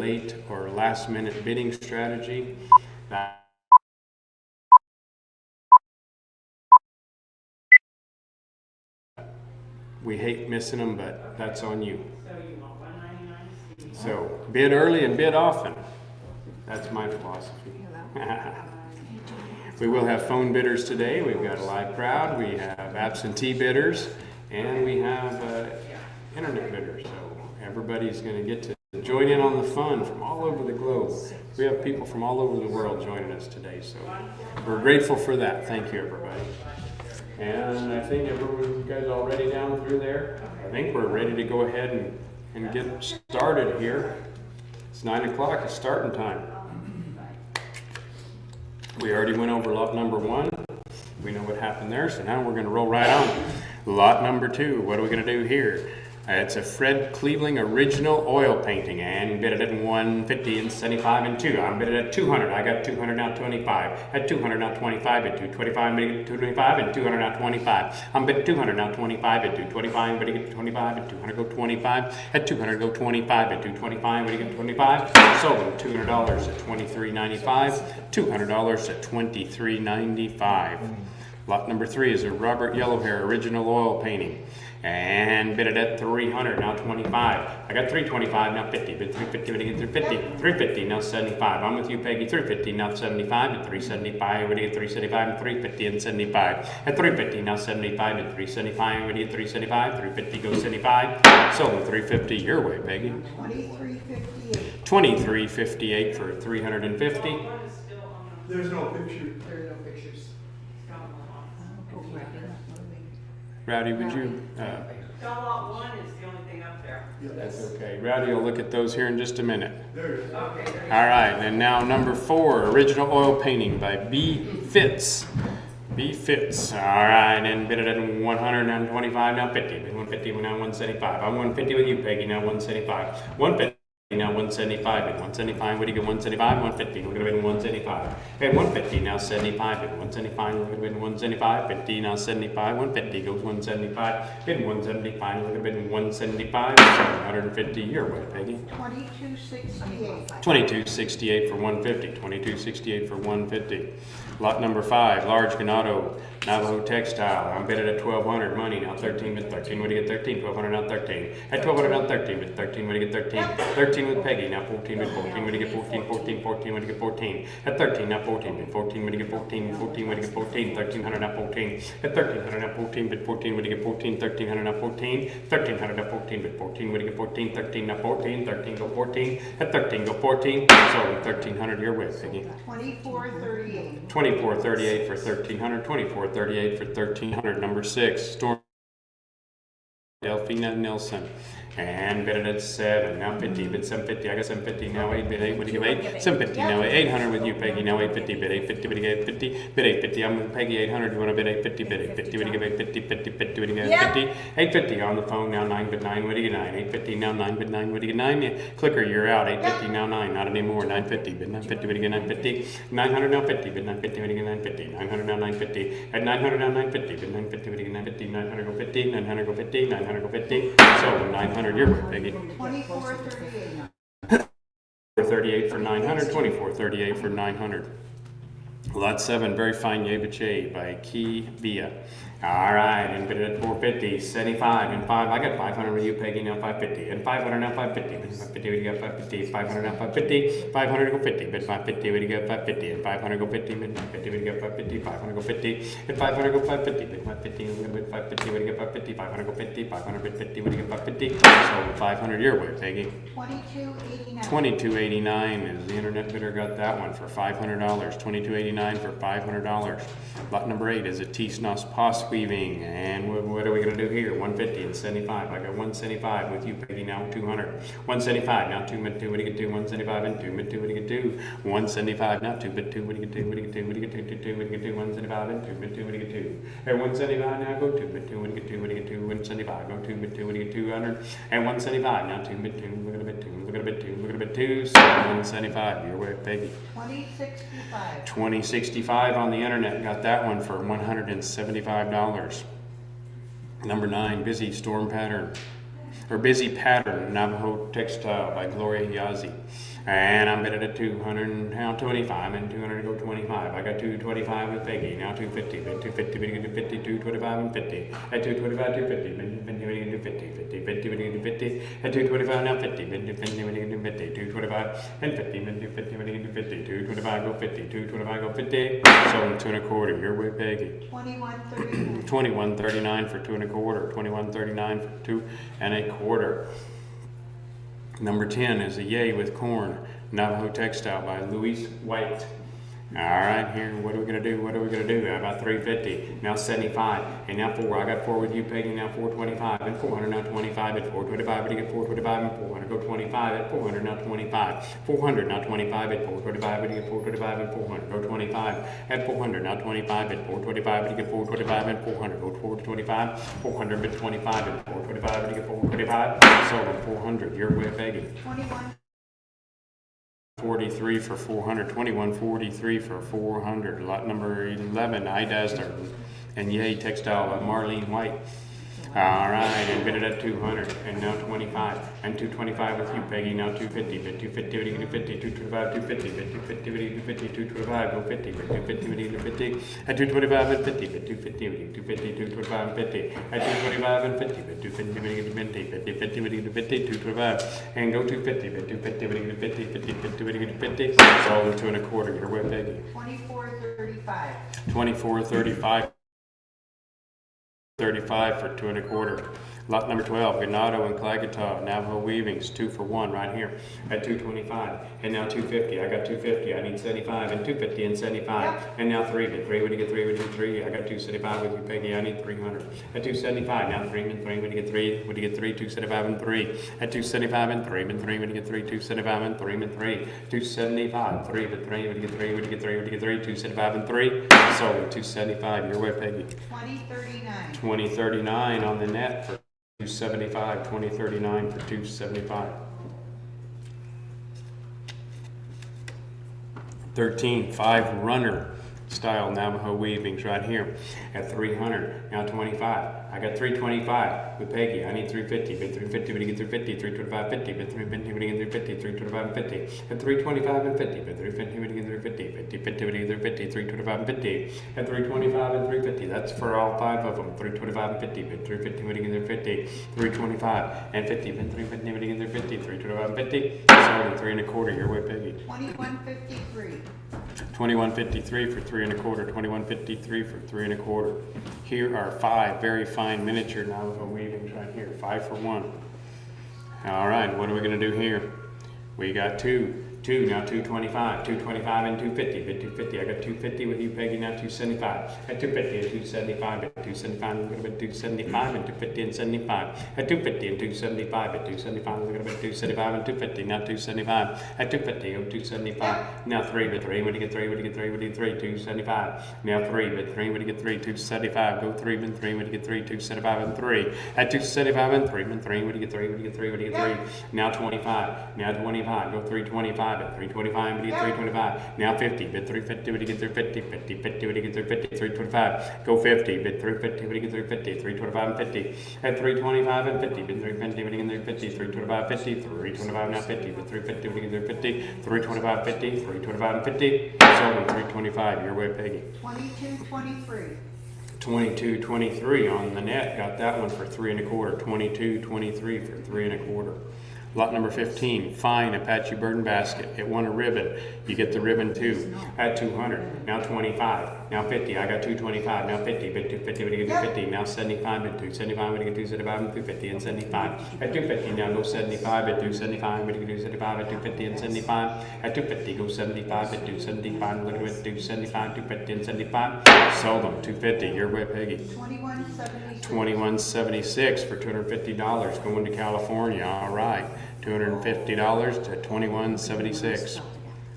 late or last minute bidding strategy. We hate missing them, but that's on you. So bid early and bid often. That's my philosophy. We will have phone bidders today. We've got a live crowd. We have absentee bidders, and we have internet bidders. So everybody's going to get to join in on the fun from all over the globe. We have people from all over the world joining us today, so we're grateful for that. Thank you, everybody. And I think you guys all ready down through there? I think we're ready to go ahead and get started here. It's 9 o'clock, it's starting time. We already went over lot number 1. We know what happened there, so now we're going to roll right on. Lot number 2, what are we going to do here? It's a Fred Cleveland original oil painting, and bid it at 150 and 75 and 2. I'm bid it at 200. I got 200 now 25. At 200 now 25 at 225. But get 225 and 200 now 25. I'm bid at 200 now 25 at 225. But you get 25 at 200 go 25. At 200 go 25 at 225. But you get 25. Sold them $200 at $23.95. $200 at $23.95. Lot number 3 is a Robert Yellowhair original oil painting, and bid it at 300 now 25. I got 325 now 50. Bid 350 when you get 350. 350 now 75. I'm with you, Peggy. 350 now 75 and 375. When you get 375 and 350 and 75. At 350 now 75 and 375. When you get 375, 350 goes 75. Sold 350 your way, Peggy. 2358. 2358 for 350. There's no picture. There are no pictures. Rowdy, would you? Lot 1 is the only thing up there. That's okay. Rowdy will look at those here in just a minute. There it is. Okay. All right, and now number 4, original oil painting by B. Fitz. B. Fitz. All right, and bid it at 125 now 50. Bid 150 now 175. I'm 150 with you, Peggy. Now 175. 150. Now 175 at 175. What do you get? 175, 150. We're gonna bid 175. Hey, 150 now 75 at 175. We're gonna bid 175. 50 now 75. 150 goes 175. Bid 175. We're gonna bid 175. 750 your way, Peggy. 2268. 2268 for 150. 2268 for 150. Lot number 5, large Ganado Navajo textile. I'm bidded at 1200 money now 13 with 13. What do you get? 13. 1200 now 13. At 1200 now 13 with 13. What do you get? 13. 13 with Peggy now 14 with 14. What do you get? 14. 14. 14. What do you get? 14. At 13 now 14 with 14. What do you get? 14. 14. What do you get? 14. 1300 now 14. At 1300 now 14 with 14. What do you get? 14. 1300 now 14. 1300 now 14 with 14. What do you get? 14. 13 now 14. 13 go 14. At 13 go 14. So 1300 your way, Peggy. 2438. 2438 for 1300. 2438 for 1300. Number 6, Storm Delphina Nilsson. And bid it at 7, now 50, bid 750, I got 750, now 8, bid 8, what do you give 8? 750, now 800 with you, Peggy, now 850, bid 850, what do you get 850? Bid 850, I'm with Peggy, 800, you want to bid 850, bid 850, what do you give 850, 50, 50, what do you get 850? 850 on the phone, now 9, bid 9, what do you get 9? 850, now 9, bid 9, what do you get 9? Yeah. Clicker, you're out, 850, now 9, not anymore, 950, bid 950, what do you get 950? 900, now 50, bid 950, what do you get 950? 900, now 950, at 900, now 950, bid 950, what do you get 950? 900 go 50, 900 go 50, 900 go 50, so 900 your way, Peggy. 2438. 38 for 900, 2438 for 900. Lot 7, very fine Yeviche by Key Via. All right, and bid it at 450, 75, and 5. I got 500 with you, Peggy, now 550. And 500 now 550. Bid 550, what do you got? 550. 500 now 550. 500 go 50. Bid 550, what do you got? 550. And 500 go 50. Bid 550, what do you got? 550. 500 go 50. And 500 go 550. Bid 550, bid 550, what do you get? 550. 500 go 50. 500 bid 50, what do you get? 550. So 500 your way, Peggy. 2289. 2289 is the internet bidder got that one for $500. 2289 for $500. Lot number 8 is a T-Snos Pos weaving, and what are we going to do here? 150 and 75. I got 175 with you, Peggy, now 200. 175 now 2 mid 2. What do you get? 2? 175 and 2 mid 2. What do you get? 2? 175 now 2 mid 2. What do you get? 2? What do you get? 2? What do you get? 2? 2? What do you get? 2? 175 and 2 mid 2. What do you get? 2? At 175 now go 2 mid 2. What do you get? 2? What do you get? 2? 175 go 2 mid 2. What do you get? 200. And 175 now 2 mid 2. Look at a bit 2. Look at a bit 2. Look at a bit 2. So 175. Your way, Peggy. 2065. 2065 on the internet got that one for $175. Number 9, Busy Storm Pattern, or Busy Pattern, Navajo Textile by Gloria Yazi. And I'm bidding at 200 and now 25 and 200 to go 25. I got 225 with Peggy. Now 250. Bid 250, bidding at 250, 225 and 50. At 225, 250. Bid 50, bidding at 250, 50, 50, bidding at 50. At 225 now 50. Bid 50, bidding at 250, 225 and 50. Bid 250, bidding at 250, 225 go 50, 225 go 50. Sold 2 1/4. You're with Peggy. 2139. 21.39 for 2 1/4. 21.39 for 2 1/4. Number 10 is a Yay with Corn, Navajo Textile by Louise White. All right, here, what are we gonna do? What are we gonna do? How about 350? Now 75, and now 4. I got 4 with you, Peggy. Now 425 and 400. Now 25 at 425. But you get 425 and 400. Go 25 at 400. Now 25. 400. Now 25 at 425. But you get 425 and 400. Go 25 at 400. Now 25 at 425. But you get 425 and 400. Go 425. 400 but 25 at 425. But you get 425. Sold on 400. You're with Peggy. 43 for 400, 2143 for 400. Lot number 11, iDazzler and Yay Textile by Marlene White. All right, and bid it at 200, and now 25, and 225 with you, Peggy. Now 250, bid 250, bid 250, 225, 250, bid 250, bid 250, 225, go 50, bid 250, bid 250, at 225 and 50, bid 250, bid 250, 225 and 50, at 225 and 50, bid 250, bid 250, bid 250, bid 250, 225, and go 250, bid 250, bid 250, 50, 50, bid 250, sold 2 1/4. You're with Peggy. 2435. 2435. 35 for 2 1/4. Lot number 12, Ganado and Clagataw, Navajo Weavings, 2 for 1 right here at 225. And now 250. I got 250. I need 75 and 250 and 75. Yep. And now 3 bid 3. When you get 3, when you get 3, I got 275 with you, Peggy. I need 300. At 275. Now 3 and 3. When you get 3, when you get 3, 275 and 3. At 275 and 3 and 3. When you get 3, 275 and 3 and 3. 275. 3 but 3. When you get 3, when you get 3, when you get 3. 275 and 3. Sold 275. Your way, Peggy. 2039. 2039 on the net for 275, 2039 for 275. 13, 5 runner style Navajo weavings right here at 300. Now 25. I got 325 with Peggy. I need 350. Bid 350, but you get 350, 325, 50, bid 350, but you get 350, 325 and 50, at 325 and 50, bid 350, but you get 350, 50, 50, but you get 350, 325 and 50, at 325 and 350. That's for all 5 of them. 325 and 50, bid 350, but you get 50, 325 and 50, bid 350, but you get 50, 325 and 50. Sold 3 1/4. Your way, Peggy. 2153. 2153 for 3 1/4, 2153 for 3 1/4. Here are 5 very fine miniature Navajo weavings right here, 5 for 1. All right, what are we going to do here? We got 2, now 225, 225 and 250, bid 250. I got 250 with you, Peggy. Now 275, at 250 and 275, at 275, we're going to bid 275 and 250 and 75, at 250 and 275, at 275, we're going to bid 275 and 250. Now 275, at 250, oh 275. Now 3 bid 3. When you get 3, when you get 3, when you get 3, 275. Now 3 bid 3. When you get 3, 275. Go 3 bid 3. When you get 3, 275 and 3. At 275 and 3 bid 3. When you get 3, when you get 3, when you get 3. Now 25. Now 25. Go 325. At 325, but you get 325. Now 50, bid 350, but you get 350, 50, 50, but you get 350, 325. Go 50, bid 350, but you get 350, 325 and 50. At 325 and 50, bid 350, but you get 350, 325, 50, 325 now 50, bid 350, but you get 350, 325, 50, 325 and 50. Sold on 325. Your way, Peggy. 2223. 2223 on the net. Got that one for 3 1/4. 2223 for 3 1/4. Lot number 15, fine Apache burden basket. It won a ribbon. You get the ribbon too. At 200. Now 25. Now 50. I got 225. Now 50. Bid 250. But you get 250. Now 75. Bid 275. But you get 275. And 250 and 75. At 250. Now go 75. Bid 275. But you get 275. At 250 and 75. At 250. Go 75. Bid 275. Look at it. 275. 250 and 75. Sold them. 250. Your way, Peggy. 2176. 2176 for $250 going to California. All right, $250 to 2176.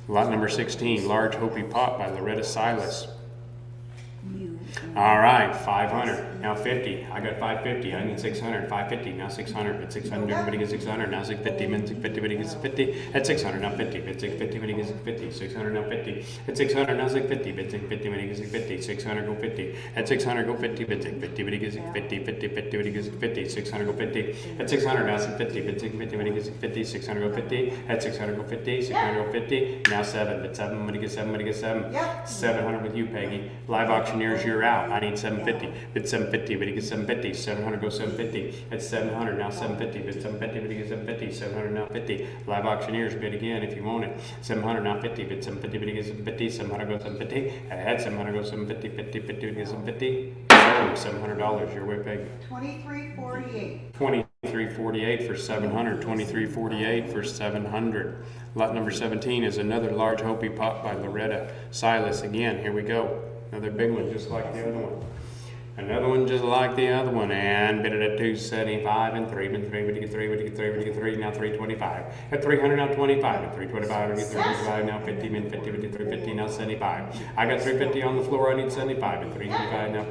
Lot number 16, large Hopi pot by Loretta Silas. All right, 500. now 50. I got 550. I need 600. 550. Now 600. Bid 600. Everybody gets 600. Now 650. Min 650. Everybody gets 50. At 600. Now 50. Bid 650. Everybody gets 50. 600. Now 50. At 600. Now 650. Bid 650. Everybody gets 50. 600. Go 50. At 600. Go 50. Bid 650. Everybody gets 50. 50. 50. Everybody gets 50. 600. Go 50. At 600. Now 650. Bid 650. Everybody gets 50. 600. Go 50. At 600. Go 50. 600. Go 50. Now 7. Bid 7. Everybody gets 7. Everybody gets 7. Yep. 700 with you, Peggy. Live auctioneers, you're out. I need 750. Bid 750, but he gets 750. 700 goes 750. It's 700 now 750. Bid 750, but he gets 750. 700 now 50. Live auctioneers, bid again if you want it. 700 now 50. Bid 750, but he gets 750. 700 goes 750. At 700 goes 750. 50, 50, but he gets 750. So $700. Your way, Peggy. 2348. 2348 for 700. 2348 for 700. Lot number 17 is another large Hopi pot by Loretta Silas. Again, here we go. Another big one just like the other one. Another one just like the other one, and bid it at 275 and 3, bid 3, would you get 3, would you get 3, would you get 3, now 325. At 300 now 25, at 325, would you get 325, now 50, min 50, would you get 350, now 75. I got 350 on the floor, I need 75. At 325 now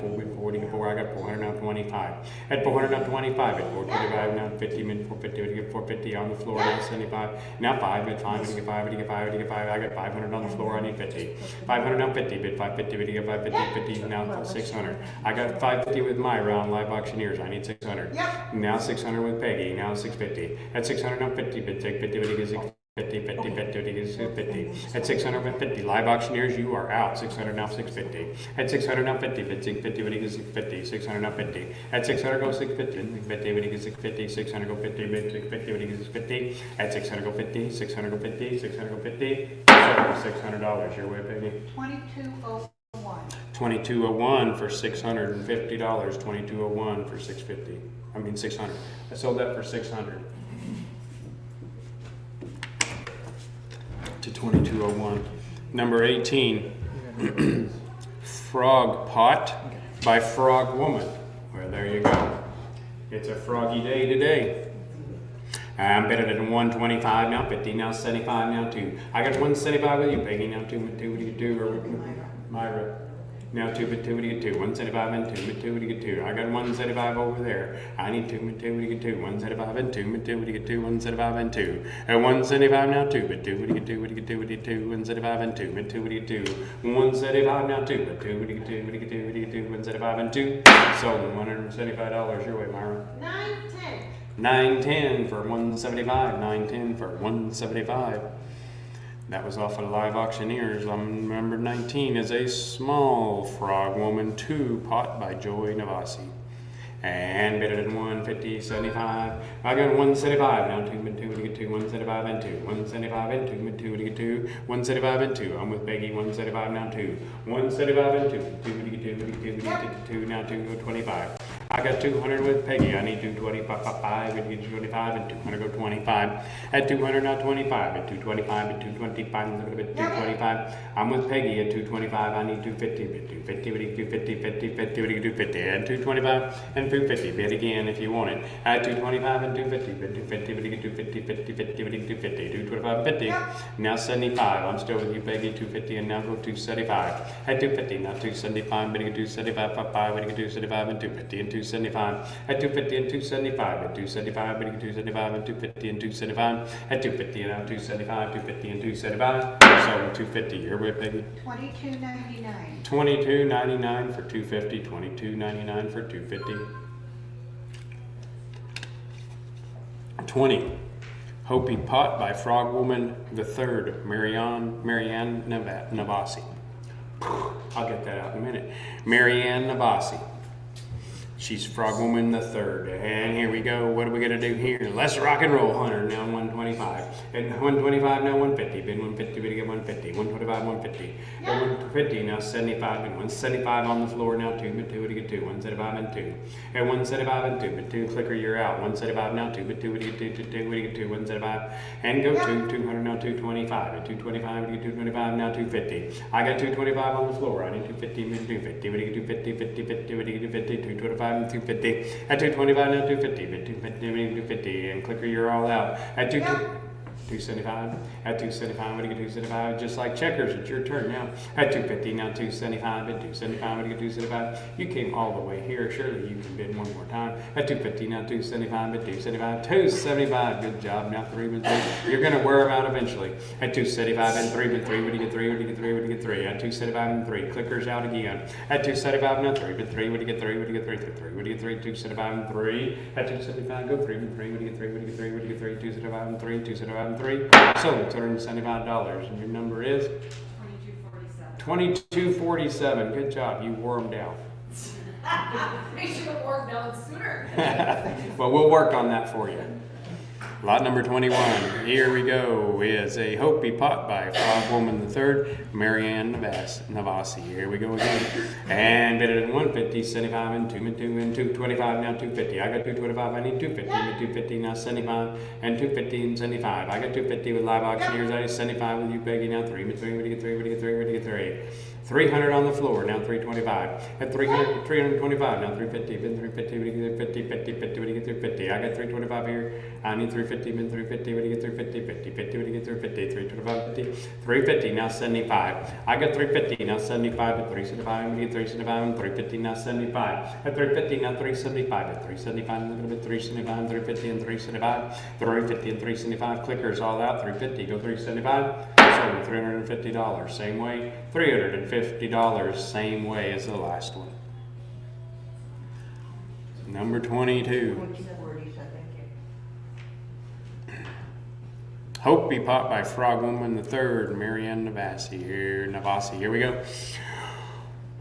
4, I got 400 now 25. At 400 now 25, at 425 now 50, min 450, would you get 450 on the floor, now 75. Now 5, bid 5, would you get 5, would you get 5, would you get 5, I got 500 on the floor, I need 50. 500 now 50, bid 550, would you get 550, 50, now 600. I got 550 with my round live auctioneers. I need 600. Yep. Now 600 with Peggy. Now 650. At 600 now 50. Bid take 50. But he gets 50. 50. 50. But he gets 50. At 600 with 50. Live auctioneers, you are out. 600 now 650. At 600 now 50. Bid 650. But he gets 650. 600 now 50. At 600 go 650. 50. But he gets 650. 600 go 50. Bid 650. But he gets 50. At 600 go 50. 600 go 50. 600 go 50. So $600. Your way, Peggy. 2201. 2201 for $650. 2201 for 650. I mean 600. I sold that for 600. To 2201. Number 18. Frog Pot by Frog Woman. Well, there you go. It's a froggy day today. I'm bidding at 125 now, 50 now, 75 now, 2. I got 175 with you, Peggy. Now 2, what do you get 2? Or Myra. Now 2, but 2, what do you get 2? 175 and 2, but 2, what do you get 2? I got 175 over there. I need 2, but 2, what do you get 2? 175 and 2, but 2, what do you get 2? 175 and 2. At 175 now 2, but 2, what do you get 2? What do you get 2? What do you get 2? 175 and 2, but 2, what do you get 2? 175 now 2, but 2, what do you get 2? What do you get 2? What do you get 2? 175 and 2. Sold $175. Your way, Myra. 910. 910 for 175. 910 for 175. That was off of Live Auctioneers. Number 19 is a small frog woman 2 pot by Joy Navasi. And bid it at 150, 75. I got 175 now, 2, but 2, what do you get 2? 175 and 2. 175 and 2, but 2, what do you get 2? 175 and 2. I'm with Peggy, 175 now 2. 175 and 2, 2, what do you get 2? What do you get 2? What do you get 2? Now 2, go 25. I got 200 with Peggy. I need 225, we get 25 and 200 go 25. At 200 now 25. At 225 at 225 look at it 225. I'm with Peggy at 225. I need 250. Bid 250. What do you get 50? 50. 50. What do you get 50? At 225 and 250. Bid again if you want it. At 225 and 250. Bid 250. What do you get 250? 50. 50. What do you get 250? 225 and 50. Now 75. I'm still with you, Peggy. 250 and now go 275. At 250 now 275. But you get 275. 5. What do you get 275 and 250 and 275. At 250 and 275. At 275. But you get 275 and 250 and 275. At 250 and now 275. 250 and 275. So 250. You're with Peggy. 2299. 22.99 for 250. 22.99 for 250. 20. Hopi Pot by Frog Woman the Third, Marianne Navasi. I'll get that out in a minute. Marianne Navasi. She's Frog Woman the Third. And here we go. What are we going to do here? Let's rock and roll. 100 now 125. And 125 now 150. Bid 150. Bid again 150. 125 150. And 150 now 75. Bid 175 on the floor now 2. Bid 2. What do you get 2? 175 and 2. And 175 and 2. Bid 2. Clicker, you're out. 175 now 2. Bid 2. What do you get 2? 2. What do you get 2? 175. And go 2. 200 now 225. At 225. What do you get 225 now 250. I got 225 on the floor. I need 250. Bid 250. What do you get 250? 50. 50. What do you get 250? 225. 250. At 225 now 250. Bid 250. 250. And clicker, you're all out. At 250. 275. At 275, what do you get 275? Just like checkers, it's your turn now. At 250, now 275. At 275, what do you get 275? You came all the way here. Surely you can bid one more time. At 250, now 275. At 275, 275. Good job. Now 3 bid 3. You're going to wear them out eventually. At 275 and 3 bid 3, what do you get 3? What do you get 3? What do you get 3? At 275 and 3. Clickers out again. At 275, now 3 bid 3. What do you get 3? What do you get 3? 3. What do you get 3? 275 and 3. At 275, go 3 bid 3. What do you get 3? What do you get 3? What do you get 3? 275 and 3. 275 and 3. So $275. And your number is? 2247. $2247. Good job. You wore them down. I should have worked out sooner. Well, we'll work on that for you. Lot number 21, here we go, is a Hopi pot by Frog Woman III, Marianne Navasi. Here we go again. And bid it at 150, 75, and 2, and 225, now 250. I got 225, I need 250, and 250, now 75, and 250, and 75. I got 250 with live auctioneers, I need 75 with you, Peggy, now 3, and 3, what do you get 3, what do you get 3, what do you get 3? 300 on the floor, now 325. At 300, 325, now 350, bid 350, what do you get 50, 50, 50, what do you get 350? I got 325 here, I need 350, bid 350, what do you get 350, 50, 50, what do you get 350, 325, 50, 350, now 75. I got 350, now 75, at 375, what do you get 375, and 350, now 75. At 350, now 375, at 375, look at it, 375, 350, and 375, 350, and 375, clickers all out, 350, go 375. Sold $350, same way. $350, same way as the last one. Number 22. Hopi Pot by Frog Woman III, Marianne Navasi. Here we go.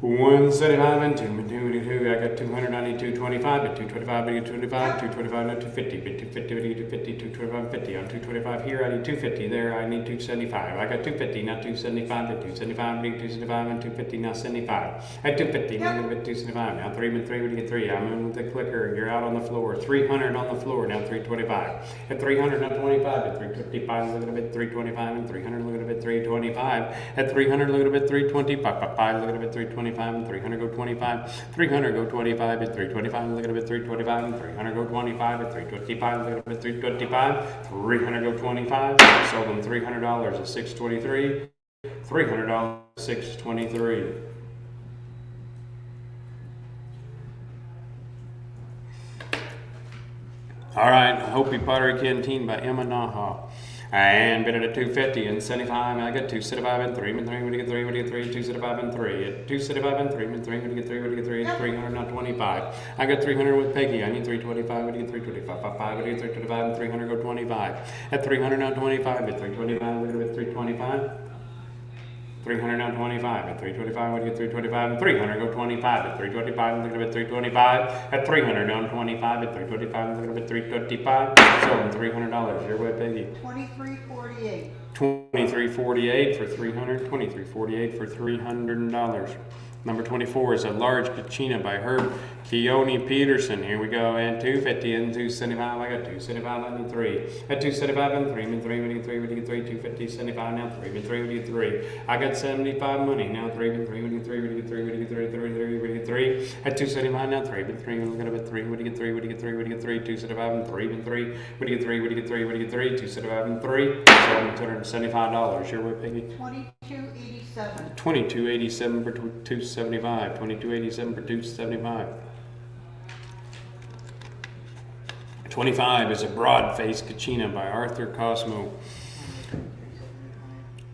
175 and 2, and 2, I got 200, I need 225, but 225, I get 225, 225, no 250, but 250, I get 250, 225, 50, on 225 here, I need 250, there, I need 275, I got 250, now 275, but 275, I need 275, and 250, now 75, at 250, now I'm going to get 275, now 3, but 3, what do you get 3, I'm in with the clicker, you're out on the floor, 300 on the floor, now 325, at 300, now 25, at 355, look at a bit 325, and 300, look at a bit 325, at 300, look at a bit 325, look at a bit 325, and 300 go 25, 300 go 25 at 325, look at it 325, and 300 go 25 at 325, look at it 325, 300 go 25, sold them $300 at 623, $300 623. All right, Hopi Pottery Canteen by Emma Naha. And bid it at 250 and 75. I got 275 and 3, and 3, what do you get 3, what do you get 3, 275 and 3, at 275 and 3, and 3, what do you get 3, what do you get 3, 300, not 25. I got 300 with Peggy, I need 325, what do you get 325, 5, what do you get 325, and 300 go 25. At 300, not 25, at 325, look at it, 325. 300 now 25 at 325, what do you get 325, and 300 go 25 at 325, look at it 325 at 300 down 25 at 325, look at it 325, so $300, your way, Peggy. 2348. 2348 for 300, 2348 for $300. Number 24 is a large Kachina by Herb Keone Peterson. Here we go, and 250 and 275. I got 275 and 3. At 275 and 3, and 3, what do you get 3, what do you get 3, 250, 75, now 3, and 3, what do you get 3. I got 75 money, now 3, and 3, what do you get 3, what do you get 3, what do you get 3, 3, 3, what do you get 3. At 275, now 3, and 3, look at it, 3, what do you get 3, what do you get 3, what do you get 3, 275 and 3, and 3, what do you get 3, what do you get 3, what do you get 3, 275 and 3, $275. Your way, Peggy. 2287. 2287 for 275. 2287 for 275. 25 is a broad-faced Kachina by Arthur Cosmo.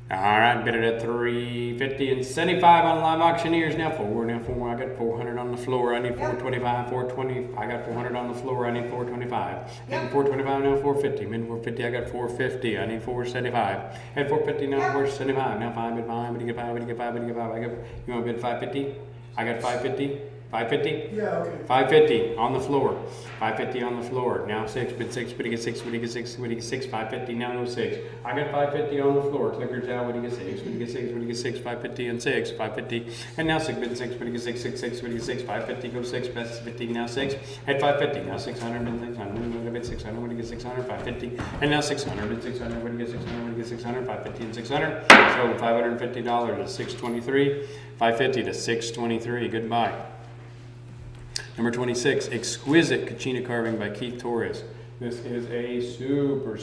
All right, bid it at 350 and 75 on live auctioneers. Now 4. I got 400 on the floor. I need 425, 420. I got 400 on the floor. I need 425. And 425 now 450. Mid 450. I got 450. I need 475. At 450 now 475. Now 5 bid 5. What do you get 5? What do you get 5? What do you get 5? You want to bid 550? I got 550. 550? Yeah, okay. 550 on the floor. 550 on the floor. Now 6, bid 6, what do you get 6, what do you get 6, what do you get 6, 550, now no 6. I got 550 on the floor. Clickers out, what do you get 6, what do you get 6, what do you get 6, 550 and 6, 550. And now 6, bid 6, what do you get 6, 6, 6, what do you get 6, 550, go 6, best 50, now 6. At 550, now 600, bid 600, bid 600, what do you get 600, 550. And now 600, bid 600, what do you get 600, what do you get 600, 550 and 600. So $550 at 623, 550 to 623, goodbye. Number 26, Exquisite Kachina Carving by Keith Torres. This is a super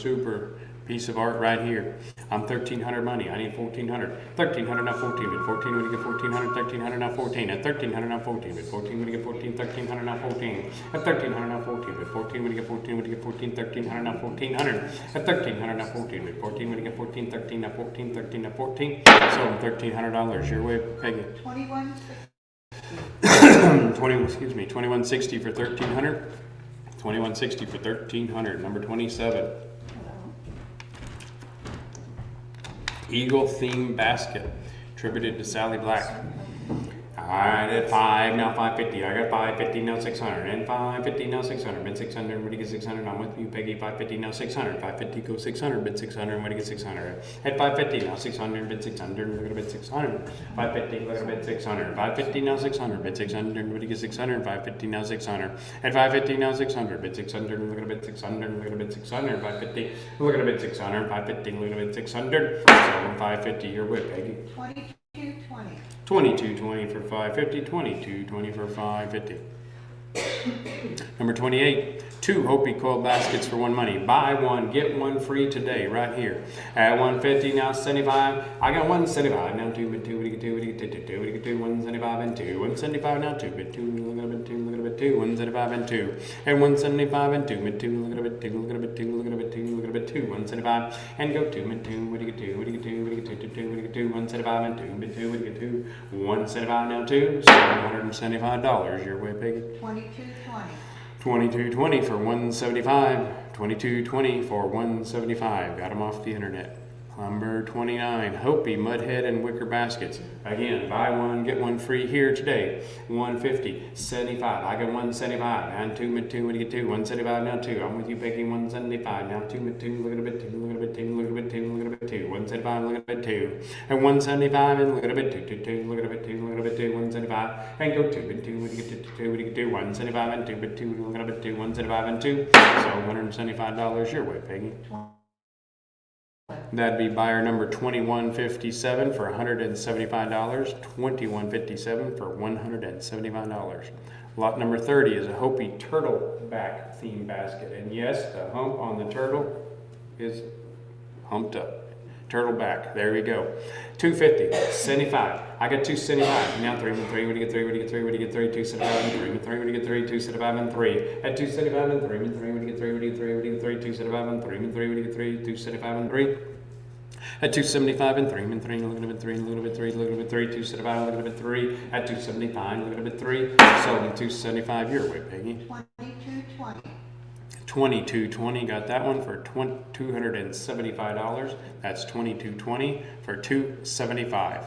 Piece of art right here. I'm 1,300 money. I need 1,400. 1,300 now 14. But 14 when you get 1,400. 1,300 now 14. At 1,300 now 14. But 14 when you get 14. 1,300 now 14. At 1,300 now 14. But 14 when you get 14. When you get 14. 1,300 now 1,400. At 1,300 now 14. But 14 when you get 14. 13 now 14. 13 now 14. So $1,300. Your way, Peggy. 2160 for 1,300. 2160 for 1,300. Number 27. Eagle theme basket, attributed to Sally Black. Alright, at 5, now 550. I got 550, now 600. And 550, now 600. Bid 600, when you get 600, I'm with you, Peggy. 550, now 600. 550, go 600. Bid 600, when you get 600. At 550, now 600. Bid 600, look at a bid 600. 550, look at a bid 600. 550, now 600. Bid 600, when you get 600. 550, now 600. At 550, now 600. Bid 600, look at a bid 600. Look at a bid 600. 550, look at a bid 600. 550, look at a bid 600. So 550, you're with Peggy. 2220. 2220 for 550, 2220 for 550. Number 28, 2 Hopi coil baskets for 1 money. Buy one, get one free today, right here. At 150, now 75. I got 175, now 2, but 2, what do you get 2, what do you get 2, 2, what do you get 2, 175 and 2. 175 now 2, but 2, look at a bit 2, look at a bit 2, 175 and 2. And 175 and 2, but 2, look at a bit 2, look at a bit 2, look at a bit 2, look at a bit 2, 175 and go 2, but 2, what do you get 2, what do you get 2, what do you get 2, 2, what do you get 2, 175 and 2, but 2, what do you get 2, 175 now 2, $775. Your way, Peggy. 2220. 2220 for 175. 2220 for 175. Got them off the internet. Number 29, Hopi Mudhead and Wicker baskets. Again, buy one, get one free here today. 150, 75. I got 175. And 2 mid 2, what do you get 2? 175 now 2. I'm with you, Peggy. 175 now 2 mid 2. Look at a bit 2. Look at a bit 2. Look at a bit 2. Look at a bit 2. 175. Look at a bit 2. And 175 and look at a bit 2. 2 2. Look at a bit 2. Look at a bit 2. 175 and go 2 mid 2. What do you get 2? What do you get 2? 175 and 2 bit 2. Look at a bit 2. 175 and 2. So $175 your way, Peggy. That'd be buyer number 2157 for $175. 2157 for $175. Lot number 30 is a Hopi turtle back theme basket. And yes, the hump on the turtle is humped up. Turtle back. There we go. 250. 75. I got 275. Now 3 and 3. What do you get 3? What do you get 3? What do you get 3? 275 and 3 and 3. What do you get 3? 275 and 3. At 275 and 3 and 3. What do you get 3? What do you get 3? What do you get 3? 275 and 3 and 3. What do you get 3? 275 and 3. At 275 and 3 and 3. Look at a bit 3. Look at a bit 3. Look at a bit 3. 275. Look at a bit 3. At 275. Look at a bit 3. So 275 your way, Peggy. 2220. 2220, got that one for $275. That's 2220 for $275.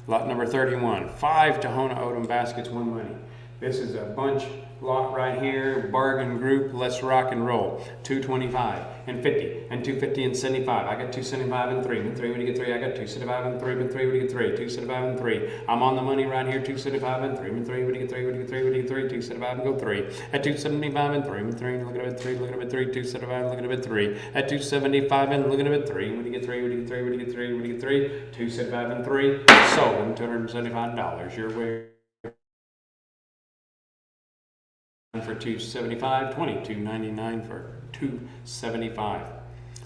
Lot number 31, 5 Tohono O'odham baskets, 1 money. This is a bunch lot right here, bargain group, let's rock and roll. 225 and 50 and 250 and 75. I got 275 and 3 and 3. What do you get 3? I got 275 and 3 and 3. What do you get 3? 275 and 3. I'm on the money right here. 275 and 3 and 3. What do you get 3? What do you get 3? What do you get 3? 275 and go 3. At 275 and 3 and 3. Look at a bit 3. Look at a bit 3. 275. Look at a bit 3. At 275 and look at a bit 3. What do you get 3? What do you get 3? What do you get 3? What do you get 3? 275 and 3. Sold $275. Your way. For $275, $22.99 for $275.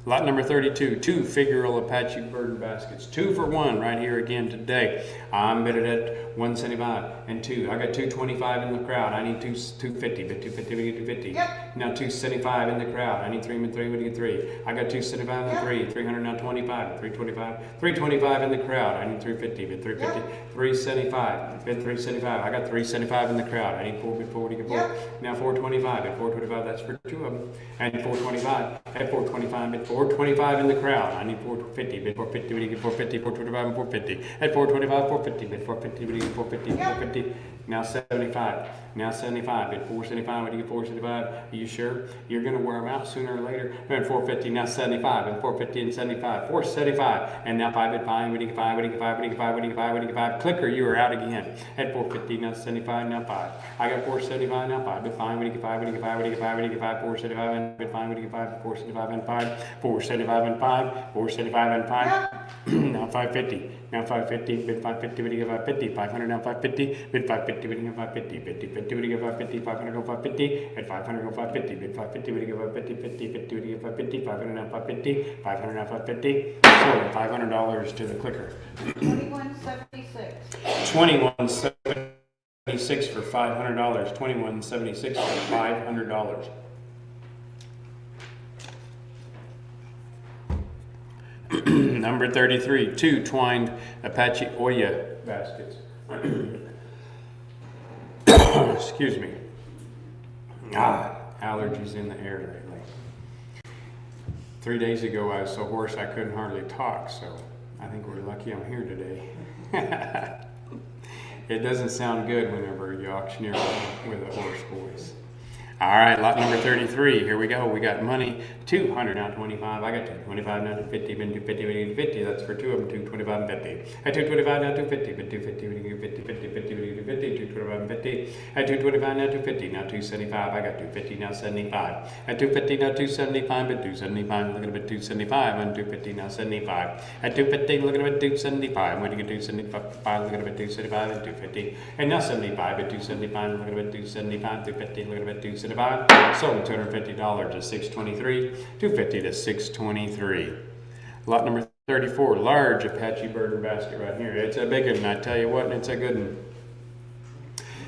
Lot number 32, 2 figural Apache bird baskets, 2 for 1 right here again today. I'm bid it at 175 and 2. I got 225 in the crowd. I need 250, but 250, we get 250. Yep. Now 275 in the crowd. I need 3 and 3, what do you get 3? I got 275 and 3, 300 now 25, 325, 325 in the crowd. I need 350, but 350, 375, bid 375. I got 375 in the crowd. I need 4, bid 4, what do you get 4? Now 425, at 425, that's for 2 of them. And 425, at 425, bid 425 in the crowd. I need 450, bid 450, what do you get 450, 425 and 450. At 425, 450, bid 450, what do you get 450, 450. Now 75, now 75, bid 475, what do you get 475? Are you sure? You're going to wear them out sooner or later. And 450, now 75, and 450 and 75, 475, and now 5 at 5, what do you get 5, what do you get 5, what do you get 5, what do you get 5, what do you get 5? Clicker, you are out again. At 450, now 75, now 5. I got 475, now 5, bid 5, what do you get 5, what do you get 5, what do you get 5, what do you get 5, 475, and bid 5, what do you get 5, 475 and 5, 475 and 5, 475 and 5. Now 550, now 550, bid 550, what do you get 550, 500, now 550, bid 550, what do you get 550, 50, 50, 250, would he get 550, 500 go 550, at 500 go 550, bid 550, would he get 550, 50, 50, would he get 550, 500 now 550, 500 now 550, sold $500 to the clicker. 2176. 2176 for $500, 2176 for $500. Number 33, 2 twined Apache Oya baskets. Excuse me. Allergies in the air lately. 3 days ago I was so hoarse I couldn't hardly talk, so I think we're lucky I'm here today. It doesn't sound good whenever you auctioneer with a hoarse voice. All right, lot number 33. Here we go. We got money. 200 now 25. I got 225 now 250. Been 250. We need 50. That's for two of them. 225 and 50. At 225 now 250. Been 250. We need 50. 50. 50. We need 50. 225 and 50. At 225 now 250. Now 275. I got 250 now 75. At 250 now 275. Been 275. Look at it. 275. And 250 now 75. At 250. Look at it. 275. When you get 275. Look at it. 275 and 250. And now 75. At 275. Look at it. 275. 250. Look at it. 275. Sold $250 to 623. 250 to 623. Lot number 34, large Apache burden basket right here. It's a big one, I tell you what, and it's a good one.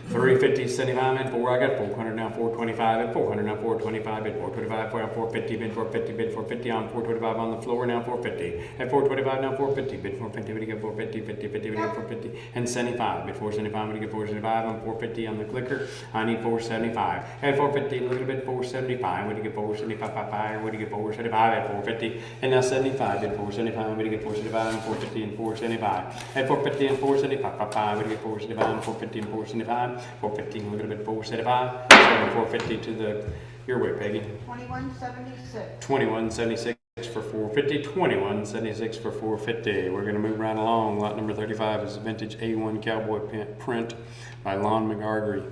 350, 75, and 4. I got 400 now, 425, and 400 now, 425, and 425, 450, bid 450, bid 450 on 425 on the floor now, 450, at 425 now, 450, bid 450, we get 450, 50, 50, we get 450, and 75, bid 475, we get 475 on 450 on the clicker. I need 475, at 450, look at bid 475, we get 475, we get 475 at 450, and now 75, bid 475, we get 475 and 450 and 475, at 450 and 475, we get 475 and 450 and 475. 415, look at it, 475, 450 to the, your way, Peggy. 2176. 2176 for 450, 2176 for 450. We're going to move right along. Lot number 35 is a vintage A1 cowboy print by Lon McGargery.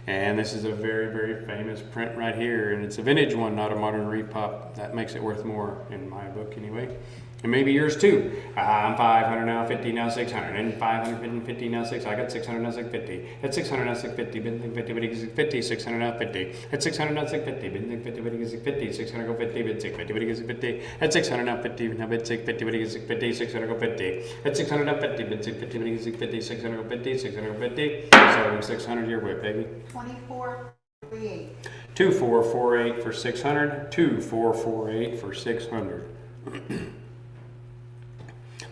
And this is a very, very famous print right here. And it's a vintage one, not a modern repop. That makes it worth more in my book anyway. And maybe yours too. I'm 500 now, 50 now, 600, and 550 now, 6. I got 600 now, 650. At 600 now, 650, been 50, but it's 50, 600 now, 50. At 600 now, 650, been 50, but it's 50, 600 go 50, bid 650, but it's 50. At 600 now, 50, now bid 650, but it's 50, 600 go 50. At 600 now, 50, bid 650, but it's 50, 600 go 50, 600 go 50. So 600 your way, Peggy. 2448. 2448 for 600. 2448 for 600.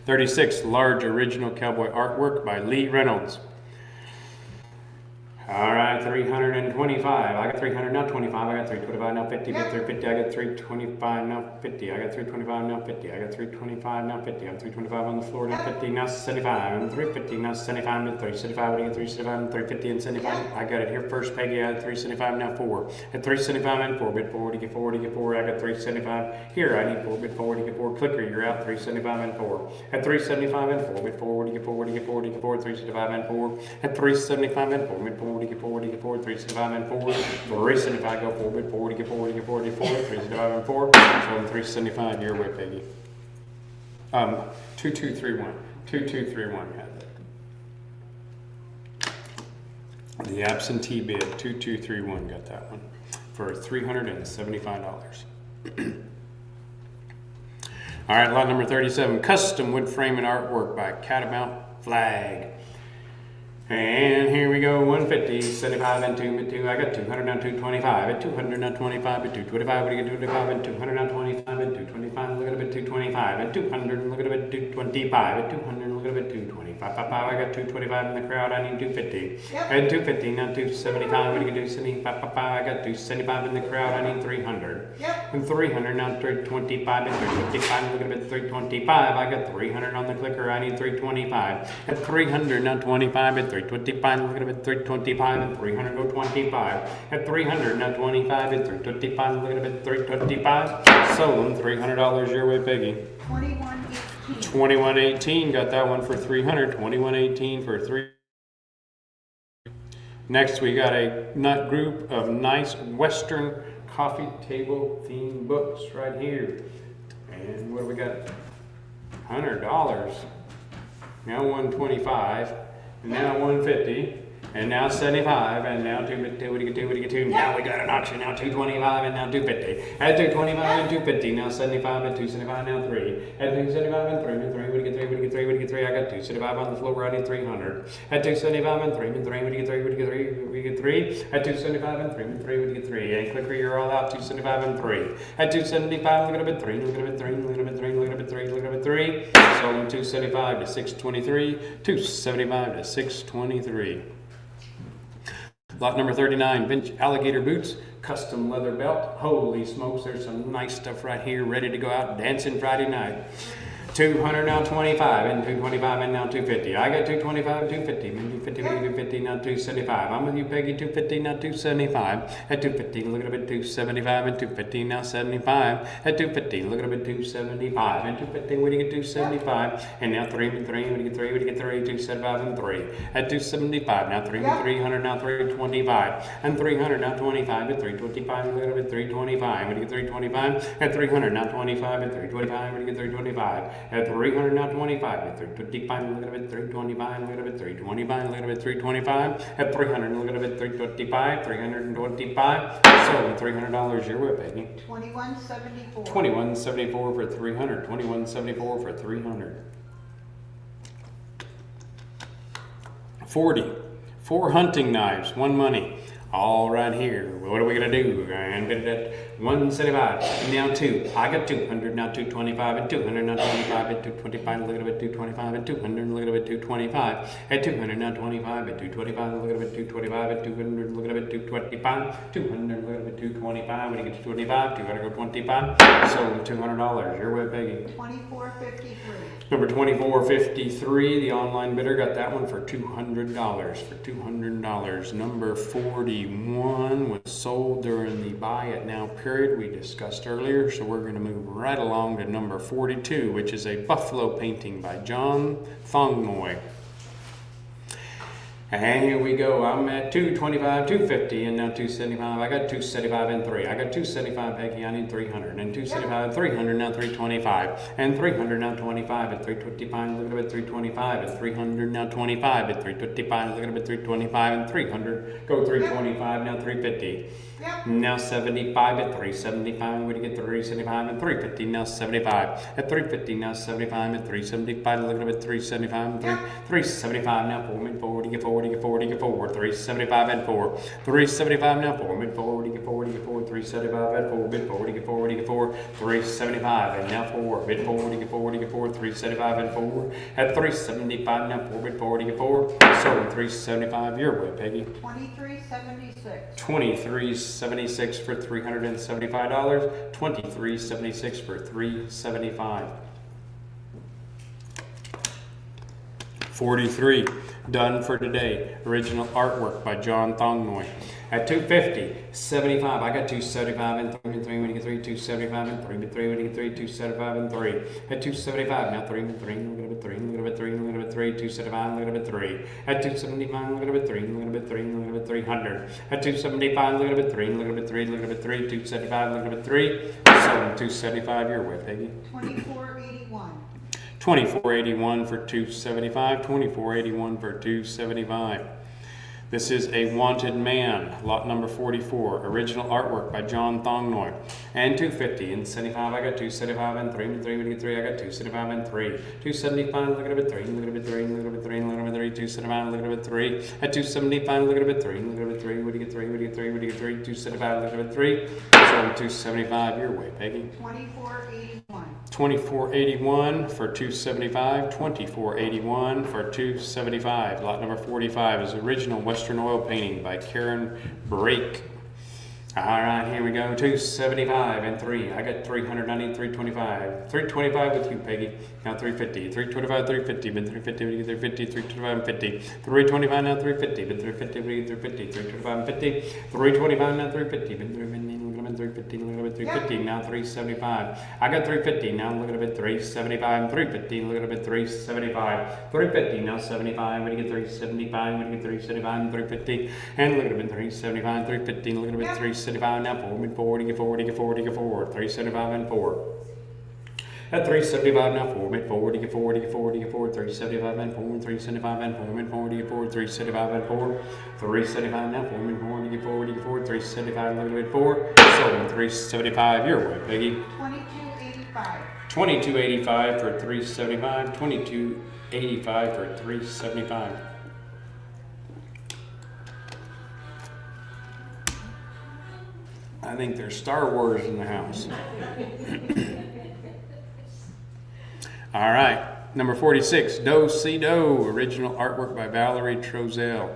36, large original cowboy artwork by Lee Reynolds. All right, 325. I got 300 now, 25. I got 325 now, 50. Got 350. I got 325 now, 50. I got 325 now, 50. I got 325 now, 50. I'm 325 on the floor now, 50 now, 75. I'm 350 now, 75 and 375. I got 375 and 350 and 75. I got it here first, Peggy. I had 375 now, 4. At 375 and 4, bid 4 to get 4 to get 4. I got 375. Here, I need 4, bid 4 to get 4. Clicker, you're out, 375 and 4. At 375 and 4, bid 4 to get 4 to get 4 to get 4. 375 and 4. At 375 and 4, bid 4 to get 4 to get 4. 375 and 4. 375 go 4, bid 4 to get 4 to get 4 to get 4. 375 and 4. So I'm 375 your way, Peggy. 2231. 2231 had that. The absentee bid, 2231 got that one for $375. All right, lot number 37, custom wood frame and artwork by Catamount Flag. And here we go, 150, 75 and 2, I got 200 now, 225, at 200 now, 25, at 225, what do you get, 225, at 200 now, 25, at 225, look at it, 225, at 200, look at it, 225, at 200, look at it, 225, I got 225 in the crowd, I need 250, at 250 now, 275, what do you get, 275, I got 275 in the crowd, I need 300, and 300 now, 325, at 355, look at it, 325, I got 300 on the clicker, I need 325, at 300 now, 25, at 325, look at it, 325, and 300 go 25. At 300 now 25, and 325, look at it, 325. Sold them $300 your way, Peggy. 2118. 2118 got that one for 300. 2118 for 3. Next we got a nut group of nice Western coffee table themed books right here. And what do we got? $100. Now 125. Now 150, And now 75, and now 250, what do you get to? Now we got an auction, now 225, and now 250. At 225 and 250, now 75 and 275, now 3. At 275 and 3, and 3, what do you get 3, what do you get 3, what do you get 3? I got 275 on the floor, I need 300. At 275 and 3, and 3, what do you get 3, what do you get 3, what do you get 3? At 275 and 3, and 3, what do you get 3? And clicker, you're all out, 275 and 3. At 275, look at a bit 3, look at a bit 3, look at a bit 3, look at a bit 3, look at a bit 3. Sold 275 to 623, 275 to 623. Lot number 39, Vince alligator boots, custom leather belt. Holy smokes, there's some nice stuff right here, ready to go out dancing Friday night. 200 now 25 and 225 and now 250. I got 225 and 250 and 250 and 250 now 275. I'm with you, Peggy. 250 now 275 at 250. Look at a bit 275 and 250 now 75 at 250. Look at a bit 275 and 250. What do you get 275 and now 3 and 3. What do you get 3? What do you get 3? 275 and 3 at 275 now 3 and 300 now 325 and 300 now 25 at 325. Look at a bit 325. What do you get 325 at 300 now 25 at 325. What do you get 325? At 300 now 25 at 325, look at it 325, look at it 325, look at it 325 at 300, look at it 325, 325. So $300 your way, Peggy. 2174. 2174 for 300. 2174 for 300. 40. 4 hunting knives, 1 money. All right here. What are we gonna do? And bid at 175. Now 2. I got 200. Now 225 and 200. Now 25 at 225. Look at it 225 and 200. Look at it 225 at 200. Now 25 at 225. Look at it 225 at 200. Look at it 225. 200. Look at it 225. When you get to 25, 200 go 25. So $200. Your way, Peggy. 2453. Number 2453, the online bidder got that one for $200. For $200. Number 41 was sold during the buy it now period we discussed earlier. So we're going to move right along to number 42, which is a buffalo painting by John Thongnoy. And here we go. I'm at 225, 250, and now 275. I got 275 and 3. I got 275, Peggy. I need 300. And 275, 300, now 325. And 300, now 25 at 325. Look at it, 325 at 300, now 25 at 325. Look at it, 325 and 300. Go 325, now 350. Yep. Now 75 at 375. Where do you get 375 and 350? Now 75 at 350. Now 75 at 375. Look at it, 375 and 375. Now 4 mid 4. What do you get 4? What do you get 4? What do you get 4? 375 and 4. 375 now 4 mid 4. What do you get 4? What do you get 4? 375 and 4 mid 4. What do you get 4? What do you get 4? 375 and now 4 mid 4. What do you get 4? What do you get 4? 375 and 4 at 375 now 4 mid 4. What do you get 4? So 375 your way, Peggy. 2376. 2376 for $375. 2376 for $375. 43, done for today. Original artwork by John Thongnoy. At 250, 75. I got 275 and 3 and 3. When you get 3, 275 and 3 and 3. When you get 3, 275 and 3. At 275, now 3 and 3. Look at it, 3. Look at it, 3. Look at it, 3. 275. Look at it, 3. At 275, look at it, 3. Look at it, 3. Look at it, 300. At 275, look at it, 3. Look at it, 3. Look at it, 3. 275, look at it, 3. So 275 your way, Peggy. 2481. 2481 for 275. 2481 for 275. This is A Wanted Man, lot number 44, original artwork by John Thongnoy. And 250 and 75, I got 275 and 3 and 3, when you get 3, I got 275 and 3. 275, look at it, 3, look at it, 3, look at it, 3, look at it, 3, 275, look at it, 3. At 275, look at it, 3, look at it, 3, what do you get 3, what do you get 3, what do you get 3, 275, look at it, 3. So 275 your way, Peggy. 2481. 2481 for 275, 2481 for 275. Lot number 45 is original Western oil painting by Karen Brake. All right, here we go. 275 and 3. I got 300. I need 325. 325 with you, Peggy. Now 350. 325, 350. Been 350. We get 350. 325 and 50. 325 now 350. Been 350. We get 350. 325 and 50. 325 now 350. Been 350. 350, look at it, 350, now 375. I got 350, now look at it, 375, and 350, look at it, 375, 350, now 75, when you get 375, when you get 375, and 350, and look at it, 375, 350, look at it, 375, now 4, mid 4, you get 4, you get 4, you get 4, 375 and 4. At 375 now, 4 mid 4 to get 4 to get 4 to get 4, 375 and 4, 375 and 4 mid 4 to get 4, 375 and 4, 375 now, 4 mid 4 to get 4 to get 4, 375 look at 4, sold 375 your way, Peggy. 2285. 2285 for 375, 2285 for 375. I think there's Star Wars in the house. All right, number 46, Do Si Do, original artwork by Valerie Trozell.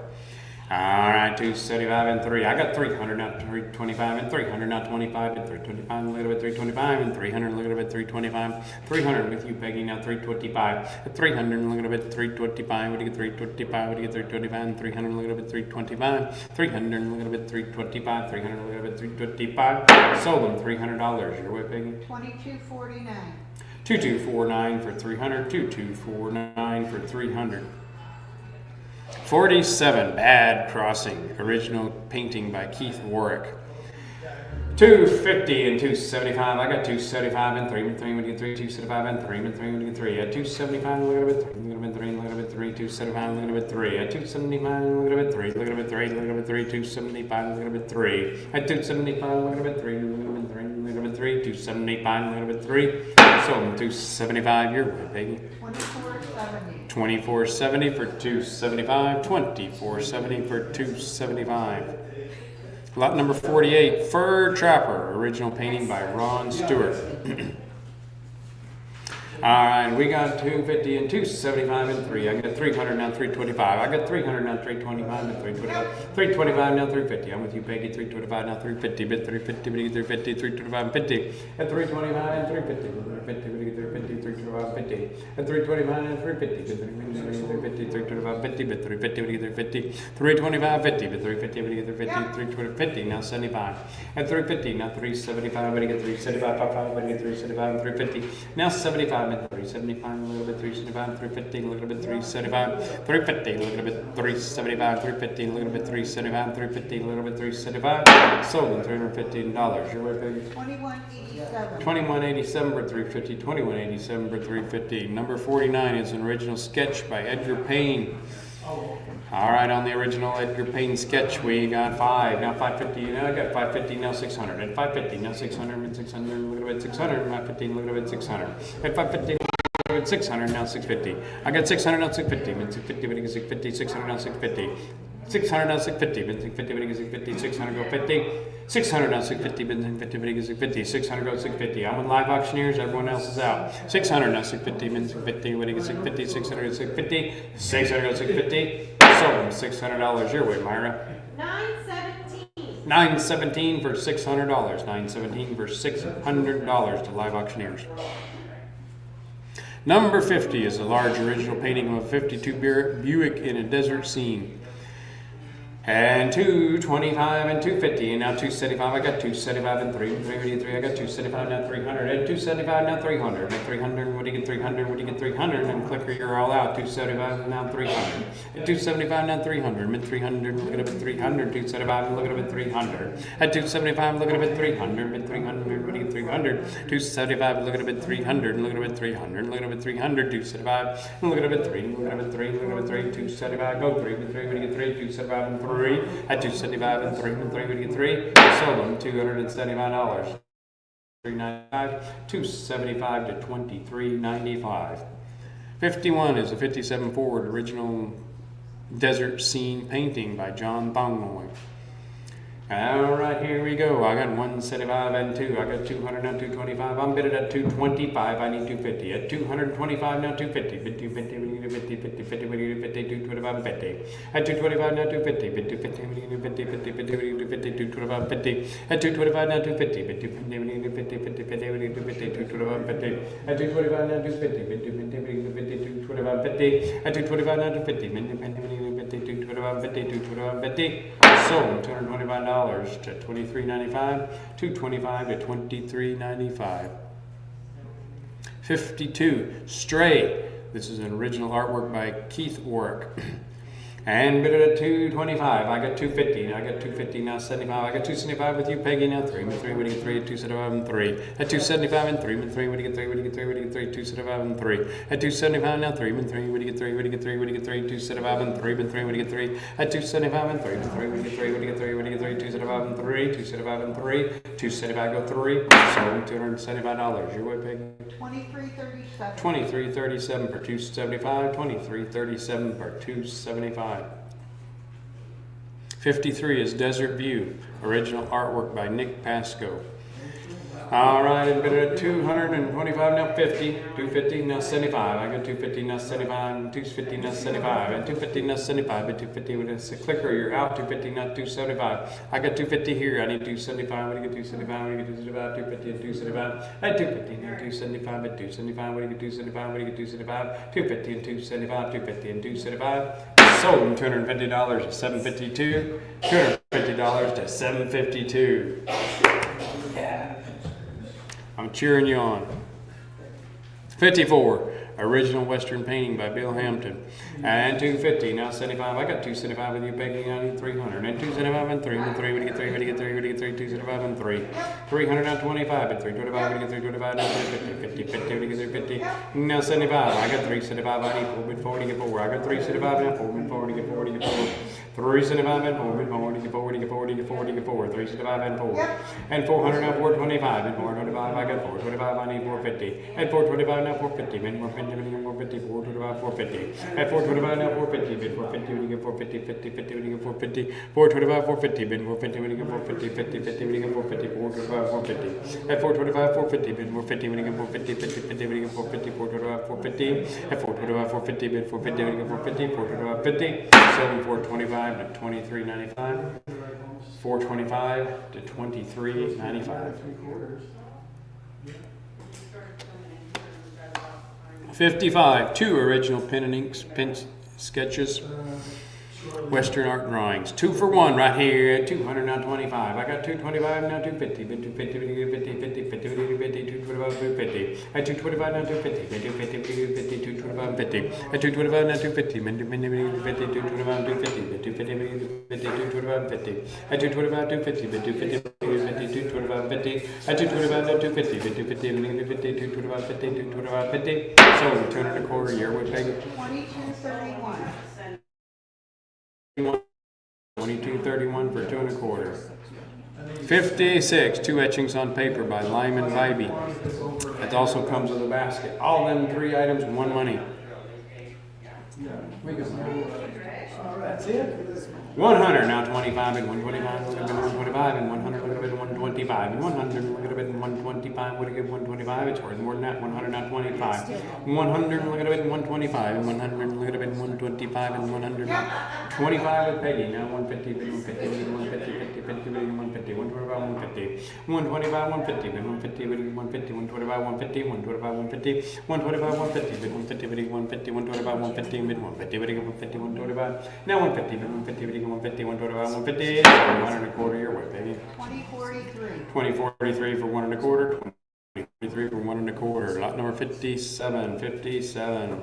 All right, 275 and 3. I got 300, not 325 and 300, not 25 and 325. Look at it, 325 and 300. Look at it, 325. 300 with you, Peggy. Now 325. At 300, look at it, 325. What do you get? 325. What do you get? 325 and 300. Look at it, 325. 300. Look at it, 325. 300. Look at it, 325. Sold them $300. Your way, Peggy. 2249. 2249 for 300. 2249 for 300. 47, Bad Crossing, original painting by Keith Warwick. 250 and 275. I got 275 and 3 and 3. What do you get? 3, 275 and 3 and 3. What do you get? 3. At 275, look at it, 3. Look at it, 3. Look at it, 3. 275, look at it, 3. At 275, look at it, 3. Look at it, 3. Look at it, 3. 275, look at it, 3. At 275, look at it, 3. Look at it, 3. Look at it, 3. 275, look at it, 3. Sold 275. Your way, Peggy. 2470. 2470 for 275. 2470 for 275. Lot number 48, Fur Trapper, original painting by Ron Stewart. All right, we got 250 and 275 and 3. I got 300 now, 325. I got 300 now, 325 and 325. 325 now, 350. I'm with you, Peggy. 325 now, 350. Bit 350, but you get 350, 325 and 50. At 325 and 350. 350, but you get 350, 325 and 50. At 325 and 350. Bit 350, 325 50. Bit 350, but you get 350. 325 50. Bit 350, but you get 350. 350 now, 75. At 350 now, 375. But you get 375. 55, but you get 375 and 350. Now 75. 375, a little bit 375, 350, a little bit 375, 350, a little bit 375, 350, a little bit 375, 350, a little bit 375. Sold them $315. Your way, baby. 2187. 2187 for 350, 2187 for 350. Number 49 is an original sketch by Edgar Payne. All right, on the original Edgar Payne sketch, we got 5. Now 550. Now I got 550. Now 600. At 550. Now 600. And 600. Look at it. 600. 550. Look at it. 600. At 550. Look at 600. Now 650. I got 600. Now 650. Then 650. But 650. 600. Now 650. 600 now 650, then 650, but 650, 600 go 50, 600 now 650, but 650, but 650, 600 go 650. I'm with live auctioneers, everyone else is out. 600 now 650, then 650, but 650, 600 go 650, 600 go 650. Sold them $600 your way, Myra. 917. 917 for $600. 917 for $600 to live auctioneers. Number 50 is a large original painting of a 52 Buick in a desert scene. And 225 and 250, and now 275. I got 275 and 383. I got 275 now 300, and 275 now 300. And 300, what do you get? 300, what do you get? 300, and clicker, you're all out. 275 now 300, and 275 now 300. And 300, look at it at 300. 275, and look at it at 300. At 275, look at it at 300. And 300, what do you get? 300. 275, look at it at 300. And look at it at 300. Look at it at 300. 275, and look at it at 3. Look at it at 3. Look at it at 3. 275, go 3. With 3, what do you get? 3. 275 and 3. At 275 and 3 and 3, we get 3. Sold them $279. 395, 275 to 2395. 51 is a 57 Ford original desert scene painting by John Thongnoy. All right, here we go. I got 175 and 2. I got 200 now 225. I'm bidded at 225. I need 250. At 225 now 250. Bid 250. We need 50. 50. 50. We need 50. 225 50. At 225 now 250. Bid 250. We need 50. 50. 50. We need 50. 225 50. At 225 now 250. Bid 250. We need 50. 50. 50. We need 50. 225 50. At 225 now 250. Bid 250. We need 50. 225 50. At 225 now 250. Bid 250. We need 50. 225 50. 225 50. Sold $225 to $23.95, $225 to $23.95. 52, Stray. This is an original artwork by Keith Warwick. And bid it at 225. I got 250. I got 250 now 75. I got 275 with you, Peggy. Now 3. With 3, what do you get 3? At 275 and 3. At 275 and 3. With 3, what do you get 3? What do you get 3? What do you get 3? 275 and 3. At 275 now 3. With 3, what do you get 3? What do you get 3? What do you get 3? 275 and 3. With 3, what do you get 3? At 275 and 3. With 3, what do you get 3? What do you get 3? What do you get 3? 275 and 3. 275 and 3. 275 go 3. So $275. Your way, Peggy. 2337. 2337 for 275. 2337 for 275. 53 is Desert View, original artwork by Nick Pasco. All right, and bid it at 225 now 50, 250 now 75. I got 250 now 75, 250 now 75, and 250 now 75. But 250 with a clicker, you're out. 250 now 275. I got 250 here. I need 275. What do you get 275? What do you get 275? 250 and 275. At 250 now 275. At 275. What do you get 275? What do you get 275? 250 and 275. 250 and 275. Sold $250 to 752. $250 to 752. Yeah. I'm cheering you on. 54, original Western painting by Bill Hampton. And 250, now 75. I got 275 with you, Peggy. I need 300. And 275 and 3. And 3, what do you get 3? What do you get 3? What do you get 3? 275 and 3. 300 now 25. And 325, what do you get 325? Now 50. 50, what do you get 350? Now 75. I got 375. I need 4 bid 4. What do you get 4? I got 375 now 4 bid 4. What do you get 4? What do you get 4? 375 and 4 bid 4. What do you get 4? What do you get 4? What do you get 4? What do you get 4? 375 and 4. And 400 now 425. And 425, I got 425. I need 450. And 425 now 450. And 450, 450, 425, 450. At 425 now 450. Bid 450. When you get 450, 50, 50, when you get 450. 425, 450. Bid 450. When you get 450, 50, 50, when you get 450. 425, 450. At 425, 450. Bid 450. When you get 450, 50, 50, when you get 450. 425, 450. At 425, 450. Bid 450. When you get 450. 425, 50. Selling 425 to 23.95. 425 to 23.95. 55, 2 original pen and ink sketches, Western art drawings. 2 for 1 right here at 200 now 25. I got 225 now 250. Bid 250, 50, 50, 50, 50, 50, 225, 250. At 225 now 250. Bid 250, 50, 225, 50. At 225 now 250. Bid 250, 225, 250. Bid 250, 50, 225, 50. At 225, 250. Bid 250, 50, 225, 50. At 225 now 250. Bid 250, 50, 225, 50, 225, 50. So 200 a quarter year would pay 2231. 22.31 for 2 1/4. 56, 2 etchings on paper by Lyman Bybee. It also comes with a basket. All them 3 items, 1 money. We go. That's it. 100 now 25 and 125. Look at 125 and 100. Look at 125 and 100. Look at 125. What do you get 125? It's worth more than that. 100 now 25. 100. Look at 125 and 100. Look at 125 and 100. 25 with Peggy. Now 150. 150. 150. 50. 50. 150. 125. 150. 125. 150. 150. 150. 125. 150. 125. 150. 125. 150. 150. 150. 125. 150. 150. 150. 125. Now 150. 150. 150, 125, 150, 1 1/4 your way, baby. 2043. 2043 for 1 1/4, 2043 for 1 1/4. Lot number 57, 57.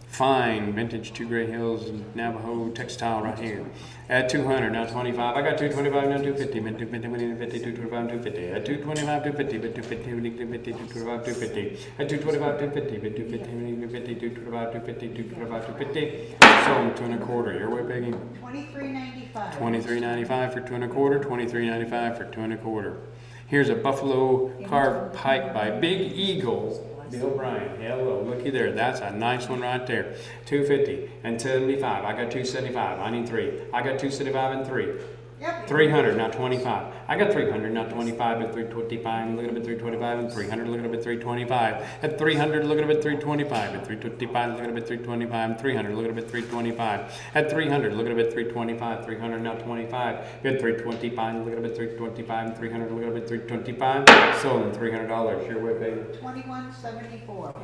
Fine vintage 2 Gray Hills Navajo textile right here. At 200, now 25. I got 225, now 250. Bid 250, 50, 225, 250. At 225, 250. Bid 250, 250, 225, 250. At 225, 250. Bid 250, 250, 225, 250, 225, 250. Sold 2 1/4. Your way, Peggy. 2395. 23.95 for 2 1/4. 23.95 for 2 1/4. Here's a buffalo carved pike by Big Eagle. Bill Bryan, hello, looky there. That's a nice one right there. 250 and 75. I got 275. I need 3. I got 275 and 3. Yep. 300, not 25. I got 300, not 25, but 325. Look at it, 325 and 300. Look at it, 325. At 300, look at it, 325. At 325, look at it, 325 and 300. Look at it, 325. At 300, look at it, 325. 300, not 25. At 325, look at it, 325 and 300. Look at it, 325. Sold $300. Your way, baby. 2174.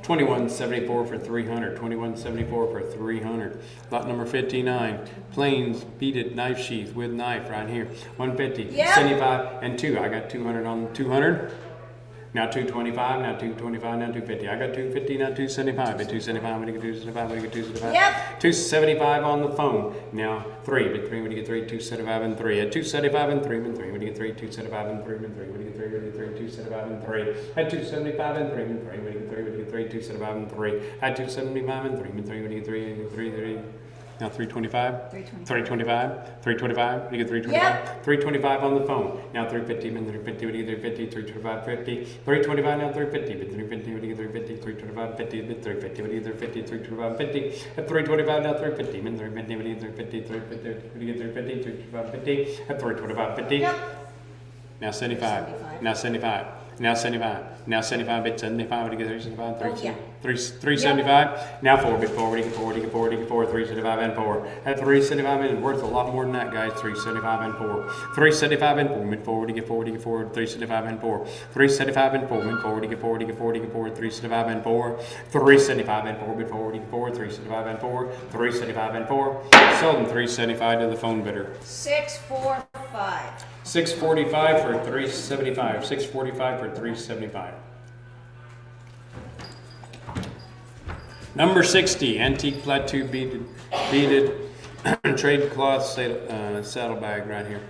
21.74 for 300. 21.74 for 300. Lot number 59. Plains beaded knife sheath with knife right here. 150. Yep. 75 and 2. I got 200 on 200. now 225, now 225, now 250. I got 250, now 275. At 275, what do you get 275? What do you get 275? Yep. 275 on the phone. Now 3, but 3, what do you get 3? 275 and 3. At 275 and 3, and 3, what do you get 3? 275 and 3, and 3, what do you get 3? What do you get 3? 275 and 3. At 275 and 3, and 3, what do you get 3? What do you get 3? 275 and 3. At 275 and 3, and 3, what do you get 3? 3, 3. Now 325? 325. 325? What do you get 325? Yep. 325 on the phone. Now 350, and 350, what do you get 350? 325, 50. 325, now 350, but 350, what do you get 350? 325, 50, but 350, what do you get 350? 325, 50. At 325, now 350, and 350, what do you get 350? 350, what do you get 350? 325, 50. At 325, 50. Yep. Now 75. Now 75. Now 75. Now 75 bit 75. What do you get 375? Oh, yeah. 375. Now 4 bit 4. What do you get 4? What do you get 4? What do you get 4? 375 and 4. At 375 is worth a lot more than that, guys. 375 and 4. 375 and 4. Mid 4. What do you get 4? What do you get 4? 375 and 4. 375 and 4. Mid 4. What do you get 4? What do you get 4? What do you get 4? 375 and 4. 375 and 4. Mid 4. What do you get 4? 375 and 4. 375 and 4. Sold them 375 to the phone bidder. 645. 645 for 375. 645 for 375. Number 60, antique plateau beaded trade cloth saddlebag right here.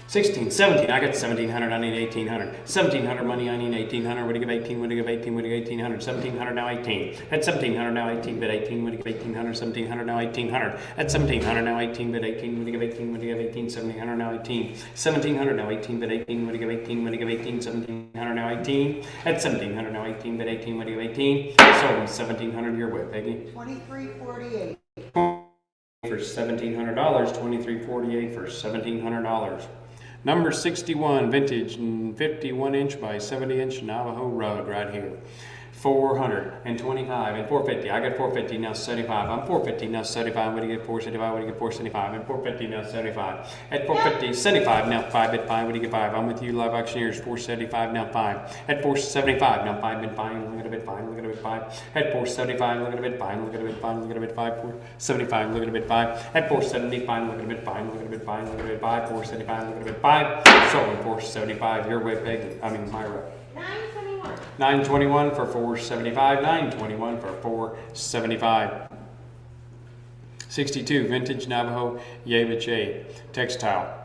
16, 17, I got 1700, I need 1800. 1700 money, I need 1800. What do you give 18? What do you give 18? What do you give 1800? 1700 now 18. At 1700 now 18 bit 18. What do you give 1800? 1700 now 1800. At 1700 now 18 bit 18. What do you give 18? What do you give 18? 1700 now 18. 1700 now 18 bit 18. What do you give 18? What do you give 18? 1700 now 18. At 1700 now 18 bit 18. What do you give 18? Sold them 1700 your way, Peggy. 2348. For $1,700. 2348 for $1,700. Number 61, vintage 51 inch by 70 inch Navajo rug right here. 425 and 450. I got 450 now 75. I'm 450 now 75. What do you get 475? What do you get 475? And 450 now 75. At 450, 75 now 5 bit 5. What do you get 5? I'm with you, live auctioneers. 475 now 5. At 475 now 5 bit 5. Look at a bit 5. Look at a bit 5. At 475, look at a bit 5. Look at a bit 5. Look at a bit 5. 475, look at a bit 5. At 475, look at a bit 5. Look at a bit 5. Look at a bit 5. 475, look at a bit 5. Sold 475. Your way, Peggy. I mean, Myra. 921. 921 for 475. 921 for 475. 62 vintage Navajo Yaviche textile.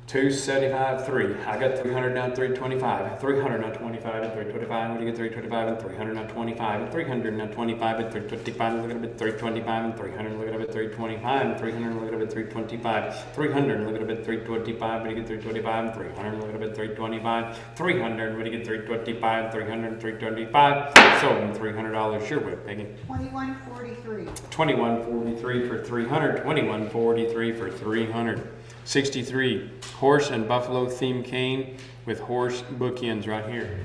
275, 3. I got 300 now 325. 300 now 25 and 325. What do you get 325 and 300 now 25 and 300 now 25 and 325. Look at a bit 325 and 300. Look at a bit 325 and 300. Look at a bit 325. 300. Look at a bit 325. What do you get 325 and 300. Look at a bit 325. 300. What do you get 325? 300 325. Sold them $300 your way, Peggy. 2143. 2143 for 300. 2143 for 300. 63 horse and buffalo theme cane with horse bookends right here.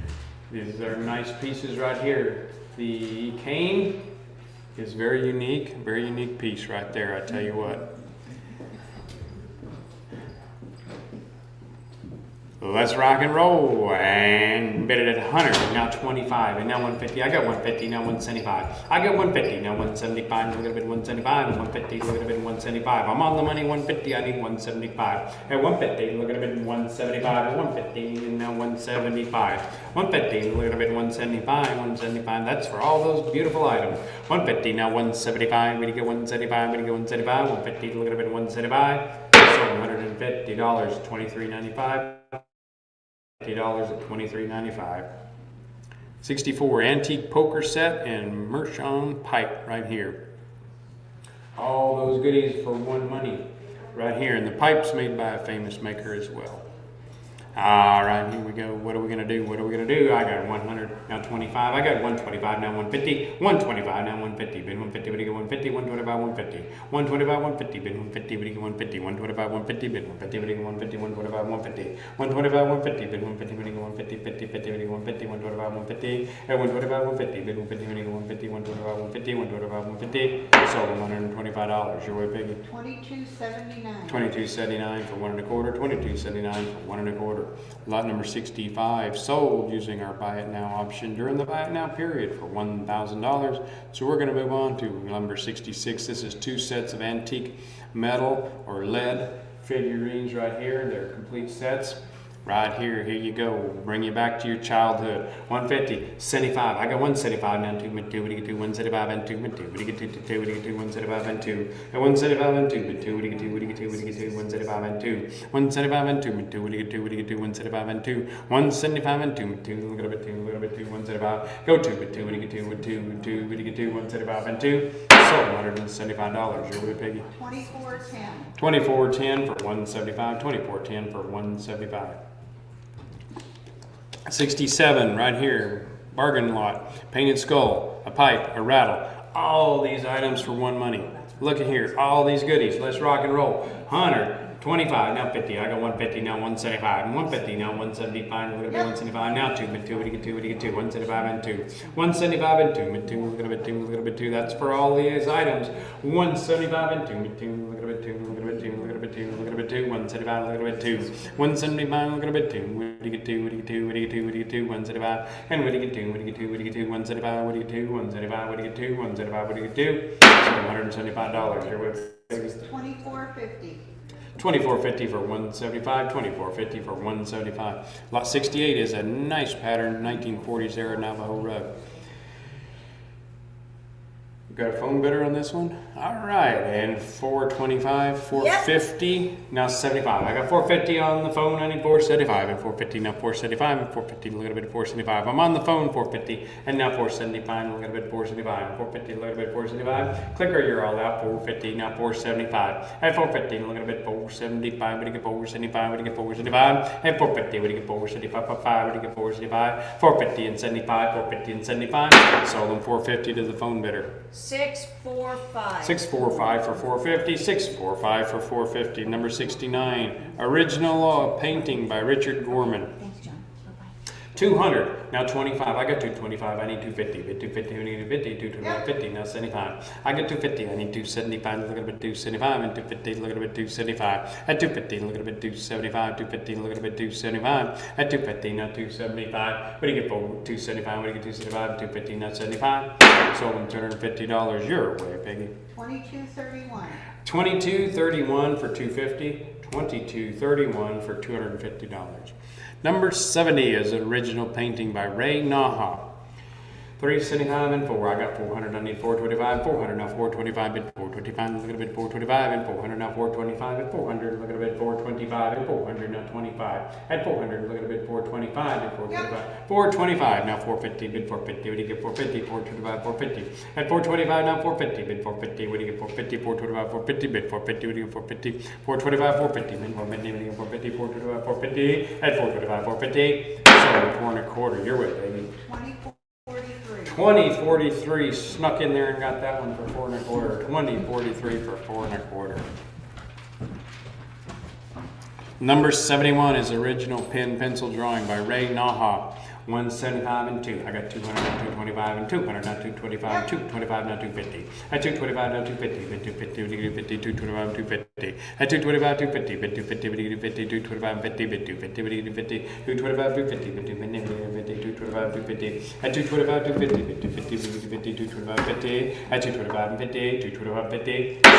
These are nice pieces right here. The cane is very unique piece right there, I tell you what. Let's rock and roll, and bid it at 100, now 25, and now 150. I got 150, now 175. I got 150, now 175. Look at a bit 175, and 150. Look at a bit 175. I'm on the money 150. I need 175. At 150, look at a bit 175. At 150, and now 175. 150. Look at a bit 175. 175. That's for all those beautiful items. 150, now 175. We get 175. We get 175. 150. Look at a bit 175. So $150. $23.95. $50 at $23.95. 64 antique poker set and Merchon pipe right here. All those goodies for one money right here, and the pipe's made by a famous maker as well. All right, here we go. What are we gonna do? What are we gonna do? I got 100 now 25. I got 125 now 150. 125 now 150. Bid 150. What do you get 150? 125 150. 125 150. Bid 150. What do you get 150? 125 150. Bid 150. What do you get 150? 125 150. 125 150. Bid 150. What do you get 150? 50 50. What do you get 150? 125 150. At 125 150. Bid 150. What do you get 150? 125 150. 125 150. Sold $125. Your way, Peggy. 2279. 22.79 for 1 1/4. 22.79 for 1 1/4. Lot number 65 sold using our buy it now option during the buy it now period for $1,000. So we're going to move on to number 66. This is 2 sets of antique metal or lead figurines right here. They're complete sets. Right here, here you go. Bring you back to your childhood. 150, 75. I got 175 now, 2, 2, 175 and 2, 2, 175 and 2, and 175 and 2, 2, 175 and 2, 175 and 2, 2, 175 and 2, 175 and 2, 2, look at it, 2, look at it, 2, 175, go 2, 2, 2, 175 and 2, so $175. You're with Piggy. 2410. 2410 for 175, 2410 for 175. 67 right here, bargain lot, painted skull, a pipe, a rattle, all these items for one money. Look at here, all these goodies. Let's rock and roll. 125, now 50. I got 150, now 175. 150, now 175. Look at the 175. Now 2, 2, what do you get 2? 175 and 2. 175 and 2, 2, look at it, 2, look at it, 2. That's for all these items. 175 and 2, 2, look at it, 2, look at it, 2, look at it, 2, look at it, 2. 175, look at it, 2. 175, look at it, 2. What do you get 2? What do you get 2? What do you get 2? What do you get 2? 175. And what do you get 2? What do you get 2? What do you get 2? 175, what do you get 2? 175, what do you get 2? 175, what do you get 2? $175. You're with 2450. 2450 for 175, 2450 for 175. Lot 68 is a nice pattern, 1940s era Navajo rug. Got a phone bidder on this one? All right, and 425, 450, now 75. I got 450 on the phone, I need 475, and 450, now 475, and 450, look at a bit, 475. I'm on the phone, 450, and now 475, look at a bit, 475, 450, look at a bit, 475. Clicker, you're all out, 450, now 475. At 450, look at a bit, 475, what do you get, 475, what do you get, 475. At 450, what do you get, 475, 5, what do you get, 475. 450 and 75, 450 and 75. Sold them 450 to the phone bidder. 645. 645 for 450, 645 for 450. Number 69, original painting by Richard Gorman. Thanks, John. Bye-bye. 200, now 25. I got 225. I need 250. Bid 250. I need 250. 250. Now 75. I got 250. I need 275. Look at a bit 275 and 250. Look at a bit 275. At 250. Look at a bit 275. 250. Look at a bit 275. At 250. Now 275. What do you get for 275? What do you get 275? 250. Now 75. Sold them $250. Your way, Peggy. 2231. 2231 for 250. 2231 for $250. Number 70 is an original painting by Ray Naha. 375 and 4. I got 400. I need 425. 400 now 425. Bid 425. Look at a bit 425 and 400 now 425 and 400. Look at a bit 425 and 400 now 25 at 400. Look at a bit 425 and 425. 425 now 450. Bid 450. What do you get 450? 425 450 at 425 now 450. Bid 450. What do you get 450? 425 450. Bid 450. What do you get 450? 425 450. Bid 450. What do you get 450? 425 450 at 425 450. So 4 1/4. You're with, baby. 2043 snuck in there and got that one for 4 1/4. 2043 for 4 1/4. Number 71 is original pen pencil drawing by Ray Naha. 175 and 2. I got 200 now 225 and 200 now 225 225 now 250. At 225 now 250. Bid 250 50 225 250. At 225 250. Bid 250 50 225 50. Bid 250 50 225 250. Bid 250 225 250. At 225 250. Bid 250 50 225 50. At 225 50 225 50. So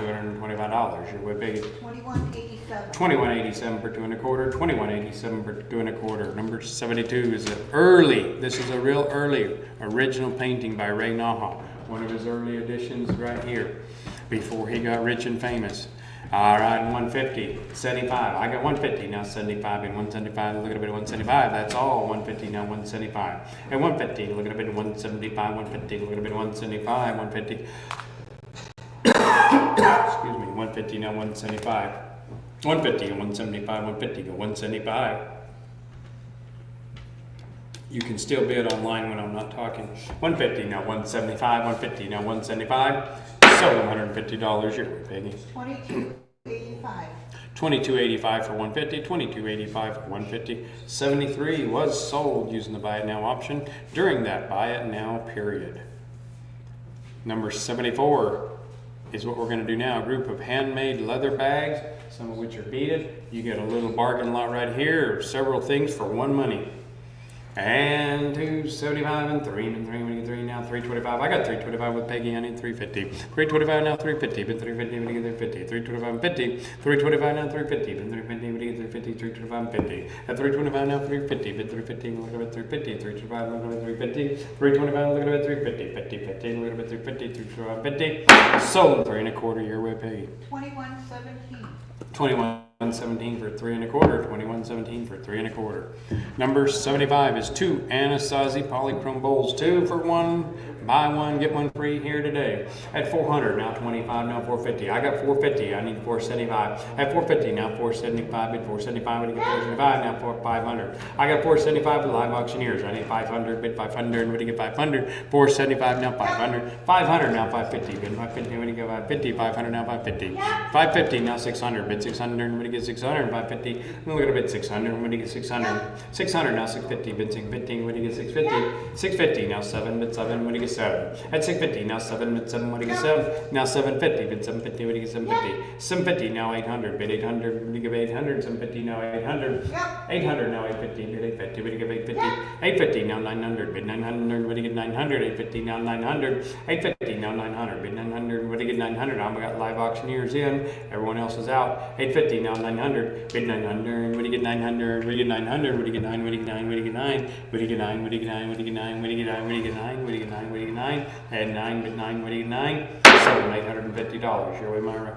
$225. You're with Biggie. 2187. 2187 for 2 1/4. 2187 for 2 1/4. Number 72 is early. This is a real early original painting by Ray Naha. One of his early editions right here before he got rich and famous. All right, 150, 75. I got 150 now 75 and 175. Look at a bit of 175. That's all 150 now 175 and 150. Look at a bit of 175. 150. Look at a bit of 175. 150. Excuse me. 150 now 175. 150 and 175. 150 go 175. You can still bid online when I'm not talking. 150 now 175. 150 now 175. So $150. You're Peggy. 2285. 2285 for 150. 2285 for 150. 73 was sold using the buy it now option during that buy it now period. Number 74 is what we're going to do now. A group of handmade leather bags, some of which are beaded. You get a little bargain lot right here of several things for one money. And 275 and 3 and 3. When you get 3 now, 325. I got 325 with Peggy. I need 350. 325 now, 350. Been 350. When you get 350. 325 and 50. 325 now, 350. Been 350. When you get 350. 325 and 50. At 325 now, 350. Been 350. Look at it, 350. 325. Look at it, 350. 325. Look at it, 350. 50. 50. Look at it, 350. 325. 50. Sold 3 1/4 your way, Peggy. 2117. 21.17 for 3 1/4. 21.17 for 3 1/4. Number 75 is 2 Anasazi polychrome bowls. 2 for 1. Buy 1, get 1 free here today. At 400, now 25, now 450. I got 450. I need 475. At 450, now 475. Bid 475. When you get 475, now 500. I got 475 with live auctioneers. I need 500. Bid 500. When you get 500, 475. Now 500. 500. Now 550. Bid 550. When you get 550, 500. Now 550. 550. Now 600. Bid 600. When you get 600, 550. Look at a bid 600. When you get 600, 600. Now 650. Bid 650. When you get 650, 650. Now 7. Bid 7. When you get 7. At 650. Now 7. Bid 7. When you get 7. Now 750. Bid 750. When you get 750. 750. Now 800. Bid 800. When you get 800. 750. Now 800. 800. Now 850. Bid 850. When you get 850. 850. Now 900. Bid 900. When you get 900. 850. Now 900. 850. Now 900. Bid 900. When you get 900. I got live auctioneers in. Everyone else is out. 850. Now 900. Bid 900. When you get 900. When you get 900. When you get 9. When you get 9. When you get 9. When you get 9. When you get 9. When you get 9. When you get 9. When you get 9. When you get 9. When you get 9. And 9. Bid 9. When you get 9. Sold $850. Your way, Myra.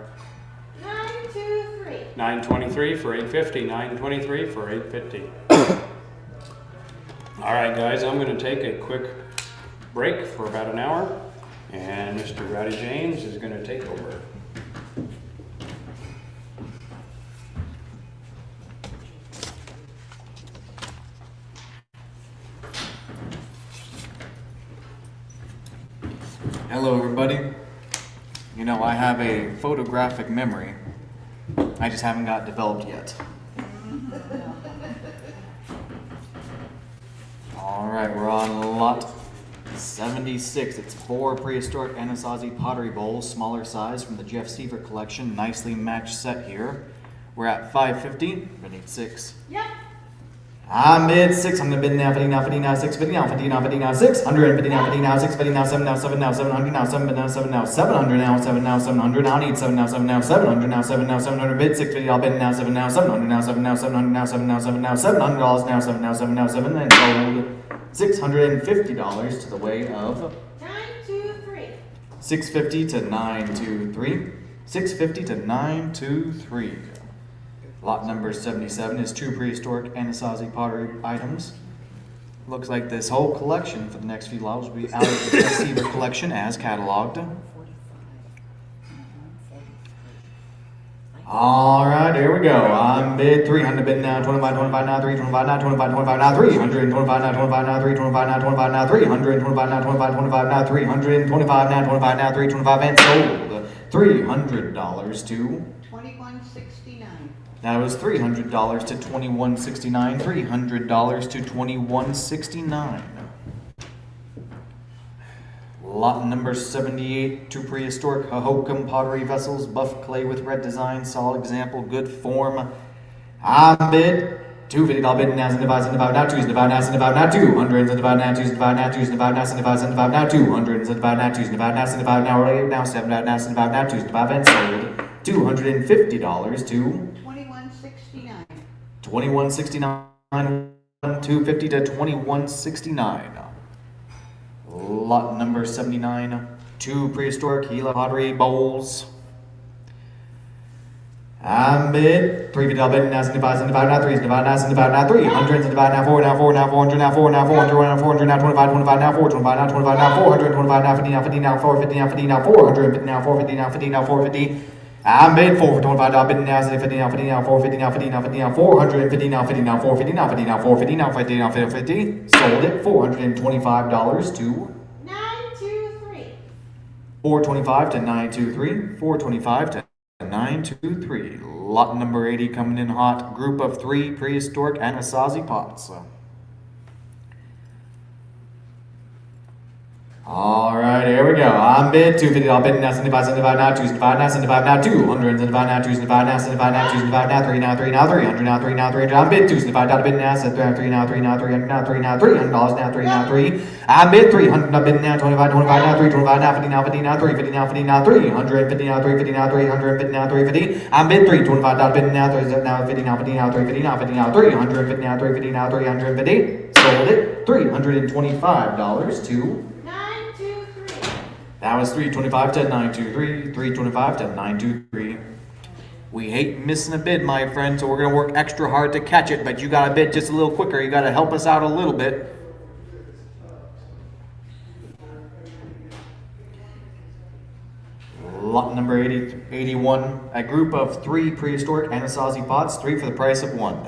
923. 923 for 850. 923 for 850. All right, guys, I'm going to take a quick break for about an hour, and Mr. Rowdy James is going to take over. Hello everybody. You know, I have a photographic memory. I just haven't got developed yet. Alright, we're on lot 76. It's 4 prehistoric Anasazi pottery bowls, smaller size from the Jeff Seaver collection. Nicely matched set here. We're at 550. We need 6. Yep. I'm bid 6. I'm gonna bid now 50 now 50 now 650 now 50 now 50 now 650 now 50 now 650 now 7 now 7 now 700 now 7 now 7 now 700 now 7 now 700 now need 7 now 7 now 700 now 7 now 700 bid 650. I'll bid now 7 now 700 now 7 now 700 now 7 now 7 now $700 now 7 now 7 now 7 and sold $650 to the way of 923. 650 to 923. 650 to 923. Lot number 77 is 2 prehistoric Anasazi pottery items. Looks like this whole collection for the next few lots will be out of the Jeff Seaver collection as cataloged. Alright, here we go. I'm bid 300, bid now 25, 25 now 3, 25 now 25, 25 now 325 now 25 now 3, 25 now 25 now 325 now 25, 25 now 325 now 25 now 325 and sold $300 to 2169. that was $300 to $2169. $300 to $2169. Lot number 78, 2 prehistoric Hohokam pottery vessels, buff clay with red design, solid example, good form. I bid $250. I'll bid now, $75, $75 now, $2, $75 now, $75 now, $200, $75 now, $2, $75 now, $2, $75 now, $75, $75 now, $200, $75 now, $2, $75 now, $75 now, $78 now, $75 now, $75 now, $2, $75 and sold $250 to 2169. 2169. 250 to 2169. Lot number 79, 2 prehistoric Gila pottery bowls. I'm bid $350. I'll bid now 75, 75 now 3, 75 now 75 now 300, 75 now 4 now 4 now 400 now 4 now 400 now 400 now 25, 25 now 4, 25 now 25 now 400, 25 now 50 now 50 now 450 now 50 now 400 now 450 now 50 now 450. I'm bid 4 for 25. I'll bid now 50 now 50 now 450 now 50 now 50 now 450 now 50 now 450 now 50 now 450 now 50 now 50. Sold it $425 to 923. 425 to 923. 425 to 923. Lot number 80 coming in hot. Group of 3 prehistoric Anasazi pots. All right, here we go. On bid, 250, I'll bid now, 75, 75 now, 2, 75 now, 75 now, 200, 75 now, 2, 75 now, 75 now, 2, 75 now, 3 now, 3 now, 300 now, 3 now, 300, on bid, 2, 75 now, bid now, 3 now, 3 now, 300 now, 3 now, $300 now, 3 now, 3, on bid, 300 now, bid now, 25, 25 now, 3, 25 now, 50 now, 50 now, 3, 50 now, 50 now, 300, 50 now, 350 now, 350 now, 350, on bid, 3, 25 now, bid now, 30 now, 50 now, 50 now, 350 now, 50 now, 350 now, 350 now, 350, sold it, $325 to 923. that was 325 to 923, 325 to 923. We hate missing a bid, my friend, so we're going to work extra hard to catch it, but you got to bid just a little quicker. You got to help us out a little bit. Lot number 81, a group of 3 prehistoric Anasazi pots, 3 for the price of 1.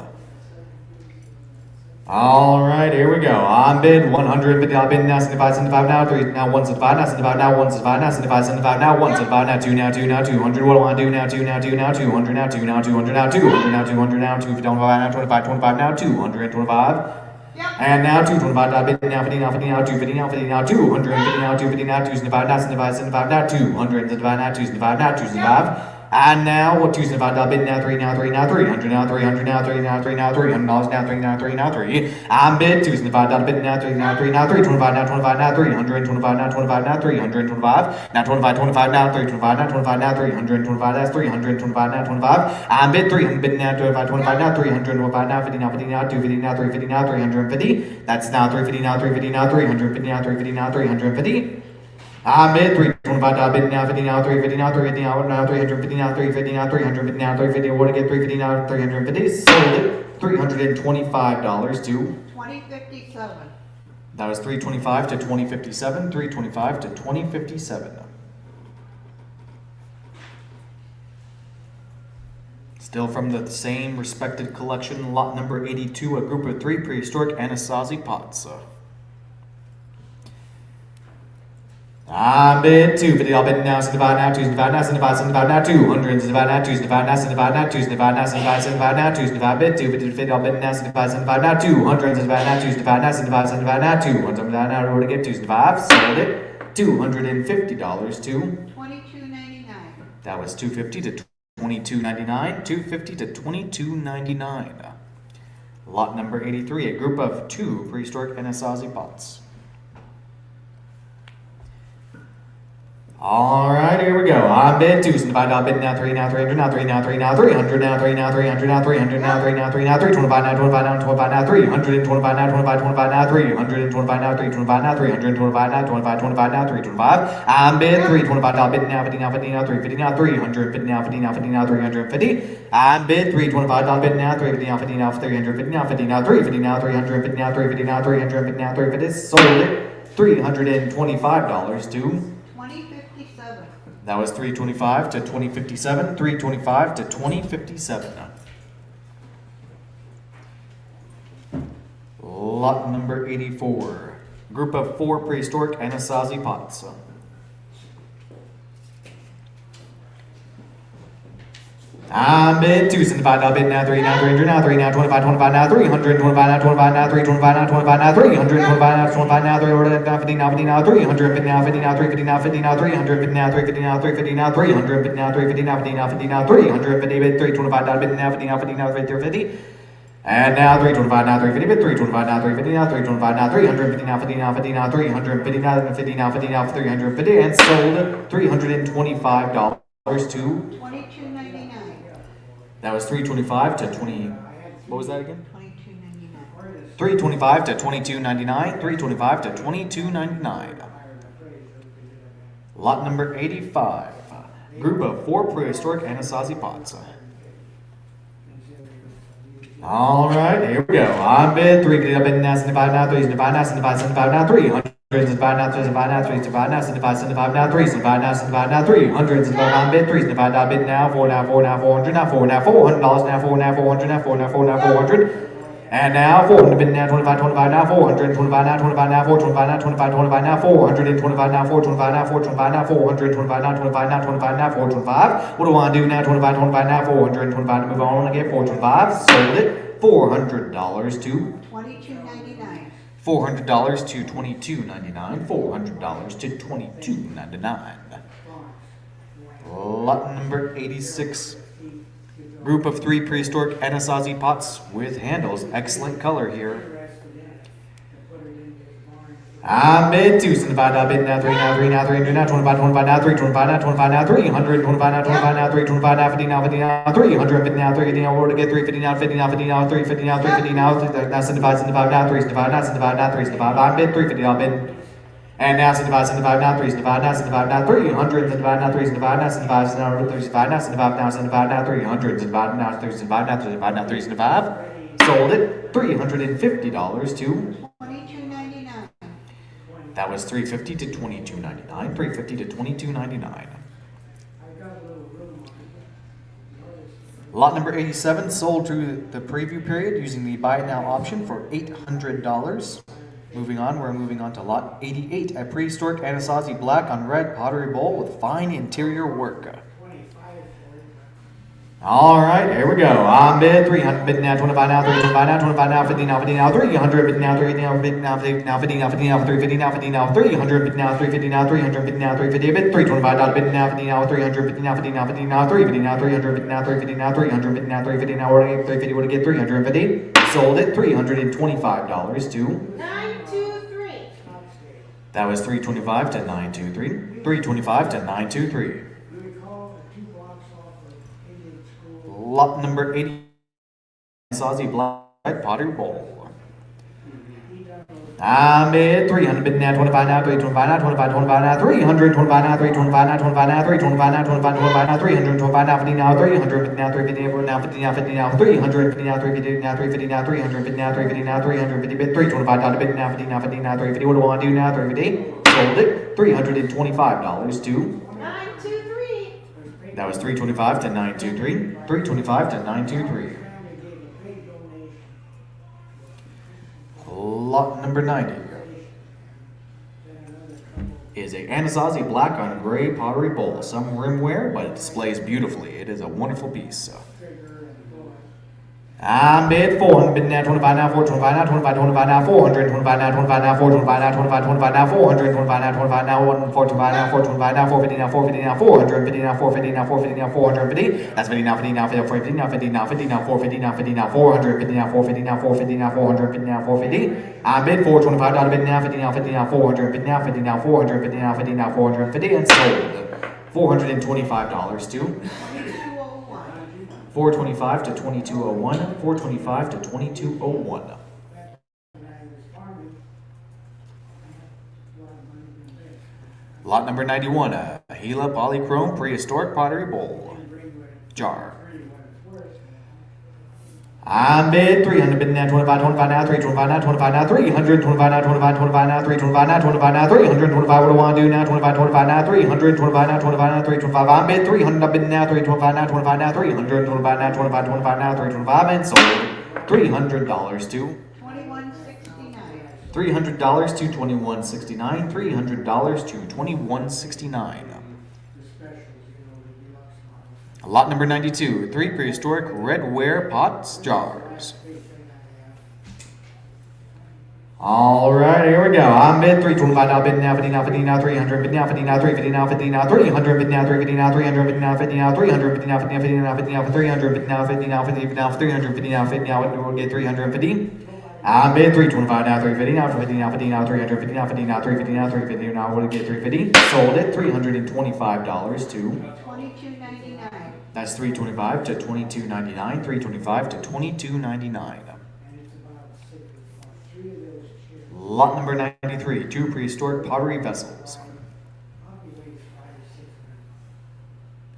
All right, here we go. On bid, 150. I'll bid now, 75, 75 now, 3 now, 1 75 now, 75 now, 1 75 now, 75, 75 now, 1 75 now, 2 now, 2 now, 200. What do I want to do now? 2 now, 2 now, 200 now, 2 now, 200 now, 200 now, 200 now, 225 now, 25, 25 now, 225. Yep. And now 225 now, bid now, 50 now, 50 now, 250 now, 50 now, 250 now, 250 now, 275 now, 75, 75 now, 200, 75 now, 275 now, 275. And now, what 275 now, bid now, 3 now, 3 now, 300 now, 300 now, 3 now, 3 now, $300 now, 3 now, 3 now, 3. I'm bid 275 now, bid now, 3 now, 3 now, 325 now, 25 now, 325 now, 25 now, 325. Now 25, 25 now, 325 now, 25 now, 325 now, 325 now, 25. I'm bid 300, bid now, 25, 25 now, 325 now, 50 now, 50 now, 250 now, 350 now, 350. That's now 350 now, 350 now, 350 now, 350 now, 350. I'm bid 325 now, bid now, 50 now, 350 now, 350 now, 350 now, 350 now, 350 now, 350. What to get 350 now, 350? Sold it. $325 to 2057. that was 325 to 2057. 325 to 2057. Still from the same respected collection, lot number 82, a group of 3 prehistoric Anasazi pots. I'm bid 250. I'll bid now, 75 now, 275 now, 75, 75 now, 200, 75 now, 275 now, 75 now, 275 now, 75, 75 now, 275 bid 250 to 50. I'll bid now, 75, 75 now, 200, 75 now, 275 now, 75, 75 now, 275 now, what to get 275, sold it, $250 to 2299. that was 250 to 2299, 250 to 2299. Lot number 83, a group of 2 prehistoric Anasazi pots. All right, here we go. On bid 275. I'll bid now, 3 now, 300 now, 3 now, 3 now, 300 now, 3 now, 300 now, 300 now, 3 now, 3 now, 325 now, 25 now, 25 now, 325 now, 25, 25 now, 325 now, 325 now, 325 now, 25, 25 now, 325. On bid 325. I'll bid now, 50 now, 50 now, 350 now, 350 now, 50 now, 50 now, 350. On bid 325. I'll bid now, 350 now, 50 now, 350 now, 50 now, 350 now, 350 now, 350 now, 350 now, 350. Sold it. $325 to 2057. that was 325 to 2057, 325 to 2057. Lot number 84, group of 4 prehistoric Anasazi pots. I'm bid 275. I'll bid now, 3 now, 300 now, 3 now, 25, 25 now, 325 now, 25 now, 325 now, 25 now, 325 now, 25 now, 350 now, 50 now, 350 now, 50 now, 350 now, 50 now, 350 now, 350 now, 350 now, 350 now, 350 now, 50 now, 50 now, 350 bid 325 now, bid now, 50 now, 50 now, 350. And now 325 now, 350 bid 325 now, 350 now, 325 now, 350 now, 50 now, 50 now, 350 now, 50 now, 50 now, 350, and sold $325 to 2299. that was 325 to 20. What was that again? 2299. 325 to 2299. 325 to 2299. Lot number 85. Group of 4 prehistoric Anasazi pots. All right, here we go. On bid 350. I'll bid now, 75 now, 375 now, 75, 75 now, 300. 75 now, 375 now, 375 now, 75, 75 now, 375 now, 75 now, 300, 75 on bid, 375 now, bid now, 4 now, 4 now, 400 now, 4 now, $400 now, 4 now, 400 now, 4 now, 4 now, 400. And now 400 bid now, 25, 25 now, 400, 25 now, 25 now, 425 now, 25, 25 now, 425 now, 425 now, 425 now, 425 now, 25 now, 25 now, 425. What do I want to do now? 25, 25 now, 425 to move on again, 425. Sold it. $400 to 2299. $400 to $22.99. $400 to $22.99. Lot number 86. Group of 3 prehistoric Anasazi pots with handles. Excellent color here. I bid 2, $75, now bid now 3, now 3, now 300, now 25, 25, now 3, 25, now 25, now 300, 25, now 25, now 3, 25, now 50, now 50, now 300, 50, now 350, now we're to get 350, now 50, now 50, now 350, now 350, now 75, 75, now 3, 75, now 75, now 3, 75, I bid 350, I'll bid. And now 75, 75, now 3, 75, now 75, now 300, 75, now 3, 75, now 75, now 35, now 75, now 75, now 300, 75, now 35, now 35, now 375. Sold it $350 to. $22.99. That was $350 to $22.99. $350 to $22.99. Lot number 87 sold to the preview period using the buy now option for $800. Moving on, we're moving on to lot 88, a prehistoric Anasazi black on red pottery bowl with fine interior work. All right, here we go. I'm bid 300, bid now 25, now 3, 25, now 25, now 50, now 50, now 300, bid now 3, now bid now 50, now 50, now 50, now 350, now 50, now 300, bid now 350, now 300, bid now 350, bid 325, bid now 50, now 300, bid now 50, now 50, now 350, now 300, bid now 350, now 300, bid now 350, now we're gonna get 350, we're gonna get 350. Sold it $325 to. 923. That was $325 to $923. $325 to $923. Lot number 80, Anasazi black red pottery bowl. I'm bid 300, bid now 25, now 3, 25, now 25, 25, now 300, 25, now 3, 25, now 25, now 3, 25, now 25, 25, now 300, 25, now 50, now 300, now 350, now 50, now 50, now 300, 50, now 350, now 350, now 300, 50, now 350, now 350, bid 325, bid now 50, now 50, now 350. What do I want to do now? 350. Sold it $325 to. 923. That was $325 to $923. $325 to $923. Lot number 90 is a Anasazi black on gray pottery bowl. Some rim wear, but it displays beautifully. It is a wonderful piece. I'm bid 400, bid now 25, now 4, 25, now 25, 25, now 400, 25, now 25, now 4, 25, now 25, 25, now 400, 25, now 25, now 1, 4, 25, now 4, 25, now 450, now 450, now 450, now 450, now 450, now 450. That's 50, now 50, now 50, now 50, now 50, now 50, now 450, now 50, now 450, now 450, now 450, now 450, now 450. I bid 425, bid now 50, now 50, now 400, bid now 50, now 450, now 50, now 450, and sold $425 to. 425 to 2201, 425 to 2201. Lot number 91, a Gila polychrome prehistoric pottery bowl. Jar. I'm bid 300, bid now 25, 25 now 3, 25 now 25 now 300, 25 now 25, 25 now 3, 25 now 25 now 300, 25. What do I want to do now? 25, 25 now 300, 25 now 25 now 3, 25. I'm bid 300, bid now 3, 25 now 25 now 300, 25 now 25, 25 now 3, 25, and sold $300 to. $21.69. $300 to $21.69. $300 to $21.69. Lot number 92, 3 prehistoric redware pots, jars. All right, here we go. I'm bid 325, now bid now 50, now 50, now 300, bid now 50, now 350, now 50, now 300, bid now 350, now 300, bid now 50, now 300, bid now 50, now 50, now 50, now 300, bid now 50, now 50, now 350, now 50, now we'll get 350. I'm bid 325, now 350, now 50, now 50, now 350, now 50, now 350, now 350, now we'll get 350. Sold it $325 to. $22.99. That's $325 to $22.99. $325 to $22.99. Lot number 93, 2 prehistoric pottery vessels.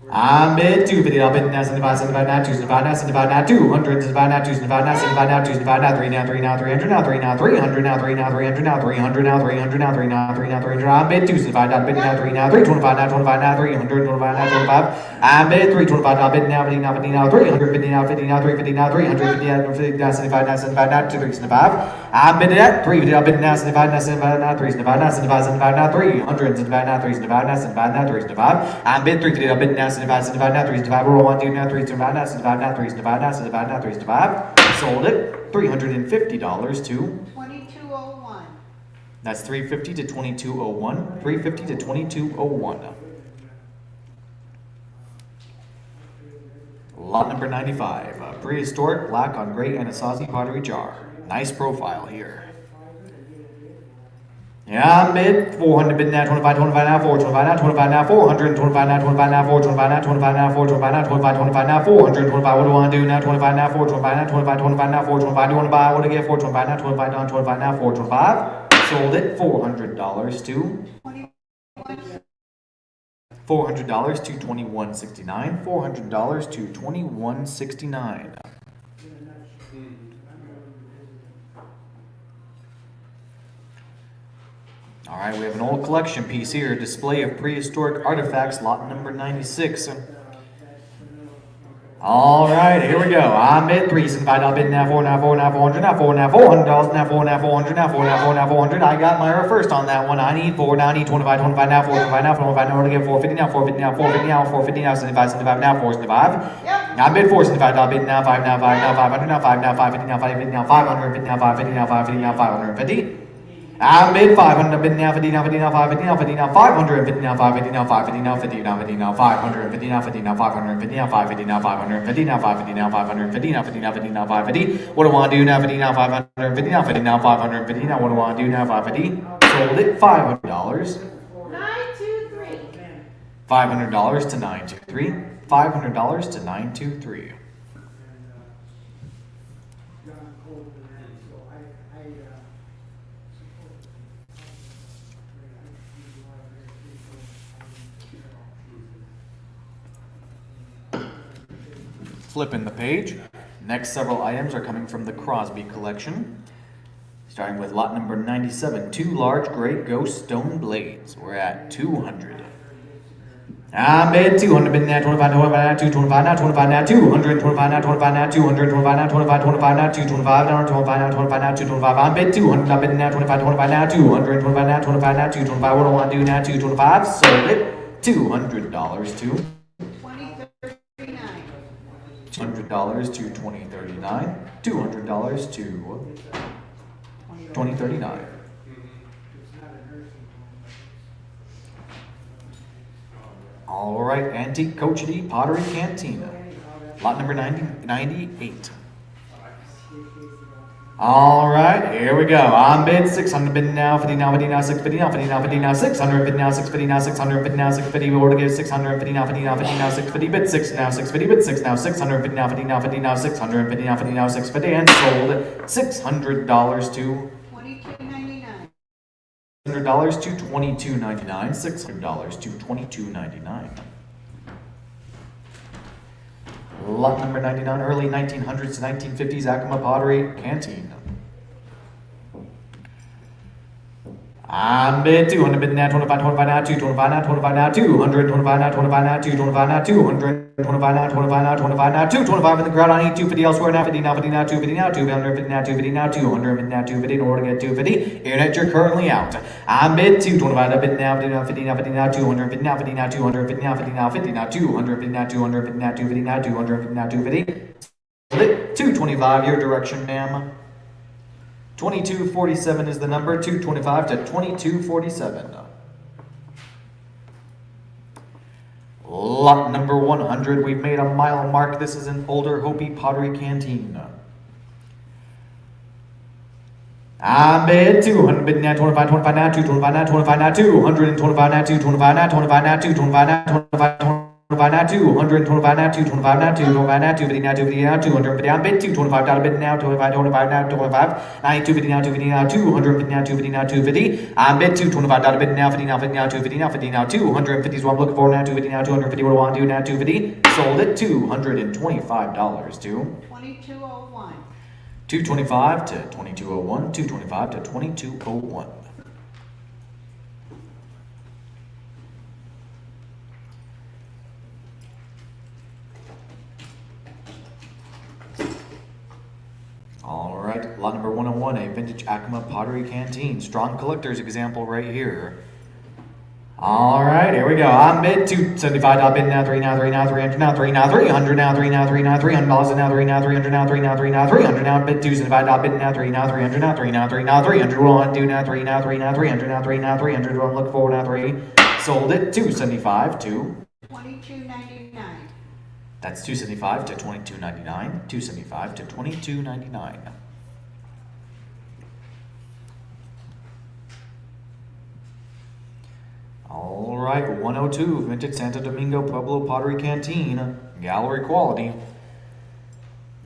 I'm bid 250, I'll bid now 75, 75, now 275, now 75, now 200, 75, now 275, now 75, now 275, now 3, now 3, now 300, now 3, now 300, now 3, now 300, now 300, now 300, now 3, now 3, now 300. I'm bid 275, I'll bid now 3, now 325, now 25, now 300, 25, now 25. I'm bid 325, I'll bid now 50, now 50, now 350, now 50, now 350, now 350, now 50, now 75, now 75, now 375. I'm bid at 350, I'll bid now 75, now 75, now 375, now 75, 75, now 300, 75, now 375, now 75, now 375. I'm bid 350, I'll bid now 75, 75, now 375. What do I want to do now? 375, now 75, now 375, now 75, now 375. Sold it $350 to. $22.01. That's 350 to 2201. 350 to 2201. Lot number 95. A prehistoric black on gray Anasazi pottery jar. Nice profile here. Yeah, bid 400 bid now 25 25 now 4 25 now 25 now 400 25 now 25 now 4 25 now 25 now 4 25 now 25 25 now 425. What do I want to do now? 25 now 4 25 now 25 25 now 4 25. Do you want to buy? What do I get? 4 25 now 25 now 25 now 4 25. Sold it $400 to $400 to $21.69. $400 to $21.69. All right, we have an old collection piece here, display of prehistoric artifacts, lot number 96. All right, here we go. I'm bid $3 and $5 bid now 4 now 4 now 400 now 4 now $400 now 4 now 400 now 4 now 4 now 400. I got Myra first on that one. I need 4 now. I need 25 25 now 4 25 now 25 now. We're gonna get 450 now 450 now 450 now 450 now 75 75 now 475. I bid $4 and $5 bid now 5 now 5 now 500 now 5 now 550 now 550 now 550 now 550 now 550 now 550. I bid 500 bid now 50 now 50 now 550 now 50 now 550 now 550 now 550 now 50 now 50 now 550 now 50 now 550 now 550 now 550 now 550 now 550 now 50 now 50 now 550. What do I want to do now? 50 now 550 now 50 now 550 now. What do I want to do now? 550. Sold it $500. 923. $500 to 923. $500 to 923. Flipping the page. Next several items are coming from the Crosby collection. Starting with lot number 97, 2 large gray ghost stone blades. We're at 200. I bid 200 bid now 25 25 now 225 now 25 now 225 now 25 now 225 now 25 25 now 225 now 25 now 25 now 225. I bid 200. I bid now 25 25 now 225 now 25 now 225. What do I want to do now? 225. Sold it $200 to $200 to 2039. $200 to 2039. All right, antique coachety pottery cantina. Lot number 98. All right, here we go. I'm bid 600 bid now 50 now 50 now 650 now 50 now 50 now 600 bid now 650 now 650 now 650. We order give 650 now 50 now 50 now 650 bid 6 now 650 bid 6 now 650 now 50 now 50 now 650 now 50 now 650 and sold $600 to $22.99. $600 to $22.99. $600 to $22.99. Lot number 99, early 1900s to 1950s Acoma pottery canteen. I'm bid 200 bid now 25 25 now 225 now 25 now 225 now 25 now 225 now 225 now 25 now 25 now 225 in the crowd. I need 250 elsewhere now 50 now 50 now 250 now 250 now 250 now 200 now 250 in order to get 250. Internet, you're currently out. I'm bid 225 now bid now 50 now 50 now 50 now 250 now 50 now 250 now 50 now 50 now 250 now 250 now 250 now 250 now 250. 225 your direction, ma'am. 2247 is the number, 225 to 2247. Lot number 100, we've made a mile mark. This is an older Hopi pottery canteen. I bid 200 bid now 25 25 now 225 now 25 now 225 now 225 now 25 now 225 now 25 25 now 225 now 225 now 225 now 250 now 250 now 250. I bid 225 dollar bid now 25 25 now 25 250 now 250 now 250 now 250 now 250. I bid 225 dollar bid now 50 now 50 now 250 now 50 now 250 is what I'm looking for now 250 now 250. What do I want to do now 250? Sold it $225 to 2201. 225 to 2201. 225 to 2201. All right, lot number 101, a vintage Acoma pottery canteen. Strong collector's example right here. All right, here we go. On bid $275 bid now, 3 now, 3 now, 300 now, 3 now, 300 now, 3 now, 3 now, $300 now, 3 now, 300 now, 3 now, 3 now, 300 now, bid $275 bid now, 3 now, 300 now, 3 now, 3 now, 300, roll on, 2 now, 3 now, 3 now, 300 now, 3 now, 300, roll on, look forward now, 3. Sold it, 275 to, 22.99. that's 275 to 22.99, 275 to 22.99. All right, 102, Vintage Santo Domingo Pueblo Pottery Canteen, gallery quality.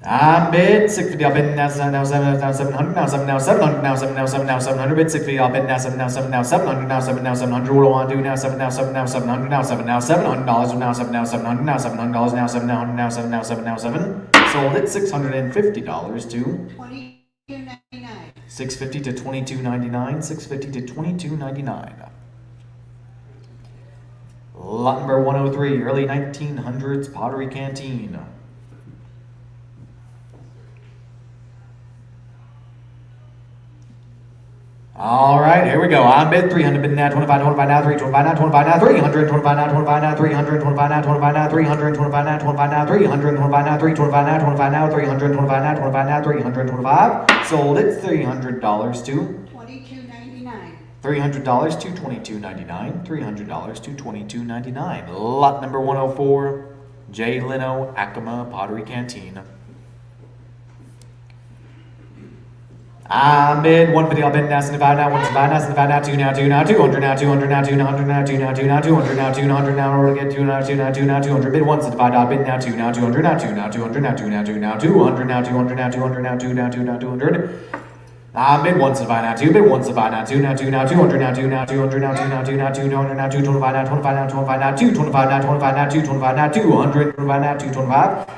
On bid, 650, I'll bid now 700, now 700, now 700, now 700, now 700, now 700, bid 650, I'll bid now 7, now 7, now 700, now 7, now 700, what do I want to do now 7, now 7, now 700, now 7, now $700, now 7, now 700, now $700, now 7, now 7, now 7, now 7, now 7, sold it $650 to 22.99. 650 to 22.99, 650 to 22.99. Lot number 103, early 1900s pottery canteen. All right, here we go. On bid 300 bid now, 25, 25 now, 325 now, 25 now, 300, 25 now, 25 now, 300, 25 now, 25 now, 300, 25 now, 25 now, 300, 25 now, 325 now, 25 now, 300, 25 now, 25 now, 325. Sold it $300 to $22.99. $300 to $22.99, $300 to $22.99. Lot number 104, J. Leno Acoma Pottery Canteen. On bid 150, I'll bid now 75 now, 175 now, 75 now, 2 now, 2 now, 200 now, 200 now, 200 now, 2 now, 2 now, 200 now, 200 now, we're gonna get 2 now, 2 now, 2 now, 200, bid 175, I'll bid now 2 now, 200 now, 2 now, 200 now, 2 now, 2 now, 200 now, 200 now, 200 now, 2 now, 2 now, 200. Bid 175 now, 2, bid 175 now, 2 now, 2 now, 200 now, 2 now, 200 now, 2 now, 2 now, 200 now, 225 now, 25 now, 25 now, 225 now, 25 now, 225 now, 200, 25 now, 225.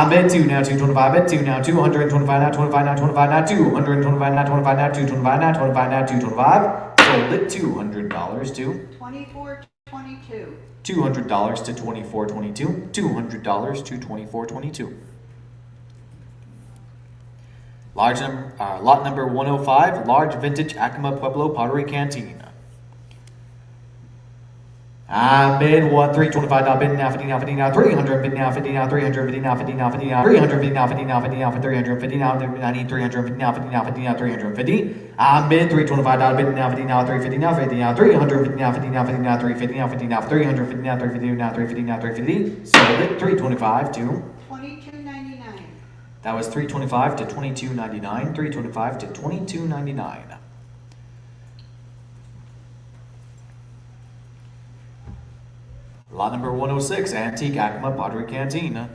Bid 2 now, 225, bid 2 now, 225 now, 25 now, 25 now, 225 now, 25 now, 225 now, 25 now, 225. Sold it $200 to 24.22. $200 to $24.22, $200 to $24.22. Lot number 105, large vintage Acoma Pueblo Pottery Canteen. Bid 325 bid now 50 now 50 now 300 bid now 50 now 350 now 50 now 50 now 350 now 50 now 50 now 350 now I need 350 now 50 now 50 now 350. Bid 325 bid now 50 now 350 now 50 now 350 now 50 now 50 now 350 now 50 now 350 now 350 now 350 now 350. Sold it 325 to $22.99. that was 325 to 22.99, 325 to 22.99. Lot number 106, Antique Acoma Pottery Canteen.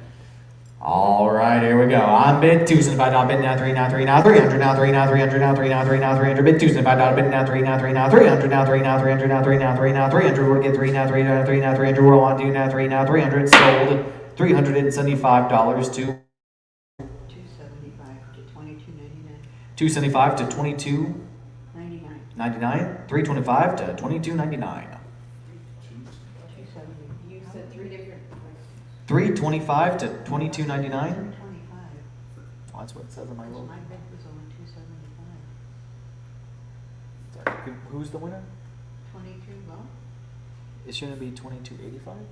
All right, here we go. On bid, $275 bid now, 3 now, 3 now, 300 now, 3 now, 300 now, 3 now, 3 now, 300 bid, $275 bid now, 3 now, 3 now, 300 now, 3 now, 300 now, 3 now, 3 now, 300. We'll get 3 now, 3 now, 3 now, 300. We're on 2 now, 3 now, 300. Sold $375 to 275 to 22.99. 275 to 22.99, 99. 325 to 22.99. 270. You said three different. 325 to 22.99. 25. Oh, that's what it says on my little. My bid was only 275. Sorry, who's the winner? 22, well, It shouldn't be 22.85.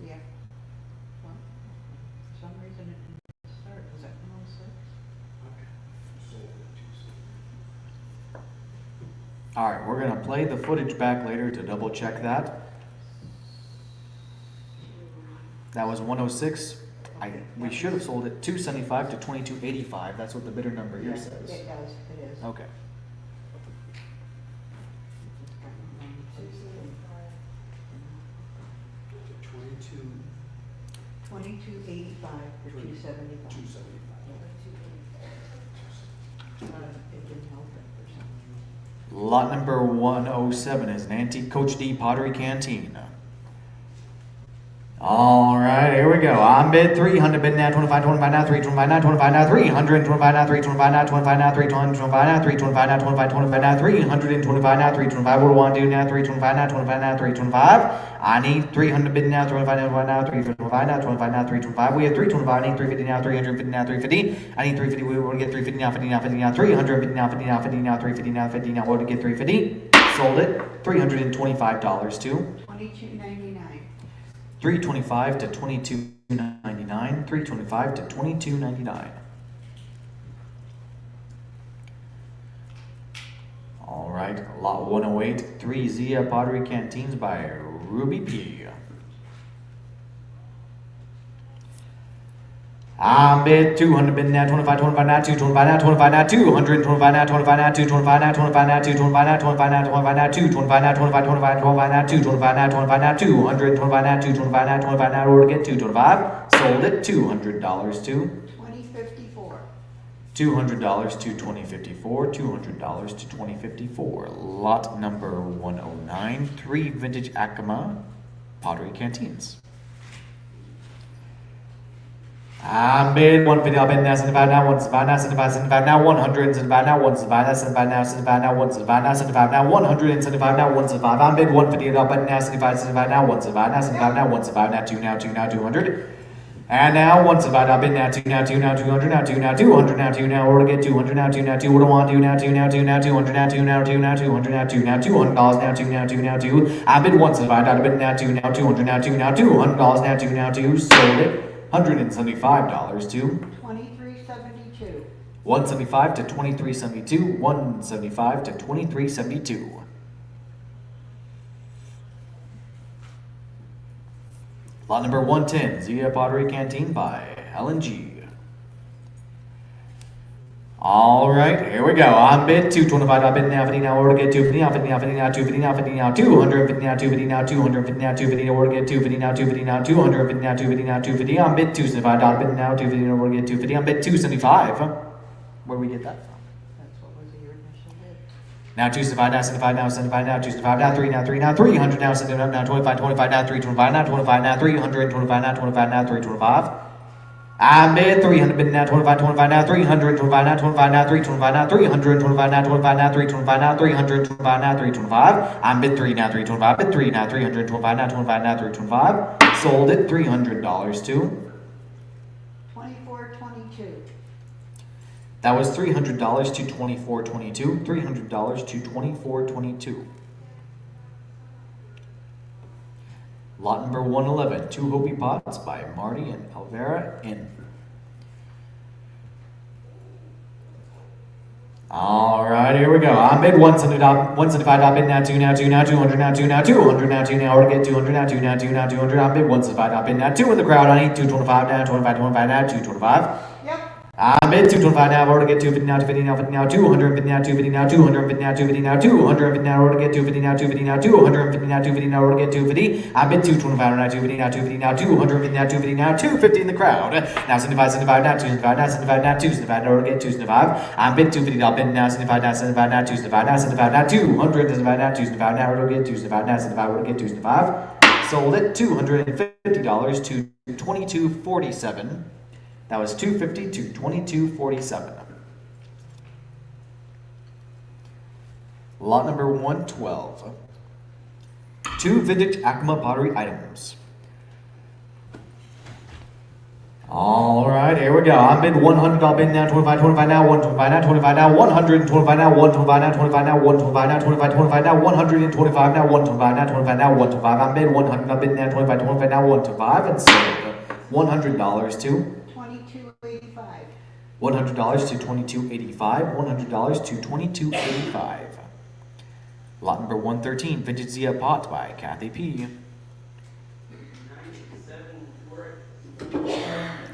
yeah. Well, for some reason it didn't start. Was that 106? All right, we're gonna play the footage back later to double check that. That was 106. We should have sold it 275 to 22.85. That's what the bidder number here Yes, says. it does, it is. Okay. $22.85 for 275. It didn't help it for some reason. Lot number 107 is an Antique Coach D Pottery Canteen. All right, here we go. I'm bid 300, bid now 25, 25 now 3, 25 now 25 now 300, 25 now 3, 25 now 25 now 3, 25 now 3, 25 now 25, 25 now 325 now 3, 25. What do I want to do now? 3, 25 now 25 now 3, 25. I need 300 bid now 25 now 25 now 3, 25 now 25 now 3, 25. We have 325. I need 350 now 350 now 350. I need 350. We want to get 350 now 50 now 50 now 350 now 50 now 50 now 350 now 50 now. What to get 350? Sold it. $325 to. $22.99. 325 to 22.99. 325 to 22.99. All right, lot 108, 3 Zia Pottery Canteens by Ruby P. I'm bid 200, bid now 25, 25 now 2, 25 now 25 now 2, 125 now 25 now 2, 25 now 25 now 2, 25 now 25 now 25 now 2, 25 now 25 25 25 now 2, 25 now 25 now 2, 125 now 2, 25 now 25 now order get 225. Sold it $200 to. $20.54. $200 to 2054, $200 to 2054. Lot number 109, 3 Vintage Acoma Pottery Canteens. I'm bid 150, I'll bid now, 75 now, 175 now, 75, 75 now, 100, 75 now, 175 now, 75 now, 75 now, 175 now, 75 now, 175 now, 175. I'm bid 150, I'll bid now, 75, 75 now, 175 now, 75 now, 175 now, 2 now, 2 now, 200. And now 175, I'll bid now, 2 now, 2 now, 200 now, 2 now, 200 now, 2 now, order get 200 now, 2 now, 2. What do I want to do now? 2 now, 2 now, 200 now, 2 now, 2 now, 200 now, 2 now, $200 now, 2 now, 2 now, 2. I bid 175, I'll bid now, 2 now, 200 now, 2 now, $200 now, 2 now, 2. Sold it. $175 to. $23.72. 175 to 2372, 175 to 2372. Lot number 110, Zia Pottery Canteen by LNG. All right, here we go. I'm bid 225. I've bid now 50 now. Order get 250 now. 50 now. 50 now. 250 now. 50 now. 250 now. 250 now. 250 now. 250 now. Order get 250 now. 250 now. 250 now. 250 now. 250. I'm bid 275. I've bid now 250 now. Order get 250. I'm bid 275. Where we get that from? That's what was your initial bid. Now 275 now. 75 now. 75 now. 275 now. 3 now. 3 now. 300 now. 79 now. 25. 25 now. 325 now. 25 now. 325 now. 25 now. 325. I'm bid 300, bid now 25, 25 now 325 now 25 now 325 now 325 now 25 now 325 now 325 now 325. I'm bid 3 now 325, bid 3 now 325 now 25 now 325. Sold it $300 to. $24.22. That was $300 to 2422. $300 to 2422. Lot number 111, 2 Hopi Pots by Marty and Alvera in. All right, here we go. I'm bid 175. I bid now 2 now 2 now 200 now 2 now 200 now 2 now. Order get 200 now 2 now 2 now 200. I'm bid 175. I bid now 2 in the crowd. I need 225 now 25 25 now 225. Yep. I'm bid 225 now. Order get 250 now 250 now 50 now 250 now 250 now 250 now 250 now 250 now. Order get 250 now 250 now 250 now 250 now. Order get 250. I bid 225 now 250 now 250 now 250 now 250 now 250 in the crowd. Now 75 75 now 275 now 75 now 275 now. Order get 275. I'm bid 250. I'll bid now 75 now 75 now 275 now 75 now 200 75 now 275 now. Order get 275 now 75. Order get 275. Sold it $250 to 2247. That was $250 to 2247. Lot number 112. 2 Vintage Acoma Pottery items. All right, here we go. I'm bid 100. I'll bid now 25, 25 now, 125 now, 25 now, 125 now, 125 now, 25 now, 125 now, 25, 25 now, 125 now, 125 now, 25 now, 125. I'm bid 100. I'll bid now 25, 25 now, 125 and sold $100 to. $22.85. $100 to 2285. $100 to 2285. Lot number 113, Vintage Zia Pot by Kathy P.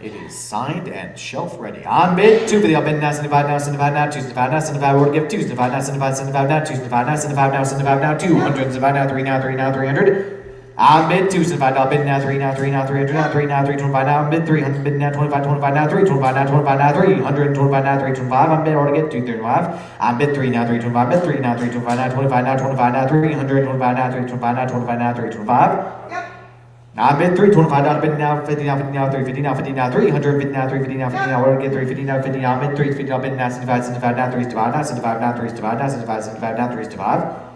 It is signed and shelf ready. On bid 250. I'll bid now 75 now 75 now 275 now 75. Order give 275 now 75 75 now 275 now 75 now 75 now 200 75 now 3 now 3 now 300. I'm bid 275. I'll bid now 3 now 3 now 300 now 3 now 325 now. I'm bid 300. Bid now 25 25 now 325 now 25 now 325 now 325. I'm bid order get 235. I'm bid 3 now 325. Bid 3 now 325 now 25 now 25 now 325 now 325 now 25 now 325. Yep. I'm bid $325 bid now, 50 now, 50 now, 350 now, 50 now, 350 now, 350 now, 50 now, we're gonna get 350 now, 50 now, bid 350 now, bid now, 75, 75 now, 375 now, 75 now, 375 now, 75, 75 now, 375.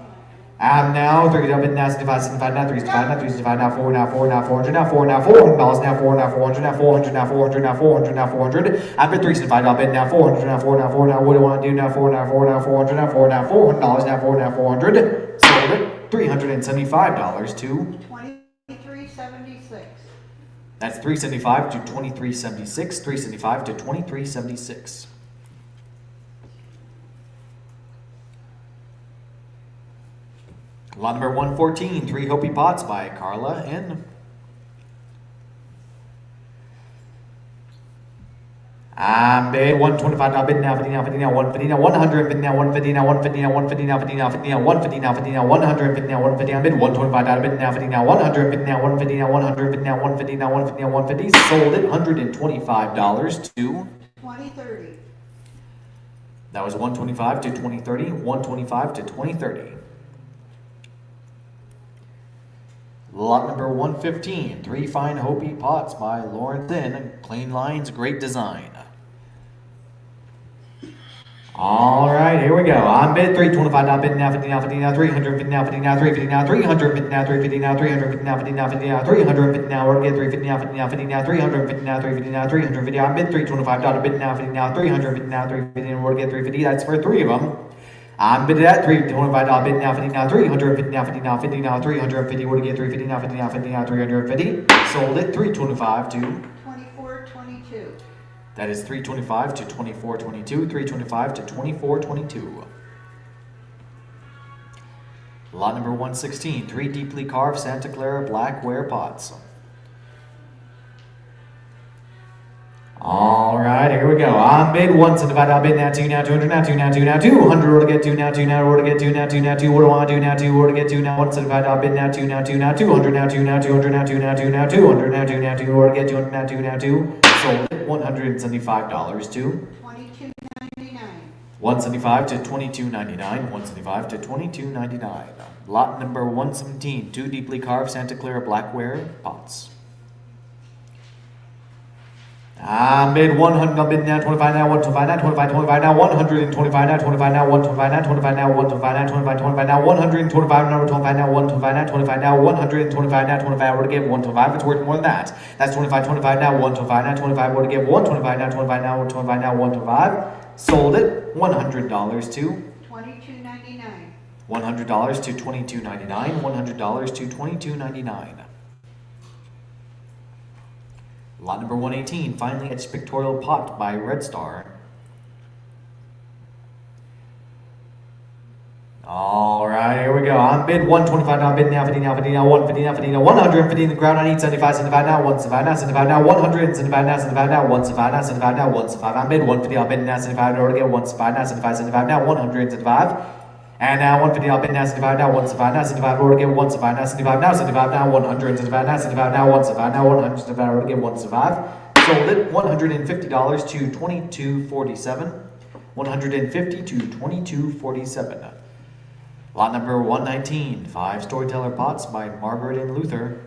I'm now 3 now, bid now, 75, 75 now, 375 now, 375 now, 4 now, 4 now, 400 now, 4 now, $400 now, 4 now, 400 now, 400 now, 400 now, 400 now, 400. I'm bid 375 now, bid now, 400 now, 4 now, 4 now, what do I want to do now, 4 now, 4 now, 400 now, 4 now, $400 now, 4 now, 400. Sold it, $375 to 2376. That's 375 to 2376, 375 to 2376. Lot number 114, Three Hopi Pots by Carla N. I'm bid 125 now, bid now, 50 now, 50 now, 150 now, 100, bid now, 150 now, 150 now, 150 now, 50 now, 50 now, 150 now, 50 now, 100, bid now, 150 now, bid 125 now, bid now, 50 now, 100, bid now, 150 now, 100, bid now, 150 now, 150 now, 150, sold it, $125 to 2030. that was 125 to 2030, 125 to 2030. Lot number 115, Three Fine Hopi Pots by Lauren Thin, Plain Lines, Great Design. All right, here we go. I'm bid 325 now, bid now, 50 now, 50 now, 300, 50 now, 50 now, 350 now, 300, 50 now, 350 now, 350 now, 50 now, 50 now, 350 now, we're gonna get 350 now, 50 now, 50 now, 350 now, 350 now, 350. I'm bid 325 now, bid now, 50 now, 350 now, 350, and we're gonna get 350. That's for 3 of them. I'm bid at $325 bid now, 50 now, 350 now, 50 now, 50 now, 350. We're gonna get 350 now, 50 now, 50 now, 350. Sold it, 325 to 2422. that is 325 to 2422, 325 to 2422. Lot number 116, Three Deeply Carved Santa Clara Blackware Pots. All right, here we go. I'm bid 175 now, bid now, 2 now, 200 now, 2 now, 2 now, 200. We're to get 2 now, 2 now, we're to get 2 now, 2 now, 2. What do I want to do now, 2? We're to get 2 now, 175 now, bid now, 2 now, 2 now, 200 now, 2 now, 200 now, 2 now, 2 now, 200 now, 2 now, 2. We're to get 200 now, 2 now, 2. Sold it, $175 to 2299. 175 to 2299, 175 to 2299. Lot number 117, Two Deeply Carved Santa Clara Blackware Pots. I'm bid 100, I'm bid now, 25 now, 125 now, 25, 25 now, 125 now, 25 now, 125 now, 25 now, 125 now, 25, 25 now, 125 now, 25 now, 125 now, 25 now, 125 now, 25, we're to give 125, it's worth more than that. That's 25, 25 now, 125 now, 25, we're to give 125 now, 25 now, 125 now, 125. Sold it, $100 to 2299. $100 to $22.99, $100 to $22.99. Lot number 118, Finely Etched Pictorial Pot by Red Star. All right, here we go. I'm bid 125 now, bid now, 50 now, 50 now, 150 now, 50 now, 150 in the crowd. I need 75, 75 now, 175 now, 75 now, 100, 75 now, 75 now, 175 now, 75 now, 175. I'm bid 150, I'll bid now, 75 in order to get 175 now, 75, 75 now, 175. And now 150, I'll bid now, 75 now, 175 now, 75 in order to get 175 now, 75 now, 75 now, 100, 75 now, 75 now, 175 now, 100, 75 in order to get 175. Sold it, $150 to $22.47, 150 to $22.47. Lot number 119, Five Storyteller Pots by Margaret and Luther.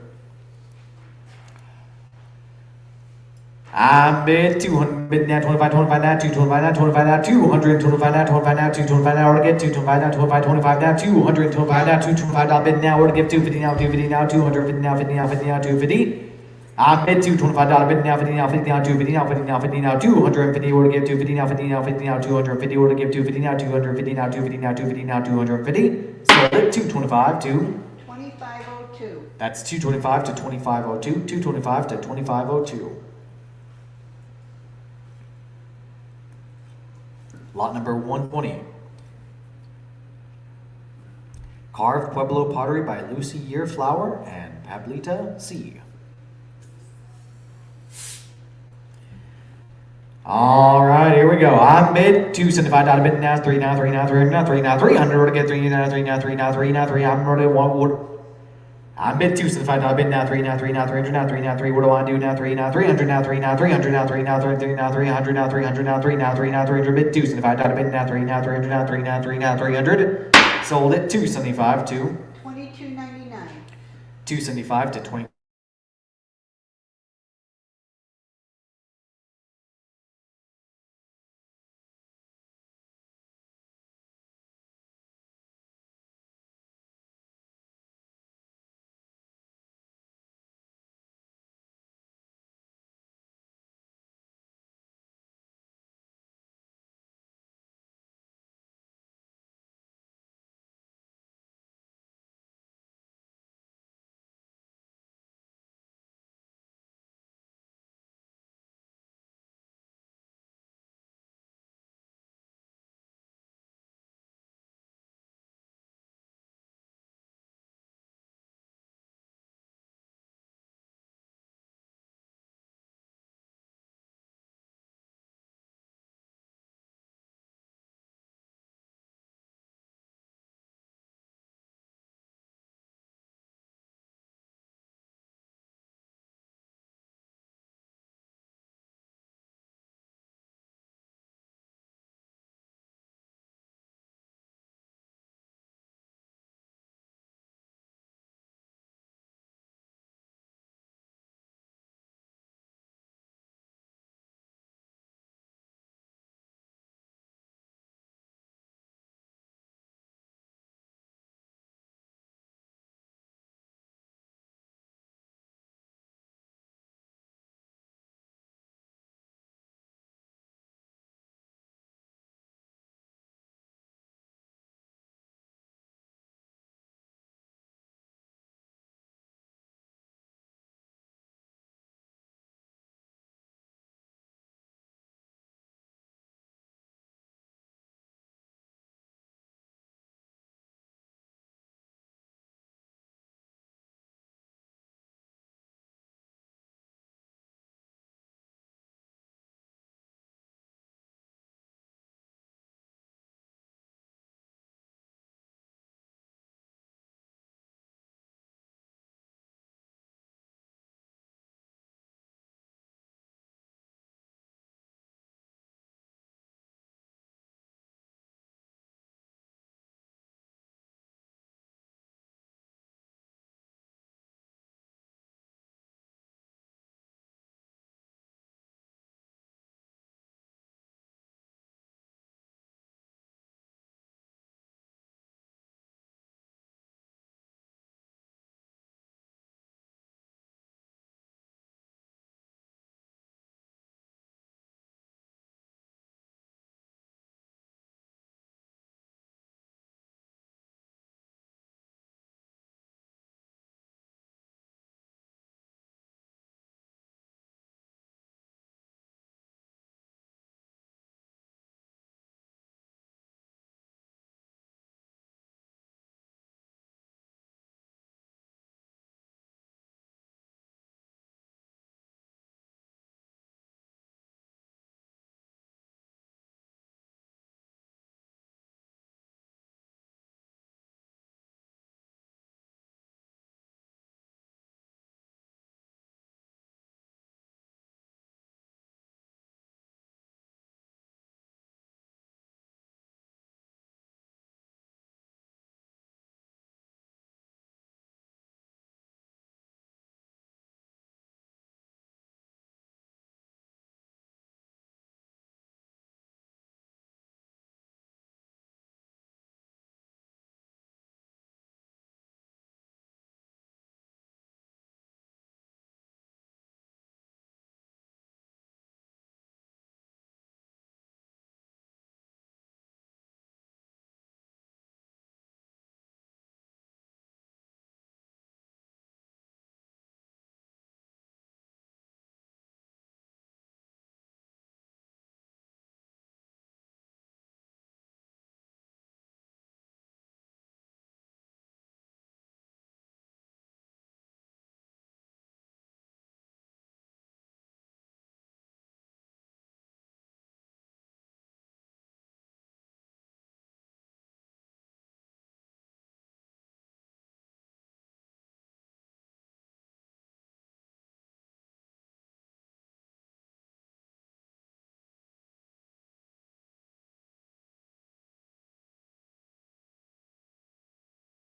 I'm bid 200, bid now, 25, 25 now, 225 now, 25 now, 225 now, 25 now, 225 now, we're to get 225 now, 25, 25 now, 225 now, 225 now, bid now, we're to give 250 now, 250 now, 250 now, 50 now, 50 now, 250. I'm bid $225, bid now, 50 now, 50 now, 250 now, 50 now, 50 now, 250, we're to give 250 now, 50 now, 50 now, 250, we're to give 250 now, 250 now, 250 now, 250 now, 250. Sold it, 225 to 2502. that's 225 to 2502, 225 to 2502. Lot number 120. Carved Pueblo Pottery by Lucy Yearflower and Pablita C. All right, here we go. I'm bid $275, bid now, 3 now, 3 now, 300 now, 3 now, 300. We're to get 3 now, 3 now, 3 now, 3 now, 3. I'm ready to I'm bid $275, bid now, 3 now, 3 now, 300 now, 3 now, 3. What do I want to do now? 3 now, 300 now, 3 now, 300 now, 3 now, 3 now, 300 now, 300 now, 3 now, 3 now, 300. Bid $275, bid now, 3 now, 300 now, 3 now, 3 now, 300. Sold it, $275 to 2299. $275 to $20.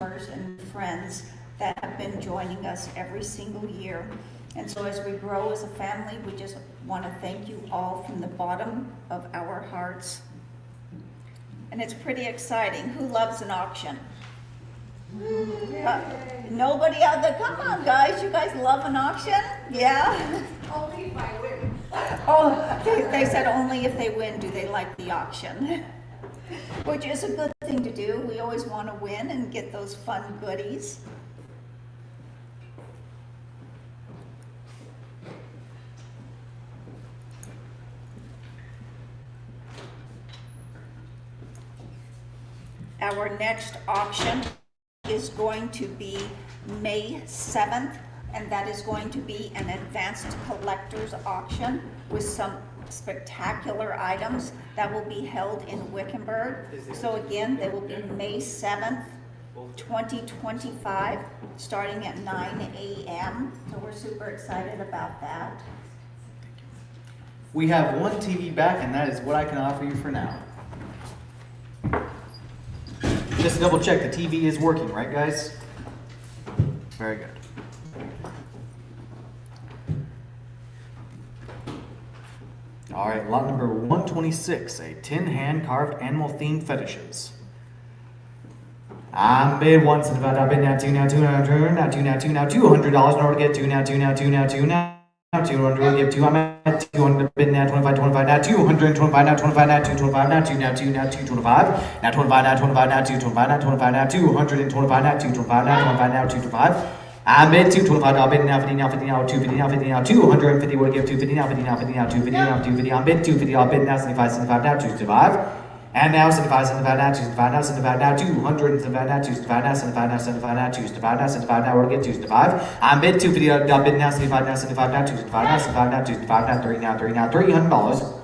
and friends that have been joining us every single year. And so as we grow as a family, we just want to thank you all from the bottom of our hearts. And it's pretty exciting. Who loves an auction? Nobody out there? Come on, guys. You guys love an auction? Yeah? Only if I win. Oh, they said only if they win do they like the auction. Which is a good thing to do. We always want to win and get those fun goodies. Our next auction is going to be May 7th, and that is going to be an advanced collector's auction with some spectacular items that will be held in Wickenburg. So again, they will be May 7th, 2025, starting at 9 a.m. So we're super excited about that. We have one TV back, and that is what I can offer you for now. Just to double check, the TV is working, right, guys? Very good. All right, lot number 126, a 10 hand-carved animal-themed fetishes. I bid once and about, I bid now two, now two, now two, now two, now two, now $200 in order to get two, now two, now two, now two, now 200, give two, I'm at 200, bid now 25, 25, now 225, now 25, now 225, now 2, now 2, now 225, now 25, now 25, now 225, now 25, now 225, now 225, now 25, now 225. I bid 225, I'll bid now 50, now 50, now 250, now 50, now 250, would give 250, now 50, now 50, now 250, now 250, I bid 250, I'll bid now 75, 75, now 275. And now 75, 75, now 275, now 75, now 275, now 275, now 75, now 75, now 275, now 75, now we're gonna get 275. I'm bid 250, I'll bid now 75, now 75, now 275, now 75, now 275, now 3, now 3, now $300.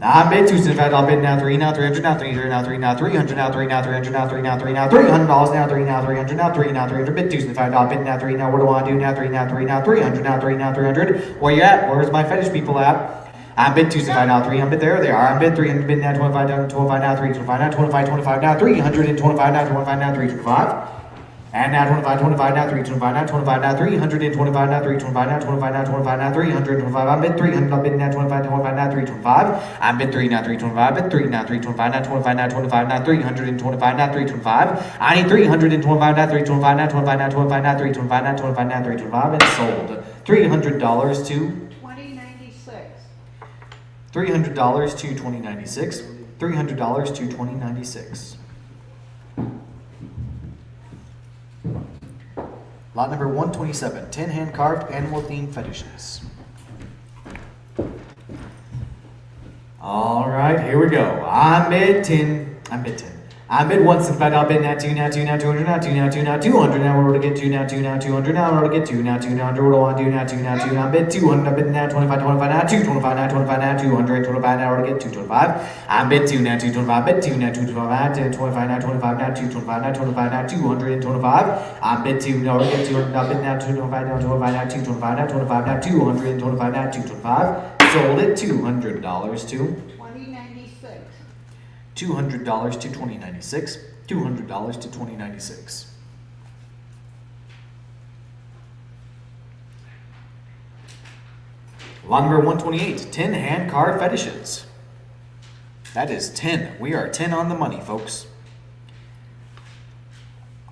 Now I bid 275, I'll bid now 3, now 300, now 300, now 3, now 300, now 3, now 300, now 3, now 3, now $300, now 3, now 300, now 3, now 300, bid 275, I'll bid now 3, now what do I want to do? Now 3, now 3, now 300, now 3, now 300. Where you at? Where's my fetish people at? I'm bid 275, now 3, I'm bid there they are. I'm bid 300, bid now 25, now 25, now 325, now 25, 25, now 325, now 25, now 325. And now 25, 25, now 325, now 25, now 325, now 325, now 25, now 25, now 325. I'm bid 300, I'm bid now 25, 25, now 325. I'm bid 3, now 325, bid 3, now 325, now 25, now 25, now 325, now 325. I need 325, now 325, now 25, now 25, now 325, now 25, now 325, and sold. $300 to $300 to $2096. $300 to $2096. Lot number 127, 10 hand-carved animal-themed fetishes. All right, here we go. I bid 10. I bid once and find I'll bid now 2, now 2, now 200, now 2, now 2, now 200, now we're to get 2, now 2, now 200, now we're to get 2, now 2, now 100, what do I want to do? Now 2, now 2, now bid 200, I bid now 25, 25, now 225, now 25, now 200, 25, now we're to get 225. I bid 2, now 225, bid 2, now 225, now 25, now 25, now 225, now 25, now 225. I bid 2, now we're to get 200, I bid now 225, now 25, now 225, now 25, now 225, now 225. Sold it $200 to $200 to $2096. $200 to $2096. Lot number 128, 10 hand-carved fetishes. That is 10. We are 10 on the money, folks.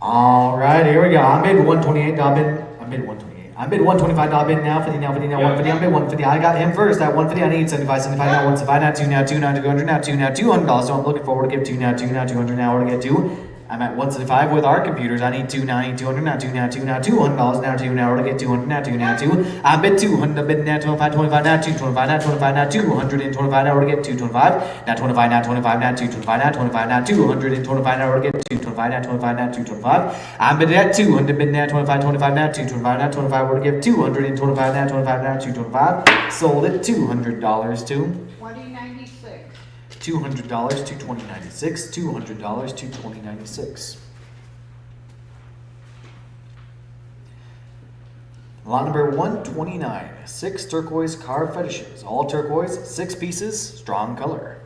All right, here we go. I bid 128. I bid 128. I bid 125, I bid now 50, now 50, now 150, I bid 150. I got him first at 150. I need 75, 75, now 175, now 2, now 2, now 200, now 2, now $200. So I'm looking forward to give 2, now 2, now 200, now we're to get 2. I'm at 175 with our computers. I need 2, now I need 200, now 2, now 2, now $200, now 2, now we're to get 200, now 2, now 2. I bid 200, I bid now 25, 25, now 225, now 25, now 225, now we're to get 225, now 25, now 25, now 225, now 25, now 225, now we're to get 225, now 25, now 225. I bid at 200, bid now 25, 25, now 225, now 25, we're to give 225, now 25, now 225. Sold it $200 to $200 to $2096. $200 to $2096. Lot number 129, 6 turquoise carved fetishes. All turquoise, 6 pieces, strong color.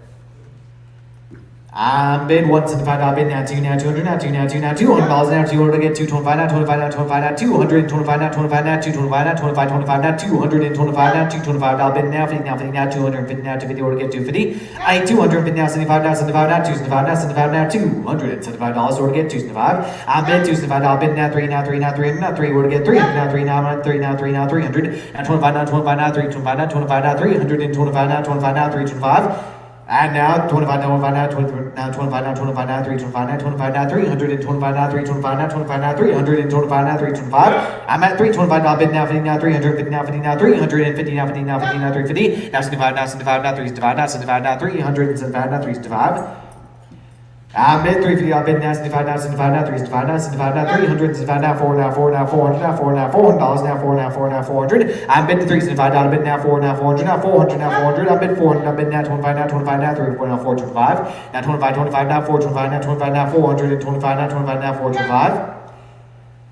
I'm bid $175 bid now two now 200 now two now two now $200 now 200 to get 225 now 25 now 25 now 225 now 25 now 225 now 25 25 now 225 now $225 bid now 50 now 50 now 250 now 250 order get 250. I need 250 now 75 now 75 now 275 now 75 now $275 order get 275. I'm bid $275 bid now 3 now 3 now 300 now 3 order get 300 now 3 now 3 now 3 now 300 now 25 now 25 now 3 25 now 25 now 325 now 25 now 325. And now 25 now 25 now 20 now 25 now 25 now 325 now 25 now 325 now 325 now 25 now 325 now 325. I'm at $325 bid now 50 now 350 now 50 now 350 now 50 now 50 now 350 now 75 now 75 now 375 now 75 now 375 now 375. I'm bid 350 now bid now 75 now 75 now 375 now 75 now 375 now 4 now 4 now 400 now 4 now $400 now 4 now 4 now 400. I'm bid $375 bid now 4 now 400 now 400 now 400. I'm bid 400 now bid now 25 now 25 now 3 4 now 425 now 25 25 now 425 now 25 now 425 now 25 now 425.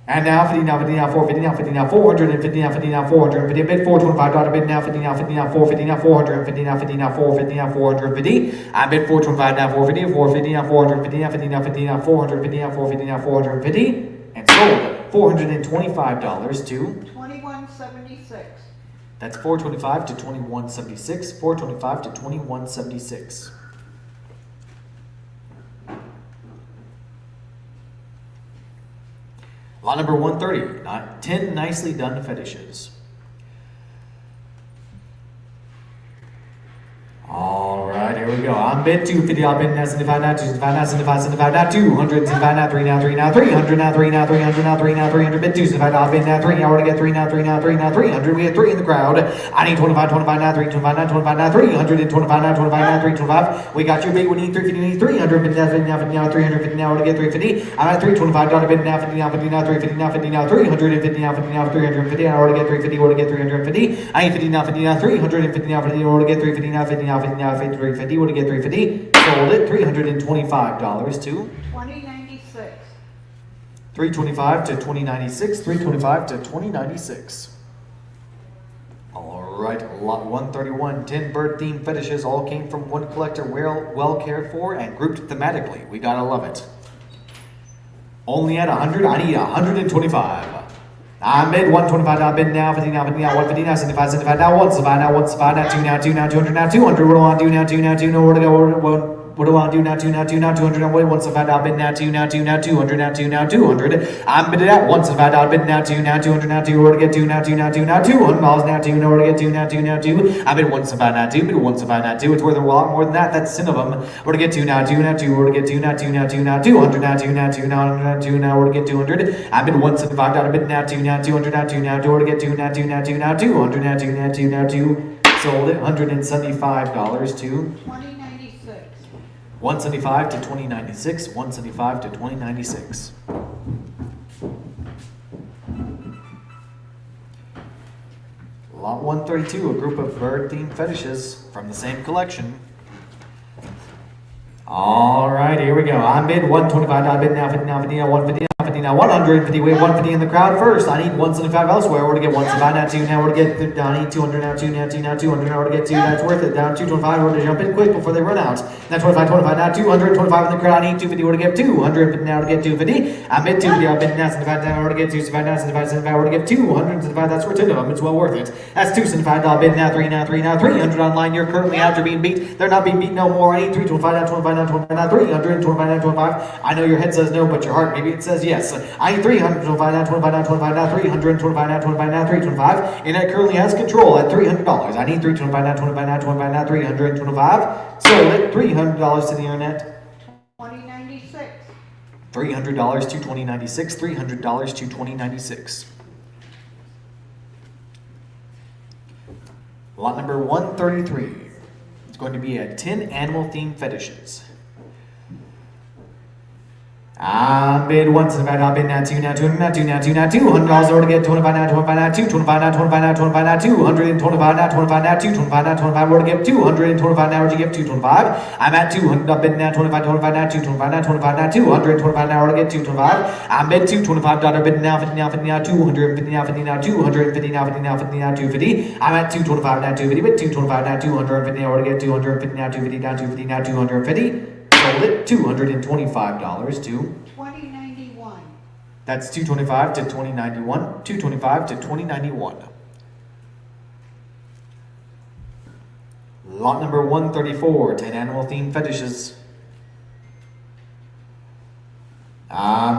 And now 50 now 50 now 450 now 50 now 450 now 50 now 450. Bid $425 bid now 50 now 50 now 450 now 450 now 50 now 450 now 450. I bid $425 now 450 450 now 450 now 50 now 50 now 450 now 450 now 450 and sold $425 to $21.76. that's $425 to $21.76. $425 to $21.76. Lot number 130, 10 nicely done fetishes. All right, here we go. I'm bid 250. I'll bid now 75 now 275 now 75 75 now 200 75 now 3 now 3 now 300 now 3 now 300 now 3 now 300 bid 275. I'll bid now 3 now we're to get 3 now 3 now 3 now 300. We get 3 in the crowd. I need 25 25 now 3 25 now 25 now 300 and 25 now 25 now 325. We got your big. We need 350. We need 300 bid now 50 now 50 now 350 now we're to get 350. I'm at 325 bid now 50 now 50 now 350 now 50 now 350 now 50 now 350 now we're to get 350. We're to get 350. I need 50 now 50 now 350 now 50 we're to get 350 now 50 now 50 now 50 350 would get 350. Sold it $325 to $20.96. 325 to 2096. 325 to 2096. All right, lot 131. 10 bird themed fetishes all came from one collector, well cared for and grouped thematically. We gotta love it. Only at 100. I need 125. I'm bid 125 now, bid now, 50 now, 50 now, 150 now, 75, 75 now, 175 now, 175 now, 2 now, 2 now, 200 now, 200. What do I want to do now, 2 now, 2 now, where to go, what do I want to do now, 2 now, 2 now, 200 now, wait, 175 now, bid now, 2 now, 2 now, 200 now, 2 now, 200. I'm bidded at 175 now, bid now, 2 now, 200 now, 2, where to get 2 now, 2 now, 2 now, $200 now, 2 now, where to get 2 now, 2 now, 2. I bid 175 now, 2, bid 175 now, 2. It's worth a lot more than that. That's 10 of them. Where to get 2 now, 2 now, 2, where to get 2 now, 2 now, 2 now, 200 now, 2 now, 2 now, 2 now, where to get 200. I bid 175 now, bid now, 2 now, 200 now, 2 now, 2, where to get 2 now, 2 now, 2 now, 200 now, 2 now, 2 now, 2. Sold it $175 to $20.96. 175 to 2096. 175 to 2096. Lot 132, a group of bird-themed fetishes from the same collection. All right, here we go. I'm bid 125. I bid now 50 now 50 now 150 now 50 now 150. We have 150 in the crowd first. I need 175 elsewhere. We're to get 175 now 2 now. We're to get I need 200 now 2 now 2 now 200 now. We're to get 2. That's worth it. Down 225. We're to jump in quick before they run out. Now 25 25 now 225 in the crowd. I need 250. We're to get 200 now to get 250. I'm bid 250. I bid now 75 now. We're to get 275 now 75 75. We're to get 275. That's worth 10 of them. It's well worth it. That's 275. I'll bid now 3 now 3 now 300 online. You're currently out. You're being beat. They're not being beat no more. I need 325 now 25 now 25 now 300. 25 now 25. I know your head says no, but your heart maybe it says yes. I need 325 now 25 now 25 now 325 now 25 now 325. And it currently has control at $300. I need 325 now 25 now 25 now 325. Sold it $300 to the internet. $20.96. $300 to 2096. $300 to 2096. Lot number 133. It's going to be a 10 animal themed fetishes. I bid 175. I bid now 2 now 200 now 2 now 2 now $200 over to get 25 now 25 now 2 25 now 25 now 25 now 225 now 25 now 2 25 now 25 over to get 225 now. Where'd you get 225? I'm at 200. I bid now 25 25 now 225 now 25 now 225 now. Where to get 225? I bid $225. Bid now 50 now 50 now 250 now 50 now 250 now 50 now 50 now 250. I'm at 225 now 250. Bid 225 now 250 now. Where to get 250 now 250 now 250 now 250. sold it. $225 to. 2091. That's 225 to 2091. 225 to 2091. Lot number 134, 10 animal themed fetishes.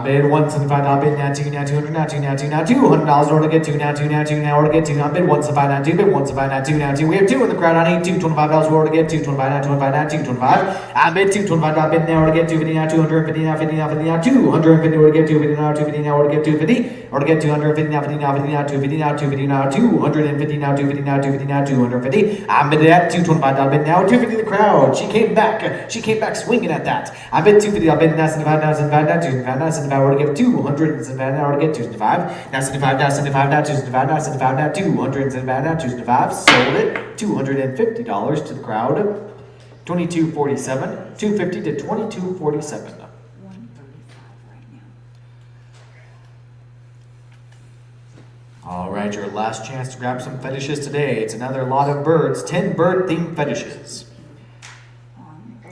Bid 175, now bid now 2, now 200, now 2, now 2, now $200 in order to get 2, now 2, now 2, now order to get 2, now bid 175, now 2, bid 175, now 2, now 2. We have 2 in the crowd, I need $225 in order to get 225, now 25, now 225. I bid 225, now bid now order to get 250, now 250, now 50, now 50, now 250, order to get 250, now 250, now order to get 250, order to get 250, now 50, now 50, now 250, now 250, now 250, now 250, now 250, now 250. I bid at 225, now bid now 250 in the crowd. She came back swinging at that. I bid 250, I bid now 75, now 75, now 275, now 75, order to get 200, 75, now order to get 275, now 75, now 75, now 275, now 75, now 200, 75, now 275, sold it, $250 to the crowd, 2247, 250 to 2247. 135 right now. All right, your last chance to grab some fetishes today. It's another lot of birds, 10 bird-themed fetishes.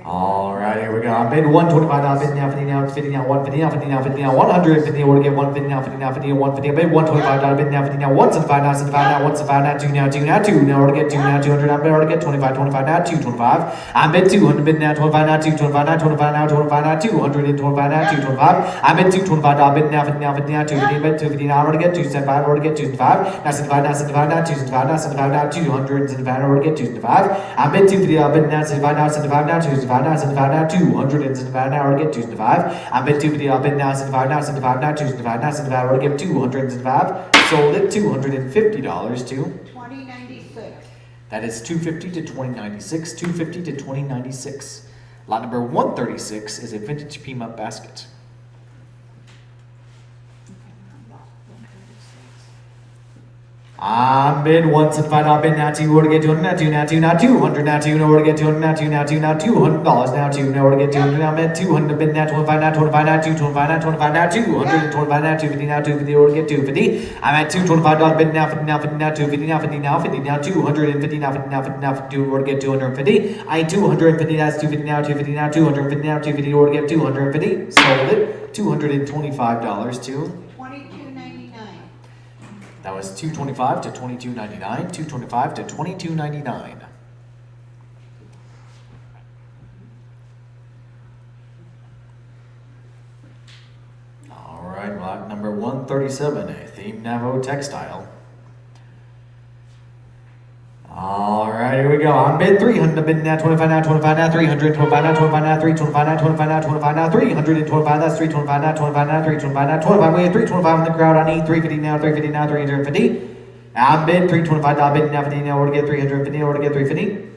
All right, here we go. I bid 125, now bid now 50, now 50, now 150, now 50, now 50, now 150, order to get 150, now 50, now 50, 150. I bid 125, now bid now 50, now 175, now 75, now 175, now 2, now 2, now 2, now order to get 2, now 200, now bid order to get 25, 25, now 225. I bid 200, bid now 25, now 225, now 25, now 25, now 200, and 25, now 225. I bid 225, now bid now 50, now 50, now 250, bid 250, now order to get 275, order to get 275, now 75, now 75, now 275, now 75, now 200, and 75, order to get 275. I bid 250, I bid now 75, now 75, now 275, now 75, now 200, and 75, now order to get 275. I bid 250, I bid now 75, now 75, now 275, now 75, order to get 200, and 75. Sold it, $250 to. 2096. That is 250 to 2096, 250 to 2096. Lot number 136 is a vintage Pima basket. I bid 175, I bid now 2, order to get 200, now 2, now 2, now 200, now 2, now order to get 200, now 2, now 2, now $200, now 2, now order to get 200, now bid 200, bid now 25, now 25, now 225, now 25, now 200, 25, now 250, now 250, order to get 250. I'm at $225, bid now 50, now 50, now 250, now 50, now 50, now 250, now 50, now 50, now 50, order to get 250. I need 250, that's 250, now 250, now 250, now 250, order to get 250. Sold it, $225 to. 2299. That was 225 to 2299, 225 to 2299. All right, lot number 137, a themed Navajo textile. All right, here we go. On bid 300, bid now 25, now 25, now 300, 25, now 25, now 325, now 25, now 25, now 325, that's 325, now 25, now 325, now 25. We have 325 in the crowd. I need 350, now 350, now 350. I bid 325, I bid now 50, now order to get 350, order to get 350.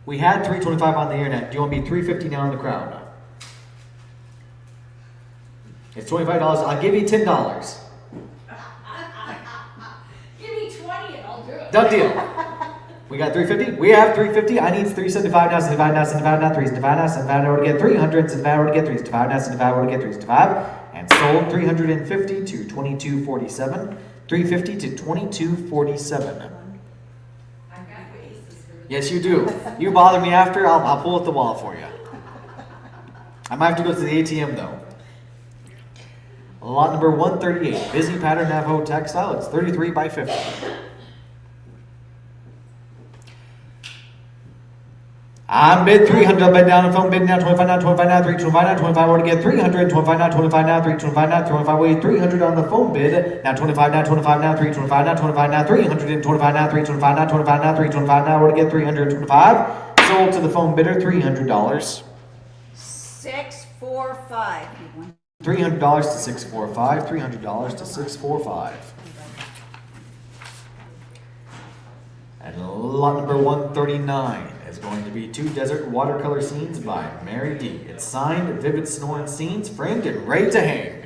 We had 325 on the internet. Do you want to be 350 now in the crowd? It's $25. I'll give you $10. Give me 20 and I'll do it. Done deal. We got 350. We have 350. I need 375 now, 75 now, 75 now, 375 now, 75 now, order to get 300, 75 order to get 375 now, 75 order to get 375, and sold 350 to 2247. 350 to 2247. I've got bases for the. Yes, you do. You bother me after, I'll pull up the wall for you. I might have to go to the ATM though. Lot number 138, busy pattern Navajo textile. It's 33 by 50. On bid 300, bid down the phone, bid now 25, now 25, now 325, now 25, order to get 300, 25, now 25, now 325, now 25, wait, 300 on the phone bid, now 25, now 25, now 325, now 25, now 325, now 325, now 25, now 325, now order to get 325, sold to the phone bidder, $300. 645. $300 to 645, $300 to 645. And lot number 139 is going to be 2 desert watercolor scenes by Mary D. It's signed, vivid snoring scenes, framed and ready to hang.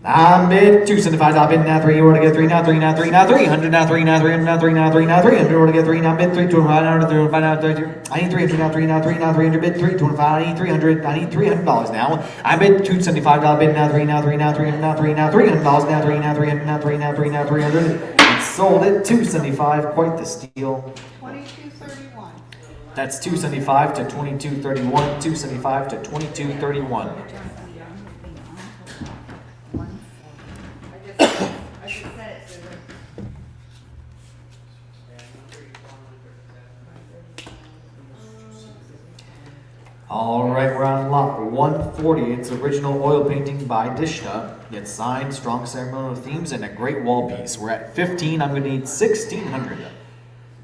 I bid 275, I bid now 3, order to get 3, now 3, now 3, now 300, now 3, now 300, now 3, now 3, now 300, order to get 3, now bid 325, now 325, now 300, I need 300, now 3, now 3, now 300, bid 325, I need 300, I need $300 now. I bid 275, I bid now 3, now 3, now 300, now 3, now $300, now 3, now 300, now 3, now 3, now 300, and sold it. 275, quite the steal. 2231. That's 275 to 2231. 275 to 2231. I just said it, Susan. All right, we're on lot 140. It's original oil painting by Dishna. It's signed, strong ceremonial themes, and a great wall piece. We're at 15. I'm going to need 1,600.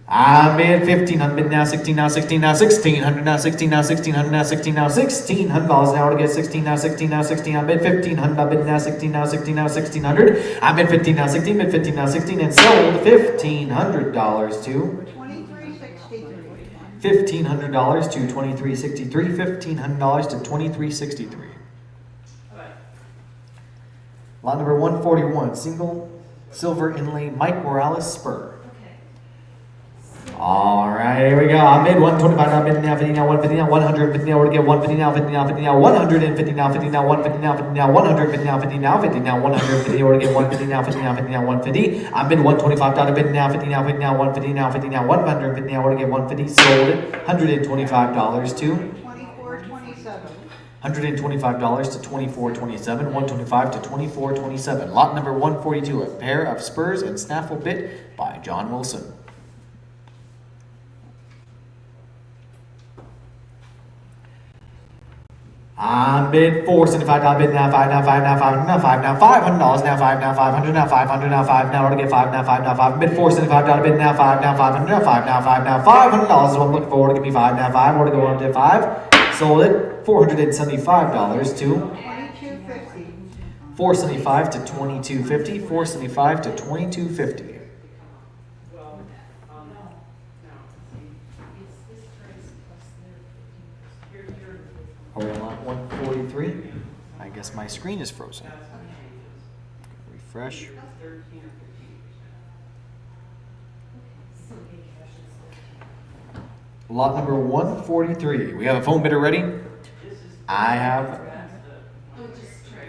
I bid 15. I'm bidding now 16, now 16, now 1600, now 16, now 1600, now 16, now $1,600 now to get 16, now 16, now 16. I bid 1,500. I bid now 16, now 16, now 1,600. I bid 15, now 16, bid 15, now 16, and sold $1,500 to. 2363. $1,500 to 2363. $1,500 to 2363. Lot number 141, single silver inlay Mike Morales spur. All right, here we go. I bid 125 now, bid now 50 now, 150 now, 150 now, we're gonna get 150 now, 50 now, 50 now, 150 now, 50 now, 150 now, 50 now, 150 now, 50 now, 50 now, 150, we're gonna get 150 now, 50 now, 50 now, 150. I bid 125 down, bid now 50 now, 50 now, 150 now, 50 now, 150 now, we're gonna get 150. Sold it. $125 to. 2427. $125 to 2427, 125 to 2427. Lot number 142, a pair of spurs and snaffle bit by John Wilson. I bid $475, bid now 5 now 5 now 5 now 5 now $500 now 5 now 500 now 500 now 5 now, we're gonna get 5 now 5 now 5. Bid $475, bid now 5 now 500 now 5 now 5 now $500 is what I'm looking for. Give me 5 now 5. We're gonna go up to 5. Sold it. $475 to. 2250. 475 to 2250. 475 to 2250. Are we on lot 143? I guess my screen is frozen. Refresh. Lot number 143. We have a phone bidder ready. I have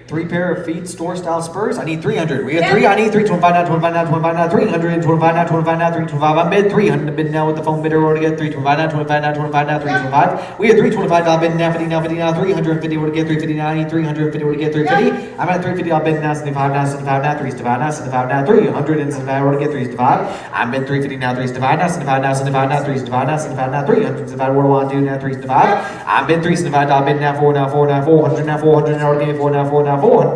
3 pair of feet store style spurs. I need 300. We have 3. I need 325 now, 25 now, 25 now, 300, 25 now, 25 now, 325. I'm bid 300. Bid now with the phone bidder. We're to get 325 now, 25 now, 25 now, 325. We have 325. I'll bid now 50 now, 50 now, 350. We're to get 350 now. I need 350. We're to get 350. I'm at 350. I'll bid now 75 now, 75 now, 375 now, 75 now, 375. We're to get 375. I'm bid 350 now, 375 now, 75 now, 75 now, 375 now, 75 now, 375. What do I want to do now? 375. I'm bid 375. I'll bid now 4 now, 4 now, 400 now, 400 now. We're to get 4 now, 4 now, $400.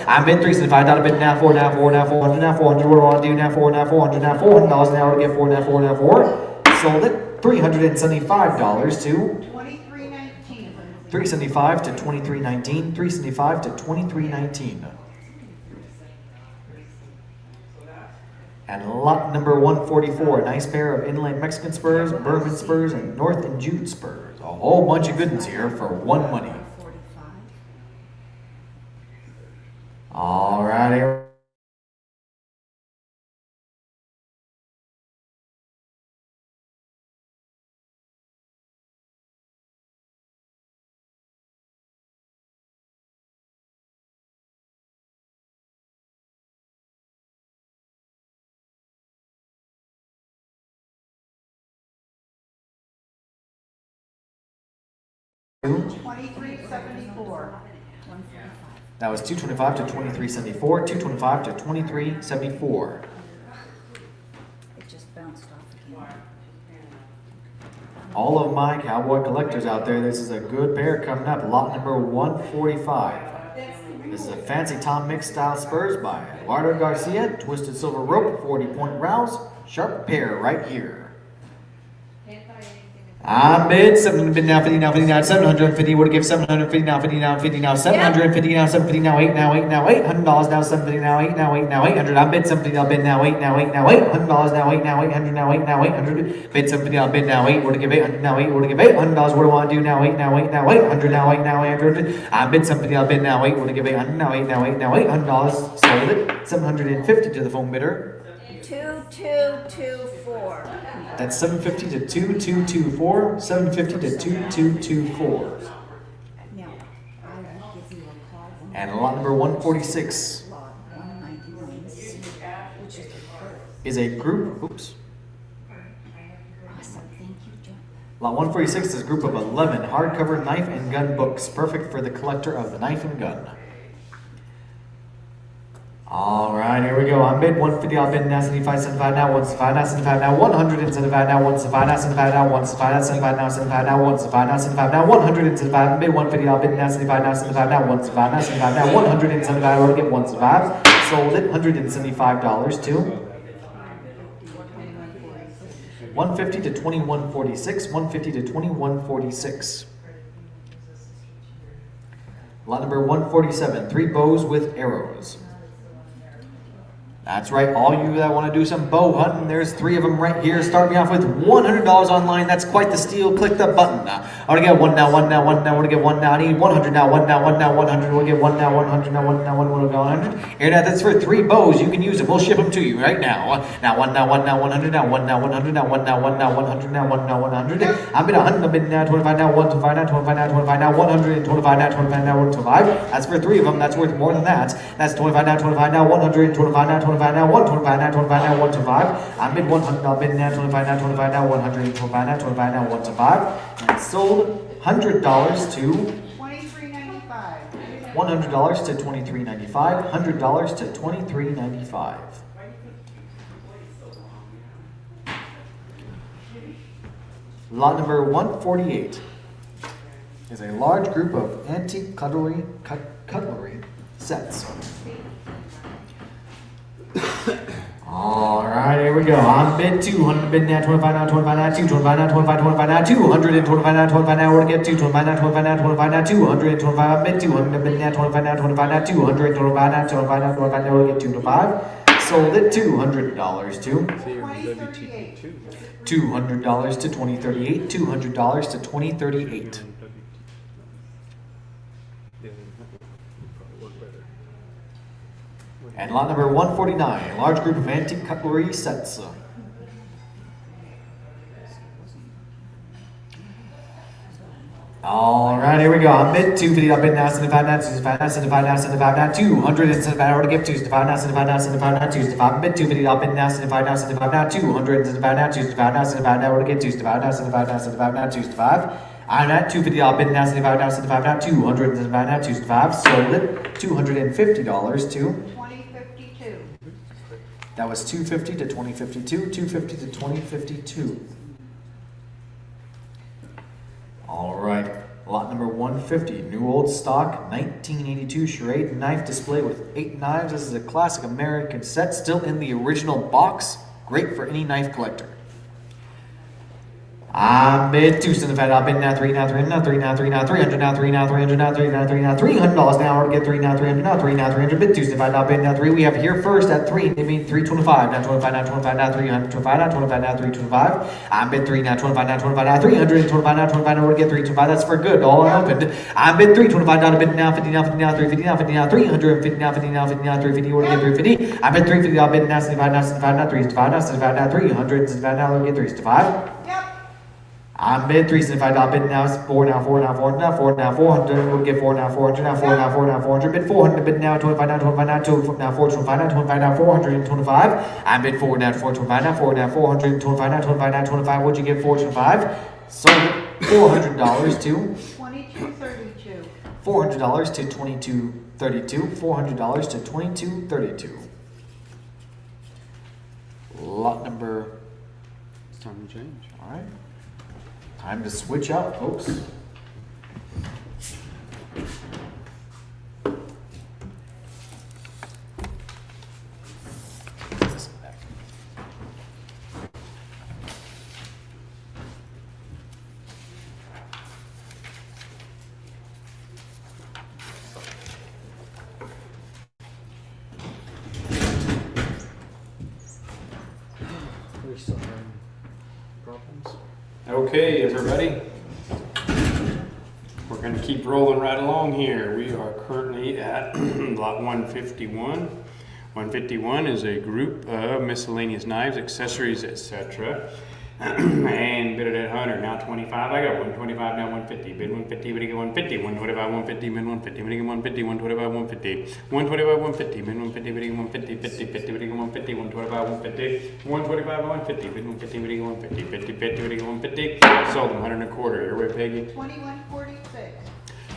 I'm bid 375. I'll bid now 4 now, 4 now, 400 now, 400. What do I want to do now? 4 now, 400 now, $400. Now we're to get 4 now, 4 now, 4. Sold it. $375 to. 2319. 375 to 2319. 375 to 2319. And lot number 144, a nice pair of inline Mexican spurs, Berman spurs, and North and Jude spurs. A whole bunch of goodness here for one money. All right, here. $2374. That was 225 to 2374, 225 to 2374. It just bounced off again. All of my cowboy collectors out there, this is a good pair coming up. Lot number 145. This is a fancy Tom Mix style spurs by Eduardo Garcia, twisted silver rope, 40-point rouse, sharp pair right here. I bid 700, bid now 50 now 50 now 750. Would give 750 now 50 now 50 now 750 now 750 now 8 now 8 now $800 now 750 now 8 now 8 now 800. I bid 750. I'll bid now 8 now 8 now $800 now 8 now 800 now 8 now 800. Bid 750. I'll bid now 8. Would give 800 now 8. Would give $800. What do I want to do now? 8 now 8 now 800 now 8 now 800. I bid 750. I'll bid now 8. Would give 800 now 8 now 8 now $800. Sold it. 750 to the phone bidder. 2224. That's 750 to 2224. 750 to 2224. Yeah. I will give you a call. And lot number 146. Lot 191, which is the first. is a group, oops. Awesome, thank you, Joe. Lot 146 is a group of 11 hardcover knife and gun books, perfect for the collector of the knife and gun. All right, here we go. On bid 150, I'll bid now 75, 75 now, 175 now, 75 now, 175 now, 175 now, 75 now, 175 now, 75 now, 75 now, 175 now, 75 now, 175, bid 150, I'll bid now 75 now, 75 now, 175 now, 75 now, 175, I'll get 175, sold it, $175 to 150 to 2146, 150 to 2146. Lot number 147, 3 bows with arrows. That's right, all you that want to do some bow hunting, there's 3 of them right here. Start me off with $100 online. That's quite the steal. Click the button. I want to get one now, one now, one now. I want to get one now. I need 100 now, one now, one now, 100. I want to get one now, 100 now, one now, 100. Here now, that's for 3 bows. You can use them. We'll ship them to you right now. Now, one now, one now, 100 now, one now, 100 now, one now, one now, 100 now, one now, 100. I'm in 100, I'm in now, 25 now, 125 now, 25 now, 25 now, 125 now, 25 now, 125. That's for 3 of them. That's worth more than that. That's 25 now, 25 now, 125 now, 25 now, 125 now, 25 now, 125. I'm bid 100, I'll bid now, 25 now, 25 now, 125 now, 25 now, 125. And sold $100 to $23.95. $100 to $23.95, $100 to $23.95. Lot number 148 is a large group of antique cutlery sets. All right, here we go. On bid 200, bid now 25 now, 25 now, 225 now, 25, 25 now, 225 now, 25 now, we're gonna get 225 now, 25 now, 25 now, 225, bid 200, bid now 25 now, 25 now, 225 now, 25 now, 25 now, we'll get 225. Sold it $200 to $200 to 2038, $200 to 2038. And lot number 149, a large group of antique cutlery sets. All right, here we go. On bid 250, I'll bid now, 75 now, 75 now, 75 now, 75 now, 275 now, to give 275 now, 75 now, 75 now, 275, bid 250, I'll bid now, 75 now, 75 now, 275 now, 275 now, 75 now, to get 275 now, 75 now, 75 now, 275. I'm at 250, I'll bid now, 75 now, 75 now, 275 now, 275, sold it, $250 to 2052. that was 250 to 2052, 250 to 2052. All right, lot number 150, new old stock, 1982 charade knife display with 8 knives. This is a classic American set, still in the original box. Great for any knife collector. I bid 275, I'll bid now 3 now, 3 now, 3 now, 3 now, 300 now, 3 now, 300 now, 3 now, 3 now, $300 now, or get 3 now, 300 now, 3 now, 300, bid 275, I'll bid now 3. We have here first at 3, they mean 325, now 25, now 25, now 325, now 25, now 325. I bid 3 now, 25, now 25, now 325, now 25, now, or get 325, that's for good, all unopened. I bid 325, now bid now 50, now 50, now 350, now 50, now 350, now 50, now 50, now 350, or get 350. I bid 350, I'll bid now 75, now 75, now 375, now 75, now 300, 75, now, or get 365. Yep. I'm bid 375, I'll bid now 4 now, 4 now, 4 now, 4 now, 400, we'll get 4 now, 400 now, 4 now, 4 now, 400, bid 400, bid now 25 now, 25 now, 2 now, 425 now, 25 now, 425. I bid 4 now, 425 now, 4 now, 425 now, 25 now, 25, what'd you get 425? Sold it $400 to 2232. $400 to 2232, $400 to 2232. Lot number, It's time to change. all right. Time to switch out, folks. We're still having problems. Okay, everybody. We're going to keep rolling right along here. We are currently at lot 151. 151 is a group of miscellaneous knives, accessories, etc. And bid it at 100, now 25, I got 125, now 150, bid 150, bid again 150, 125, 150, bid 150, bid again 150, 125, 150, 125, 150, bid 150, bid again 150, 50, 50, bid again 150, 125, 150, 125, 150, bid 150, bid again 150, 50, 50, bid again 150, sold them 100 and a quarter, your way, Peggy? 2146.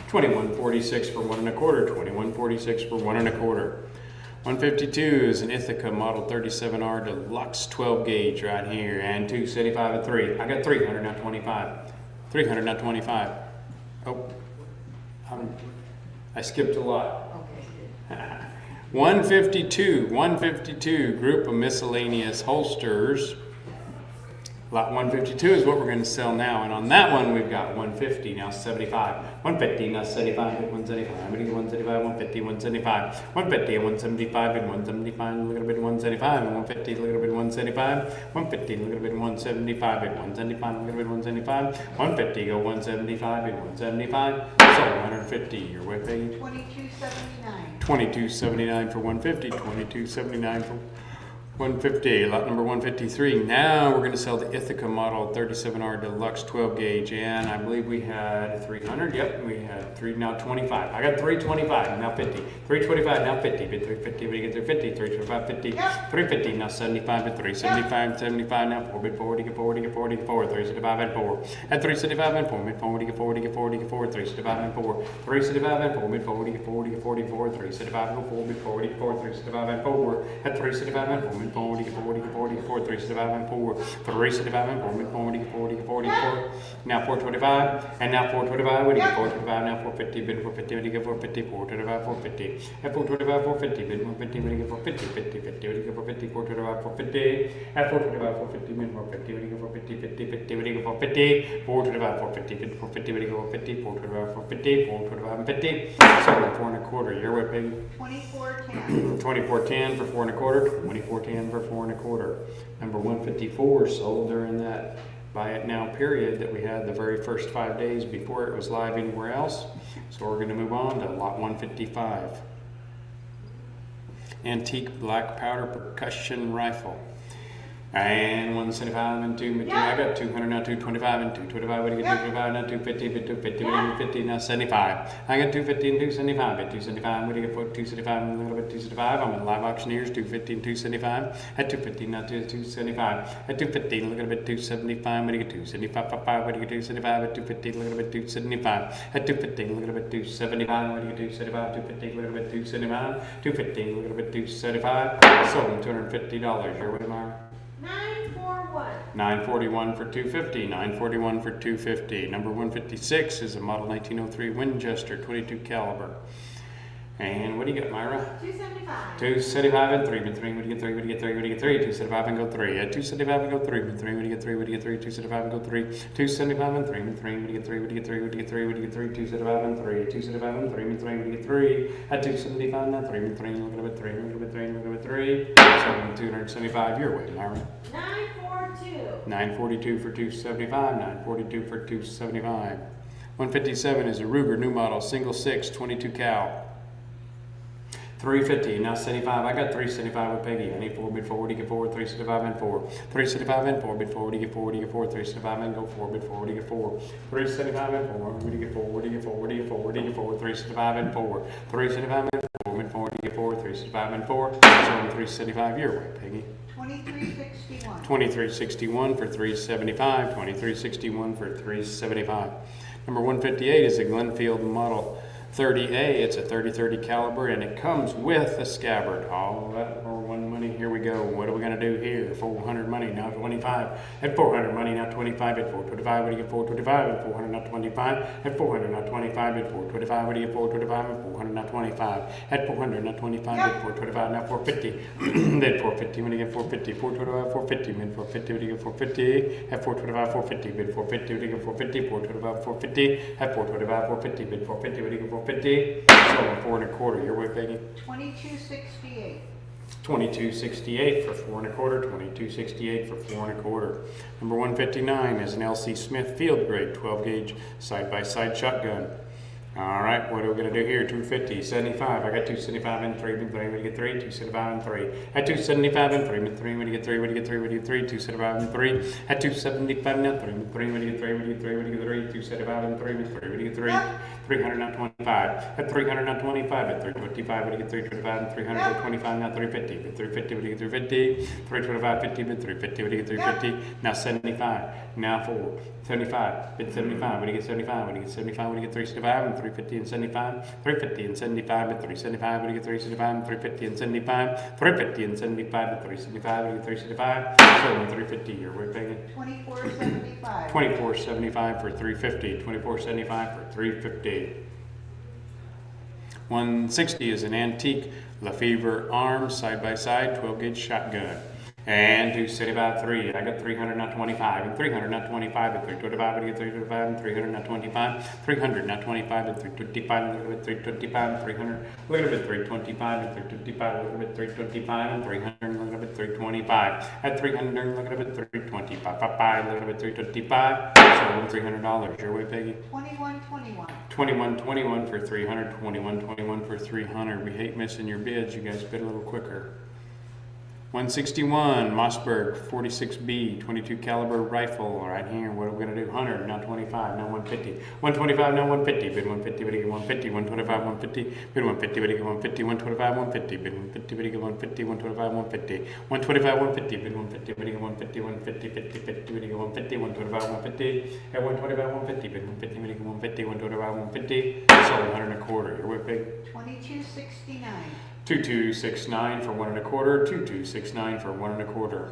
2146 for 1 and a quarter, 2146 for 1 and a quarter. 152 is an Ithaca Model 37R Deluxe 12 gauge right here, and 275 at 3. I got 300, not 25. 300, not 25. Oh, I skipped a lot. Okay, 152 group of miscellaneous holsters. Lot 152 is what we're going to sell now, and on that one we've got 150, now 75. 150, now 75, bid 175, bid 175, 150, 175, 150, and 175, bid 175, look at a bid 175, and 150, look at a bid 175, 150, look at a bid 175, bid 175, look at a bid 175, 150, go 175, bid 175, sold 150, your way, Peggy? 2279. 2279 for 150, 2279 for 150, lot number 153. Now we're going to sell the Ithaca Model 37R Deluxe 12 gauge, and I believe we had 300. Yep, we had now 25. I got 325, now 50. 325, now 50. Bid 350, we get 350. 325, 50. 350, now 75. Bid 375, 75. Now 4. Bid 40, get 40, get 40, get 4. 375 and 4. At 375 and 4. Bid 40, get 40, get 40, get 4. 375 and 4. 375 and 4. Bid 40, get 40, get 40, 4. 375 and 4. Bid 40, get 4. 375 and 4. At 375 and 4. 40, 40, 40, 4, 375 and 4, 375 and 4, 40, 40, 40, 4, now 425, and now 425, when you get 425, now 450, bid 450, when you get 450, 425, 450, at 425, 450, bid 150, when you get 450, 50, 50, when you get 450, 425, 450, at 425, 450, bid 450, when you get 450, 50, 50, when you get 450, 425, 450, bid 450, when you get 450, 425, 450, 425, and 50, sold at 4 and a quarter, your way, baby? 2410. 2410 for 4 and a quarter, 2410 for 4 and a quarter. Number 154 sold during that buy it now period that we had the very first 5 days before it was live anywhere else. So we're going to move on to lot 155. Antique black powder percussion rifle. And 175 and 2, I got 200, now 225 and 225, what do you get 225, now 250, bid 250, bid 250, now 75. I got 250 and 275, bid 275, what do you get for 275 and a little bit 275, I'm in live auctioneers, 250 and 275, at 250, now 275, at 250, look at a bit 275, what do you get 275, what do you get 275, at 250, look at a bit 275, at 250, look at a bit 275, what do you get 275, 250, look at a bit 275, 250, look at a bit 275, sold them $250, your way, Myra? 941. 941 for 250, 941 for 250. Number 156 is a model 1903 Winchester 22 caliber. And what do you get, Myra? 275. 275 and 3, bid 3, what do you get 3, what do you get 3, what do you get 3, 275 and go 3, at 275 and go 3, bid 3, what do you get 3, what do you get 3, 275 and go 3, 275 and 3, bid 3, what do you get 3, what do you get 3, what do you get 3, what do you get 3, 275 and 3, 275 and 3, bid 3, what do you get 3, at 275 now 3, bid 3, look at a bit 3, look at a bit 3, look at a bit 3, so 275 your way, Myra. 942. 942 for 275, 942 for 275. 157 is a Ruger new model, single 6, 22 cal. 350, now 75, I got 375 with Peggy. I need 4, bid 4, get 4, 375 and 4. 375 and 4, bid 4, get 4, get 4, 375 and go 4, bid 4, get 4. 375 and 4, what do you get 4, what do you get 4, what do you get 4, what do you get 4, 375 and 4. 375 and 4, bid 4, get 4, 375 and 4. So 375 your way, Peggy. 2361. 2361 for 375, 2361 for 375. Number 158 is a Glenfield Model 30A. It's a 30-30 caliber, and it comes with a scabbard. All that for one money. Here we go. What are we going to do here? 400 money, now 25. At 400 money, now 25. At 425, what do you get 425? At 400, now 25. At 400, now 25. At 425, what do you get 425? At 400, now 25. At 400, now 25. At 425, now 450. Then 450, when do you get 450? 425, 450. Mid 450, what do you get 450? At 425, 450. Bid 450, what do you get 450? 425, 450. At 425, 450. Bid 450, what do you get 450? So 4 and a quarter. Your way, Peggy? 2268. 2268 for 4 and a quarter. 2268 for 4 and a quarter. Number 159 is an LC Smith field grade 12 gauge side by side shotgun. All right, what are we gonna do here? 250, 75. I got 275 and 3. But when you get 3, 275 and 3. At 275 and 3. But 3 when you get 3. When you get 3. When you get 3. 275 and 3. At 275 and 3. But 3 when you get 3. When you get 3. When you get 3. 275 and 3. But 3 when you get 3. 325. At 325. At 325 when you get 325 and 325. Now 350. But 350 when you get 350. 325 50. But 350 when you get 350. Now 75. Now 4. 75. But 75 when you get 75. When you get 75 when you get 375 and 350 and 75, 350 and 75 and 375 when you get 375 and 350 and 75, 350 and 75 and 375 when you get 375, so 350 you're way paying 2475. 2475 for 350, 2475 for 350. 160 is an antique Lefevre arm side by side 12 gauge shotgun. And 275 3. I got 300, not 25, and 300, not 25, and 325, and 325, and 300, not 25, 300, not 25, and 325, and look at 325, and 300, look at it, 325, and 325, look at 325, and 300, look at 325, at 300, look at 325, look at 325, so $300. Your way, Peggy? 2121. 2121 for 300, 2121 for 300. We hate missing your bids. You guys bid a little quicker. 161 Mossberg 46B 22 caliber rifle right here. What are we gonna do? 100, now 25, now 150. 125, now 150. Bid 150, bid again 150. 125, 150. Bid 150, bid again 150. 125, 150. Bid 150, bid again 150. 125, 150. 125, 150. Bid 150, bid again 150. 150, 50, 50. Bid again 150. 125, 150. At 125, 150. Bid 150, bid again 150. 125, 150. So 100 and a quarter. You're way big. 2269. 2269 for 1 1/4, 2269 for 1 1/4.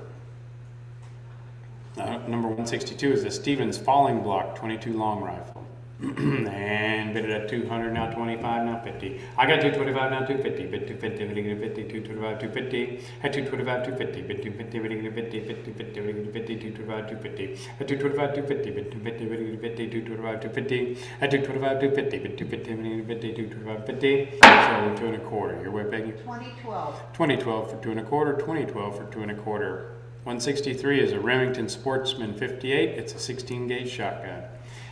Number 162 is the Stevens Falling Block 22 long rifle. And bid it at 200, now 25, now 50. I got 225, now 250. Bid 250, bid again 50, 225, 250. At 225, 250. Bid 250, bid again 50, 50, 50, bid again 50, 225, 250. At 225, 250. Bid 250, bid again 50, 225, 250. At 225, 250. Bid 250, bid again 50, 225, 50. So 2 1/4. Your way, Peggy? 2012. 2012 for 2 1/4, 2012 for 2 1/4. 163 is a Remington Sportsman 58. It's a 16 gauge shotgun.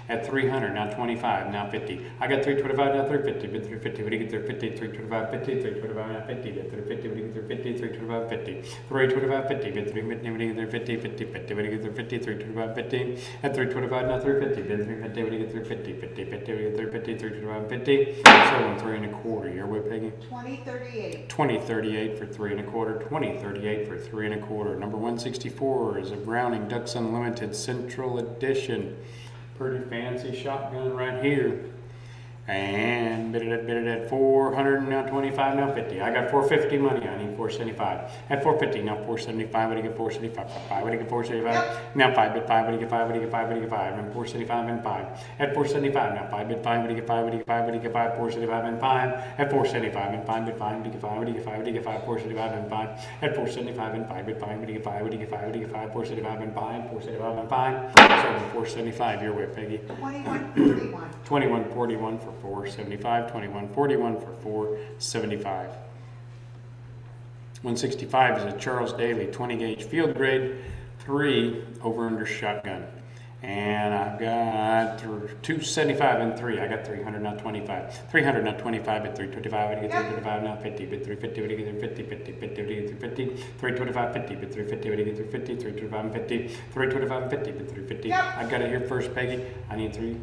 At 300, now 25, now 50. I got 325, now 350. Bid 350, what do you get 350? 325, 50, 325, now 50. Bid 350, what do you get 350? 325, 50. 325, 50. Bid 350, what do you get 350? 50, 50, what do you get 350? 325, 50. At 325, now 350. Bid 350, what do you get 350? 50, 50, what do you get 350? 325, 50. So 3 1/4. Your way, Peggy? 2038. 2038 for 3 1/4, 2038 for 3 1/4. Number 164 is a Browning Ducks Unlimited Central Edition. Pretty fancy shotgun right here. And bid it at 400, now 25, now 50. I got 450 money. I need 475. At 450, now 475. What do you get? 475. 5. What do you get? 475. Now 5 bid 5. What do you get? 5. What do you get? 5. What do you get? 5. And 475 and 5. At 475, now 5 bid 5. What do you get? 5. What do you get? 5. What do you get? 5. 475 and 5. At 475 and 5 bid 5. What do you get? 5. What do you get? 5. What do you get? 5. 475 and 5. At 475 and 5 bid 5. What do you get? 5. What do you get? 5. What do you get? 5. 475 and 5. 475 and 5. So 475. Your way, Peggy. 2141. 2141 for 475. 2141 for 475. 165 is a Charles Daly 20 gauge field grade 3 over under shotgun. And I've got 275 and 3. I got 300, not 25. 300, not 25, but 325. What do you get? 325, now 50. But 350, what do you get? 50, 50, 50, what do you get? 350. 325, 50. But 350, what do you get? 350. 325 and 50. 325 and 50. But 350. I got it here first, Peggy. I need 3.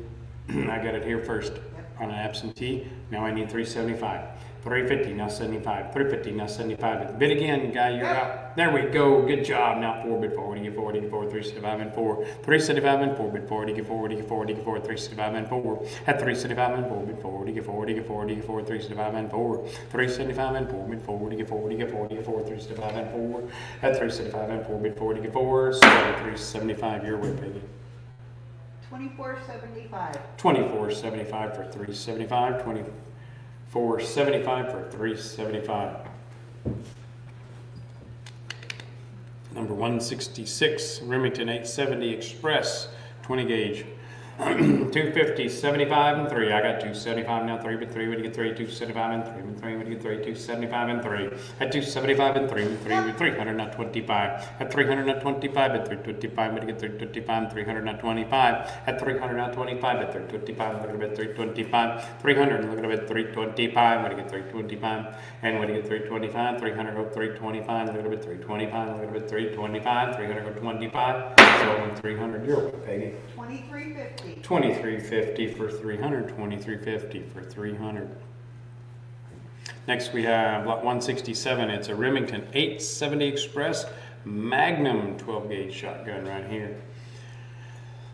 I got it here first on an absentee. Now I need 375. 350, now 75. 350, now 75. Bid again, guy, you're out. There we go. Good job. Now 4 bid 4. What do you get? 4? What do you get? 4? 375 and 4. 375 and 4 bid 4. What do you get? 4? What do you get? 4? What do you get? 4? 375 and 4. At 375 and 4 bid 4. What do you get? 4? What do you get? 4? What do you get? 4? 375 and 4. 375 and 4 bid 4. What do you get? 4? What do you get? 4? What do you get? 4? 375 and 4. At 375 and 4 bid 4. What do you get? 4? So 375. Your way, Peggy. 2475. 2475 for 375. 2475 for 375. Number 166, Remington 870 Express 20 gauge 250, 75 and 3. I got 275 now, 3 but 3 would get 3, 275 and 3 but 3 would get 3, 275 and 3. At 275 and 3 with 3 with 300 not 25. At 300 not 25 at 325 would get 325 300 not 25. At 300 not 25 at 325 look at it 325. 300 look at it 325 would get 325 and would get 325. 300 go 325 look at it 325 look at it 325. 300 go 25. So 300 your way, Peggy. 2350. 2350 for 300, 2350 for 300. Next we have lot 167. It's a Remington 870 Express Magnum 12 gauge shotgun right here.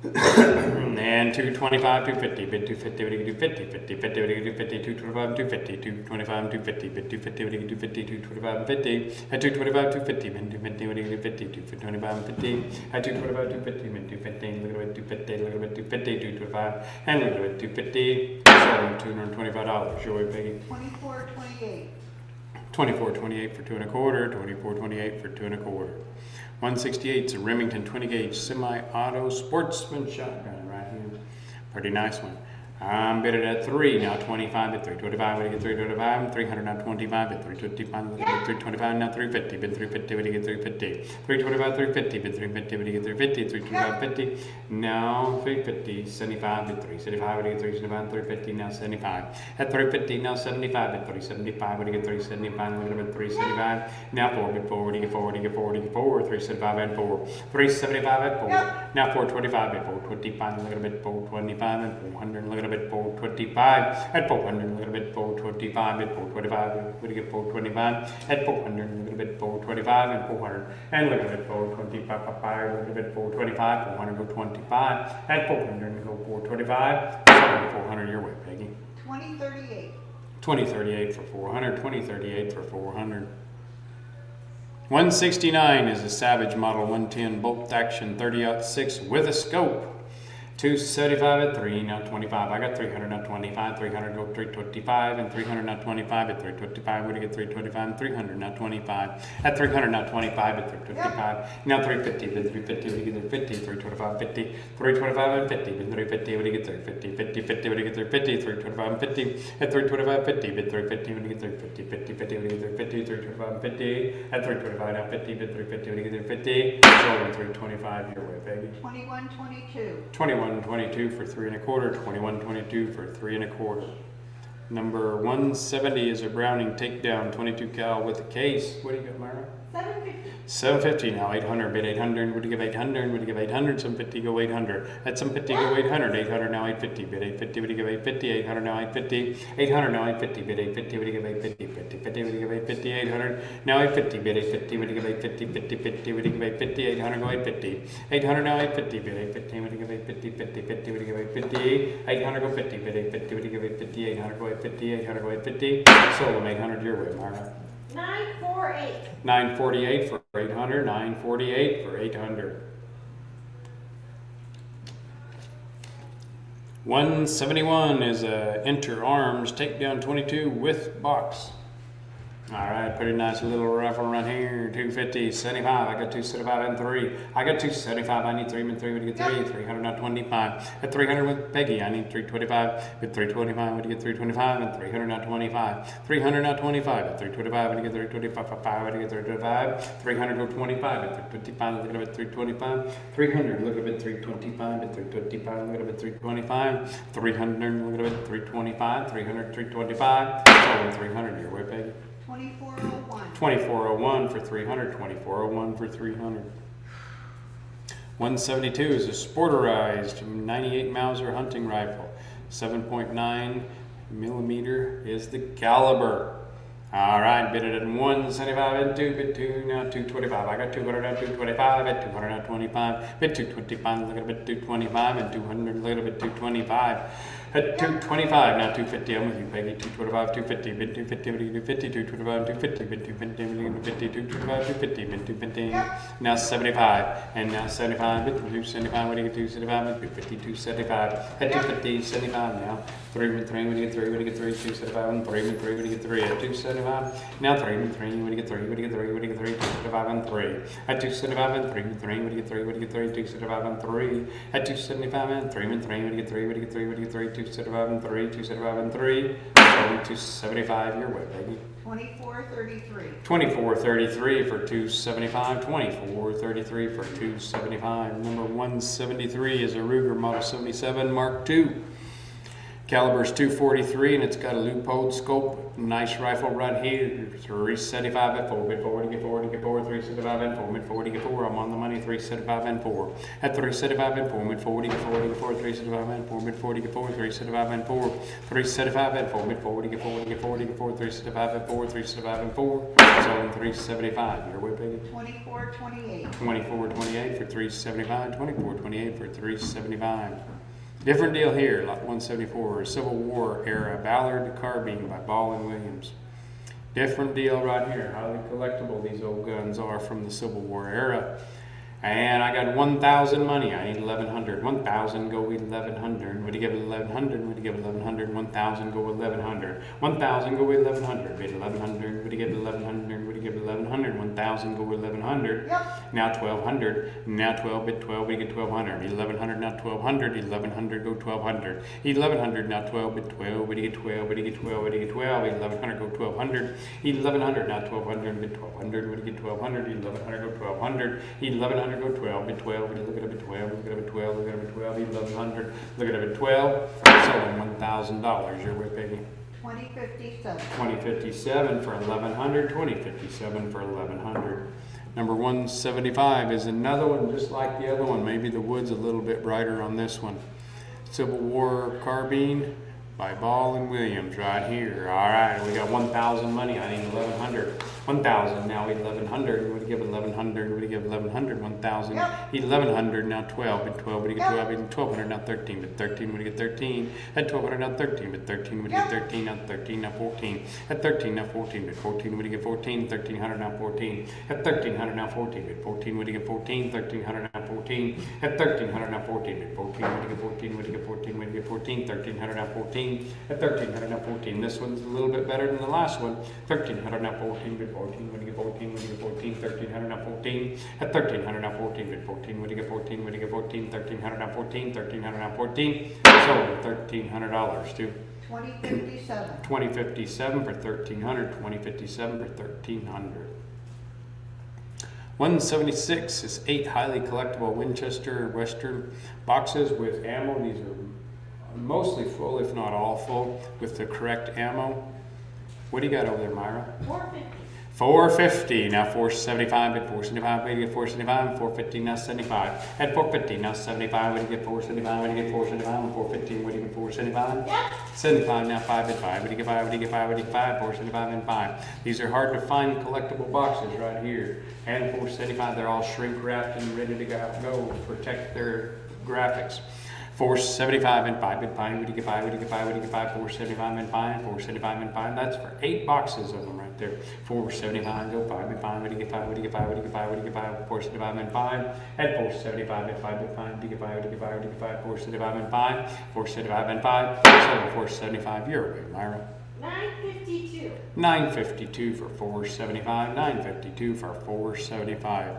And 225, 250, bid 250, what do you do 50, 50, 50, what do you do 50, 225, 250, 225, 250, bid 250, what do you do 50, 225, 50, at 225, 250, bid 250, what do you do 50, 225, 50, at 225, 250, bid 250, look at it 250, look at it 250, 225, and look at it 250, so $225, your way, Peggy. 2428. 24.28 for 2 1/4, 24.28 for 2 1/4. 168 is a Remington 20 gauge semi-auto sportsman shotgun right here. Pretty nice one. I'm bidded at 3 now, 25 at 325. What do you get 325? 300 now 25 at 325. Look at 325 now 350. Bid 350. What do you get 350? 325 350. Bid 350. What do you get 350? 325 50. Now 350. 75 at 375. What do you get 375? 350 now 75. At 350 now 75 at 375. What do you get 375? Look at 375. Now 4 bid 4. What do you get 4? What do you get 4? What do you get 4? 375 at 4. 375 at 4. Now 425 at 425. Look at a bit 425 and 400. Look at a bit 425 at 400. Look at a bit 425 at 425. What do you get 425 at 400? Look at a bit 425 and 400. And look at a bit 425. Look at a bit 425. 400 go 25 at 400. Go 425. 400 your way, Peggy. 2038. 2038 for 400. 2038 for 400. 169 is a Savage Model 110 bolt action 30-06 with a scope. 275 at 3, now 25. I got 300, now 25. 300 go 325 and 300, now 25 at 325. What do you get 325 and 300, now 25. At 300, now 25 at 325. Now 350, bid 350. What do you get 350? 325, 50. 325 and 50, bid 350. What do you get 350? 50, 50. What do you get 350? 325 and 50. At 325, 50, bid 350. What do you get 350? 50, 50. What do you get 350? 325 and 50. At 325, now 50, bid 350. What do you get 350? So 325 your way, baby. 2122. 21.22 for 3 1/4, 21.22 for 3 1/4. Number 170 is a Browning takedown 22 cal with a case. What do you got, Myra? 750. 750 now, 800, bid 800, would you give 800, would you give 800, 750 go 800, at 750 go 800, 800 now 850, bid 850, would you give 850, 800 now 850, 800 now 850, bid 850, would you give 850, 50, 50, would you give 850, 800 now 850, bid 850, would you give 850, 50, 50, would you give 850, 800 go 850, 800 now 850, bid 850, would you give 850, 50, 50, would you give 850, 800 go 50, bid 850, would you give 850, 800 go 850, 800 go 850, sold them 800 your way, Mara. 948. 948 for 800, 948 for 800. 171 is a Enter Arms Takedown 22 with box. All right, pretty nice little rifle right here. 250, 75. I got 275 and 3. I got 275. I need 3 and 3. Would you get 3? 300, not 25. At 300 with Peggy, I need 325. With 325, would you get 325? And 300, not 25. 300, not 25. At 325, would you get 325? Would you get 325? 300, go 25. At 325, look at it, 325. 300, look at it, 325. At 325, look at it, 325. 300, look at it, 325. 300, 325. So 300, your way, Peggy. 2401. 2401 for 300, 2401 for 300. 172 is a sporterized 98 Mauser hunting rifle. 7.9 millimeter is the caliber. All right, bid it at 175 and 2, bid 2, now 225. I got 200 at 225, at 200 at 25, bid 225, look at a bit 225, and 200, look at a bit 225. At 225, now 250, I'm with you, Peggy. 225, 250, bid 250, what do you do? 50, 225, 250, bid 250, what do you do? 50, 225, 250, bid 250. Now 75, and now 75, bid 275, what do you get? 275, bid 50, 275. At 250, 75 now. 3 with 3, what do you get? 3, what do you get? 3, 275, and 3 with 3, what do you get? 3 at 275. Now 3 with 3, what do you get? 3, what do you get? 3, what do you get? 3, 275 and 3. At 275 and 3 with 3, what do you get? 3, what do you get? 3, 275 and 3. At 275 and 3 with 3, what do you get? 3, what do you get? 3, what do you get? 3, 275 and 3, 275 and 3. So 275 your way, baby. 2433. 2433 for 275. 2433 for 275. Number 173 is a Ruger Model 77 Mark II. Caliber is .243 and it's got a loophole scope. Nice rifle right here. 375 at 4, bid 40, get 40, get 4, 375 and 4, mid 40, get 4. I'm on the money. 375 and 4. At 375 and 4, mid 40, get 40, get 4, 375 and 4, mid 40, get 4, 375 and 4, 375 and 4, mid 40, get 40, get 40, get 4, 375 and 4, 375 and 4. So 375. Your way, baby. 2428. 2428 for 375. 2428 for 375. Different deal here, lot 174, Civil War era Ballard carbine by Ball and Williams. Different deal right here, highly collectible these old guns are from the Civil War era. And I got 1,000 money, I need 1,100. 1,000 go with 1,100. Would you give it 1,100? Would you give it 1,100? 1,000 go with 1,100. 1,000 go with 1,100. Bid 1,100. Would you give it 1,100? Would you give it 1,100? 1,000 go with 1,100. Yep. Now 1,200. Now 12. Bid 12. We get 1,200. 1,100. Now 1,200. 1,100 go 1,200. 1,100. Now 12. Bid 12. Would you get 12? Would you get 12? Would you get 12? 1,100 go 1,200. 1,100. Now 1,200. Bid 1,200. Would you get 1,200? 1,100 go 1,200. 1,100 go 12, bid 12, would you look at it at 12, look at it at 12, look at it at 12, 1,100, look at it at 12, selling $1,000, your way, Peggy. 2057. 2057 for 1,100, 2057 for 1,100. Number 175 is another one just like the other one, maybe the wood's a little bit brighter on this one. Civil War carbine by Ball and Williams right here. All right, we got 1,000 money. I need 1,100. 1,000 now. 1,100. What do you give 1,100? What do you give 1,100? 1,000. Yep. 1,100 now. 12. Bid 12. What do you get? 12. Yep. Bid 1,200 now. 13. Bid 13. What do you get? 13. At 1,200 now. 13. Bid 13. What do you get? 13 now. 13 now. 14. At 13 now. 14. Bid 14. What do you get? 14. 1,300 now. 14. At 1,300 now. 14. Bid 14. What do you get? 14. 1,300 now. 14. At 1,300 now. 14. Bid 14. What do you get? 14. What do you get? 14. What do you get? 14. 1,300 now. 14. At 1,300 now. 14. This one's a little bit better than the last one. 1,300 now. 14. Bid 14. What do you get? 14. What do you get? 14. 1,300 now. 14. At 1,300 now. 14. Bid 14. What do you get? 14. What do you get? 14. 1,300 now. 14. 1,300 now. 14. So $1,300 too. 2057. 2057 for 1,300. 2057 for 1,300. 176 is 8 highly collectible Winchester Western boxes with ammo. These are mostly full, if not all full, with the correct ammo. What do you got over there, Myra? 450. 450, now 475, bid 475, what do you get 475, 450, now 75, at 450, now 75, what do you get 475, what do you get 475, 450, what do you get 475, Yep. 75, now 5 bid 5, what do you get 5, what do you get 5, what do you get 5, 475 and 5. These are hard to find collectible boxes right here, and 475, they're all shrink wrapped and ready to go to protect their graphics. 475 and 5 bid 5, what do you get 5, what do you get 5, what do you get 5, 475 and 5, 475 and 5, that's for 8 boxes of them right there. 475, go 5 bid 5, what do you get 5, what do you get 5, what do you get 5, what do you get 5, 475 and 5, at 475 and 5 bid 5, what do you get 5, what do you get 5, what do you get 5, 475 and 5, 475 and 5, so 475 your way, Myra. 952. 952 for 475, 952 for 475.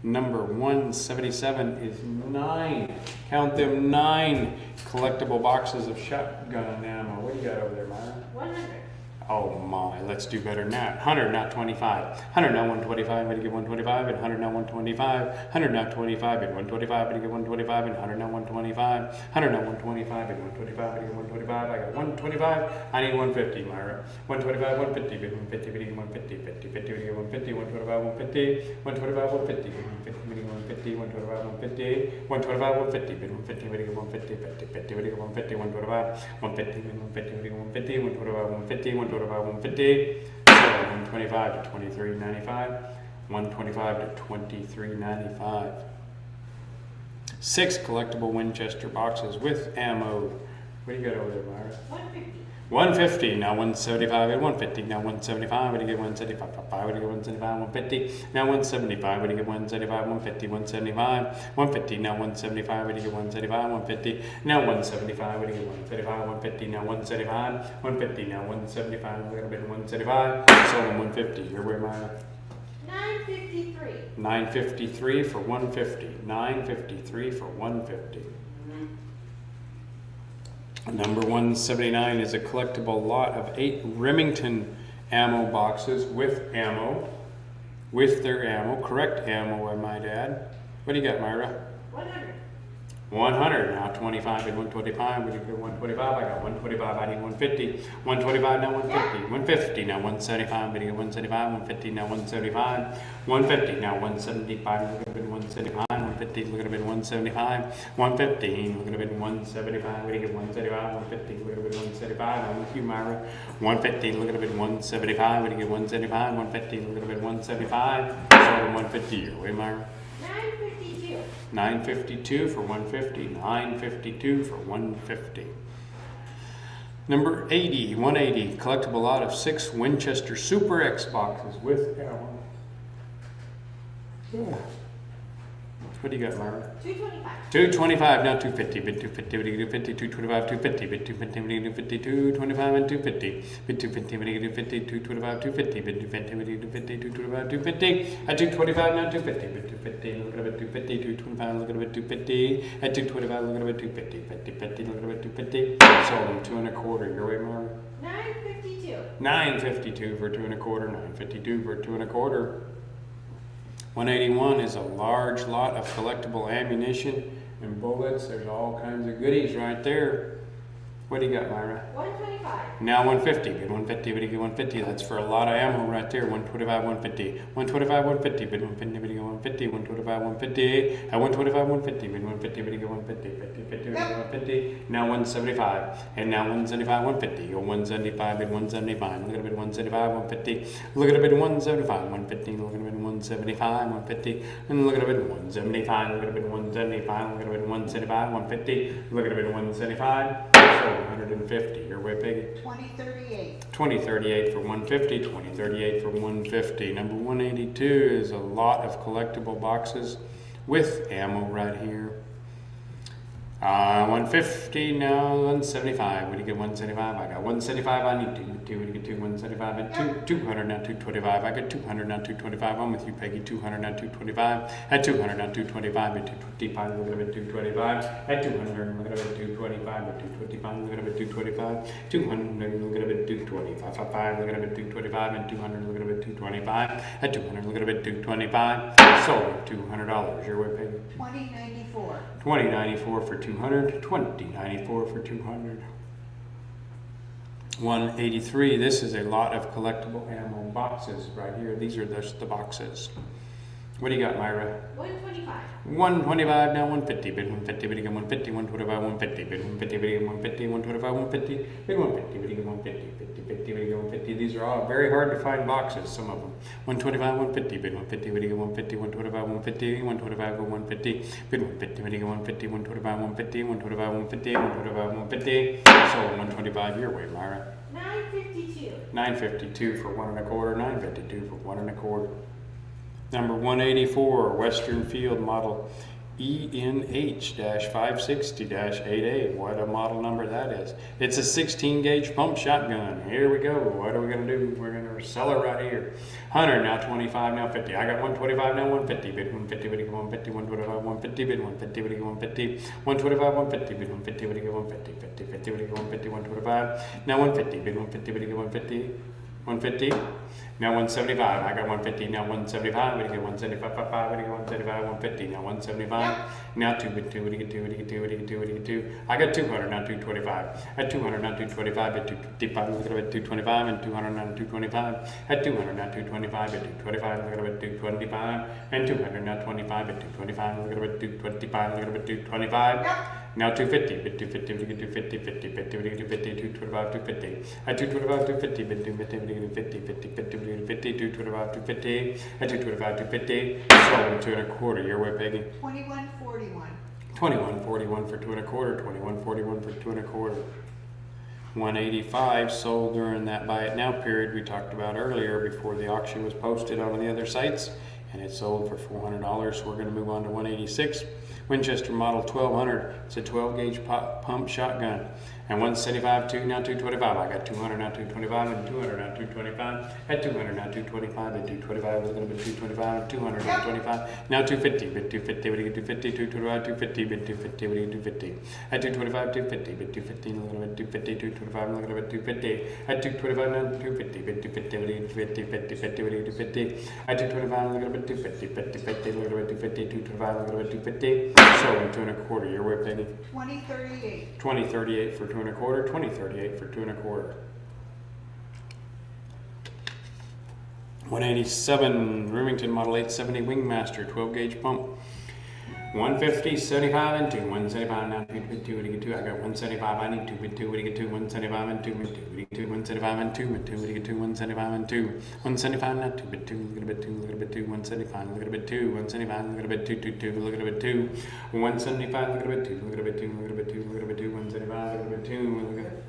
Number 177 is 9. Count them 9 collectible boxes of shotgun ammo. What do you got over there, Myra? 100. Oh my, let's do better than that. 100, not 25. 100, not 125, but you get 125, and 100, not 125. 100, not 25, and 125, but you get 125, and 100, not 125. 100, not 125, and 125, but you get 125. I got 125, I need 150, Myra. 125, 150, but 150, but you get 150. 50, 50, but you get 150. 125, 150. 125, 150, but 150, but you get 150. 125, 150. 125, 150, but 150, but you get 150. 50, 50, but you get 150. 125, 150, but 150, but you get 150. 125, 150. 125, 150, 125 to 23.95, 125 to 23.95. 6 collectible Winchester boxes with ammo What do you got over there, Myra? 150. 150, now 175 at 150, now 175, what do you get 175, what do you get 175, 150, now 175, what do you get 175, 150, 175, 150, now 175, what do you get 175, 150, now 175, what do you get 175, 150, now 175, 150, now 175, a little bit 175, sold them 150, you're where Myra? 953. 953 for 150, 953 for 150. Number 179 is a collectible lot of 8 Remington ammo boxes with ammo, with their ammo, correct ammo I might add. What do you got, Myra? 100. 100, now 25 and 125, we did 125, I got 125, I need 150, 125, now 150, 150, now 175, we did 175, 150, now 175, 150, now 175, look at it 175, 150, look at it 175, 115, look at it 175, we did 175, 150, look at it 175, I'm with you, Myra, 150, look at it 175, we did 175, 150, look at it 175, so 150, your way, Myra. 952. 952 for 150, 952 for 150. Number 80, 180, collectible lot of 6 Winchester Super X boxes with ammo. Yeah. What do you got, Myra? 225. 225, now 250, bid 250, bid 250, 225, 250, bid 250, bid 250, 225, and 250, bid 250, bid 250, 225, 250, bid 250, bid 250, 225, 250, at 225, now 250, bid 250, look at it 250, 225, look at it 250, at 225, look at it 250, 50, 50, look at it 250, sold them 2 1/4, your way, Myra? 952. 952 for 2 1/4, 952 for 2 1/4. 181 is a large lot of collectible ammunition and bullets. There's all kinds of goodies right there. What do you got, Myra? 125. Now 150, bid 150, bid 150. That's for a lot of ammo right there. 125, 150. 125, 150, bid 150, bid 150. 125, 150. At 125, 150, bid 150, bid 150. 50, 50, bid 150. Now 175. And now 175, 150. Go 175, bid 175. Look at it, bid 175, 150. Look at it, bid 175, 150. Look at it, bid 175, 150. And look at it, bid 175. Look at it, bid 175. Look at it, bid 175, 150. Look at it, bid 175. So 150. Your way, Peggy. 2038. 2038 for 150, 2038 for 150. Number 182 is a lot of collectible boxes with ammo right here. 150, now 175. What do you get 175? I got 175, I need 2. What do you get 2? 175 and 200, now 225. I got 200, now 225. I'm with you, Peggy. 200, now 225. At 200, now 225. At 225, look at it, 225. At 200, look at it, 225. At 225, look at it, 225. 200, look at it, 225. Look at it, 225. And 200, look at it, 225. At 200, look at it, 225. Sold $200. Your way, Peggy. 2094. 2094 for 200, 2094 for 200. 183, this is a lot of collectible ammo boxes right here. These are just the boxes. What do you got, Myra? 125. 125, now 150, bid 150, bid again 150, 125, 150, bid 150, bid again 150, 125, 150, bid 150, bid again 150, 50, 50, bid again 150. These are all very hard to find boxes, some of them. 125, 150, bid 150, bid again 150, 125, 150, 125, go 150, bid 150, bid again 150, 125, 150, 125, 150, 125, 150. So 125 your way, Myra. 952. 952 for 1 1/4, 952 for 1 1/4. Number 184, Western Field Model ENH-560-8A. What a model number that is. It's a 16 gauge pump shotgun. Here we go. What are we going to do? We're going to sell it right here. 100, now 25, now 50. I got 125, now 150. Bid 150, bid 150, 125, 150, bid 150, bid 150, 125, 150, bid 150, bid 150, 50, 50, bid 150, 125. Now 150, bid 150, bid 150. 150, now 175. I got 150, now 175. What do you get? 175, what do you get? 175, 150, now 175. Now 2, what do you get? 2, what do you get? 2, what do you get? 2, what do you get? 2. I got 200, now 225. At 200, now 225. At 225, look at it, 225. And 200, now 225. At 200, now 225. At 225, look at it, 225. And 200, now 25. At 225, look at it, 225. Look at it, 225. Now 250, bid 250, we get 250, 50, 50, we get 250, 225, 250. At 225, 250, bid 250, we get 50, 50, 50, we get 50, 225, 250. At 225, 250. So 2 1/4. Your way, Peggy. 2141. 21.41 for 2 1/4, 21.41 for 2 1/4. 185 sold during that buy it now period we talked about earlier before the auction was posted on the other sites, and it sold for $400. So we're going to move on to 186. Winchester Model 1200. It's a 12 gauge pump shotgun. And 175, now 225. I got 200, now 225, and 200, now 225. At 200, now 225, and 225, a little bit 225, and 200, now 25. Now 250, bid 250, what do you get 250, 225, 250, bid 250, what do you get 250. At 225, 250, bid 250, a little bit 250, 225, a little bit 250. At 225, now 250, bid 250, what do you get 250, 50, 50, what do you get 250. At 225, a little bit 250, 50, 50, a little bit 250, 225, a little bit 250. So in 2 1/4, your way, Peggy. 2038. 2038 for 2 1/4, 2038 for 2 1/4. 187 Remington Model 870 Wingmaster 12 gauge pump. 150, 75 and 2. 175 now 2 bid 2. What do you get 2? I got 175. I need 2 bid 2. What do you get 2? 175 and 2 bid 2. What do you get 2? 175 and 2 bid 2. What do you get 2? 175 and 2. 175 now 2 bid 2. Look at a bit 2. Look at a bit 2. 175. Look at a bit 2. 175. Look at a bit 2. 2 2. Look at a bit 2. 175. Look at a bit 2. Look at a bit 2. Look at a bit 2. Look at a bit 2. 175. Look at a bit 2. Look at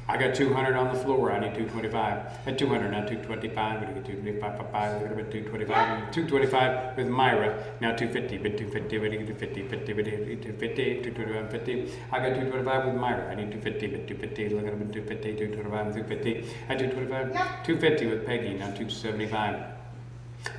I got 200 on the floor. I need 225. At 200, now 225. What do you get? 225, a little bit 225. 225 with Myra. Now 250. Bid 250. What do you get? 250. 50. What do you get? 250. 225. 50. I got 225 with Myra. I need 250. Bid 250. Look at them. 250. 225. 250. At 225. 250 with Peggy. Now 275.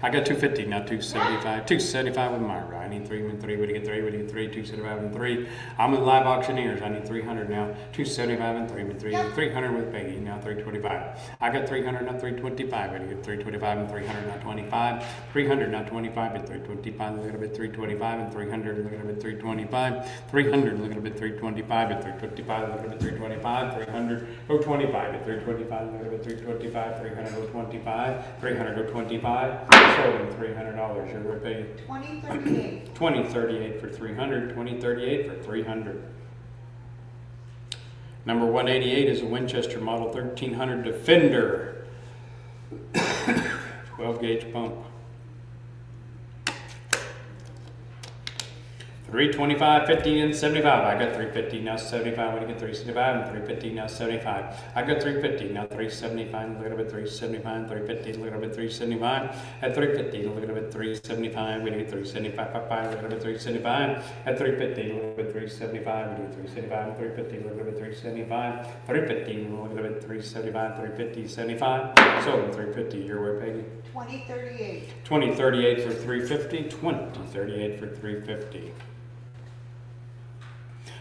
I got 250, now 275. 275 with Myra. I need 3 and 3. What do you get 3? What do you get 3? 275 and 3. I'm with Live Auctioneers. I need 300 now. 275 and 3 with 3. 300 with Peggy. Now 325. I got 300, now 325. What do you get 325 and 300 now 25. 300 now 25 at 325. Look at a bit 325 and 300. Look at a bit 325. 300. Look at a bit 325 at 325. Look at a bit 325. 300. Go 25 at 325. Look at a bit 325. 300. Go 25. 300. Go 25. Sold in $300. You're going to pay 2038. 2038 for 300. 2038 for 300. Number 188 is a Winchester Model 1300 Defender. 12 gauge pump. 325, 50, and 75. I got 350, now 75. What do you get? 375 and 350, now 75. I got 350, now 375. Look at it, 375, 350. Look at it, 375. At 350, look at it, 375. What do you get? 375, look at it, 375. At 350, look at it, 375. What do you get? 375, 350. Look at it, 375. 350, look at it, 375, 350, 75. So 350. Your way, Peggy. 2038. 2038 for 350. 2038 for 350.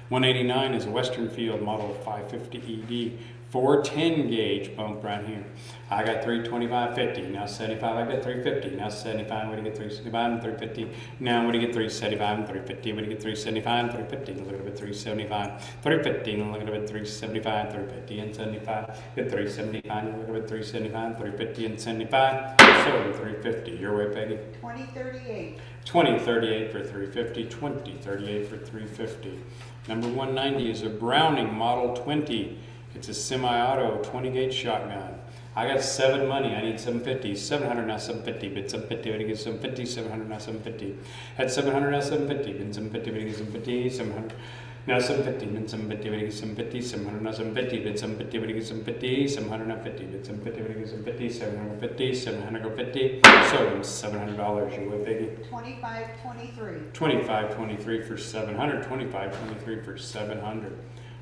189 is a Western Field Model 550 ED 410 gauge pump right here. I got 325, 50. Now 75. I got 350. Now 75. What do you get? 375 and 350. Now what do you get? 375 and 350. What do you get? 375 and 350. Look at it, 375. 350. Look at it, 375, 350 and 75. Get 375. Look at it, 375, 350 and 75. So 350. Your way, Peggy. 2038. 2038 for 350. 2038 for 350. Number 190 is a Browning Model 20. It's a semi-auto 20 gauge shotgun. I got 7 money. I need 750. 700 now 750. Bid 750. What do you get? 750. 700 now 750. At 700 now 750. Bid 750. What do you get? 750. 700 now 750. Bid 750. What do you get? 750. 700 now 750. Bid 750. What do you get? 750. 700 now 50. Bid 750. What do you get? 750. 750. 700 go 50. So $700. You win, Biggie. 2523. 2523 for 700. 2523 for 700.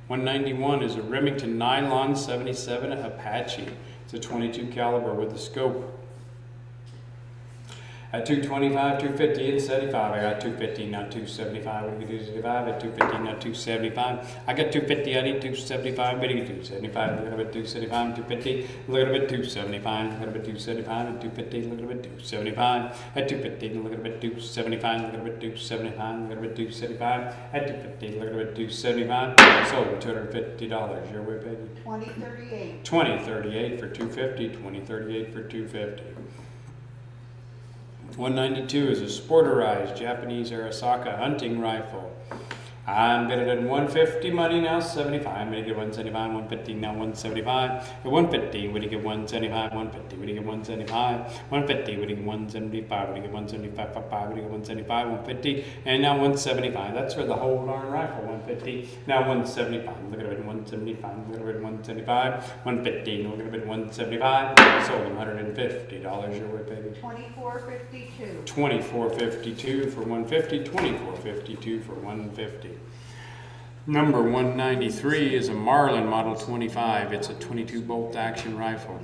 191 is a Remington Nylon 77 Apache. It's a 22 caliber with a scope. At 225, 250, and 75. I got 250, now 275. What do you get? 275. At 250, now 275. I got 250. I need 275. What do you get? 275. Look at it, 275 and 250. Look at it, 275. Look at it, 275 and 250. Look at it, 275. At 250. Look at it, 275. Look at it, 275. Look at it, 275. At 250. Look at it, 275. Sold $250. Your way, baby. 2038. 2038 for 250. 2038 for 250. 192 is a sporterized Japanese Arisaka hunting rifle. I'm bidding at 150 money now, 75. What do you get 175, 150 now 175. At 150, what do you get 175, 150, what do you get 175, 150, what do you get 175, what do you get 175, 55, what do you get 175, 150, and now 175. That's for the whole darn rifle, 150. Now 175. Look at it, 175. Look at it, 175, 150. Look at it, 175. Sold $150. Your way, baby. 2452. 2452 for 150, 2452 for 150. Number 193 is a Marlin Model 25. It's a 22 bolt action rifle.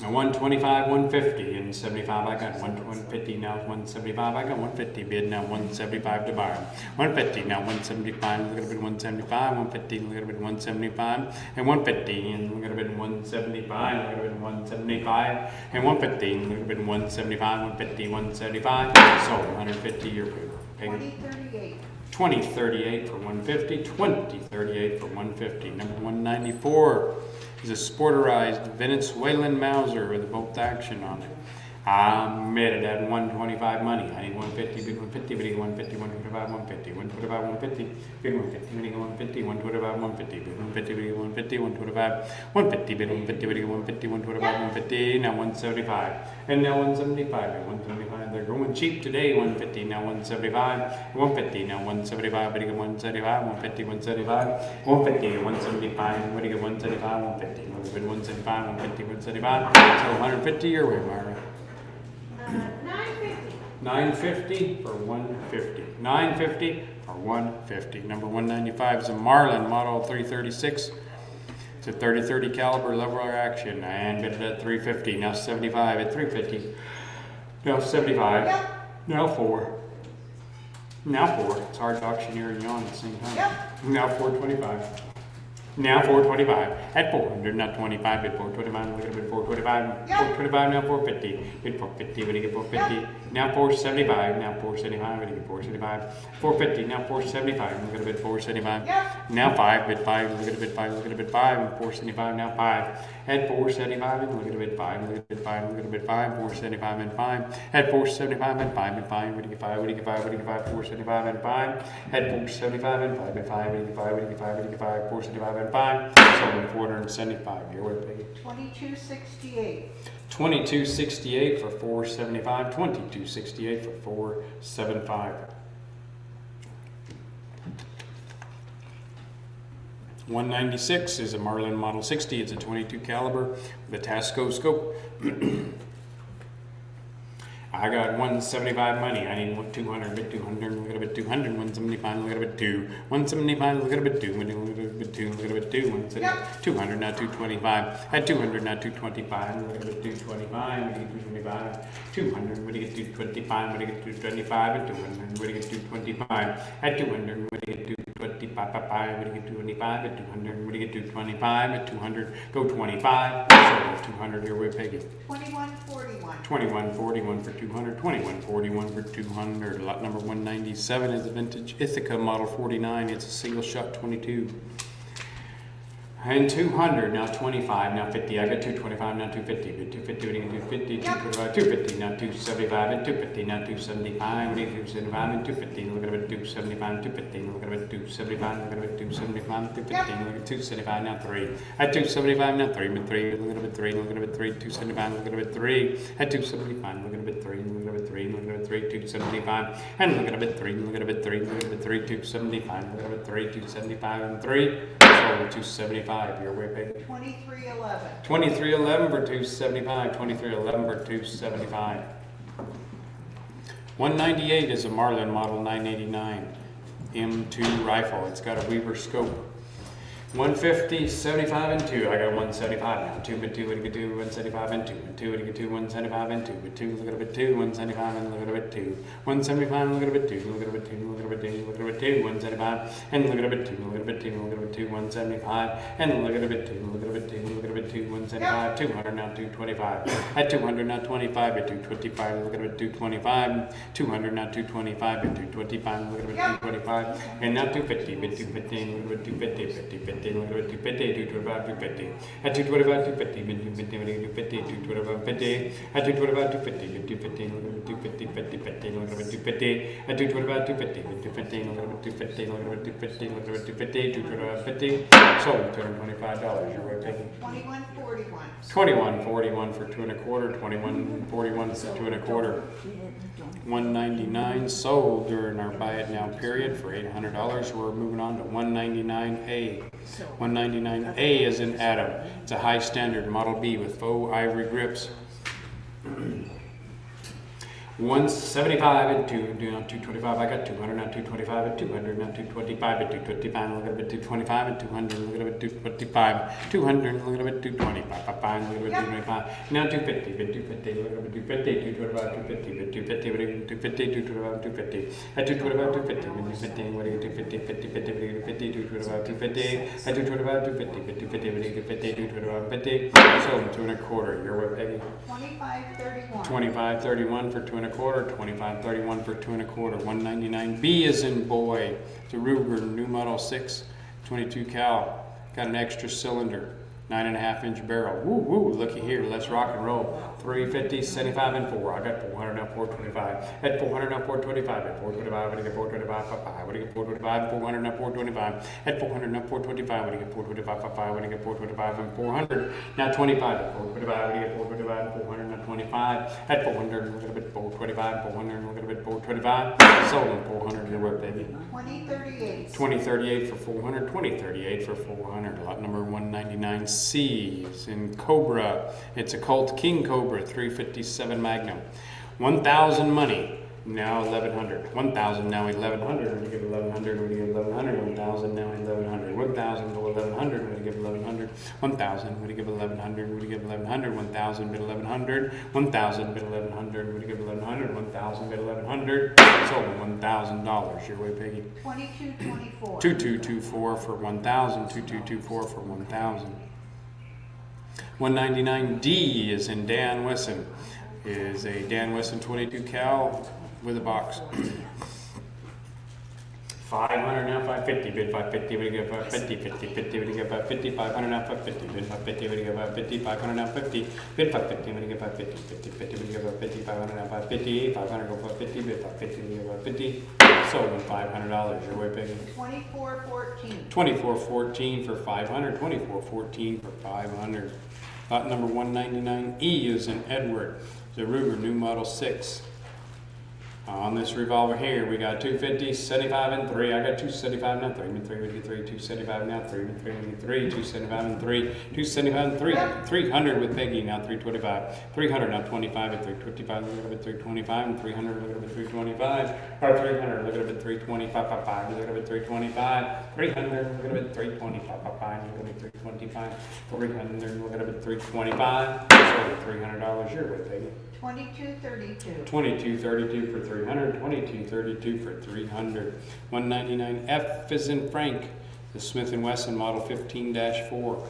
Now 125, 150, and 75. I got 150 now. 175. I got 150 bid now. 175 to buy. 150 now. 175. Look at a bit 175. 150. Look at a bit 175 and 150 and look at a bit 175. Look at a bit 175 and 150. Look at a bit 175. 150. 175. Sold 150. Your pay. 2038. 2038 for 150, 2038 for 150. Number 194 is a sporterized Venezuelan Mauser with a bolt action on it. I made it at 125 money. I need 150, bid 150, bid 150, 125, 150, 125, 150, bid 150, bid 150, 125, 150, bid 150, bid 150, 125, 150, bid 150, bid 150, 125, 150, now 175. And now 175, and 175. They're going cheap today, 150, now 175, 150, now 175, bid 175, 150, 175, 150, 175, what do you get 175, 150, bid 175, 150, 175, so 150 your way, Mara. 950. 950 for 150. 950 for 150. Number 195 is a Marlin Model 336. It's a 30-30 caliber lever action and bid it at 350. Now 75 at 350. Now 75. Yep. Now 4. Now 4. It's hard to auctioneer and yawn at the same time. Yep. Now 425. Now 425 at 400, not 25, bid 425, look at it, bid 425, Yep. 425, now 450, bid 450, what do you get 450, now 475, now 475, what do you get 475, 450, now 475, look at it, bid 475, Yep. now 5, bid 5, look at it, bid 5, look at it, bid 5, and 475, now 5, at 475, and look at it, bid 5, look at it, bid 5, look at it, bid 5, 475, and 5, at 475, and 5, and 5, what do you get 5, what do you get 5, what do you get 5, 475, and 5, at 475, and 5, and 5, what do you get 5, what do you get 5, what do you get 5, 475, and 5, so 475. Here we're paying 2268. 2268 for 475. 2268 for 475. 196 is a Marlin Model 60. It's a 22 caliber with a Tasco scope. I got 175 money. I need 200, bid 200, look at a bit 200, 175, look at a bit 2, 175, look at a bit 2, look at a bit 2, look at a bit 2, 200, now 225, at 200, now 225, look at a bit 225, what do you get 225, 200, what do you get 225, what do you get 225, at 200, what do you get 225, at 200, what do you get 225, what do you get 225, at 200, what do you get 225, at 200, go 25, so 200, your way, Peggy. 2141. 2141 for 200, 2141 for 200. Lot number 197 is a vintage Ithaca Model 49. It's a single shot 22. And 200, now 25, now 50. I got 225, now 250. But 250, what do you get 250? 225, 250, now 275, and 250, now 275. What do you get 275 and 250? Look at it, 275, 250. Look at it, 275, look at it, 275, 250. Look at 275, now 3. At 275, now 3, but 3. Look at it, 3, look at it, 3. 275, look at it, 3. At 275, look at it, 3. Look at it, 3, look at it, 3. 275, and look at it, 3. Look at it, 3. Look at it, 3. 275, look at it, 3. 275, and 3. So 275. Your way, baby. 2311. 2311 for 275. 2311 for 275. 198 is a Marlin Model 989 M2 rifle. It's got a Weaver scope. 150, 75, and 2. I got 175 now. 2, but 2, what do you get 2? 175 and 2. But 2, what do you get 2? 175 and 2. But 2, look at a bit 2. 175 and look at a bit 2. 175, look at a bit 2. Look at a bit 2. Look at a bit 2. Look at a bit 2. 175 and look at a bit 2. Look at a bit 2. Look at a bit 2. 175 and look at a bit 2. Look at a bit 2. Look at a bit 2. 172, 175, 200, now 225. At 200, now 25, at 225, look at it, 225. 200, now 225, at 225, look at it, 225. And now 250, bid 250, look at it, 250, 50, 50, look at it, 250, 225, 250. At 225, 250, bid 250, look at it, 250, 225, 50. At 225, 250, bid 250, look at it, 250, 50, 50, look at it, 250. At 225, 250, bid 250, look at it, 250, look at it, 250, look at it, 250, 225, 50. Sold $225. Your way, Peggy. 2141. 21.41 for 2 1/4. 21.41 for 2 1/4. 199 sold during our buy it now period for $800. We're moving on to 199A. 199A is in Adam. It's a high standard Model B with faux ivory grips. 175 at 225. I got 200 now 225 at 200 now 225 at 225. Look at it 225 at 200. Look at it 225. 200. Look at it 225. Fine. Look at it 225. Now 250 at 250. Look at it 250. 225 250 at 250. 250 225 250 at 225 250. 250. What do you 250 50 50 50 225 250 at 225 250 50 50 50 225 50. So 2 1/4. Your way, Peggy. 2531. 25.31 for 2 1/4, 25.31 for 2 1/4. 199B is in boy. It's a Ruger new model 6, 22 cal. Got an extra cylinder, 9.5-inch barrel. Woo woo! Looky here, let's rock and roll. 350, 75 and 4. I got 400 now 425. At 400 now 425. At 425, what do you get 425 for 5? What do you get 425? 400 now 425. At 400 now 425. What do you get 425 for 5? What do you get 425 and 400? Now 25 at 425. What do you get 425? 400 now 25. At 400, look at a bit 425. 400, look at a bit 425. Sold them 400. Your work, baby. 2038. 2038 for 400. 2038 for 400. Lot number 199C is in Cobra. It's a Colt King Cobra 357 Magnum. 1,000 money. Now 1,100. 1,000 now 1,100. When you give 1,100, when you give 1,100. 1,000 now 1,100. 1,000 go 1,100. When you give 1,100. 1,000 when you give 1,100. When you give 1,100. 1,000 bid 1,100. 1,000 bid 1,100. When you give 1,100. 1,000 bid 1,100. Sold $1,000. Your way, Peggy. 2224. 2224 for 1,000. 2224 for 1,000. 199D is in Dan Wesson. Is a Dan Wesson 22 cal with a box. 500 now 550 bid 550. What do you get 550? 50 50. What do you get 550? 500 now 550 bid 550. What do you get 550? 500 now 50 bid 550. What do you get 550? 50 50. What do you get 550? 500 now 550. 500 go 550 bid 550. What do you get 550? Sold them $500. Your way, Peggy. 2414. 2414 for 500. 2414 for 500. Lot number 199E is in Edward. It's a Ruger new model 6. On this revolver here, we got 250, 75 and 3. I got 275 now 3. 3 would get 3. 275 now 3. 3 would get 3. 275 and 3. 275 and 3. 300 with Peggy now 325. 300 now 25 at 325. Look at it at 325 and 300. Look at it at 325. Or 300. Look at it at 325. Look at it at 325. 300. Look at it at 325. Look at it at 325. 300. Look at it at 325. So $300. Your way, Peggy. 2232. 2232 for 300, 2232 for 300. 199F is in Frank, the Smith & Wesson model 15-4.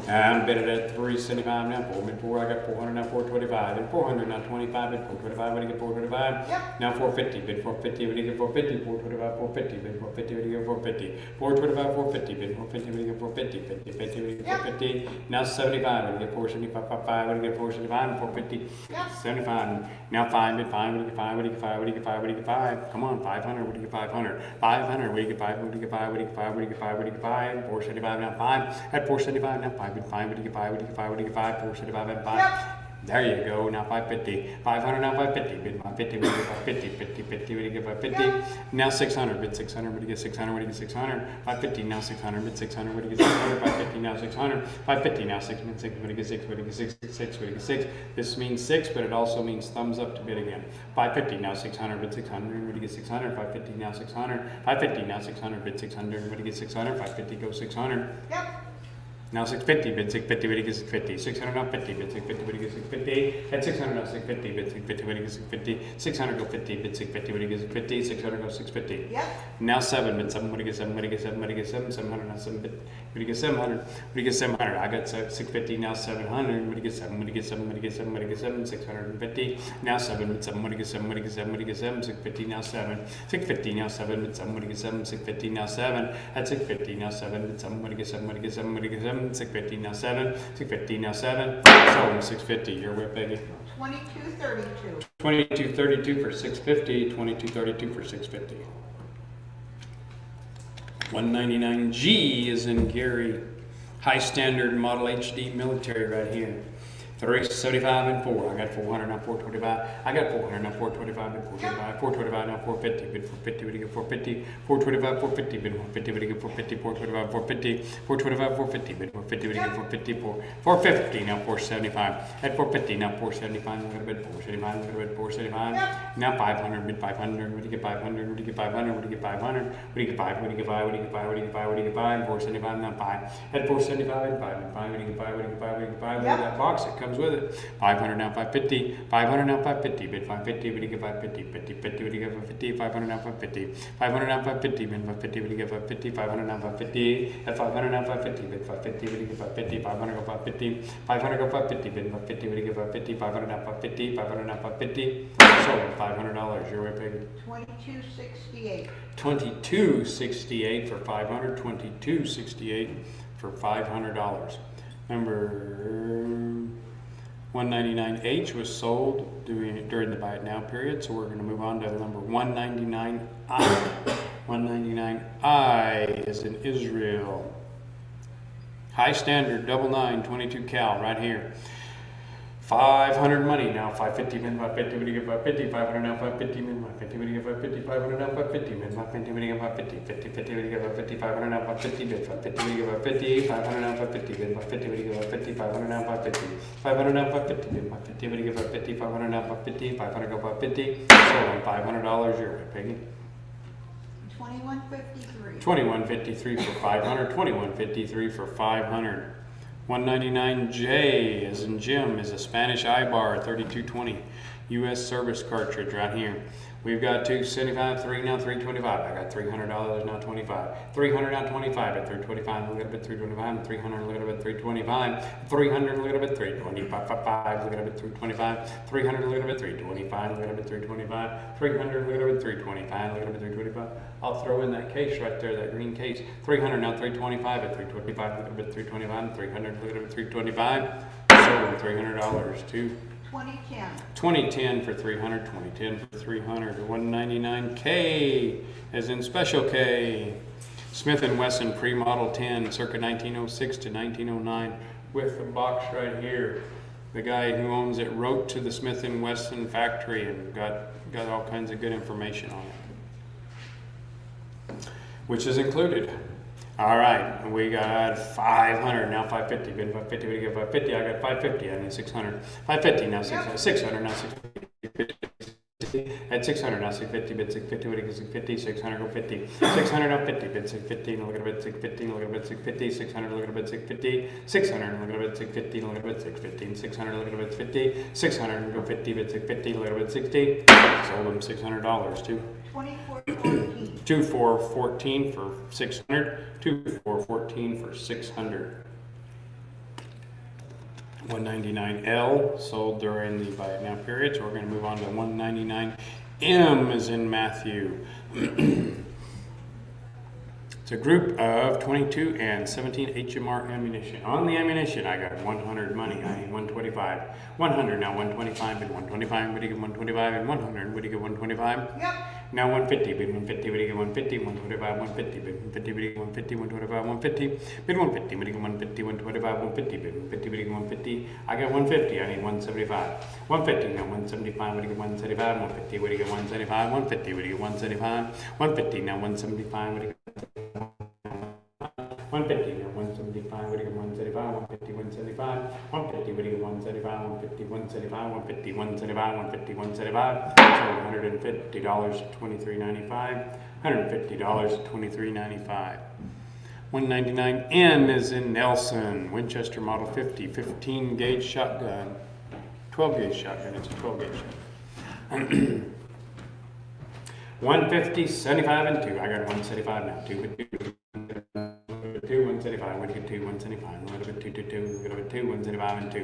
I'm bid it at 375 now. 4 bid 4. I got 400 now 425. And 400 now 25 at 425. What do you get 425? Yep. Now 450. Bid 450. What do you get 450? 425 450. Bid 450. What do you get 450? 425 450. Bid 450. What do you get 450? 50 50. What do you get 450? Now 75. What do you get 475 5. What do you get 475 and 450? Yep. 75. Now 5 bid 5. What do you get 5? What do you get 5? What do you get 5? What do you get 5? Come on, 500. What do you get 500? 500. What do you get 5? What do you get 5? What do you get 5? What do you get 5? What do you get 5? 475 now 5. At 475 now 5 bid 5. What do you get 5? What do you get 5? What do you get 5? 475 and 5. Yep. There you go. Now 550. 500 now 550. Bid 550. What do you get 550? 50 50. What do you get 550? Yep. Now 600. Bid 600. What do you get 600? What do you get 600? 550 now 600. Bid 600. What do you get 600? 550 now 600. 550 now 6. Bid 6. What do you get 6? What do you get 6? 6. What do you get 6? This means 6, but it also means thumbs up to bid again. 550 now 600. Bid 600. What do you get 600? 550 now 600. 550 now 600. Bid 600. What do you get 600? 550 go 600. Yep. Now 650, bid 650, bid equals 650. 600 now 50, bid 650, bid equals 650. At 600 now 650, bid 650, bid equals 650. 600 go 50, bid 650, bid equals 650. 600 go 650. Yep. Now 7, bid 7, bid equals 7, bid equals 7, bid equals 7. 700 now 7, bid equals 700, bid equals 700. I got 650 now 700, bid equals 7, bid equals 7, bid equals 7, bid equals 7. 650 now 7, bid 7, bid equals 7, bid equals 7, bid equals 7. 650 now 7. 650 now 7, bid 7, bid equals 7. 650 now 7. At 650 now 7, bid 7, bid equals 7, bid equals 7, bid equals 7. 650 now 7. 650 now 7. So 650. Your way, Peggy. 2232. 2232 for 650. 2232 for 650. 199G is in Gary. High standard model HD military right here. 375 and 4. I got 400 now 425. I got 400 now 425 and 425. 425 now 450. Bid 450. Bid 450. 425 450. Bid 450. Bid 450. 425 450. 425 450. Bid 450. Bid 450. 450 now 475. At 450 now 475. Look at a bid 475. Look at a bid 475. Now 500. Bid 500. What do you get 500? What do you get 500? What do you get 500? What do you get 5? What do you get 5? What do you get 5? What do you get 5? What do you get 5? 475 now 5. At 475 and 5 and 5. What do you get 5? What do you get 5? What do you get 5? Look at that box. It comes with it. 500 now 550. 500 now 550. Bid 550. What do you get 550? 50 50. What do you get 550? 500 now 550. 500 now 550. Bid 550. What do you get 550? 500 now 550. At 500 now 550. Bid 550. What do you get 550? 500 go 550. 500 go 550. Bid 550. What do you get 550? 500 now 550. 500 now 550. So $500. Your way, Peggy. 2268. 2268 for 500. 2268 for $500. Number 199H was sold during the buy it now period, so we're going to move on to number 199I. 199I is in Israel. High standard, 99, 22 cal, right here. 500 money now, 550, min 550, what do you get 550, 500 now 550, min 550, what do you get 550, 500 now 550, min 550, what do you get 550, 50, 50, what do you get 550, 500 now 550, bid 550, what do you get 550, 500 now 550, bid 550, what do you get 550, 500 now 550, 500 now 550, bid 550, what do you get 550, 500 now 550, 500 go 550, so $500 your way, Peggy. 2153. 2153 for 500, 2153 for 500. 199J, as in Jim, is a Spanish I-bar 3220 U.S. service cartridge right here. We've got 275, 3 now 325. I got $300 now 25. 300 now 25 at 325. Look at a bit 325. 300 look at a bit 325. 300 look at a bit 325. 5 look at a bit 325. 300 look at a bit 325. Look at a bit 325. 300 look at a bit 325. Look at a bit 325. I'll throw in that case right there, that green case. 300 now 325 at 325. Look at a bit 325. 300 look at a bit 325. So $300 too. 2010. 2010 for 300, 2010 for 300, 199K, as in Special K. Smith & Wesson pre-model 10, circa 1906 to 1909, with the box right here. The guy who owns it wrote to the Smith & Wesson factory and got all kinds of good information on it, which is included. All right, we got 500, now 550, bid 550, we get 550, I got 550, I need 600, 550, now 600, 600, now 650, at 600, now 650, bid 650, what do you get 650, 600, go 50, 600, now 50, bid 650, look at a bid 650, look at a bid 650, 600, look at a bid 650, 600, look at a bid 650, look at a bid 650, 600, look at a bid 50, 600, go 50, bid 650, look at a bid 60, sold them $600 too. 2414. 2414 for 600, 2414 for 600. 199L sold during the buy it now period, so we're going to move on to 199M as in Matthew. It's a group of 22 and 17 HMR ammunition. On the ammunition, I got 100 money. I need 125. 100 now 125, bid 125, what do you get 125, and 100, what do you get 125? Yep. Now 150, bid 150, what do you get 150, 125, 150, bid 150, what do you get 150, 125, 150, bid 150, what do you get 150, 125, 150, bid 150, what do you get 150, I got 150, I need 175. 150, now 175, what do you get 175, 150, what do you get 175, 150, what do you get 175, 150, now 175, what do you get 150, now 175, what do you get 175, 150, 175, 150, what do you get 175, 150, 175, 150, 175, 150, 175, so $150 to $23.95, $150 to $23.95. 199N is in Nelson, Winchester Model 50, 15 gauge shotgun, 12 gauge shotgun, it's a 12 gauge shotgun. 150, 75 and 2, I got 175 now, 2 with 2. 175, when you get 2, 175, a little bit 2, 2, 2, a little bit 2, 175 and 2.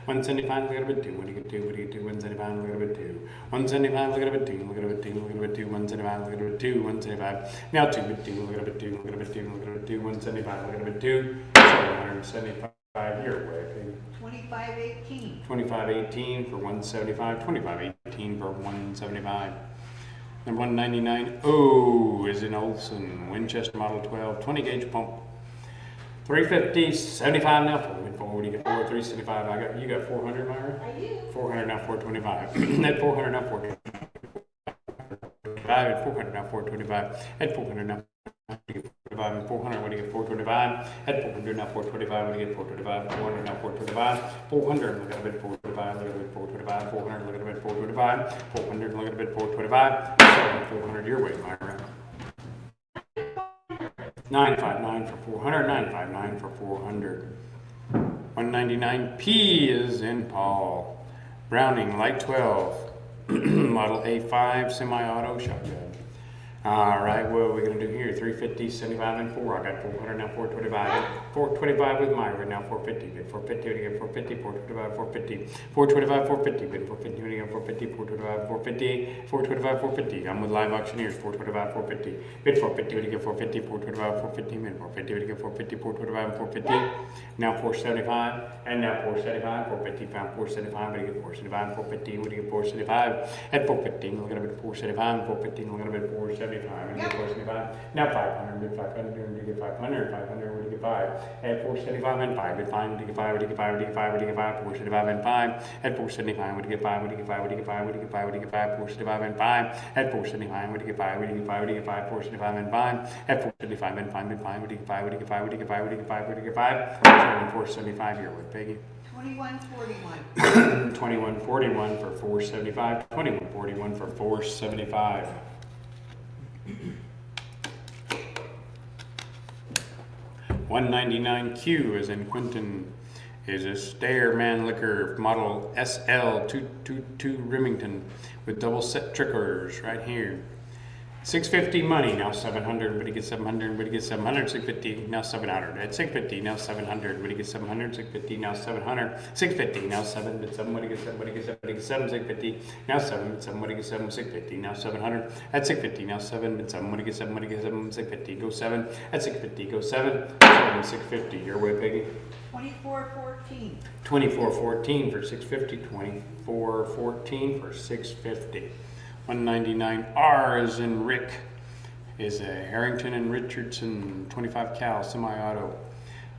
175, look at a bit 2, when you get 2, when you get 2, 175, look at a bit 2. 175, look at a bit 2, look at a bit 2, look at a bit 2, 175, look at a bit 2, 175. Now 2 bit 2, look at a bit 2, look at a bit 2, look at a bit 2, 175, look at a bit 2, 775 your way, 2518. 2518 for 175, 2518 for 175. Number 199, O is in Olson, Winchester Model 12, 20 gauge pump. 350, 75 now, 4, you get 4, 375, you got 400, Myra? I do. 400 now, 425. At 400 now, 425. At 400 now, 425. At 400 now, 425. And 400, what do you get? 425. At 400 now, 425. What do you get? 425. 400 now, 425. 400, look at a bit 425. Look at a bit 425. 400, look at a bit 425. 400, look at a bit 425. 400 your way, Myra. 959 for 400, 959 for 400. 199P is in Paul. Browning Light 12, Model A5 semi-auto shotgun. All right, what are we going to do here? 350, 75, and 4. I got 400 now, 425. 425 with Myra now, 450. Bid 450, what do you get? 450, 425, 450. 425, 450. Bid 450, what do you get? 450, 425, 450. 425, 450. I'm with Live Auctioneers, 425, 450. Bid 450, what do you get? 450, 425, 450. Bid 450, what do you get? 450, 425, 450. Now 475, and now 475, 450, found 475, what do you get? 475, 450, what do you get? 475. At 415, look at a bit 475, 415, look at a bit 475. And get 475. Now 500, bid 500, and you get 500, 500, what do you get 5? At 475 and 5, bid 5, what do you get 5, what do you get 5, what do you get 5, what do you get 5, 475 and 5. At 475, what do you get 5, what do you get 5, what do you get 5, what do you get 5, what do you get 5, 475 and 5. At 475, what do you get 5, what do you get 5, what do you get 5, 475 and 5. At 475 and 5, bid 5, what do you get 5, what do you get 5, what do you get 5, what do you get 5, what do you get 5? 475 here with Peggy. 2141. 2141 for 475, 2141 for 475. 199Q is in Quinton, is a Stairman Liquor Model SL222 Remington with double set triggers right here. 650 money, now 700, but he gets 700, but he gets 700, 650, now 700. At 650, now 700, but he gets 700, 650, now 700, 650, now 7, but somebody gets 7, but he gets 7, but he gets 7, 650, now 7, but somebody gets 7, 650, now 700. At 650, now 7, but somebody gets 7, but he gets 7, 650, go 7. At 650, go 7, 7, 650. Your way, Peggy. 2414. 2414 for 650, 2414 for 650. 199R is in Rick, is a Harrington and Richardson 25 cal semi-auto.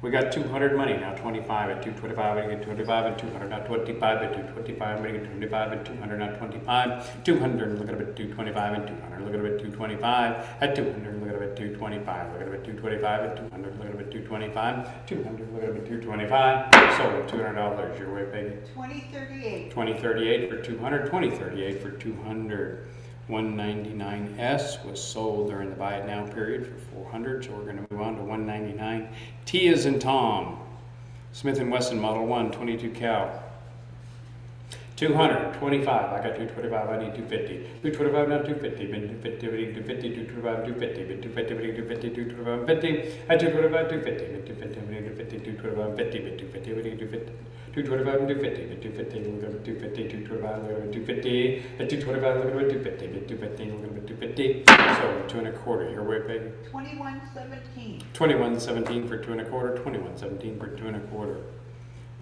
We got 200 money, now 25 at 225, we get 25 and 200, now 25 at 225, we get 25 and 200, now 25, 200, look at a bit 225 and 200, look at a bit 225, at 200, look at a bit 225, look at a bit 225 at 200, look at a bit 225, 200, look at a bit 225, sold $200, your way, Peggy. 2038. 2038 for 200, 2038 for 200. 199S was sold during the buy it now period for 400, so we're going to move on to 199. T is in Tom, Smith & Wesson Model 1, 22 cal. 200, 25, I got 225, I need 250. 225, now 250, been 250, we need 250, 225, 250, been 250, we need 250, 225, 50. At 225, 250, been 250, we need 250, 225, 50, been 250, we need 250. 225 and 250, but 250, look at 250, 225, look at 250, at 225, look at 250, but 250, look at 250, so 2 1/4, your way, Peggy. 2117. 2117 for 2 1/4, 2117 for 2 1/4.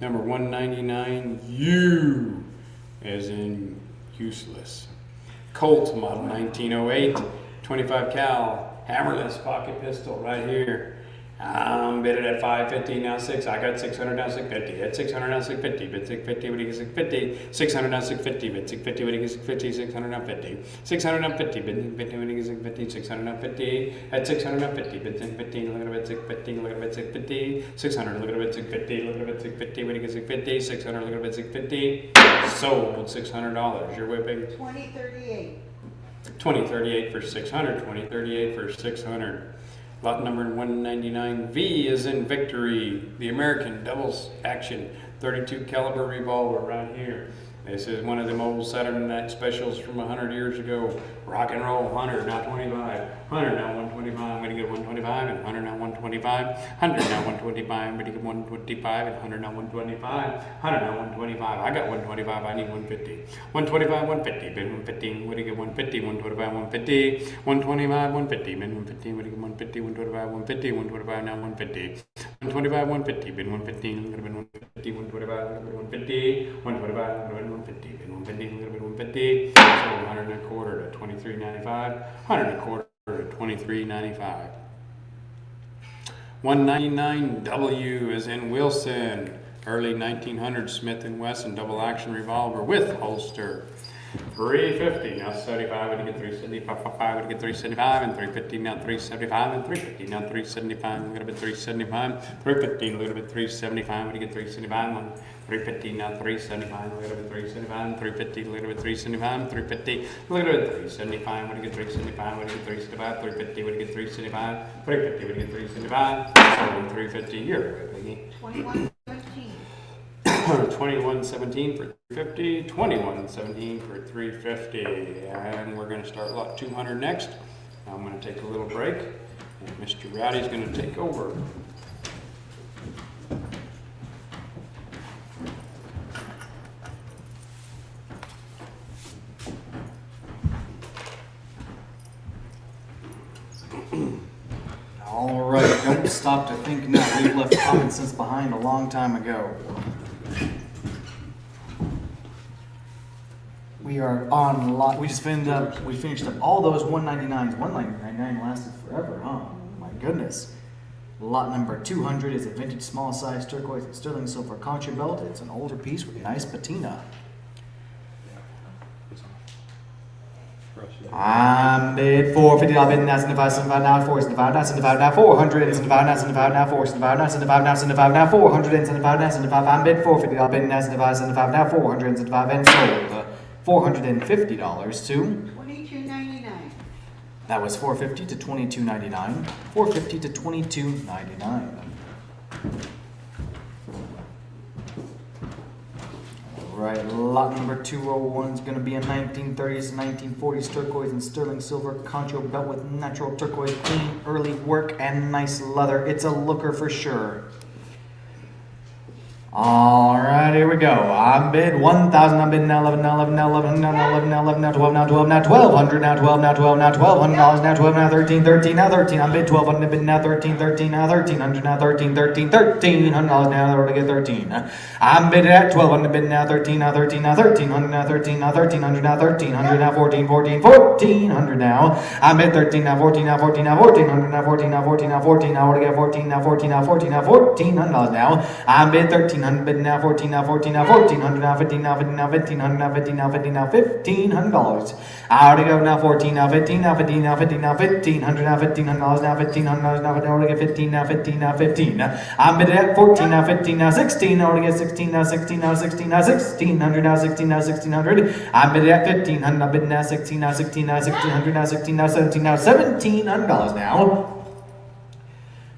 Number 199, U as in useless. Colt Model 1908, 25 cal, hammerless pocket pistol right here. Bid it at 550, now 6. I got 600, now 650. At 600, now 650. Bid 650, what do you get 650? 600, now 650. Bid 650, what do you get 650? 600, now 50. 600, now 50. Bid 650, what do you get 650? 600, now 50. At 600, now 50. Bid 650, look at a bit 650. Look at a bit 650. 600, look at a bit 650. Look at a bit 650. What do you get 650? 600, look at a bit 650. Sold $600. Your way, Peggy. 2038. 2038 for 600. 2038 for 600. Lot number 199V is in Victory, the American doubles action 32 caliber revolver right here. This is one of them old Saturday night specials from 100 years ago. Rock and roll, 100, not 25. 100, now 125, I'm gonna get 125, and 100, now 125. 100, now 125, I'm gonna get 125, and 100, now 125. 100, now 125, I got 125, I need 150. 125, 150, bid 150, what do you get 150, 125, 150. 125, 150, bid 150, what do you get 150, 125, 150, 125, now 150. 125, 150, bid 150, I'm gonna bid 150, 125, I'm gonna bid 150, 125, I'm gonna bid 150, bid 150, I'm gonna bid 150, so 100 and a quarter to 23.95, 100 and a quarter to 23.95. 199W is in Wilson, early 1900s Smith & Wesson double action revolver with holster. 350, now 75, would you get 375, would you get 375, and 350, now 375, and 350, now 375, a little bit 375, 350, a little bit 375, would you get 375, 350, now 375, a little bit 375, 350, a little bit 375, 350, a little bit 375, would you get 375, would you get 375, 350, would you get 375, 350, would you get 375, so 350 a year, Biggie. 2117. 2117 for 350, 2117 for 350, and we're going to start lot 200 next. I'm going to take a little break, and Mr. Rowdy's going to take over. All right, don't stop to think now. We've left common sense behind a long time ago. We are on lot. We finished up all those 199s. 199 lasted forever, huh? My goodness. Lot number 200 is a vintage small size turquoise and sterling silver concha belt. It's an older piece with nice patina. I'm bid 450. I'll bid now. 75, 75 now. 4 75 now. 75 now. 400 75 now. 75 now. 4 75 now. 75 now. 75 now. 400 75 now. 75. I'm bid 450. I'll bid now. 75 75 now. 475 and sold. $450 to. 2299. That was $450 to $22.99. $450 to $22.99. Right, lot number 201 is going to be a 1930s and 1940s turquoise and sterling silver concho belt with natural turquoise, clean, early work, and nice leather. It's a looker for sure. All right, here we go. I'm bid 1,000. I'm bid now 11, now 11, now 11, now 11, now 11, now 12, now 12, now 1,200, now 12, now 12, now $1,200, now 12, now 13, 13, now 13. I'm bid 1,200. I'm bid now 13, 13, now 1,300, now 13, 13, $1,300, now we're to get 13. I'm bid at 1,200. Bid now 13, now 13, now 1,300, now 13, now 1,300, now 1,300, now 14, 14, 1,400 now. I'm bid 13, now 14, now 14, now 1,400, now 14, now 14, now 14, now we're to get 14, now 14, now 14, now $1,400 now. I'm bid 13. Bid now 14, now 14, now 1,400, now 15, now 15, now 1,500, now 15, now 15, now $1,500. I already go now 14, now 15, now 15, now 15, now $1,500, now $1,500, now $1,500, now I already get 15, now 15, now 15. I'm bid at 14, now 15, now 16, I already get 16, now 16, now 16, now 1,600, now 16, now 1,600. I'm bid at 1,500, I bid now 16, now 16, now 1,600, now 16, now 17, now $1,700 now.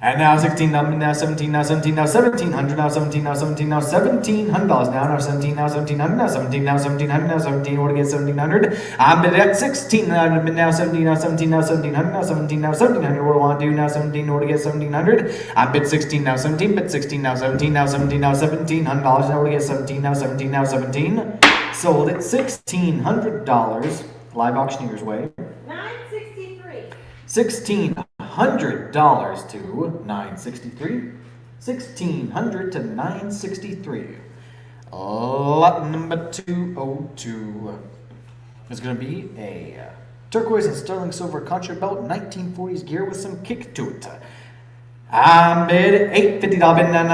And now 16, now 17, now 17, now 1,700, now 17, now 17, now $1,700 now 17, now 1,700, now 17, now 1,700, now 17, or to get 1,700. I'm bid at 16, now 17, now 17, now 1,700, now 17, now 1,700, what do I want to do now 17, or to get 1,700. I'm bid 16, now 17, bid 16, now 17, now 17, now $1,700, now to get 17, now 17, now 17. Sold at $1,600, live auctioneer's way. $1,600 to $963. $1,600 to $963. Lot number 202 is going to be a turquoise and sterling silver concha belt, 1940s gear with some kick to it. I'm bid $850. Bid now $900, now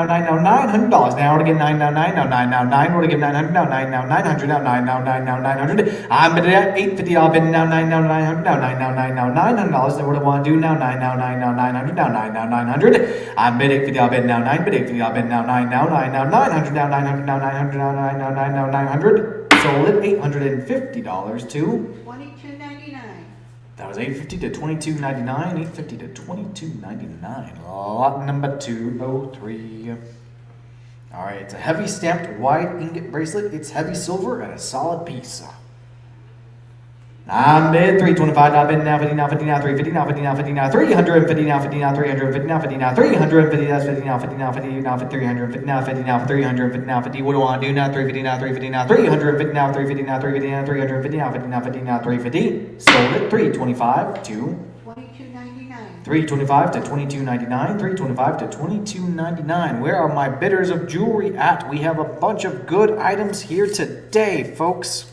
$900. Now we're to get $999, now $999. We're to get $900, now $900, now $900. I'm bid at $850. I'll bid now $900, now $900. Then what do I want to do now? $900, now $900. I'm bid $850. I'll bid now $900, bid $850. I'll bid now $900, now $900, now $900. Sold at $850 to. 2299. That was 850 to 22.99. 850 to 22.99. Lot number 203. All right, it's a heavy stamped wide ingot bracelet. It's heavy silver and a solid piece. I'm bid 325. Now bid now 50 now 50 now 350 now 50 now 50 now 350 now 50 now 350 now 50 now 350 now 50 now 50 now 50 now 350 now 50 now 350 now 50. What do I want to do now? 350 now 350 now 350 now 350 now 350 now 350 now 50 now 50 now 350. Sold it 325 to 22.99. 325 to 22.99. 325 to 22.99. Where are my bidders of jewelry at? We have a bunch of good items here today, folks.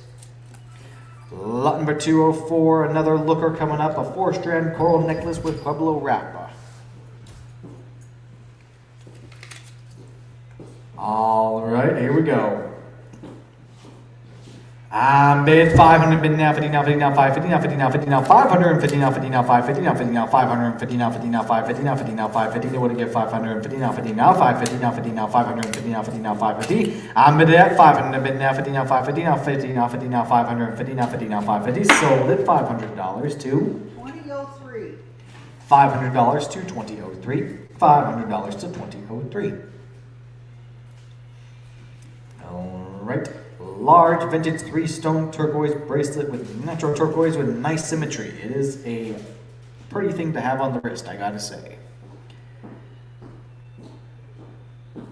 Lot number 204, another looker coming up, a 4-strand coral necklace with Pueblo wrap. All right, here we go. I'm bid 500, bid now 50 now 50 now 550 now 50 now 50 now 550 now 50 now 550 now 50 now 550 now 50 now 550 now 50 now 550. They would have get 550 now 50 now 550 now 50 now 550 now 50 now 550. I'm bid at 500, bid now 50 now 550 now 50 now 50 now 550 now 50 now 550. Sold at $500 to 20.03. $500 to 2003. $500 to 2003. All right. Large vintage 3-stone turquoise bracelet with natural turquoise with nice symmetry. It is a pretty thing to have on the wrist, I gotta say.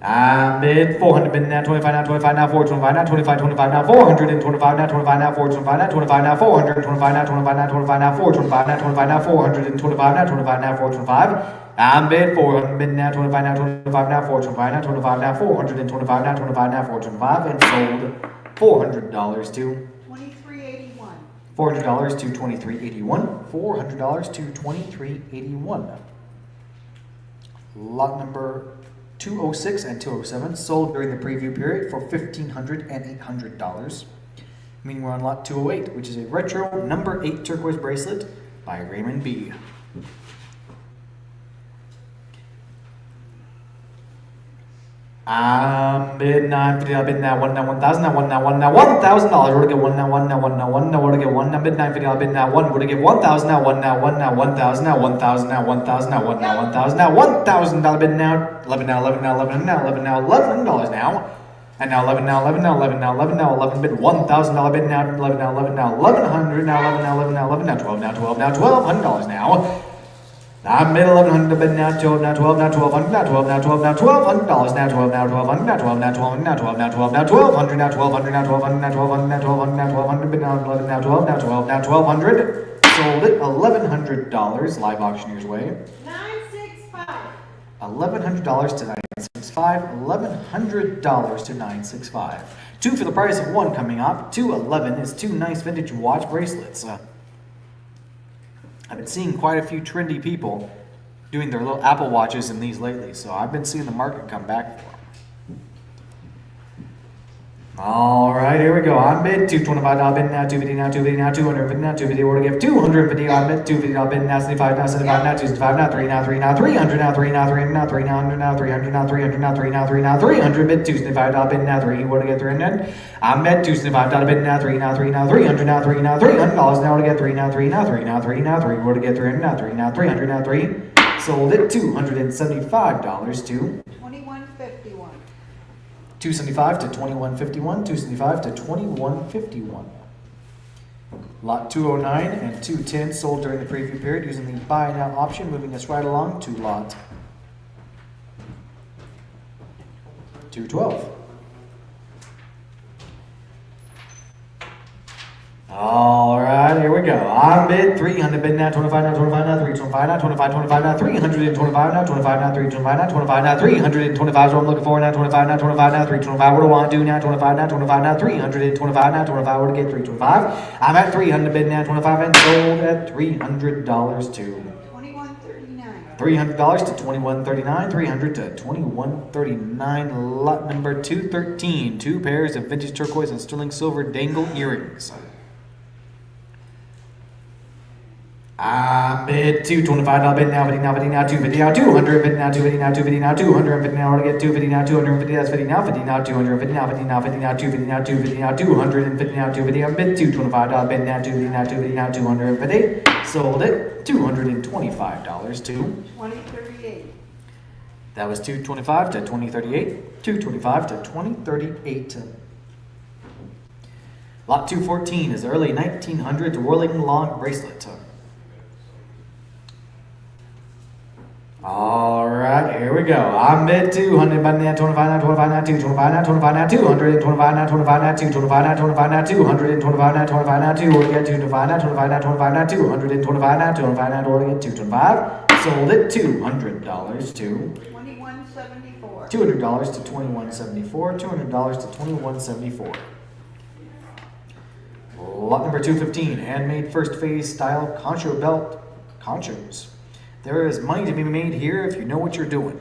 Bid 400, bid now 25 now 25 now 425 now 25 25 now 425 now 25 now 425 now 25 now 425 now 25 now 25 now 425 now 25 now 425 now 25 now 425. Bid 400, bid now 25 now 25 now 425 now 25 now 425 now 25 now 425 and sold $400 to 23.81. $400 to 23.81. $400 to 23.81. Lot number 206 and 207 sold during the preview period for $1,500 and $800. Meaning we're on lot 208, which is a retro number 8 turquoise bracelet by Raymond B. Bid 950, bid now 1 now 1,000 now 1 now 1 now $1,000. Would get 1 now 1 now 1 now 1 now would get 1 now bid 950, bid now 1 would get 1,000 now 1 now 1 now 1,000 now 1,000 now 1,000 now 1 now 1,000 now $1,000 bid now 11 now 11 now 11 now 11 now $11 now. And now 11 now 11 now 11 now 11 now 11 bid $1,000 bid now 11 now 11 now 1,100 now 11 now 11 now 11 now 12 now 12 now $1,200 now. I'm bid 1,100 bid now 12 now 12 now 1,200 now 12 now 12 now $1,200 now 12 now 1,200 now 12 now 12 now 12 now 12 now 1,200 now 1,200 now 1,200 now 1,200 now 1,200 now 1,200 bid now 11 now 12 now 12 now 1,200. Sold it $1,100 live auctioneer's way. 965. $1,100 to 965. $1,100 to 965. 2 for the price of 1 coming up. 211 is 2 nice vintage watch bracelets. I've been seeing quite a few trendy people doing their little Apple Watches in these lately, so I've been seeing the market come back for them. All right, here we go. On bid $225 bid now 250 now 250 now 250 now 250. We're gonna give 250 on bid 250 bid now 75 now 75 now 275 now 3 now 3 now 300 now 3 now 3 now 300 now 300 now 300 now 3 now 3 now 300 bid 275 bid now 3. We're gonna get 300. I'm bid 275 bid now 3 now 3 now 300 now 3 now $300 now to get 3 now 3 now 3 now 3 now 3. We're gonna get 300 now 3 now 300 now 3. Sold it $275 to 21.51. 275 to 2151, 275 to 2151. Lot 209 and 210 sold during the preview period using the buy now option, moving us right along to lot 212. All right, here we go. On bid 300 bid now 25 now 25 now 325 now 25 25 now 325 now 25 now 325 now 25 now 325 is what I'm looking for now 25 now 25 now 325. What do I want to do now 25 now 25 now 325 now 25. Where to get 325? I'm at 300 bid now 25 and sold at $300 to 21.39. $300 to 21.39. 300 to 21.39. Lot number 213. 2 pairs of vintage turquoise and sterling silver dangle earrings. I'm bid $225 bid now, 50 now, 50 now, 250 now, 200 50 now, 250 now, 250 now, 250 now, to get 250 now, 250 that's 50 now, 50 now, 250 now, 50 now, 50 now, 250 now, 250 now, 250 now, 250 now, bid $225 bid now, 250 now, 250 now, 250. Sold it $225 to. 2038. That was 225 to 2038. 225 to 2038. Lot 214 is early 1900s whirling long bracelet. All right, here we go. I'm bid 200, but now 25 now, 25 now, 225 now, 25 now, 225 now, 25 now, 225 now, 25 now, 225 now, 25 now, 2, we'll get 225 now, 25 now, 25 now, 225 now, 225 now, we'll get 225. Sold it $200 to. 2174. $200 to 2174. $200 to 2174. Lot number 215, handmade first phase style concho belt conchos. There is money to be made here if you know what you're doing.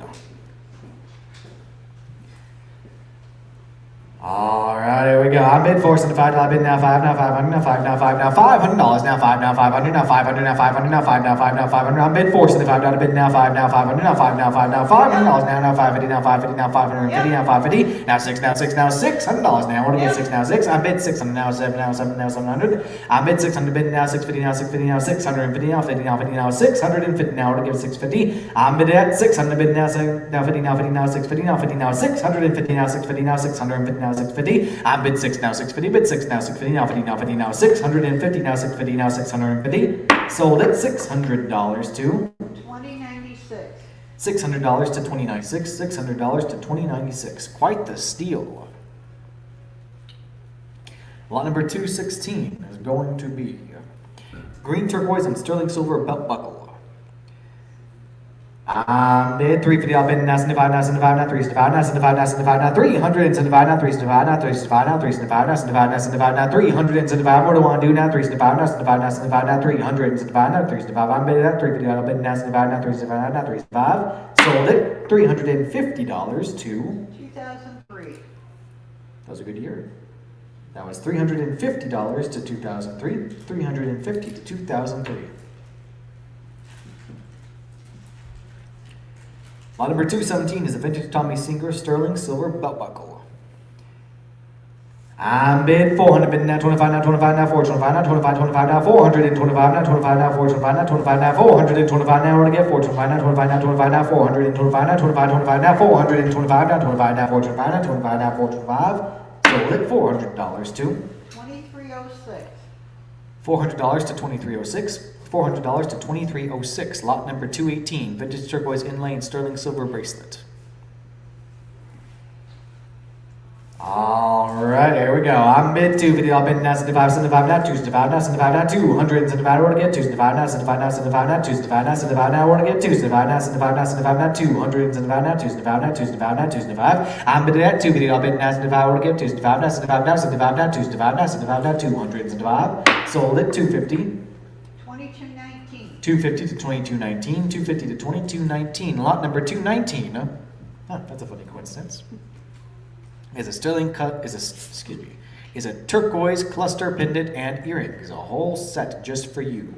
All right, here we go. I bid $475. Bid now 5 now 500 now 5 now 5 now $500 now 5 now 500 now 500 now 500 now 5 now 5 now 500. I bid $475. Bid now 5 now 500 now 5 now 5 now $500 now 550 now 550 now 550 now 550 now 6 now 6 now $600 now. What do I get 6 now 6? I bid 600 now 7 now 7 now 700. I bid 600. Bid now 650 now 650 now 650 now 50 now 50 now 650 now. What do I give 650? I bid at 600. Bid now 50 now 50 now 650 now 50 now 650 now 650 now 650 now 650. I bid 6 now 650. Bid 6 now 650 now 50 now 50 now 650 now 650 now 650. Sold it $600 to. 2096. $600 to 2096. $600 to 2096. Quite the steal. Lot number 216 is going to be green turquoise and sterling silver belt buckle. Bid 350. I'll bid now 75 now 75 now 375 now 75 now 75 now 375 now 375 now 375 now 375 now 75 now 75 now 375. What do I want to do now? 375 now 75 now 75 now 375 now 375. I'm bid at 350. I'll bid now 75 now 375 now 375. Sold it $350 to. 2003. That was a good year. That was $350 to 2003. 350 to 2003. Lot number 217 is a vintage Tommy Singer sterling silver belt buckle. I'm bid 400. Bid now 25 now 25 now 425 now 25 25 now 425 now 25 now 425 now 25 now 425 now. What to get 425 now 25 now 25 now 425 now 25 25 now 425 now 25 now 425 now 25 now 425. Sold it $400 to. 2306. $400 to 2306. $400 to 2306. Lot number 218, vintage turquoise inlay sterling silver bracelet. All right, here we go. I'm bid 250. I'll bid now 75, 75 now 275 now 75 now 200 75. What to get 275 now 75 now 75 now 275 now 75 now. What to get 275 now 75 now 75 now 200 75 now 275 now 275 now 275. I'm bid at 250. I'll bid now 75. What to get 275 now 75 now 75 now 275 now 75 now 200 75. Sold it 250. 2219. 250 to 2219, 250 to 2219. Lot number 219. That's a funny coincidence. Is a sterling cut is a turquoise cluster pendant and earrings. A whole set just for you.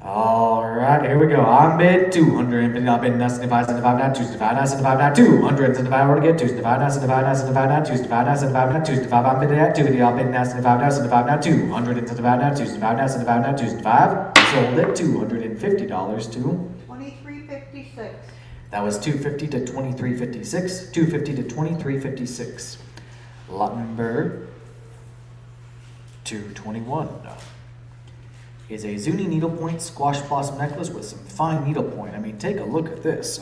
All right, here we go. I'm bid 200. I'll bid now 75, 75 now 275 now 75 now 200 75. What to get 275 now 75 now 75 now 275 now 75 now 275. I'm bid at 250. I'll bid now 75 now 75 now 200 75 now 275 now 75 now 275. Sold it $250 to. 2356. That was 250 to 2356. 250 to 2356. Lot number 221 is a Zuni needlepoint squash blossom necklace with some fine needlepoint. I mean, take a look at this.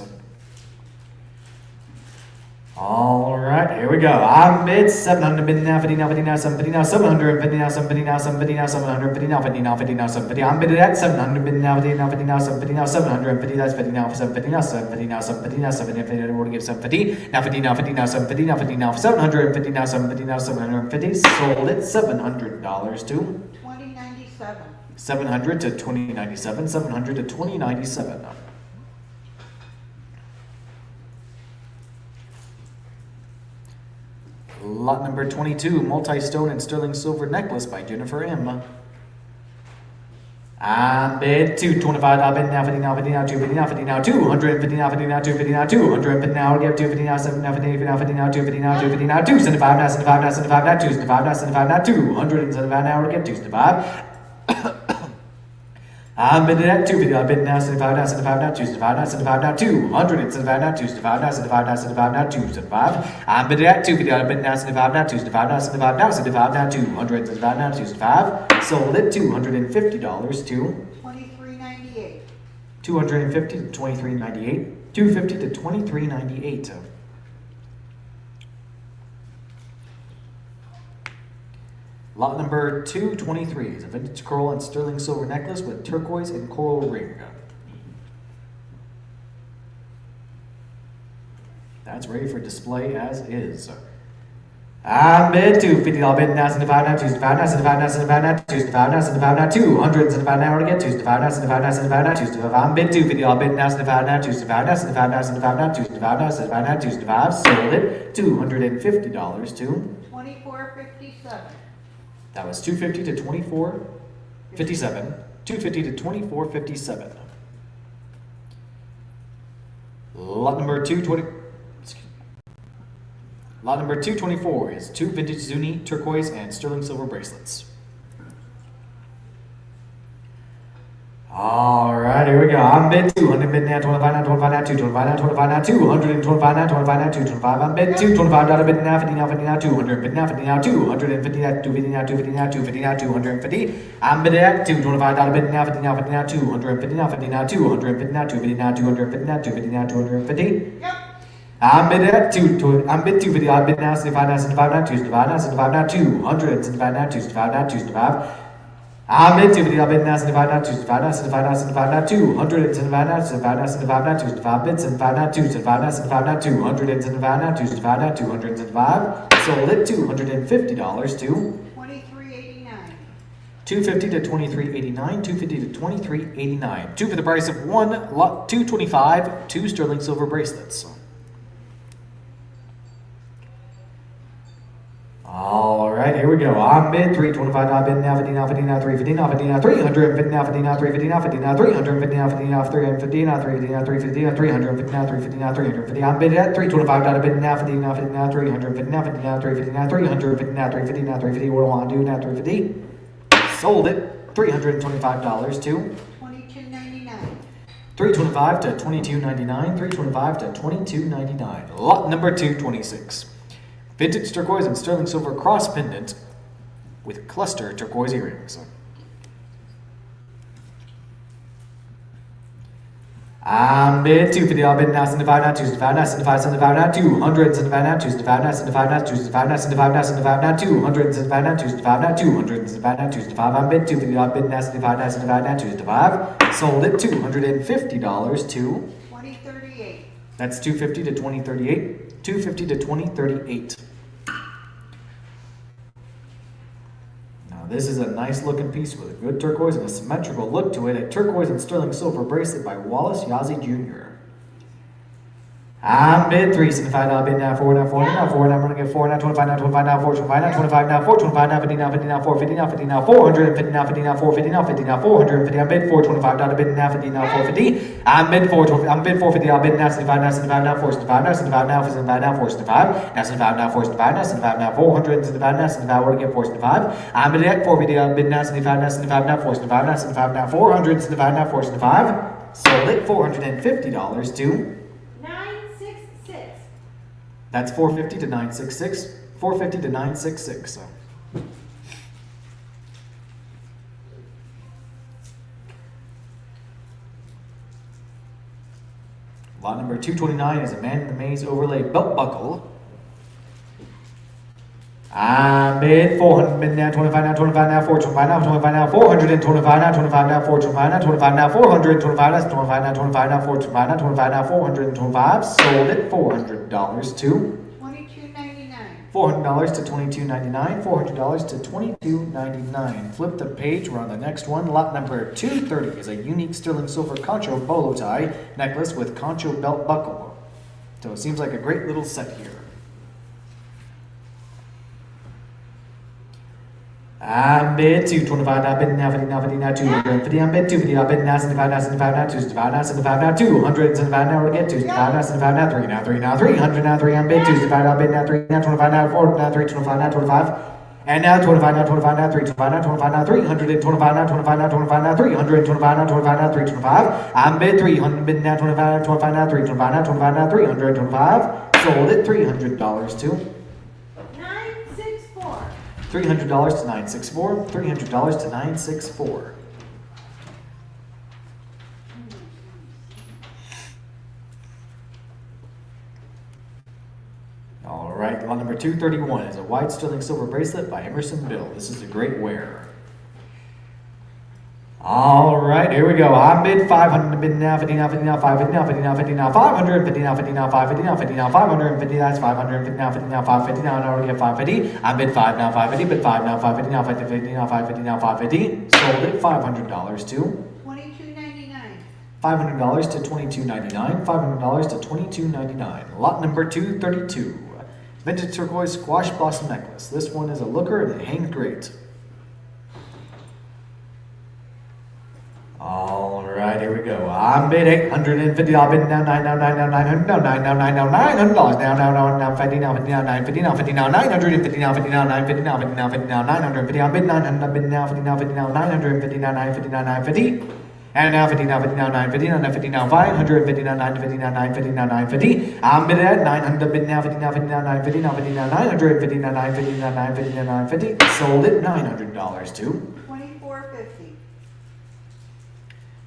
All right, here we go. I'm bid 700. Bid now 50 now 50 now 750 now 750 now 750 now 750 now 750 now 50 now 50 now 750. I'm bid at 700. Bid now 50 now 50 now 750 now 750. That's 50 now 750 now 750 now 750 now 750. I don't want to give 750 now 50 now 50 now 750 now 50 now 750 now 750 now 750. Sold it $700 to. 2097. 700 to 2097. 700 to 2097. Lot number 22, multi-stone and sterling silver necklace by Jennifer M. I'm bid $225 bid now, 50 now, 50 now, 250 now, 50 now, 250 now, 50 now, 250 now, 250 now, give 250 now, 7 now, 50 now, 50 now, 250 now, 250 now, 275 now, 75 now, 75 now, 275 now, 75 now, 275 now, give 275. I'm bidding at 250, I'm bidding now, 75 now, 75 now, 275 now, 75 now, 275 now, 275 now, 75 now, 75 now, 275. I'm bidding at 250, I'm bidding now, 75 now, 275 now, 75 now, 75 now, 275 now, 275. Sold at $250 to $23.98. 250 to 23.98. 250 to 23.98. Lot number 223 is a vintage coral and sterling silver necklace with turquoise and coral ring. That's ready for display as is. I'm bid 250, I'll bid now, 75 now, 275 now, 75 now, 75 now, 275 now, 75 now, 275 now, to get 275 now, 75 now, 75 now, 275. I'm bid 250, I'll bid now, 75 now, 275 now, 75 now, 75 now, 275 now, 75 now, 275. Sold it $250 to $24.57. that was 250 to 24.57. 250 to 24.57. Lot number 220. Lot number 224 is 2 vintage Zuni turquoise and sterling silver bracelets. Alright, here we go. I'm bid 200, bid now, 25 now, 25 now, 225 now, 25 now, 225 now, 25 now, 225. I'm bid 225, bid now, 50 now, 50 now, 200, bid now, 50 now, 250 now, 250 now, 250 now, 250 now, 250. I'm bid at 225, bid now, 50 now, 50 now, 250 now, 50 now, 250 now, 250 now, 250 now, 250 now, 250. Yep. I'm bid at I'm bid 250, I'm bid now, 75 now, 75 now, 275 now, 75 now, 200, 75 now, 275 now, 275. I'm bid 250, I'm bid now, 75 now, 275 now, 75 now, 75 now, 200, 75 now, 75 now, 75 now, 275 bid, 75 now, 275 now, 75 now, 200, 75 now, 275 now, 275. Sold it $250 to $23.89. 250 to 23.89, 250 to 23.89. Two for the price of one, lot 225, 2 sterling silver bracelets. Alright, here we go. I'm bid 325 now, bid now, 50 now, 50 now, 350 now, 50 now, 350 now, 50 now, 350 now, 50 now, 350 now, 50 now, 350 now, 350 now, 350 now, 350 now, 350 now, 350. I'm bid at 325 now, bid now, 50 now, 50 now, 350 now, 50 now, 350 now, 350 now, 350 now, 350. What do I want to do now, 350? Sold it $325 to $22.99. 325 to 22.99, 325 to 22.99. Lot number 226. Vintage turquoise and sterling silver cross pendant with cluster turquoise earrings. I'm bid 250, I'll bid now, 75 now, 275 now, 75, 75 now, 200, 75 now, 275 now, 75 now, 275 now, 75 now, 75 now, 200, 75 now, 275 now, 200, 75 now, 275. I'm bid 250, I'll bid now, 75 now, 75 now, 275. Sold it $250 to $20.38. that's 250 to 2038. 250 to 2038. Now this is a nice looking piece with a good turquoise and a symmetrical look to it. A turquoise and sterling silver bracelet by Wallace Yazzie Jr. I'm bid 375 now, bid now, 4 now, 4 now, 4 now, I'm gonna get 4 now, 25 now, 25 now, 4, 25 now, 25 now, 4, 25 now, 50 now, 50 now, 4, 50 now, 50 now, 450 now, 50 now, 450 now, 50 now, 450. I'm bid 425 now, bid now, 50 now, 450. I'm bid 450, I'm bid 450, I'll bid now, 75 now, 75 now, 475 now, 75 now, 75 now, 475, now 75 now, 475 now, 75 now, 400, 75 now, 75, we're gonna get 475. I'm bid at 450, I'll bid now, 75 now, 75 now, 475 now, 75 now, 400, 75 now, 475. Sold it $450 to 966. that's 450 to 966. 450 to 966. Lot number 229 is a Man in the Maze overlay belt buckle. I'm bid 400, bid now, 25 now, 25 now, 425 now, 25 now, 425 now, 25 now, 425 now, 25 now, 425 now, 25 now, 25 now, 425 now, 25 now, 425. Sold it $400 to $22.99. $400 to $22.99, $400 to $22.99. Flip the page, we're on the next one. Lot number 230 is a unique sterling silver concho bolo tie necklace with concho belt buckle. So it seems like a great little set here. I'm bid 225, now bid now 50, now 50, now 250, I'm bid 250, I'll bid now 75, now 75, now 275, now 75, now 200, 75, now we're to get 275, now 75, now 3, now 3, now 300, now 3, I'm bid 275, now bid now 3, now 25, now 4, now 3, 25, now 25. And now 25, now 25, now 3, 25, now 25, now 325, now 25, now 25, now 325, now 25, now 325. I'm bid 300, bid now 25, now 25, now 325, now 25, now 325. Sold it $300 to 964. $300 to 964. $300 to 964. All right, lot number 231 is a white sterling silver bracelet by Emerson Bill. This is a great wear. All right, here we go. I'm bid 500, bid now 50, now 50, now 550, now 50, now 50, now 500, 50, now 50, now 550, now 50, now 550, that's 550, now 50, now 550, now I already have 550. I'm bid 5, now 550, bid 5, now 550, now 550, now 550, now 550. Sold it $500 to $22.99. $500 to $22.99. $500 to $22.99. Lot number 232. Vintage turquoise squash blossom necklace. This one is a looker and it hangs great. All right, here we go. I'm bid 850. I'll bid now 9, now 9, now 900, now 9, now 9, now $900. Now 50, now 50, now 950, now 50, now 950, now 50, now 950, now 50, now 50, now 950. I'll bid 900, I'll bid now 50, now 50, now 950, now 950, now 950. And now 50, now 50, now 950, now 950, now 550, now 950, now 950, now 950. I'm bid at 900, bid now 50, now 50, now 950, now 50, now 950, now 950, now 950, now 950. Sold it $900 to $24.50.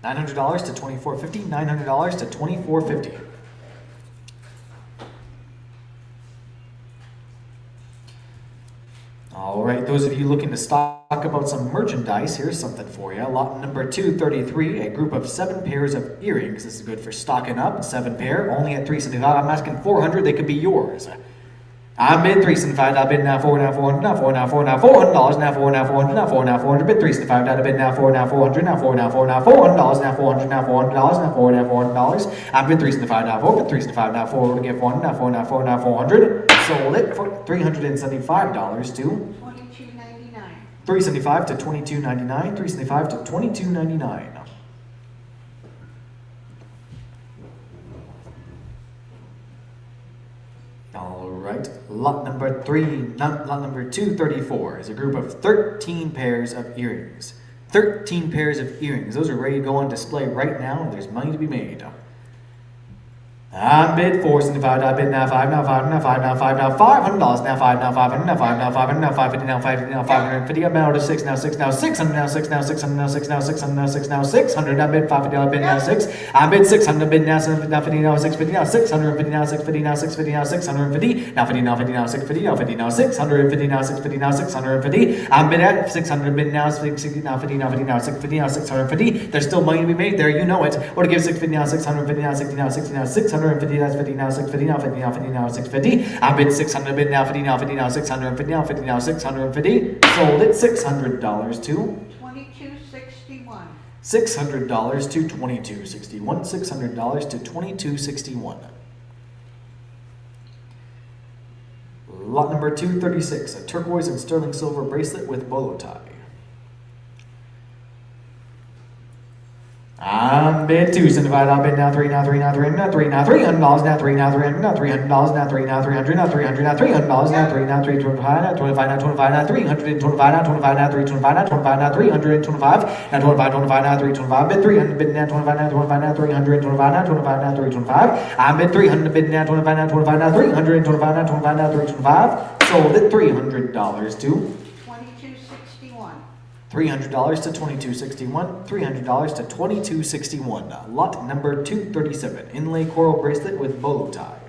$900 to $24.50. $900 to $24.50. All right, those of you looking to stock about some merchandise, here's something for you. Lot number 233, a group of 7 pairs of earrings. This is good for stocking up. 7 pair, only at $375. I'm asking 400, they could be yours. I bid $375. I bid now 4, now 400, now 4, now 4, now $400, now 4, now 400, now 4, now 400. Bid $375. I bid now 4, now 400, now 4, now 4, now $400, now 400, now $400, now 4, now $400. I bid $375. Now 4, bid $375. Now 4 to get 400, now 4, now 4, now 400. Sold it for $375 to $22.99. $375 to $22.99. $375 to $22.99. All right, lot number 234 is a group of 13 pairs of earrings. 13 pairs of earrings. Those are ready to go on display right now, and there's money to be made. I bid $475. I bid now 5, now 5, now 5, now 5, now $500, now 5, now 500, now 5, now 500, now 550, now 550, now 550. I'm out to 6, now 6, now 600, now 6, now 600, now 6, now 600, now 6, now 600. I bid 550. I bid now 6. I bid 600. Bid now 750, now 50, now 650, now 650, now 650, now 650, now 650, now 50, now 50, now 650, now 50, now 650, now 650, now 650. I bid at 600. Bid now 650, now 50, now 50, now 650, now 650. There's still money to be made there, you know it. Or to give 650, now 650, now 60, now 60, now 650. That's 50, now 650, now 50, now 50, now 650. I bid 600, bid now 50, now 50, now 650, now 50, now 650. Sold it $600 to $22.61. $600 to $22.61. $600 to $22.61. Lot number 236, a turquoise and sterling silver bracelet with bolo tie. I'm bid $275. I'll bid now 3, now 3, now 3, now 3, now $300, now 3, now 300, now $300, now 3, now 300, now 300, now $300, now 3, now 325, now 25, now 25, now 325, now 25, now 325, now 25, now 325, now 25, 25, now 325, bid 300, bid now 25, now 25, now 325, now 25, now 325. I'm bid 300, bid now 25, now 25, now 325, now 25, now 325. Sold it $300 to $300 to $22.61. $300 to $22.61. Lot number 237, inlay coral bracelet with bolo tie.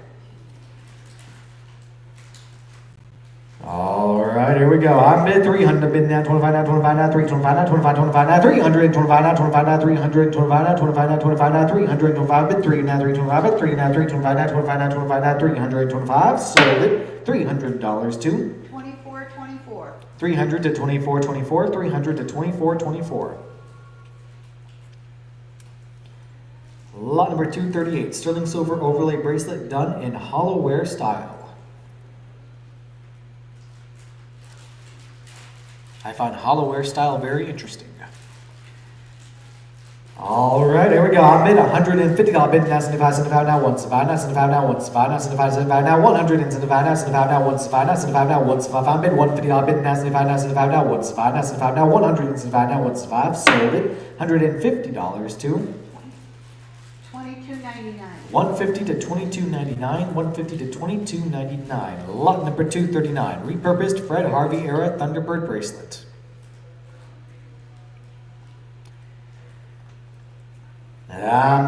All right, here we go. I'm bid 300, bid now 25, now 25, now 325, now 25, 25, now 325, now 25, now 325, now 25, now 25, now 325, bid 3, now 325, bid 3, now 325, now 25, now 25, now 325. Sold it $300 to $24.24. $300 to $24.24. $300 to $24.24. Lot number 238, sterling silver overlay bracelet done in hollow wear style. I find hollowware style very interesting. All right, here we go. I bid $150 bid now, 75, 75 now, 1, 75 now, 75 now, 1, 75 now, 75, 75 now, 100 and 75 now, 75 now, 1, 75 now, 75 now, 1, 75. I bid $150 bid now, 75 now, 75 now, 1, 75 now, 75 now, 100 and 75 now, 1, 75. Sold it. $150 to $22.99. 150 to 22.99, 150 to 22.99. Lot number 239, repurposed Fred Harvey era Thunderbird bracelet.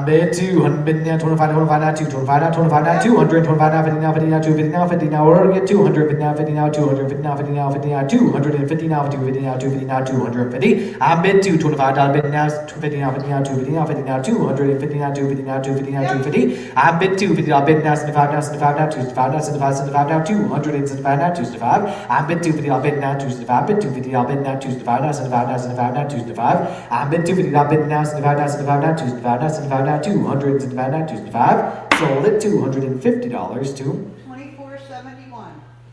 Bid 200 bid now, 25 now, 2, 25 now, 25 now, 200, 25 now, 50 now, 50 now, 250 now, 50 now, we're gonna get 200, 50 now, 50 now, 200, 50 now, 50 now, 50 now, 250 now, 250 now, 250 now, 250. I bid $225 bid now, 250 now, 50 now, 250 now, 50 now, 250 now, 250 now, 250 now, 250. I bid $250 bid now, 75 now, 75 now, 275 now, 75, 75 now, 275 now, 275. I bid $250 bid now, 275 bid $250 bid now, 275 now, 75 now, 75 now, 275. I bid $250 bid now, 75 now, 75 now, 275 now, 75 now, 200 and 75 now, 275. Sold it $250 to $24.71.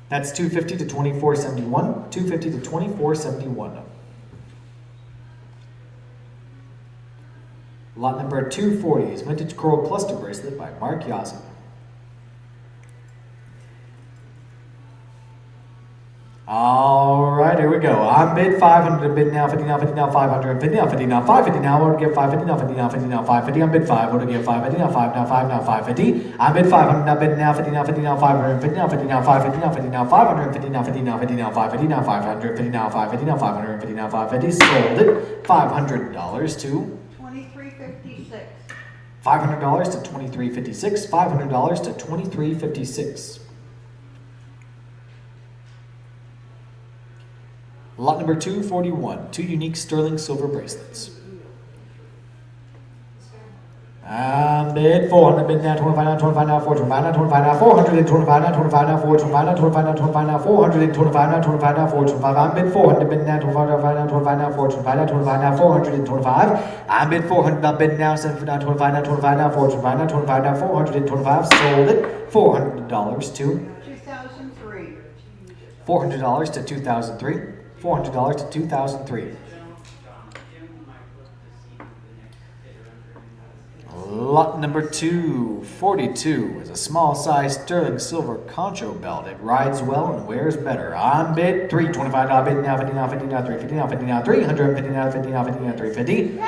that's $250 to $24.71. $250 to $24.71. Lot number 240 is vintage coral cluster bracelet by Mark Yazzie. All right, here we go. I bid 500, bid now, 50 now, 50 now, 500, 50 now, 50 now, 550 now, we'll give 550 now, 50 now, 50 now, 550, I bid 5, we'll give 550 now, 5 now, 5 now, 550. I bid 500 now, bid now, 50 now, 50 now, 550 now, 50 now, 550 now, 50 now, 550 now, 50 now, 50 now, 550 now, 550 now, 550 now, 550 now, 550. Sold it $500 to $23.56. $500 to $23.56, $500 to $23.56. Lot number 241, 2 unique sterling silver bracelets. Bid 400, bid now, 25 now, 25 now, 425 now, 25 now, 425 now, 25 now, 425 now, 25 now, 25 now, 425 now, 25 now, 425. I bid 400, bid now, 25 now, 25 now, 425 now, 25 now, 425. I bid 400 now, bid now, 7 now, 25 now, 25 now, 425 now, 25 now, 425. Sold it $400 to 2003. $400 to 2003. $400 to 2003. Lot number 242 is a small size sterling silver concho belt. It rides well and wears better. On bid $325 bid now, 50 now, 50 now, 350 now, 50 now, 350 now, 50 now, 50 now, 350.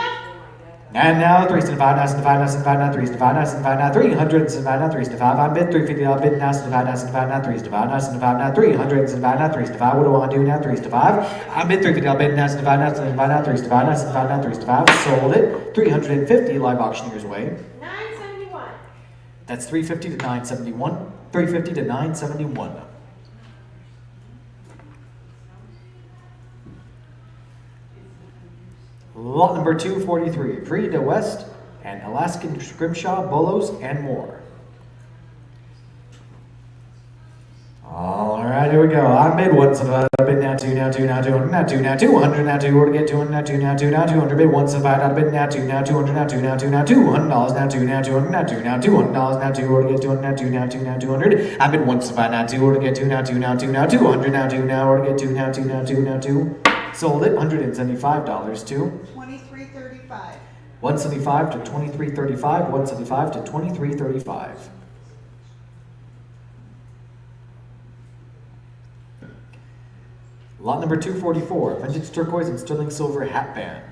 And now 375 now, 75 now, 75 now, 375 now, 75 now, 375 now, 375. On bid $350 bid now, 75 now, 75 now, 375 now, 75 now, 375 now, 375. What do I want to do now? 375. On bid $350 bid now, 75 now, 75 now, 375 now, 75 now, 375. Sold it $350 live auctioneer's way. 971. That's 350 to 971. 350 to 971. Lot number 243, Prix de West and Alaskan Scrimshaw, Bolos, and more. All right, here we go. I bid one, bid now, 2, now, 2, now, 200, now, 2, now, 200, now, 2, we're to get 200, now, 2, now, 2, now, 200, bid 175, bid now, 2, now, 200, now, 2, now, 2, now, $200, now, 2, now, 200, now, 2, now, $200, now, 2, we're to get 200, now, 2, now, 2, now, 200. I bid 175, now, 2, we're to get 2, now, 2, now, 2, now, 200, now, 2, now, we're to get 2, now, 2, now, 2, now, 2. Sold it $175 to $23.35. 175 to 2335, 175 to 2335. Lot number 244, vintage turquoise and sterling silver hat band.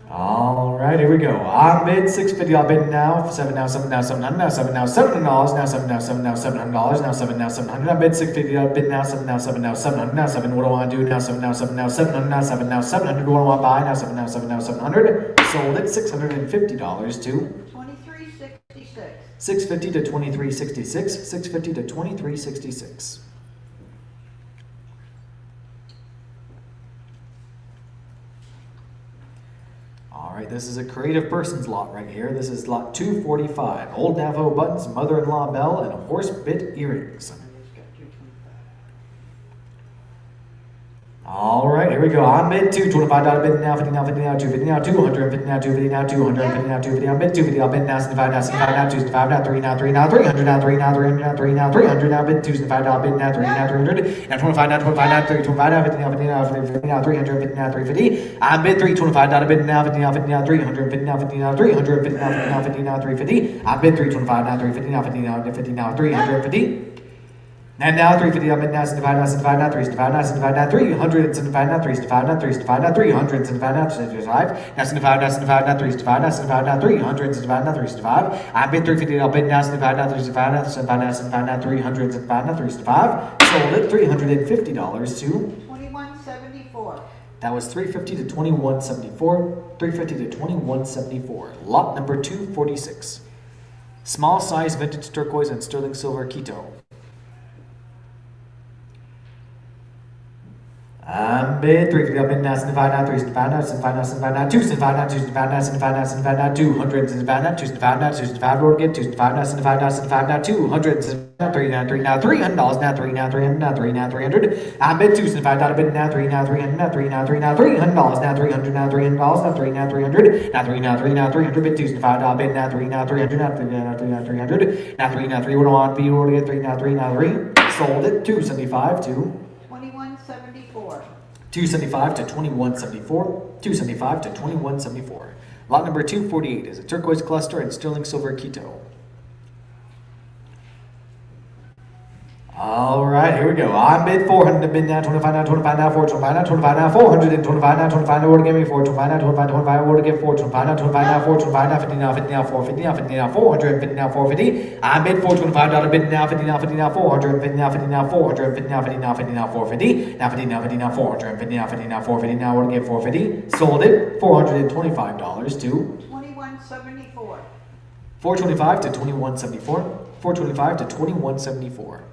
All right, here we go. I bid $650. I'll bid now. 7 now, 7 now, 700 now, 7 now, $700 now, 7 now, 7 now, $700 now, 7 now, 700. I bid $650. I'll bid now. 7 now, 7 now, 700 now, 7. What do I want to do now? 7 now, 7 now, 700 now, 7 now, 700. What do I want to buy now? 7 now, 7 now, 700. Sold it $650 to $23.66. 650 to 2366, 650 to 2366. All right, this is a creative person's lot right here. This is lot 245. Old Navajo buttons, mother-in-law bell, and horse bit earrings. All right, here we go. I'm bid $225 bid now, 50 now, 50 now, 250 now, 250 now, 250 now, 250 now, 250 now, bid 250 now, bid now, 75 now, 75 now, 275 now, 3 now, 3 now, 300 now, 3 now, 300 now, 3 now, 300 now, bid $275 bid now, 3 now, 300 now, 25 now, 25 now, 325 now, 50 now, 50 now, 50 now, 350 now, 350. I'm bid $325 bid now, 50 now, 50 now, 350 now, 50 now, 350 now, 50 now, 50 now, 350. I'm bid $325 now, 350 now, 50 now, 50 now, 350. And now 350 up and now 75 now 75 now 375 now 75 now 375 now 375 now 375 now 375 now 375 now 75 now 75 now 375 now 75 now 375 now 375. I've been 350 up and now 75 now 375 now 75 now 75 now 375 now 375. Sold it $350 to 2174. that was 350 to 2174. 350 to 2174. Lot number 246. Small size vintage turquoise and sterling silver Quito. I'm bid 350 up and now 75 now 375 now 75 now 75 now 275 now 275 now 75 now 75 now 275 now 275 now 275 road again 275 now 75 now 75 now 200 now 3 now 3 now $300 now 3 now 300 now 3 now 300. I'm bid 275 now bid now 3 now 300 now 3 now 3 now $300 now 300 now $300 now 3 now 300 now 3 now 3 now 300 bid 275 now bid now 3 now 300 now 3 now 3 now 300 now 3 now 3 what do I want B road again 3 now 3 now 3. Sold it 275 to 2174. 275 to 2174. 275 to 2174. Lot number 248 is a turquoise cluster and sterling silver Quito. All right, here we go. I'm bid 400 bid now 25 now 25 now 425 now 25 now 425 now 25 now. What to give me 425 now 25 25 what to give 425 now 25 now 425 now 50 now 50 now 450 now 50 now 450 now 450. I'm bid 425 bid now 50 now 50 now 450 now 50 now 450 now 50 now 50 now 450 now 50 now 50 now 450 now 50 now 450 now what to give 450. Sold it $425 to 2174. 425 to 2174. 425 to 2174.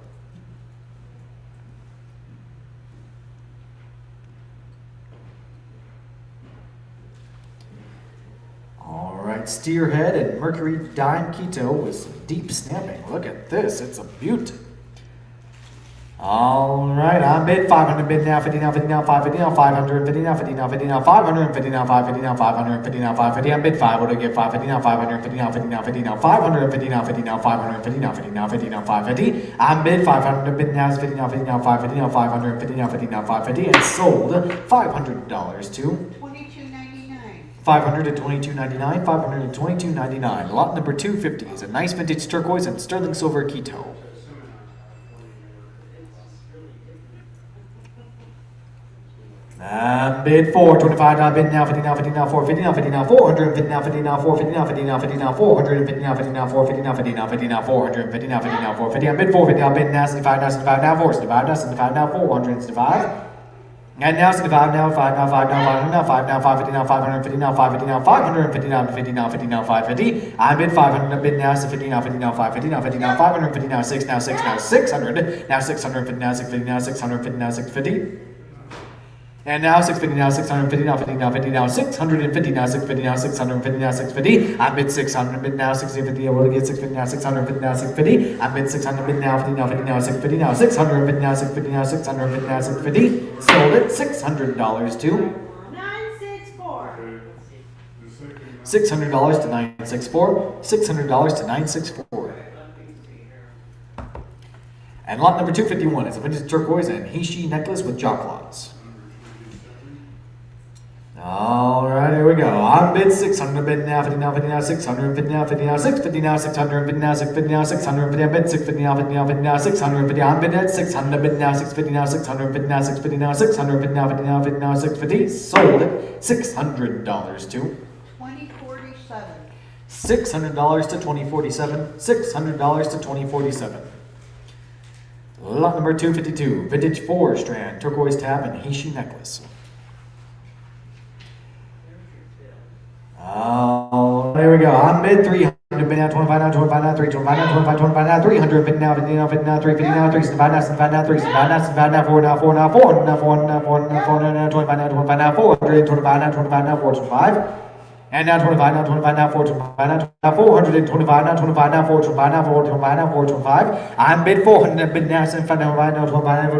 Alright, Steerhead and Mercury Dime Quito with some deep stamping. Look at this, it's a beaut. Alright, I'm bid 500 bid now, 50 now, 50 now, 550 now, 550 now, 50 now, 50 now, 550 now, 550 now, 550 now, 550. I'm bid 5. What do I get? 550 now, 550 now, 50 now, 50 now, 550 now, 50 now, 550 now, 50 now, 50 now, 550. I'm bid 500 bid now, 50 now, 50 now, 550 now, 550 now, 50 now, 550, and sold $500 to 2299. 500 to 22.99. 500 to 22.99. Lot number 250 is a nice vintage turquoise and sterling silver Quito. Bid 425 bid now 50 now 50 now 450 now 50 now 450 now 50 now 450 now 50 now 50 now 450 now 50 now 450 now 50 now 50 now 450 now 50 now 450. I'm bid 450 now bid now 75 now 75 now 475 now 75 now 475. And now 75 now 5 now 5 now 5 now 5 now 550 now 550 now 550 now 550 now 50 now 50 now 550. I bid 500 bid now 50 now 50 now 550 now 50 now 550 now 6 now 6 now 600 now 650 now 650 now 650 now 650. And now 650 now 650 now 50 now 50 now 650 now 650 now 650 now 650. I bid 600 bid now 650 I will get 650 now 650 now 650. I bid 600 bid now 50 now 50 now 650 now 600 now 650 now 600 now 650. Sold it $600 to 964. $600 to 964. $600 to 964. And lot number 251 is a vintage turquoise and Hishi necklace with jaw claws. Alright, here we go. I'm bid 600 bid now, 50 now, 50 now, 650 now, 50 now, 650 now, 650 now, 650 now, 650 now, bid 650 now, 50 now, 50 now, 650. I'm bid at 600 bid now, 650 now, 650 now, 650 now, 650 now, 50 now, 50 now, 650. Sold it $600 to 2047. $600 to 2047. $600 to 2047. Lot number 252, vintage 4-strand turquoise tab and Hishi necklace. There we go. I'm bid 300 bid now 25 now 25 now 325 now 25 25 now 300 bid now 50 now 50 now 350 now 375 now 75 now 375 now 75 now 4 now 4 now 4 now 4 now 4 now 4 now 25 now 25 now 425 now 25 now 425. And now 25 now 25 now 425 now 425 now 25 now 425 now 425 now 425. I'm bid 400 bid now 75 now 25 now 25 now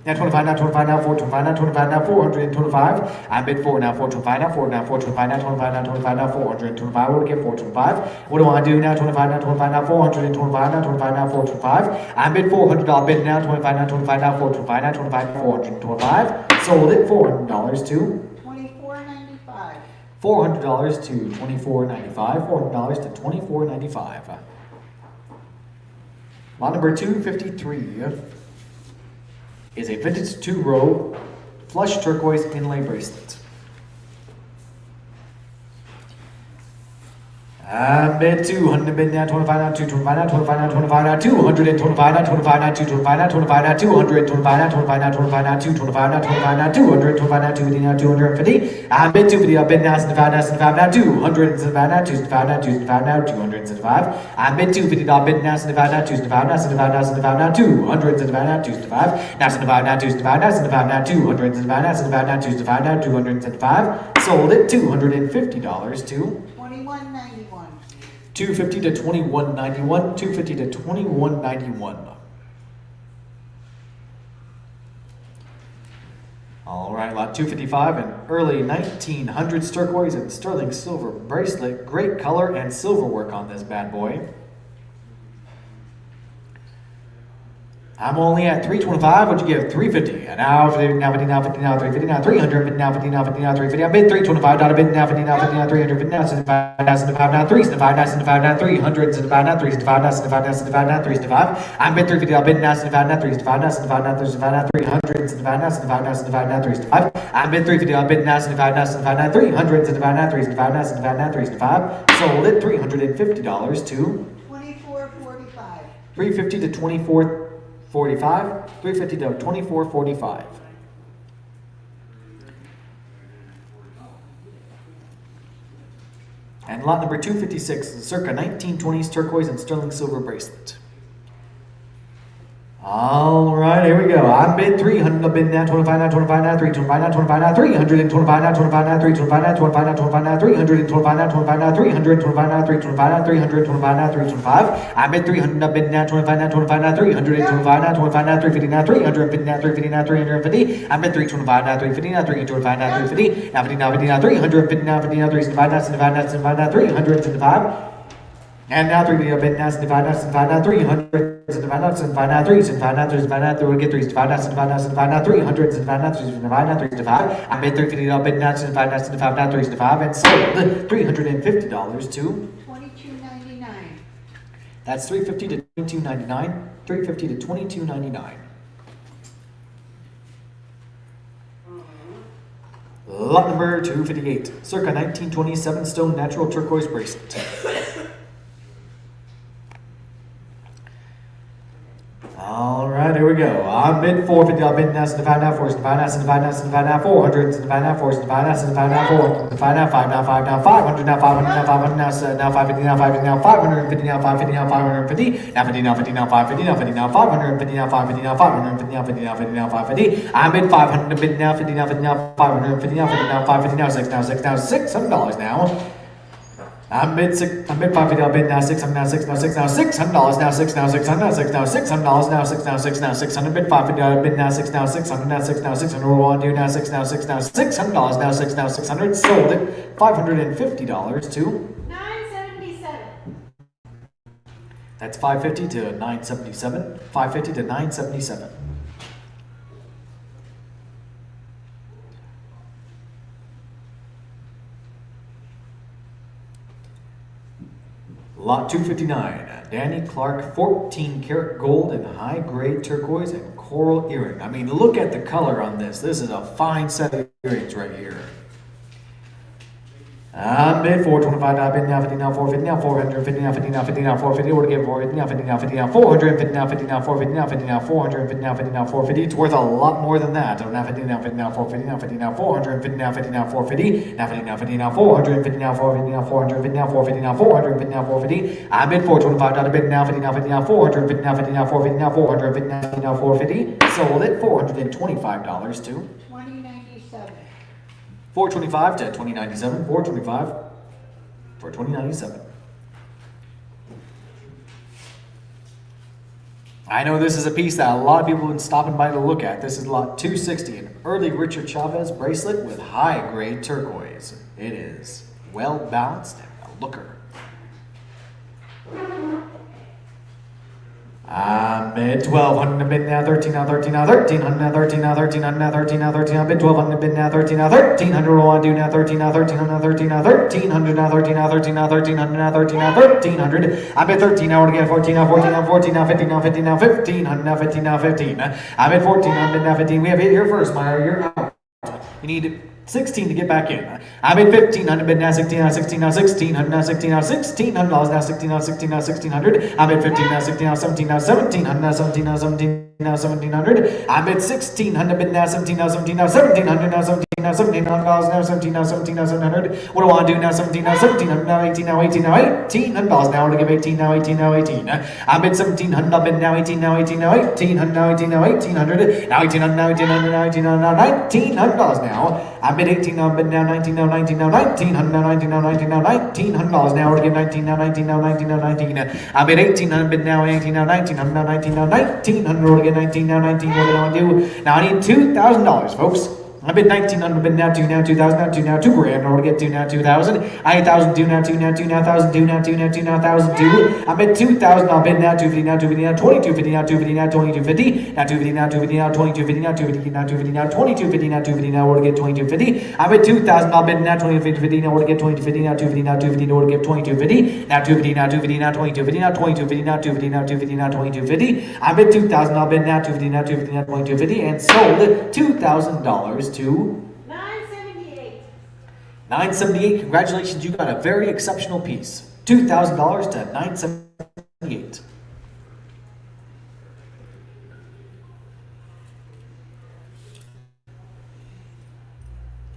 Now 25, now 25, now 4, 25, now 25, now 425. I bid 4, now 425, now 4, now 425, now 25, now 25, now 425. What do we get? 425. What do I do now? 25, now 25, now 425, now 25, now 425. I bid $400 bid now 25, now 25, now 425, now 25, 425. Sold it $400 to $24.95. $400 to $24.95. $400 to $24.95. Lot number 253 is a vintage 2-row flush turquoise inlay bracelet. I bid 200, bid now 25, now 225, now 25, now 25, now 225, now 25, now 225, now 25, now 225, now 25, now 25, now 225, now 25, now 225, now 250, now 250. I bid 250, I bid now 75, now 75, now 275, now 275, now 275, now 275. I bid 250, I bid now 75, now 275, now 75, now 75, now 275, now 275, now 75, now 275, now 75, now 275, now 75, now 275, now 275. Sold it $250 to $21.91. 250 to 2191, 250 to 2191. All right, lot 255, an early 1900s turquoise and sterling silver bracelet. Great color and silver work on this bad boy. I'm only at 325. What'd you give? 350. And now 50, now 50, now 50, now 350, now 300, now 50, now 50, now 350. I bid 325. Not a bid now 50, now 50, now 300, now 75, now 75, now 375, now 75, now 300, 75, now 375, now 75, now 75, now 375. I bid 350. I bid now 75, now 375, now 75, now 375, now 300, 75, now 75, now 75, now 375. I bid 350. I bid now 75, now 75, now 300, 75, now 375, now 75, now 375. Sold it $350 to $24.45. 350 to 24. 45, 350 to 24.45. And lot number 256 is a circa 1920s turquoise and sterling silver bracelet. All right, here we go. I bid 300, I bid now 25, now 25, now 325, now 25, now 325, now 25, now 325, now 25, now 25, now 325, now 25, now 325, now 325, now 325, now 325. I bid 300, I bid now 25, now 25, now 325, now 25, now 350, now 350, now 350, now 350. I bid 325, now 350, now 325, now 350, now 50, now 50, now 350, now 50, now 375, now 75, now 75, now 375. And now 350, I bid now 75, now 75, now 300, 75, now 75, now 375, now 375, now 3 get 375, now 75, now 75, now 300, 75, now 375, now 375. I bid 350, I bid now 75, now 75, now 375, and sold $350 to $22.99. that's 350 to 22.99, 350 to 22.99. Lot number 258, circa 1927 stone natural turquoise bracelet. All right, here we go. I bid 450. I bid now 75, now 475, now 75, now 75, now 400, 75, now 475, now 75, now 475, now 5, now 5, now 500, now 500, now 500, now 550, now 550, now 550, now 550, now 550, now 50, now 50, now 550, now 50, now 550, now 550, now 550, now 50, now 50, now 550. I bid 500. Bid now 50, now 50, now 550, now 50, now 550, now 6, now 6, now $600 now. I bid 550. I bid now 600, now 6, now 6, now $600, now 6, now 600, now 6, now $600, now 6, now 6, now 600. Bid 550. I bid now 6, now 600, now 6, now 600. What do I want to do now? 6, now 6, now $600, now 6, now 600. Sold it $550 to $9.77. that's 550 to 977. 550 to 977. Lot 259, Danny Clark 14 karat gold and high grade turquoise and coral earring. I mean, look at the color on this. This is a fine set of earrings right here. I bid 425. I bid now 50, now 450, now 450, now 50, now 50, now 450. What to get 450, now 50, now 50, now 450, now 50, now 450, now 50, now 450, now 50, now 450. It's worth a lot more than that. Now 50, now 50, now 450, now 50, now 450, now 50, now 450, now 50, now 50, now 450, now 450, now 450, now 450, now 450, now 450. I bid 425. I bid now 50, now 50, now 450, now 50, now 450, now 450, now 50, now 450. Sold it $425 to $20.97. 425 to 2097, 425 for 2097. I know this is a piece that a lot of people have been stopping by to look at. This is lot 260, an early Richard Chavez bracelet with high-grade turquoise. It is well balanced and a looker. I'm at 1200 bid now, 13 now, 13 now, 1300 now, 13 now, 1300 now, 13 now, 13 now, bid 1200 bid now, 13 now, 1300 roll on do now, 13 now, 1300 now, 13 now, 1300 now, 13 now, 13 now, 1300 now, 13 now, 1300. I'm at 13 now, again 14 now, 14 now, 14 now, 15 now, 15 now, 1500 now, 15 now, 15. I'm at 14 now, bid now, 15. We have 8 here first, Meyer. You're out. You need 16 to get back in. I'm at 1500 bid now, 16 now, 16 now, 1600 now, 16 now, $1,600 now, 16 now, 16 now, 1600. I'm at 15 now, 16 now, 17 now, 1700 now, 17 now, 17 now, 1700. I'm at 1600 bid now, 17 now, 17 now, 1700 now, 17 now, $1,700 now, 17 now, 17 now, 700. What do I want to do now? 17 now, 1700 now, 18 now, 18 now, $1,800 now to give 18 now, 18 now, 18. I'm at 1700 bid now, 18 now, 18 now, 1800 now, 18 now, 1800. Now 1800 now, 1800 now, 1800 now, $1,900 now. I'm at 18 now, bid now, 19 now, 19 now, 1900 now, 19 now, 19 now, $1,900 now to give 19 now, 19 now, 19 now, 19. I'm at 1800 bid now, 18 now, 1900 now, 19 now, 1900 to get 19 now, 19. What do I want to do? Now I need $2,000, folks. I bid 1900, bid now 2 now 2000 now 2 now $2,000 in order to get 2 now 2000. I need 1000 2 now 2 now 2 now 1000 2 now 2 now 2 now 1002. I bid 2000. I'll bid now 250 now 250 now 2250 now 250 now 2250 now 250 now 250 now 2250 now 250 now 250 now 2250 now 250 now order to get 2250. I bid 2000. I'll bid now 2250 now order to get 2250 now 250 now 250 in order to get 2250 now 250 now 250 now 2250 now 2250 now 250 now 250 now 2250. I bid 2000. I'll bid now 250 now 250 now 2250 and sold $2,000 to 978. 978. Congratulations, you got a very exceptional piece. $2,000 to 978.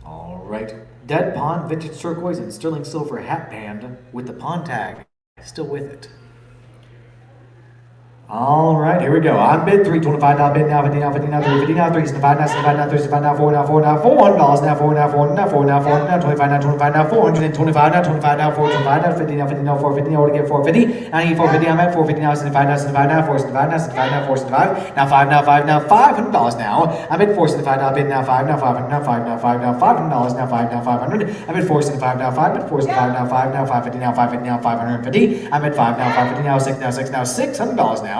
All right. Dead Pond Vintage Turquoise and Sterling Silver Hat Band with the pawn tag still with it. All right, here we go. I'm bid 325 now, bid now, 50 now, 50 now, 350 now, 375 now, 75 now, 35 now, 4 now, 4 now, $400 now, 4 now, 4 now, 4 now, 4 now, 25 now, 25 now, 425 now, 25 now, 425 now, 50 now, 50 now, 450 now, to get 450. I need 450. I'm at 450 now, 75 now, 75 now, 475 now, 75 now, 475 now, 5 now, 5 now, $500 now. I'm at 475 now, bid now, 5 now, 500 now, 5 now, 5 now, $500 now, 5 now, 500. I'm at 475 now, 5 but 475 now, 5 now, 550 now, 550 now, 550. I'm at 5 now, 550 now, 6 now, 6 now, $600 now.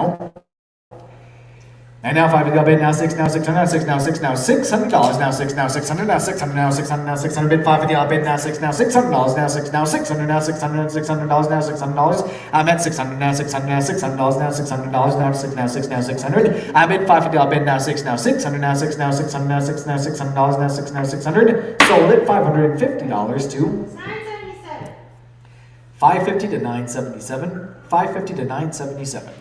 And now 5 to bid now 6 now 600 now 6 now 6 now $600 now 6 now 600 now 600 now 600 now 600 bid 550 bid now 6 now $600 now 6 now 600 now 600 $600 now $600. I'm at 600 now 600 now $600 now $600 now 6 now 6 now 600. I'm at 550 bid now 6 now 600 now 6 now 600 now 6 now $600 now 6 now 600. Sold it $550 to 977. 550 to 977. 550 to 977.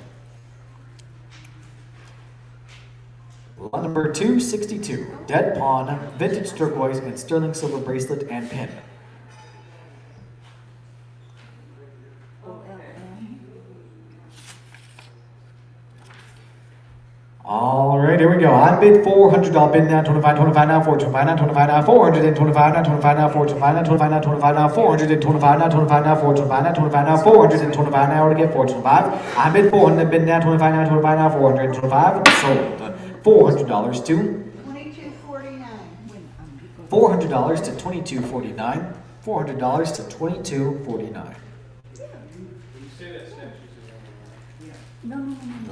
Lot number 262, Dead Pawn, Vintage Turquoise, and Sterling Silver Bracelet and Pin. All right, here we go. I bid 400. I'll bid now 25, 25 now, 425 now, 25 now, 425 now, 25 now, 425 now, 25 now, 25 now, 425 now, 25 now, 425 now, 25 now, 425 now, to get 425. I bid 400. Bid now 25 now, 25 now, 425. Sold $400 to 2249. $400 to 2249. $400 to 2249.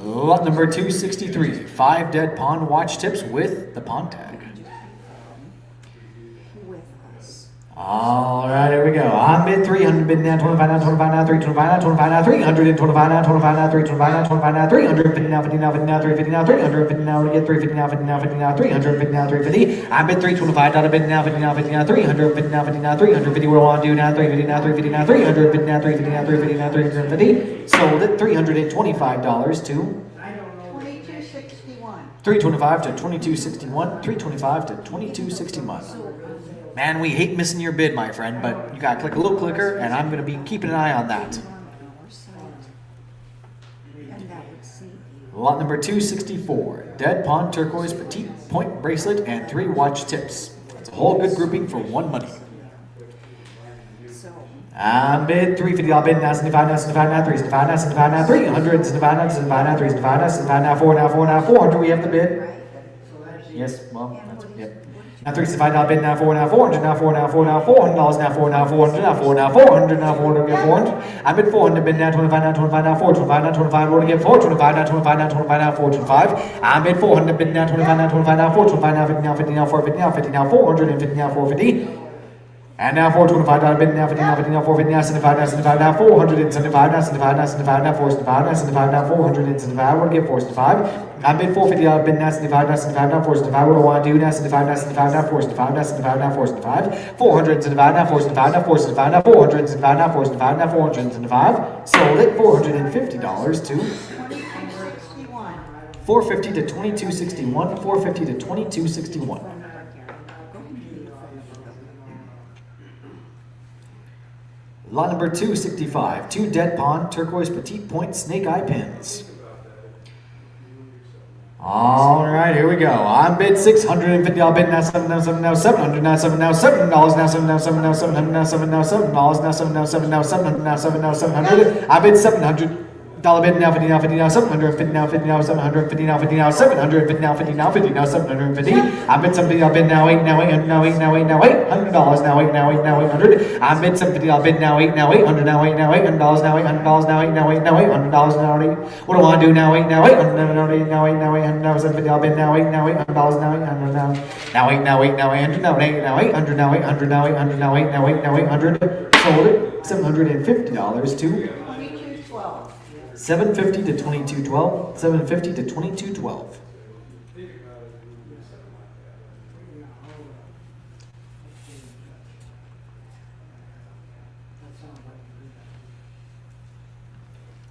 Lot number 263, 5 Dead Pawn watch tips with the pawn tag. All right, here we go. I'm bid 300, bid now 25 now, 25 now, 325 now, 25 now, 325 now, 25 now, 325 now, 25 now, 350 now, 50 now, 50 now, 350 now, 350 now, to get 350 now, 50 now, 50 now, 350 now, 350. I'm bid 325, out of bid now, 50 now, 50 now, 350 now, 50 now, 350. What do I want to do now? 350 now, 350 now, 350 now, 350 now, 350 now, 350. Sold it $325 to 2261. 325 to 2261, 325 to 2261. Man, we hate missing your bid, my friend, but you gotta click a little clicker, and I'm gonna be keeping an eye on that. Lot number 264, Dead Pawn Turquoise Petite Point Bracelet and 3 watch tips. That's a whole good grouping for one money. I'm bid 350. I'll bid now. 75 now. 75 now. 3. 75 now. 75 now. 3. 100. 75 now. 75 now. 3. 75 now. 75 now. 4 now. 4 now. 400. We have the bid. Yes. Well, that's yep. Now 3. 75 now. Bid now. 4 now. 400 now. 4 now. 4 now. $400 now. 4 now. 400 now. 4 now. 400 now. 400 get 400. I bid 400. Bid now. 25 now. 25 now. 4. 25 now. 25. We're gonna get 4. 25 now. 25 now. 25 now. 4. 25. I bid 400. Bid now. 25 now. 25 now. 4. 25 now. 50 now. 50 now. 4. 50 now. 50 now. 450 now. 450. And now 425 bid now 50 now 50 now 450 now 75 now 75 now 475 now 75 now 75 now 475 now 75 now 475. We're gonna get 475. I bid 450 bid now 75 now 75 now 475. What do I want to do now 75 now 75 now 475 now 75 now 475 475 now 475 now 475 now 475 now 475 now 475. Sold it $450 to 2261. 450 to 2261 450 to 2261. Lot number 265, 2 Dead Pond Turquoise Petite Point Snake Eye Pins. All right, here we go. I bid 650. I'll bid now 7 now 7 now 700 now 7 now $7 now 7 now 7 now 700 now 7 now $7 now 7 now 7 now 700 now 7 now 700. I bid $700. Bid now 50 now 50 now 750 now 50 now 750 now 50 now 750 now 50 now 50 now 750. I bid 750. I'll bid now 8 now 8 now 8 now 8 now $800 now 8 now 8 now 800. I bid 750. I'll bid now 8 now 800 now 8 now $800 now $800 now 8 now 8 now $800 now 8. What do I want to do now 8 now 800 now 8 now 8 now 800 now 750. I'll bid now 8 now $800 now 800 now 8 now 8 now 800 now 8 now 800 now 800 now 800 now 8 now 8 now 800. Sold it $750 to 2212. 750 to 2212, 750 to 2212.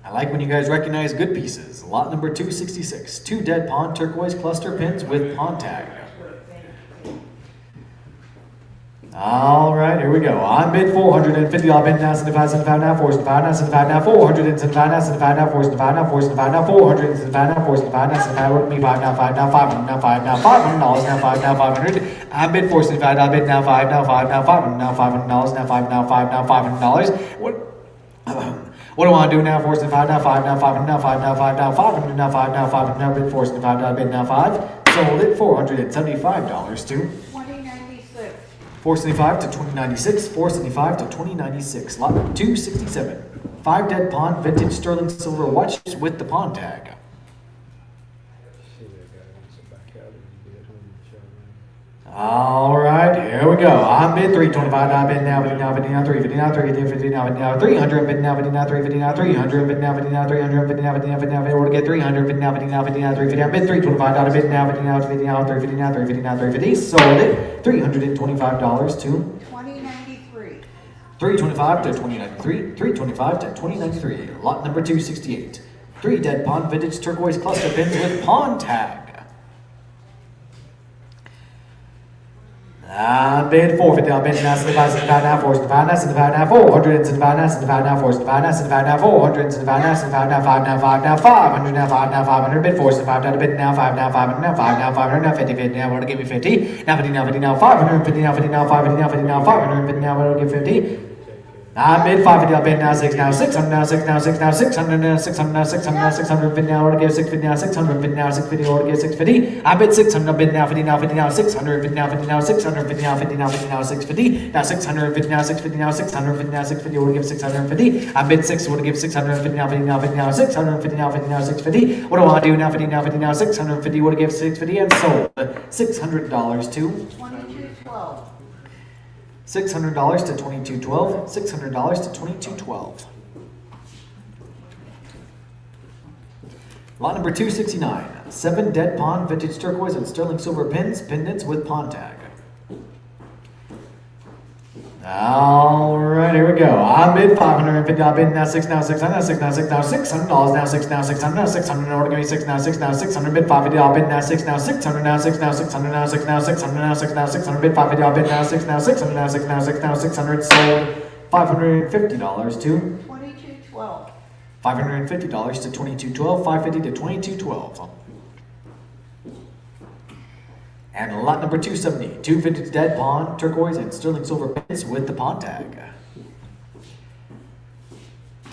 I like when you guys recognize good pieces. Lot number 266, 2 Dead Pond Turquoise Cluster Pins with Pond Tag. All right, here we go. I bid 450. I'll bid now 75, 75 now, 475 now, 75 now, 475 now, 75 now, 475 now, 475 now, 475 now, 475 now, 75 with me, 5 now, 5 now, 500 now, 5 now, $500 now, 5 now, 500. I bid 475. I'll bid now 5 now, 5 now, 500 now, $500 now, 5 now, 5 now, $500. What do I want to do now? 475 now, 5 now, 500 now, 5 now, 5 now, 500 now, 5 now, 500 now, bid 475. I'll bid now 5. Sold it $475 to 2096. 475 to 2096, 475 to 2096. Lot 267, 5 Dead Pond Vintage Sterling Silver Watches with the Pond Tag. All right, here we go. I'm bid 325. I bid now 50 now 50 now 350 now 350 50 now 50 now 300 bid now 50 now 350 now 300 bid now 50 now 300 50 now 50 now 50 now 50 to get 300 bid now 50 now 50 now 350. I bid 325. I bid now 50 now 50 now 350 now 350 now 350. Sold it $325 to 2093. 325 to 2093. 325 to 2093. Lot number 268. 3 Dead Pond Vintage Turquoise Cluster Pins with Pond Tag. I bid 450. I'll bid now 75, 75 now, 475 now, 75 now, 475 now, 75 now, 475 now, 75 now, 475 now, 75 now, 5 now, 5 now, 500 now, 5 now, 500. Bid 475 now, bid now 5 now, 500 now, 5 now, 500 now, 50, 50 now, want to give me 50. Now 50 now, 50 now, 550 now, 50 now, 550 now, 50 now, 550 now, want to give 50. I bid 550. I'll bid now 6 now, 600 now, 6 now, 6 now, 600 now, 600 now, 600 now, 650 now, want to give 650 now, 650 now, 650, want to give 650. I bid 600. I'll bid now 50 now, 50 now, 650 now, 50 now, 650 now, 50 now, 50 now, 650. Now 650 now, 650 now, 650 now, 650, want to give 650. I bid 6, want to give 650 now, 50 now, 50 now, 650 now, 50 now, 650. What do I want to do now? 50 now, 50 now, 650, want to give 650, and sold $600 to 2212. $600 to 2212, $600 to 2212. Lot number 269, 7 Dead Pond Vintage Turquoise and Sterling Silver Pins, pendants with Pond Tag. All right, here we go. I bid 550. I bid now 6 now, 600 now, 6 now, 6 now, $600 now, 6 now, 600 now, 600 now, give me 6 now, 6 now, 600. Bid 550. I'll bid now 6 now, 600 now, 6 now, 600 now, 6 now, 600 now, 6 now, 600. Bid 550. I'll bid now 6 now, 600 now, 6 now, 6 now, 600. Sold $550 to 2212. $550 to 2212, 550 to 2212. And lot number 270, 2 Vintage Dead Pond Turquoise and Sterling Silver Pins with the Pond Tag.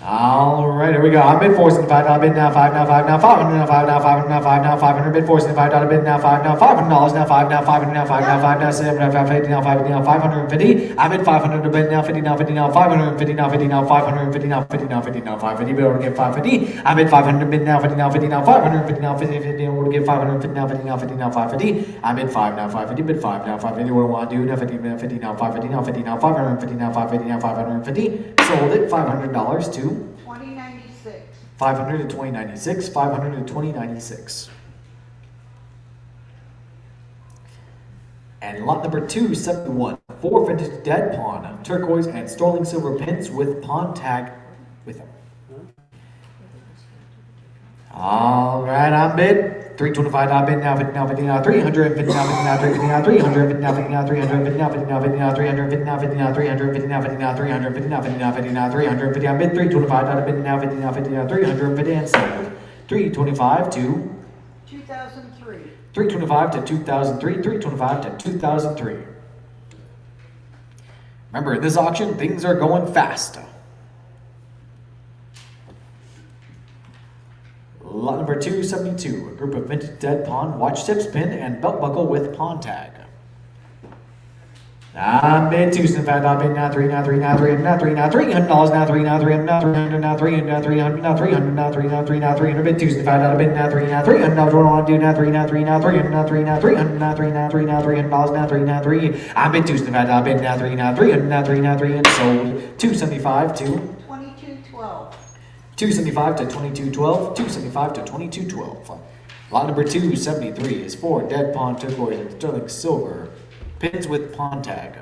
All right, here we go. I'm bid $475, bid now, 5 now, 5 now, 500 now, 5 now, 500 now, 5 now, 500, bid $475, bid now, 5 now, $500 now, 5 now, 500 now, 5 now, 5 now, 7 now, 550 now, 550 now, 550. I bid 500, bid now, 50 now, 50 now, 550 now, 50 now, 550 now, 50 now, 50 now, 550, bid order get 550. I bid 500, bid now, 50 now, 50 now, 550 now, 50, 50, order get 550 now, 50 now, 50 now, 550. I bid 5 now, 550, bid 5 now, 550, what do I want to do now, 50 now, 50 now, 550 now, 50 now, 550 now, 550 now, 550. Sold it, $500 to 2096. 500 to 2096, 500 to 2096. And lot number 271, 4 vintage dead pawn, turquoise and sterling silver pins with pawn tag with them. All right, I'm bid. $325 bid now, 50 now, 50 now, 350 now, 50 now, 350 now, 350 now, 50 now, 350 now, 50 now, 50 now, 350 now, 50 now, 350 now, 50 now, 350 now, 50 now, 50 now, 350. I bid $325 bid now, 50 now, 50 now, 350 and sold. 325 to 2003. 325 to 2003, 325 to 2003. Remember, in this auction, things are going fast. Lot number 272, a group of vintage dead pawn, watch tips, pin, and belt buckle with pawn tag. I'm bid $275 bid now, 3 now, 3 now, 3 now, 3 now, $300 now, 3 now, 3 now, 300 now, 300 now, 300 now, 300 now, 3 now, 3 now, 300 bid $275 bid now, 3 now, 300 now, what do I want to do now, 3 now, 3 now, 300 now, 3 now, 300 now, 3 now, 3 now, $300 now, 3 now, 3. I'm bid $275 bid now, 3 now, 300 now, 3 now, 3 and sold. 275 to 2212. 275 to 2212, 275 to 2212. Lot number 273 is 4 dead pawn turquoise and sterling silver pins with pawn tag.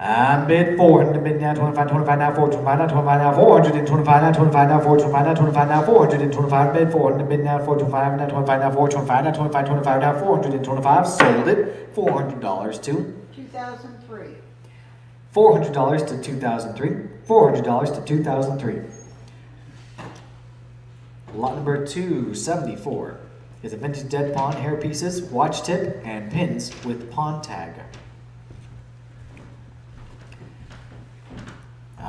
I'm bid 400 bid now, 25, 25 now, 425 now, 25 now, 425 now, 25 now, 425 now, 25 now, 425 bid 400 bid now, 425 now, 25 now, 425 now, 25, 25 now, 425, sold it, $400 to 2003. $400 to 2003, $400 to 2003. Lot number 274 is a vintage dead pawn, hair pieces, watch tip, and pins with pawn tag.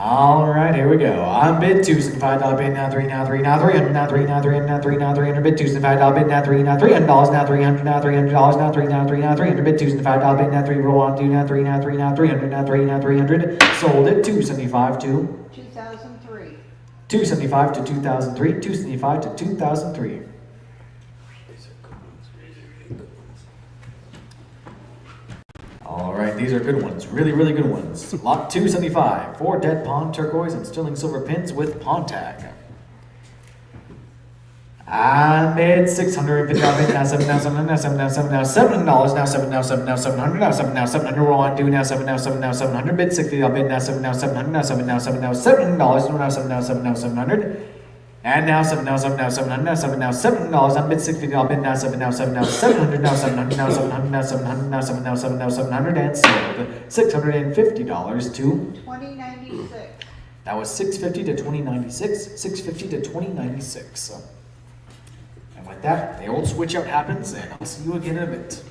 All right, here we go. I'm bid $275 bid now, 3 now, 3 now, 300 now, 3 now, 300 now, 3 now, 300 bid $275 bid now, 3 now, $300 now, 300 now, $300 now, 3 now, 3 now, 300 bid $275 bid now, 3 roll on 2 now, 3 now, 3 now, 300 now, 3 now, 300 sold it. 275 to 2003. 275 to 2003, 275 to 2003. All right, these are good ones, really, really good ones. Lot 275, 4 dead pawn turquoise and sterling silver pins with pawn tag. I made $650 bid now, 7 now, 7 now, 7 now, 7 now, $7 now, 7 now, 7 now, 700 now, 7 now, 700. Roll on 2 now, 7 now, 7 now, 700 bid $60 bid now, 7 now, 700 now, 7 now, 7 now, $700 now, 7 now, 7 now, 700. And now 7 now, 7 now, 700 now, 7 now, $7. I'm bid $60 bid now, 7 now, 7 now, 700 now, 700 now, 700 now, 700 now, 7 now, 7 now, 700 and sold $650 to 2096. that was 650 to 2096, 650 to 2096. And with that, the old switch out happens, and I'll see you again in a bit.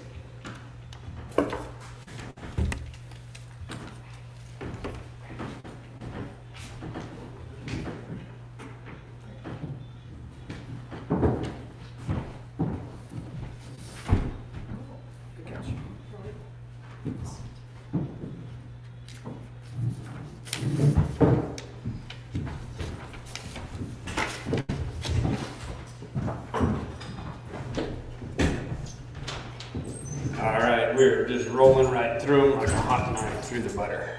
All right, we're just rolling right through them like a hot knife through the butter.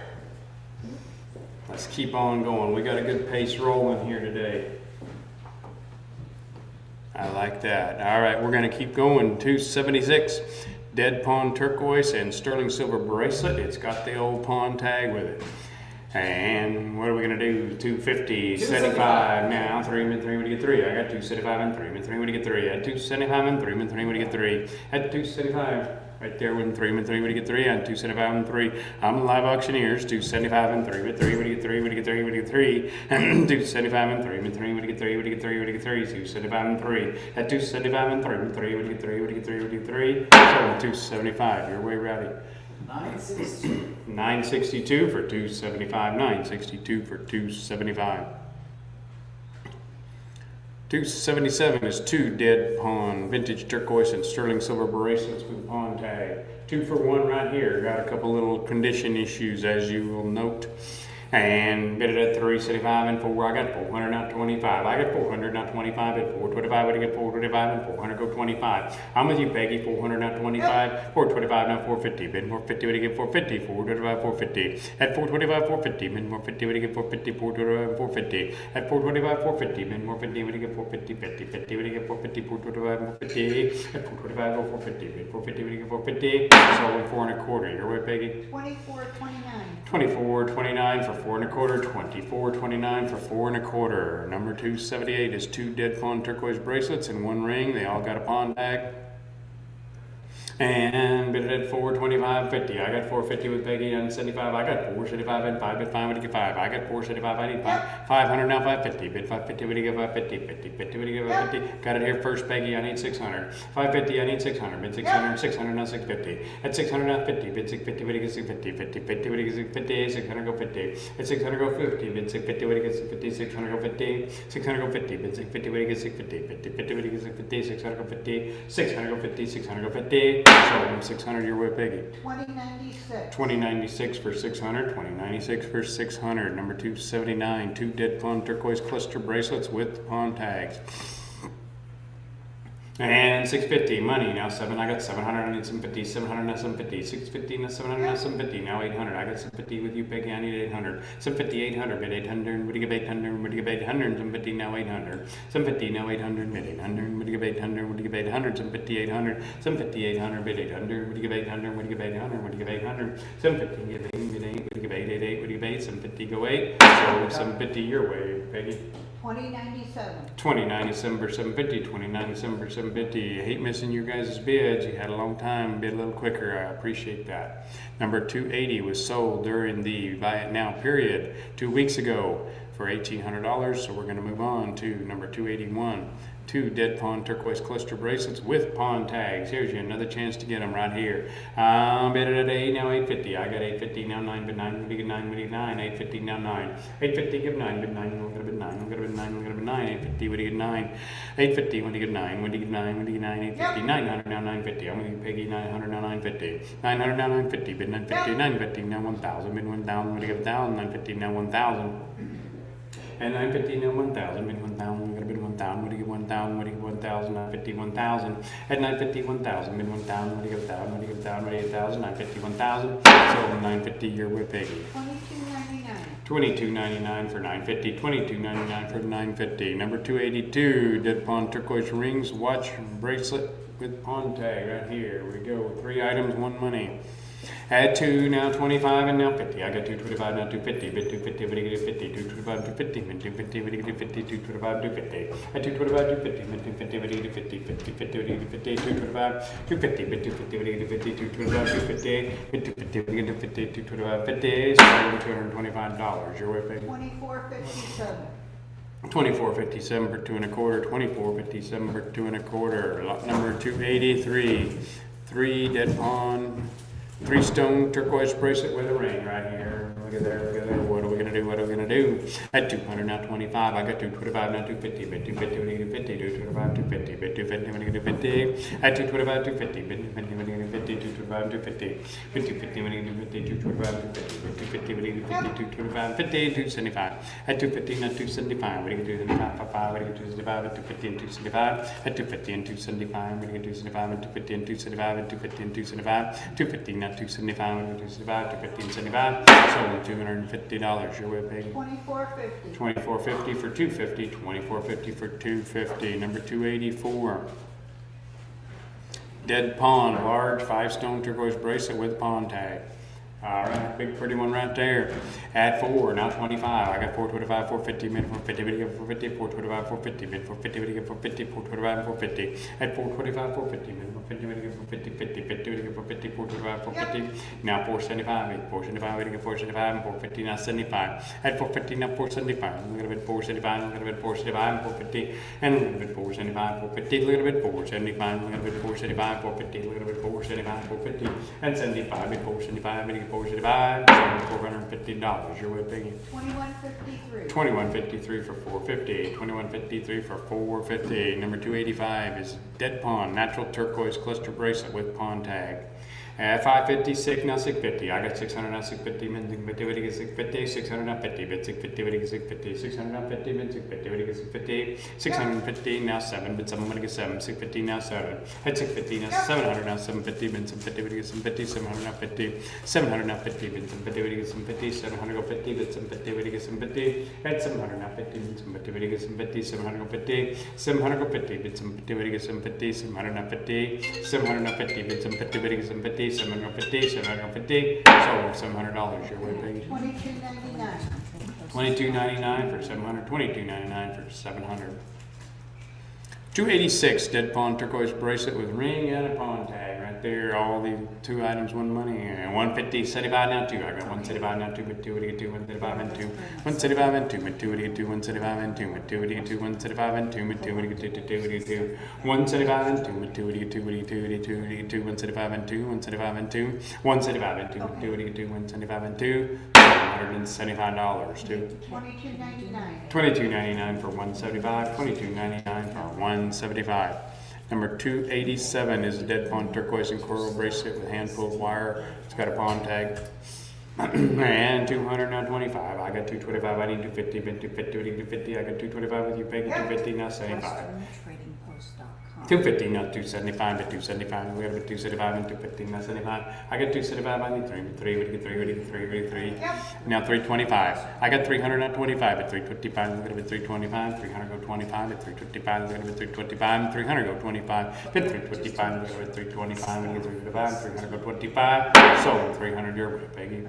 Let's keep on going. We got a good pace rolling here today. I like that. All right, we're going to keep going. 276, dead pawn turquoise and sterling silver bracelet. It's got the old pawn tag with it. And what are we going to do? 250, 75 now. 3 and 3 when you get 3. I got 275 and 3 and 3 when you get 3. I had 275 and 3 and 3 when you get 3. At 275. Right there with 3 and 3 when you get 3 and 275 and 3. I'm live auctioneers. 275 and 3 with 3 when you get 3 when you get 3 when you get 3. 275 and 3 and 3 when you get 3 when you get 3 when you get 3. 275 and 3 at 275 and 3 and 3 when you get 3 when you get 3 when you get 3. So 275. You're way rowdy. 962. 962 for 275. 962 for 275. 277 is two dead pawn vintage turquoise and sterling silver bracelets with pawn tag. 2 for 1 right here. Got a couple little condition issues, as you will note. And bid it at 375 and 4. I got 400, not 25. I got 400, not 25. At 425, what do you get? 425 and 400, go 25. I'm with you, Peggy. 400, not 25. 425, not 450. Bid more 50, what do you get? 450. 425, 450. At 425, 450. Bid more 50, what do you get? 450. 425, 450. At 425, 450. Bid more 50, what do you get? 450. 50, 50, what do you get? 450. 425, 450. At 425, go 450. Bid 450, what do you get? 450. So 4 1/4. Your way, Peggy? 2429. 24.29 for 4 1/4, 24.29 for 4 1/4. Number 278 is two dead pawn turquoise bracelets and 1 ring. They all got a pawn tag. And bid it at 425.50. I got 450 with Peggy and 75. I got 475 and 5 bid 5. What do you get? 5. I got 475. I need 5. 500 now 550. Bid 550. What do you get? 550. 50. 50. What do you get? 550. Got it here first, Peggy. I need 600. 550. I need 600. Bid 600. 600 now 650. At 600 now 50. Bid 650. What do you get? 650. 50. 50. What do you get? 650. 600 go 50. At 600 go 50. Bid 650. What do you get? 650. 600 go 50. 600 go 50. Bid 650. What do you get? 650. 50. 50. What do you get? 650. 600 go 50. 600 go 50. 600 go 50. So 600, you're with Peggy. 2096. 2096 for 600. 2096 for 600. Number 279, two dead pawn turquoise cluster bracelets with pawn tags. And 650, money, now 7, I got 700, I need 750, 700, now 750, 650, now 700, now 750, now 800, I got 750 with you, Peggy, I need 800, 750, 800, bid 800, what do you get 800, what do you get 800, 750, now 800, 750, now 800, bid 800, what do you get 800, what do you get 800, 750, 800, 750, 800, bid 800, what do you get 800, what do you get 800, what do you get 800, 750, give 8, bid 8, what do you get 888, what do you get 8, 750, go 8, so 750 your way, Peggy. 2097. 2097 for 750, 2097 for 750. I hate missing your guys' bids. You had a long time, bid a little quicker. I appreciate that. Number 280 was sold during the buy it now period 2 weeks ago for $1,800. So we're going to move on to number 281. Two dead pawn turquoise cluster bracelets with pawn tags. Here's you another chance to get them right here. Bid it at 8, now 850. I got 850, now 9, bid 9, what do you get 9, what do you get 9, 850, now 9. 850, give 9, bid 9, we're gonna bid 9, we're gonna bid 9, we're gonna bid 9, 850, what do you get 9, 850, what do you get 9, what do you get 9, what do you get 9, 850, 900, now 950, I'm gonna give Peggy 900, now 950, 900, now 950, bid 950, 950, now 1,000, bid 1,000, what do you get 1,000, 950, now 1,000. And 950, now 1,000, bid 1,000, we're gonna bid 1,000, what do you get 1,000, what do you get 1,000, 950, 1,000, at 950, 1,000, bid 1,000, what do you get 1,000, what do you get 1,000, what do you get 1,000, 950, 1,000, so 950, you're with Peggy. 2299. $22.99 for 950, $22.99 for 950. Number 282, dead pawn turquoise rings, watch, bracelet with pawn tag right here. We go, 3 items, 1 money. Add 2, now 25, and now 50. I got 225, now 250. Bid 250, what do you get 50? 225, 250. Bid 250, what do you get 50? 225, 250. At 225, 250. Bid 250, what do you get 50? 50, 50, what do you get 50? 225, 250. Bid 250, what do you get 50? 225, 250. Bid 250, what do you get 50? 225, 50. So $225. Your way, Peggy? 2457. 24.57 for 2 1/4. 24.57 for 2 1/4. Lot number 283. 3 dead pawn. 3 stone turquoise bracelet with a ring right here. Look at there, look at there. What are we gonna do? What are we gonna do? At 200, now 25. I got 225, now 250. Bid 250, when you get 50. 225, 250. Bid 250, when you get 50. At 225, 250. Bid 250, when you get 50. 225, 250. Bid 250, when you get 50. 225, 250. Bid 250, when you get 50. 225, 50. 275. At 250, now 275. What do you get 275? 5. What do you get 275? At 250 and 275. At 250 and 275. What do you get 275? At 250 and 275. At 250 and 275. 250 now 275, 275, 250 and 75, so $250. Your way, Peggy. 2450. 24.50 for 250, 24.50 for 250. Number 284. Dead pawn, large 5 stone turquoise bracelet with pawn tag. All right, big pretty one right there. Add 4, now 25. I got 425, 450, min 450, bid again 450, 425, 450, min 450, bid again 450, 425, 450. Add 425, 450, min 450, bid again 450, 50, 50, bid again 450, 425, 450. Now 475, 475, bid again 475, and 450, now 75. Add 450, now 475. Look at a bit 475, look at a bit 475, 450, and look at a bit 475, 450, look at a bit 475, look at a bit 475, 450, look at a bit 475, 450, and 75, bid 475, bid again 475, $450. Your way, Peggy. 2153. 2153 for 450. 2153 for 450. Number 285 is Dead Pawn Natural Turquoise Cluster Bracelet with pawn tag. 550, now 650. I got 600, now 650, min 650, 650, 600, now 50, bid 650, bid 650, 600, now 50, min 650, bid 650, 650, now 7, bid 7, bid 7, 650, now 7. At 650, now 700, now 750, min 750, bid 750, 700, now 50, 700, now 50, bid 750, bid 750, 700, go 50, bid 750, bid 750, at 700, now 50, min 750, bid 750, 700, go 50, 700, go 50, bid 750, bid 750, 700, now 50, 700, now 50, bid 750, bid 750, 750, 750, so $700 your way, Peggy. 2299. $22.99 for 700, $22.99 for 700. 286 Dead Pawn Turquoise Bracelet with ring and a pawn tag right there. All the 2 items, 1 money. And 150, 75 now 2. I got 175 now 2, but 2 would get 2, 175 and 2, 175 and 2, but 2 would get 2, 175 and 2, but 2 would get 2, 175 and 2, but 2 would get 2, 2 would get 2, 175 and 2, but 2 would get 2, would get 2, would get 2, would get 2, 175 and 2, 175 and 2, 175 and 2, but 2 would get 2, 175 and 2, $775 too. 2299. $22.99 for 175, $22.99 for 175. Number 287 is a Dead Pawn Turquoise and Coral Bracelet with hand pulled wire. It's got a pawn tag. And 200, now 25. I got 225, I need 250, bid 250, we need 250. I got 225 with you, Peggy, 250, now 75. 250, now 275, but 275. We got a bit 275 and 250, now 75. I got 275, I need 3, we get 3, we get 3, we get 3. Now 325. I got 300, now 25, at 325. We got a bit 325, 300 go 25, at 325. We got a bit 325, 300 go 25, bit 325. We got a bit 325, we get 325, 300 go 25. So 300 your way, Peggy.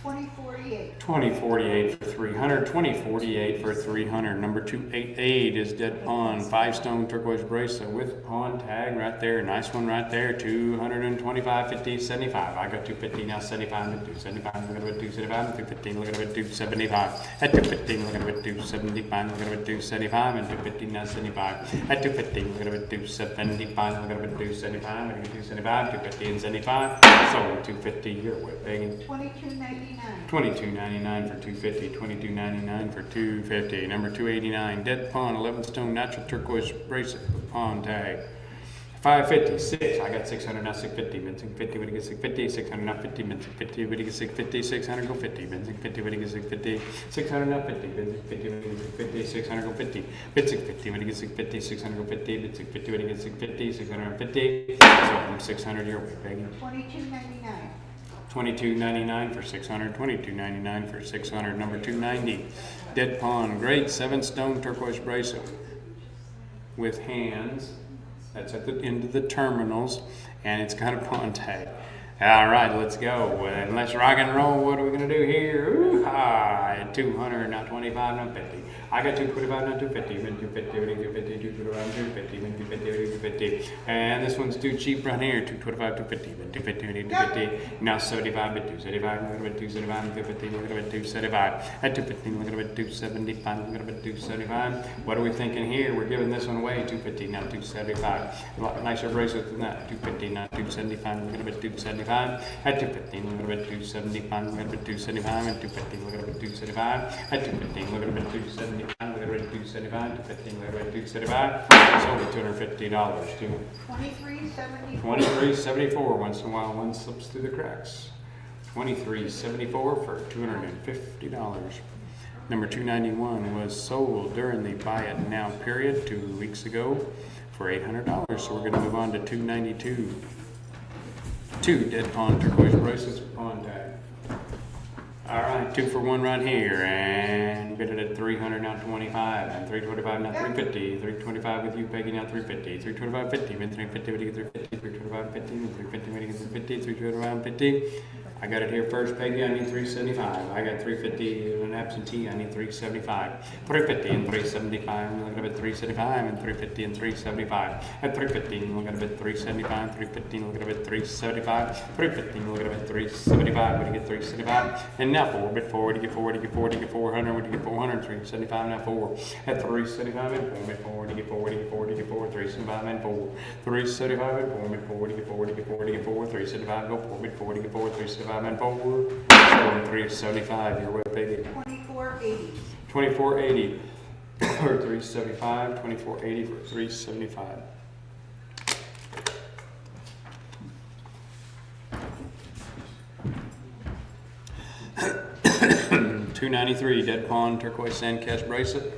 2048. 2048 for 300, 2048 for 300. Number 288 is Dead Pawn 5-stone turquoise bracelet with pawn tag right there. Nice one right there. 225, 50, 75. I got 250, now 75 and 275. Look at it, 275 and 215. Look at it, 275. At 215, look at it, 275. Look at it, 275 and 215, now 75. At 215, look at it, 275. Look at it, 275. Look at it, 275, 250 and 75. So 250 your way, Peggy. 2299. $22.99 for 250, $22.99 for 250. Number 289, Dead Pawn 11-stone natural turquoise bracelet with pawn tag. 556. I got 600, now 650. Min 650, we get 650. 600, now 50. Min 650, we get 650. 600, go 50. Min 650, we get 650. 600, now 50. Min 650, we get 650. 600, go 50. Bid 650, we get 650. 600, go 50. Bid 650, we get 650. 650. So 600 your way, Peggy. 2299. $22.99 for 600, $22.99 for 600. Number 290, Dead Pawn, great 7-stone turquoise bracelet with hands. That's at the end of the terminals, and it's got a pawn tag. All right, let's go. And let's rock and roll. What are we gonna do here? Ooh-ha! 200, not 25, not 50. I got 225, not 250. Been 250, been 250, 225, 250, been 250, been 250. And this one's too cheap right here. 225, 250, been 250, been 250. Now 75, been 275. Look at it, 275, 250. Look at it, 275. At 250, look at it, 275. Look at it, 275. What are we thinking here? We're giving this one away. 250, now 275. A lot nicer bracelet than that. 250, now 275. Look at it, 275. At 215, look at it, 275. Look at it, 275. At 215, look at it, 275. At 215, look at it, 275. Look at it, 275. 215, look at it, 275. It's only $250 too. 2374. 2374. Once in a while, one slips through the cracks. 2374 for $250. Number 291 was sold during the buy it now period 2 weeks ago for $800. So we're going to move on to 292. 2 Dead Pawn turquoise bracelets with pawn tag. All right, 2 for 1 right here, and bid it at 300, now 25, and 325, now 350, 325 with you, Peggy, now 350, 325, 50, then 350, we get 350, 325, 50, then 350, we get 350, 325, 50, I got it here first, Peggy, I need 375. I got 350 an absentee, I need 375. 350 and 375, I'm looking at 375 and 350 and 375. At 315, looking at 375, 315, looking at 375, 315, looking at 375, when you get 375. And now 4, bit 4, to get 4, to get 4, to get 400, when you get 400, 375, now 4. At 375 and 4, bit 4, to get 4, to get 4, to get 4, 375 and 4. 375 and 4, bit 4, to get 4, to get 4, to get 4, 375, go 4, bit 4, to get 4, 375 and 4. 375, you're way, baby. 2480. 2480 for 375, 2480 for 375. $293 Dead Pond Turquoise Sand Cast Bracelet.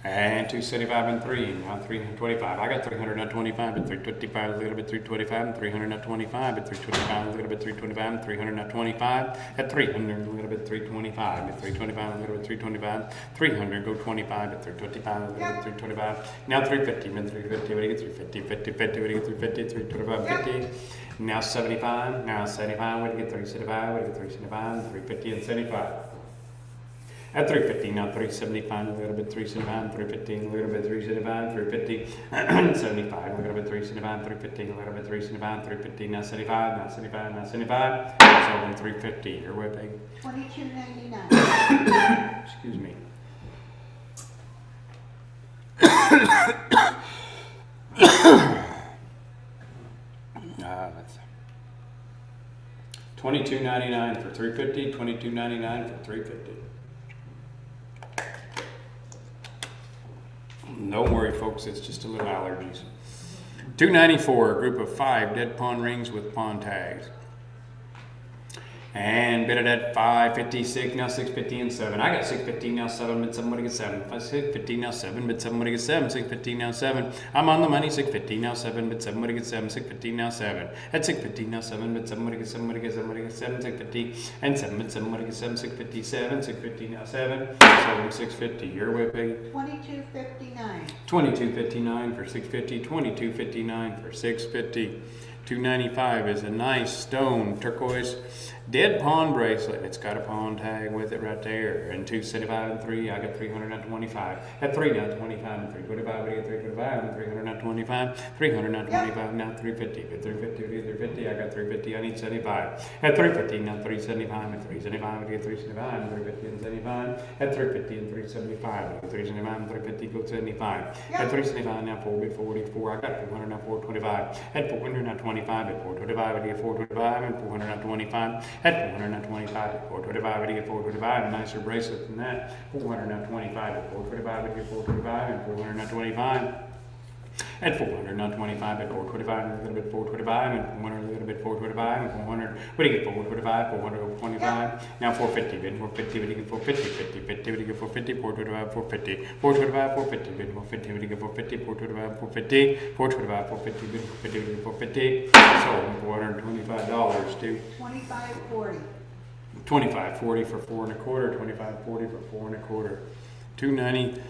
And 275 and 3, now 325. I got 300, not 25, but 325, a little bit 325, and 300, not 25, but 325, a little bit 325, and 300, not 25. At 300, a little bit 325, at 325, a little bit 325, 300, go 25, at 325, a little bit 325. Now 350, then 350, what do you get? 350, 50, 50, what do you get? 350, 325, 50. Now 75, now 75, what do you get? 375, what do you get? 375, 350, and 75. At 350, now 375, a little bit 375, 350, a little bit 375, 350, 75, a little bit 375, 350, a little bit 375, 350, now 75, now 75, now 75, so 350, you're way big. 2299. Excuse me. That's $22.99 for 350, $22.99 for 350. Don't worry, folks, it's just a little allergies. $294, a group of 5 dead pond rings with pond tags. And bid it at $556, now $650 and 7. I got $650 now 7, but somebody gets 7. $650 now 7, but somebody gets 7. $650 now 7. I'm on the money. $650 now 7, but somebody gets 7. $650 now 7. At $650 now 7, but somebody gets 7. $650 and 7, but somebody gets 7. $657. $650 now 7. $650. Your way, Peggy. 2259. $22.59 for $650. $22.59 for $650. $295 is a nice stone turquoise dead pond bracelet. It's got a pond tag with it right there. And 275 and 3, I got 325. At 3 now 25 and 325, we get 325 and 325. 325 now 350. At 350, we get 350. I got 350. I need 75. At 350 now 375 and 375, we get 375 and 350 and 75. At 350 and 375, we get 375 and 350 go 75. At 375 now 4 bit 44. I got 400 now 425. At 400 now 25. At 425, I get 425 and 400 now 25. At 425 at 425, I get 425, a nicer bracelet than that. 425 at 425, I get 425 and 425. At 425 at 425 and a little bit 425 and 400 a little bit 425 and 400. What do you get? 425, 425. Now 450, bid 450, what do you get? 450, 50, 50, what do you get? 450, 425, 450, 425, 450, bid 450, what do you get? 450, 425, 450, 425, 450, bid 450, what do you get? 450. So $425 to 2540. 25.40 for 4 1/4, 25.40 for 4 1/4, 290.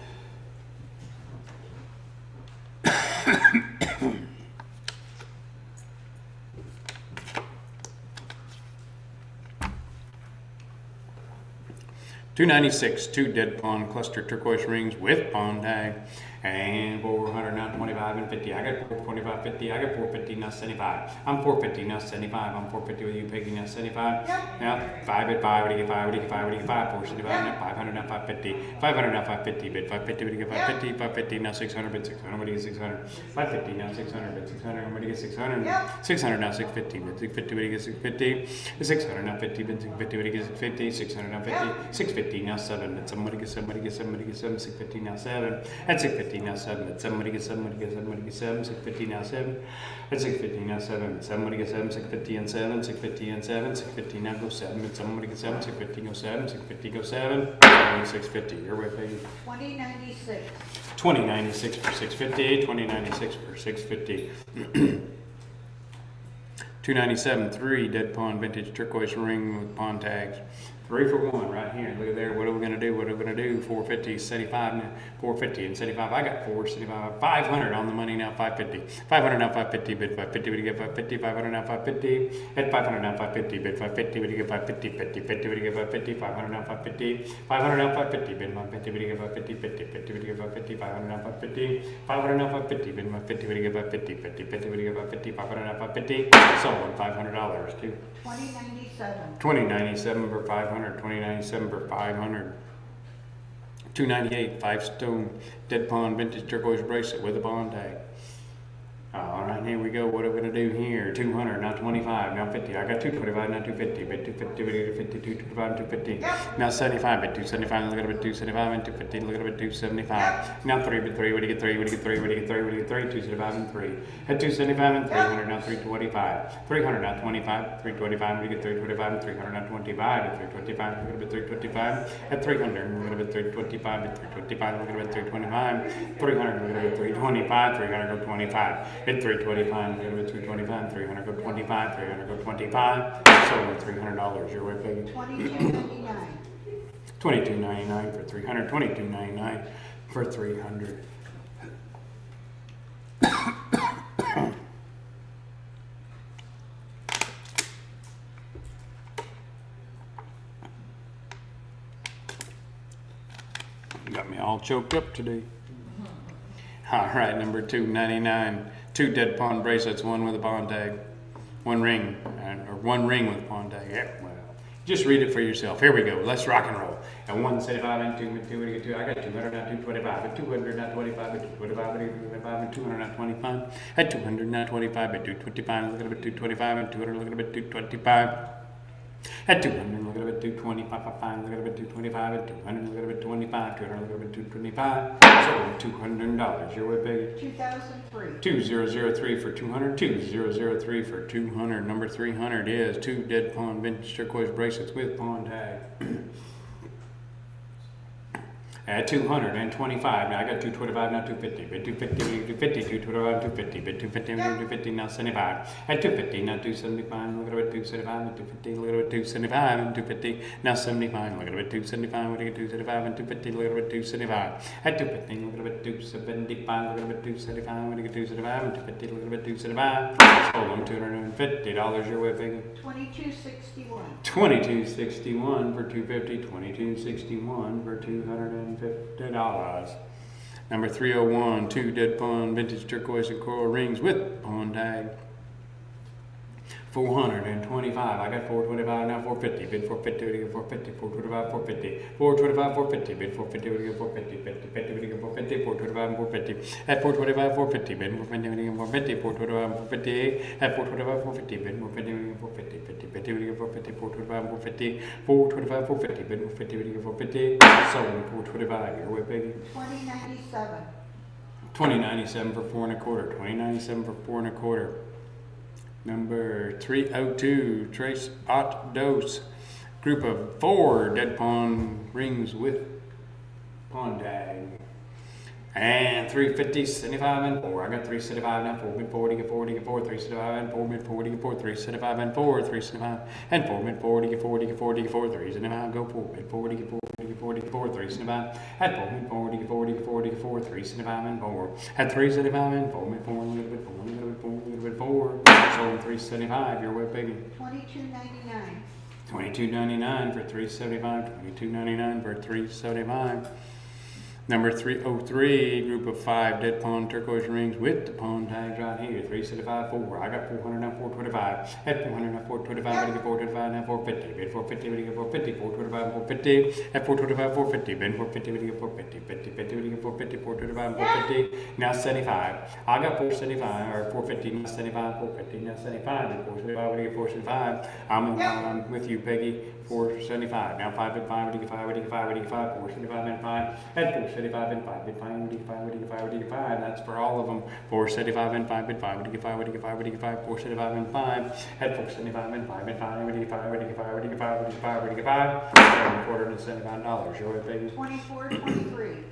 $296, 2 dead pond cluster turquoise rings with pond tag, and 400 now 25 and 50. I got 425, 50. I got 450 now 75. I'm 450 now 75. I'm 450 with you, Peggy now 75. Yep. Now 5 at 5. What do you get? 5? What do you get? 5? What do you get? 5? 475 now 500 now 550. 500 now 550. Bid 550. What do you get? 550. 550 now 600. Bid 600. What do you get? 600. 550 now 600. Bid 600. What do you get? 600. Yep. 600 now 650. Bid 650. What do you get? 650. 600 now 50. Bid 650. What do you get? 650. 600 now 50. 650 now 7. Bid somebody get 7. 650 now 7. At 650 now 7. At 7. 7. 650 now 7. At 650 now 7. 7. 650 and 7. 650 and 7. 650 now go 7. At 7. 650 go 7. 650 go 7. 650. Your way, Peggy. 2096. 2096 for 650. 2096 for 650. 297, 3 dead pond vintage turquoise ring with pond tags. 3 for 1 right here. Look at there. What are we gonna do? What are we gonna do? 450, 75, 450 and 75. I got 475, 500 on the money now. 550, 500 now. 550, bid 550. What do you get? 550, 500 now. 550 at 500 now. 550, bid 550. What do you get? 550, 50, 50. What do you get? 550, 500 now. 550, 500 now. 550, bid 550. What do you get? 550, 50, 50. What do you get? 550, 500 now. 550, 500 now. 550, bid 550. What do you get? 550, 50, 50. What do you get? 550, 500 now. 550. Sold $500 too. 2097. 2097 for 500, 2097 for 500. 298, 5 stone, dead pawn vintage turquoise bracelet with a bond tag. All right, here we go. What are we gonna do here? 200, now 25, now 50. I got 225, now 250, bid 250, bid 50, 225, and 250. Now 75, bid 275, look at it, 275 and 250, look at it, 275. Now 3, bid 3, what do you get 3, what do you get 3, what do you get 3, what do you get 3, 275 and 3. At 275 and 300, now 325. 300, now 25, 325, what do you get 325 and 300, now 25, at 325, look at it, 325. At 300, look at it, 325, at 325, look at it, 325. 300, look at it, 325, 300, go 25. At 325, we're going to 225, 300 go 25, 300 go 25. Sold $300. Your way, baby. 2299. $22.99 for 300. $22.99 for 300. Got me all choked up today. All right, number 299. 2 dead pawn bracelets, 1 with a pawn tag, 1 ring, or 1 ring with a pawn tag. Yeah, well, just read it for yourself. Here we go. Let's rock and roll. And 175 and 2 and 2 and 2. I got 200 now 225 and 200 now 25 and 225 and 225 and 200 now 25 at 200 now 25 and 225. Look at it, 225 and 200. Look at it, 225. At 200, look at it, 225, look at it, 225, at 200, look at it, 25, 200, look at it, 225, so $200, your way, baby. 2003. 2003 for 200, 2003 for 200, number 300 is 2 dead pawn vintage turquoise bracelets with pawn tag. At 225, now I got 225, now 250, bid 250, 250, 225, 250, bid 250, 250, now 75. At 250, now 275, look at it, 275, and 250, look at it, 275, and 250, now 75, look at it, 275, what do you get, 275, and 250, look at it, 275. At 250, look at it, 275, look at it, 275, what do you get, 275, and 250, look at it, 275. Sold them $250, your way, baby. 2261. 2261 for 250, 2261 for $250. Number 301, 2 dead pawn vintage turquoise and coral rings with pawn tag. 425. I got 425 now. 450. Bid 450. 450. 425. 450. 425. 450. Bid 450. 450. 50. 50. 450. 425. 450. At 425. 450. Bid 450. 450. 425. 450. At 425. 450. Bid 450. 450. 50. 50. 450. 425. 450. 425. 450. Bid 450. 450. Sold 425. Your way, baby. 2097. 2097 for 4 1/4. 2097 for 4 1/4. Number 302, Trace Ot Dose. Group of 4 dead pawn rings with pawn tag. And 350, 75 and 4. I got 375 now. 4 mid 40, get 40, get 4. 375 and 4 mid 40, get 4. 375 and 4. 375 and 4 mid 40, get 40, get 40, get 4. 375, go 4 mid 40, get 40, get 40, get 4. 375 at 4 mid 40, get 40, get 40, get 4. 375 and 4. At 375 and 4 mid 4, a little bit 4, a little bit 4, a little bit 4. Sold 375. Your way, baby. 2299. 22.99 for 375. 22.99 for 375. Number 303, group of 5 dead pawn turquoise rings with the pawn tags right here. 375, 4. I got 400 now, 425. At 400 now, 425. I get 425 now, 450. Bid 450, we get 450. 425, 450. At 425, 450. Bid 450, we get 450. 50, 50, we get 450. 425, 450. Now 75. I got 475 or 450. Now 75, 450. Now 75. Bid 475, we get 475. I'm with you, Peggy. 475. Now 5 and 5, we get 5, we get 5, we get 5. 475 and 5. At 475 and 5, bid 5, we get 5, we get 5, we get 5. That's for all of them. 475 and 5, bid 5, we get 5, we get 5, we get 5. 475 and 5. At 475 and 5, bid 5, we get 5, we get 5, we get 5, we get 5, we get 5. $475. Your way, baby. 2423.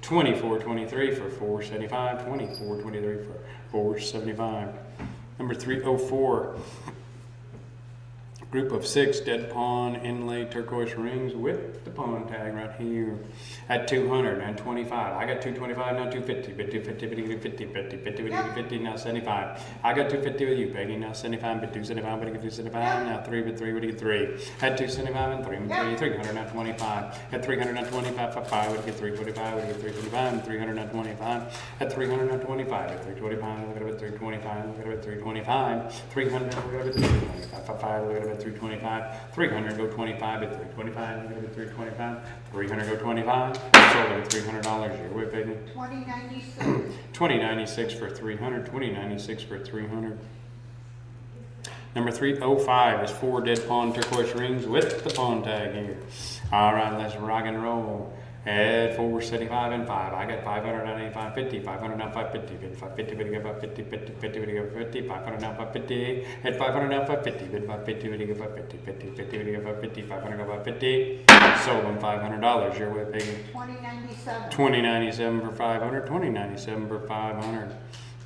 24.23 for 475. 24.23 for 475. Number 304. Group of 6 dead pawn inlay turquoise rings with the pawn tag right here at 225. I got 225, now 250, bid 250, bid 50, 50, 50, bid 50, now 75. I got 250 with you, Peggy, now 75, bid 275, bid 275, now 3, bid 3, bid 3. At 275 and 3, bid 300, now 25. At 300, now 25, for 5, would get 325, would get 325, and 300, now 25. At 300, now 25, at 325, look at it, 325, look at it, 325. 300, look at it, 325, for 5, look at it, 325, 300 go 25 at 325, look at it, 325, 300 go 25, sold at $300. You're with baby. 2096. 2096 for 300, 2096 for 300. Number 305 is 4 dead pawn turquoise rings with the pawn tag here. All right, let's rock and roll. At 475 and 5, I got 500 on 85, 50, 500 on 550, bid 550, bid get 550, 50, 50, bid get 50, 500 on 550, at 500 on 550, bid 550, bid get 550, 50, 50, bid get 550, 500 on 550, sold them $500. You're with baby. 2097. 2097 for 500, 2097 for 500.